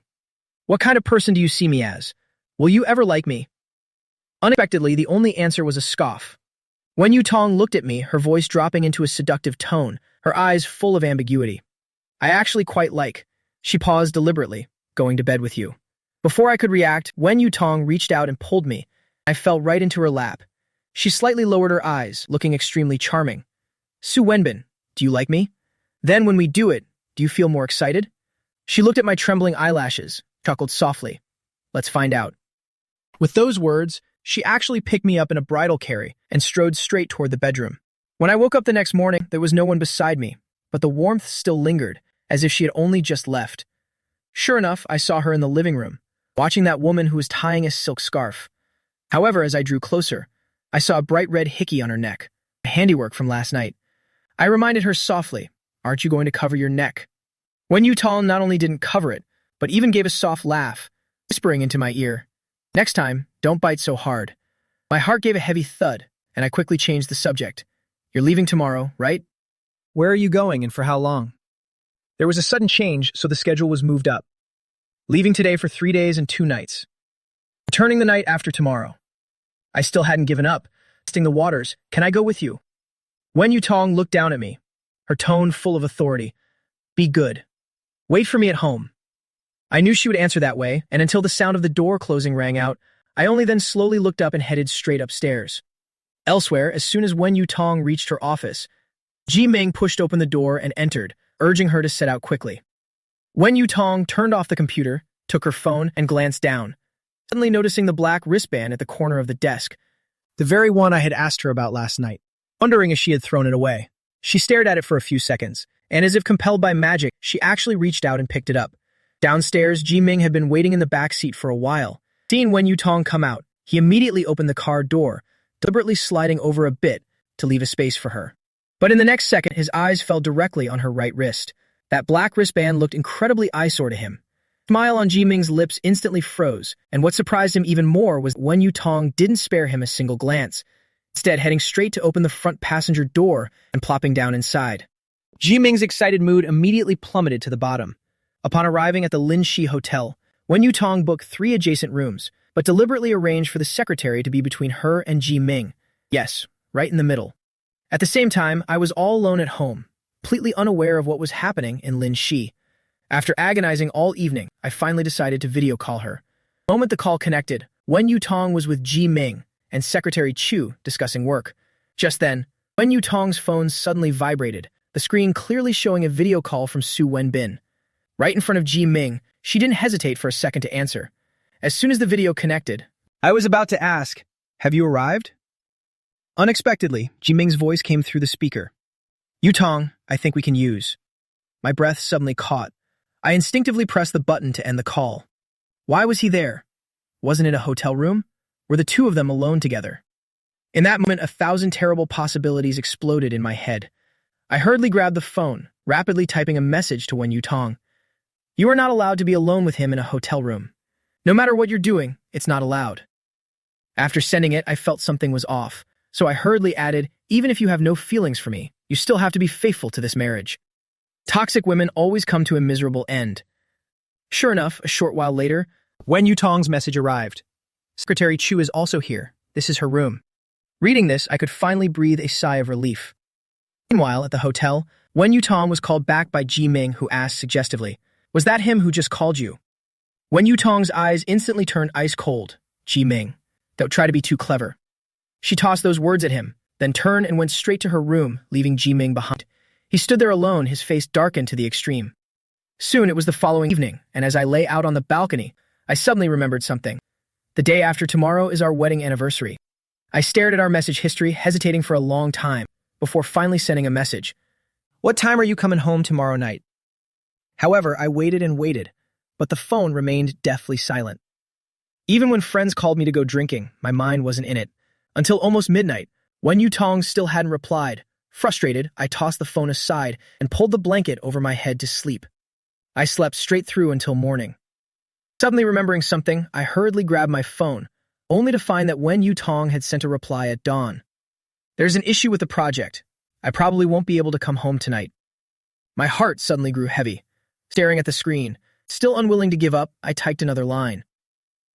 what kind of person do you see me as? Will you ever like me?" Unexpectedly, the only answer was a scoff. Wen Yutong looked at me, her voice dropping into a seductive tone, her eyes full of ambiguity. "I actually quite like." She paused deliberately, "Going to bed with you." Before I could react, Wen Yutong reached out and pulled me. I fell right into her lap. She slightly lowered her eyes, looking extremely charming. "Su Wenbin, do you like me? Then when we do it, do you feel more excited?" She looked at my trembling eyelashes, chuckled softly. "Let's find out." With those words, she actually picked me up in a bridal carry and strode straight toward the bedroom. When I woke up the next morning, there was no one beside me, but the warmth still lingered, as if she had only just left. Sure enough, I saw her in the living room, watching that woman who was tying a silk scarf. However, as I drew closer, I saw a bright red hickey on her neck, a handiwork from last night. I reminded her softly, "Aren't you going to cover your neck?" Wen Yutong not only didn't cover it, but even gave a soft laugh, whispering into my ear, "Next time, don't bite so hard." My heart gave a heavy thud, and I quickly changed the subject. "You're leaving tomorrow, right? Where are you going and for how long?" There was a sudden change, so the schedule was moved up. Leaving today for 3 days and 2 nights. Returning the night after tomorrow. I still hadn't given up. Testing the waters. Can I go with you? Wen Yutong looked down at me, her tone full of authority. Be good. Wait for me at home. I knew she would answer that way, and until the sound of the door closing rang out, I only then slowly looked up and headed straight upstairs. Elsewhere, as soon as Wen Yutong reached her office, Ji Ming pushed open the door and entered, urging her to set out quickly. Wen Yutong turned off the computer, took her phone, and glanced down, suddenly noticing the black wristband at the corner of the desk, the very one I had asked her about last night, wondering if she had thrown it away. She stared at it for a few seconds, and as if compelled by magic, she actually reached out and picked it up. Downstairs, Ji Ming had been waiting in the back seat for a while. Seeing Wen Yutong come out, he immediately opened the car door, deliberately sliding over a bit to leave a space for her. But in the next second, his eyes fell directly on her right wrist. That black wristband looked incredibly eyesore to him. The smile on Ji Ming's lips instantly froze, and what surprised him even more was Wen Yutong didn't spare him a single glance, instead heading straight to open the front passenger door and plopping down inside. Ji Ming's excited mood immediately plummeted to the bottom. Upon arriving at the Linshi Hotel, Wen Yutong booked 3 adjacent rooms, but deliberately arranged for the secretary to be between her and Ji Ming. Yes, right in the middle. At the same time, I was all alone at home, completely unaware of what was happening in Linshi. After agonizing all evening, I finally decided to video call her. The moment the call connected, Wen Yutong was with Ji Ming and Secretary Chu discussing work. Just then, Wen Yutong's phone suddenly vibrated, the screen clearly showing a video call from Su Wenbin. Right in front of Ji Ming, she didn't hesitate for a second to answer. As soon as the video connected, I was about to ask, "Have you arrived?" Unexpectedly, Ji Ming's voice came through the speaker. "Yutong, I think we can use." My breath suddenly caught. I instinctively pressed the button to end the call. Why was he there? Wasn't it a hotel room? Were the two of them alone together? In that moment, 1,000 terrible possibilities exploded in my head. I hurriedly grabbed the phone, rapidly typing a message to Wen Yutong. "You are not allowed to be alone with him in a hotel room. No matter what you're doing, it's not allowed." After sending it, I felt something was off, so I hurriedly added, "Even if you have no feelings for me, you still have to be faithful to this marriage. Toxic women always come to a miserable end." Sure enough, a short while later, Wen Yutong's message arrived. "Secretary Chu is also here. This is her room." Reading this, I could finally breathe a sigh of relief. Meanwhile, at the hotel, Wen Yutong was called back by Ji Ming, who asked suggestively, "Was that him who just called you?" Wen Yutong's eyes instantly turned ice cold. "Ji Ming, don't try to be too clever." She tossed those words at him, then turned and went straight to her room, leaving Ji Ming behind. He stood there alone, his face darkened to the extreme. Soon it was the following evening, and as I lay out on the balcony, I suddenly remembered something. The day after tomorrow is our wedding anniversary. I stared at our message history, hesitating for a long time, before finally sending a message. "What time are you coming home tomorrow night?" However, I waited and waited, but the phone remained deathly silent. Even when friends called me to go drinking, my mind wasn't in it. Until almost midnight, Wen Yutong still hadn't replied. Frustrated, I tossed the phone aside and pulled the blanket over my head to sleep. I slept straight through until morning. Suddenly remembering something, I hurriedly grabbed my phone, only to find that Wen Yutong had sent a reply at dawn. "There's an issue with the project. I probably won't be able to come home tonight." My heart suddenly grew heavy. Staring at the screen, still unwilling to give up, I typed another line.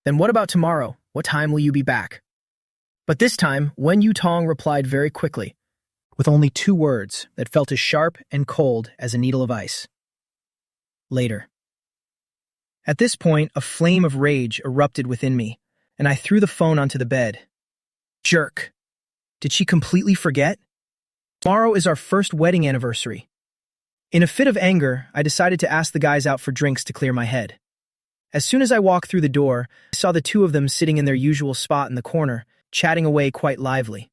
"Then what about tomorrow? What time will you be back?" But this time, Wen Yutong replied very quickly, with only 2 words that felt as sharp and cold as a needle of ice. "Later." At this point, a flame of rage erupted within me, and I threw the phone onto the bed. Jerk. Did she completely forget? Tomorrow is our first wedding anniversary. In a fit of anger, I decided to ask the guys out for drinks to clear my head. As soon as I walked through the door, I saw the two of them sitting in their usual spot in the corner, chatting away quite lively.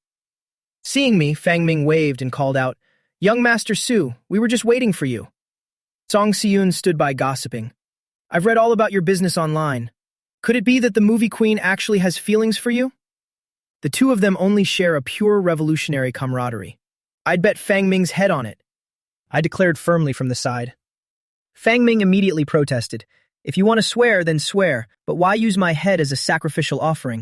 Seeing me, Fang Ming waved and called out, "Young Master Su, we were just waiting for you." Song Siyun stood by gossiping. "I've read all about your business online. Could it be that the movie queen actually has feelings for you?" The two of them only share a pure revolutionary camaraderie. "I'd bet Fang Ming's head on it," I declared firmly from the side. Fang Ming immediately protested, "If you want to swear, then swear, but why use my head as a sacrificial offering?"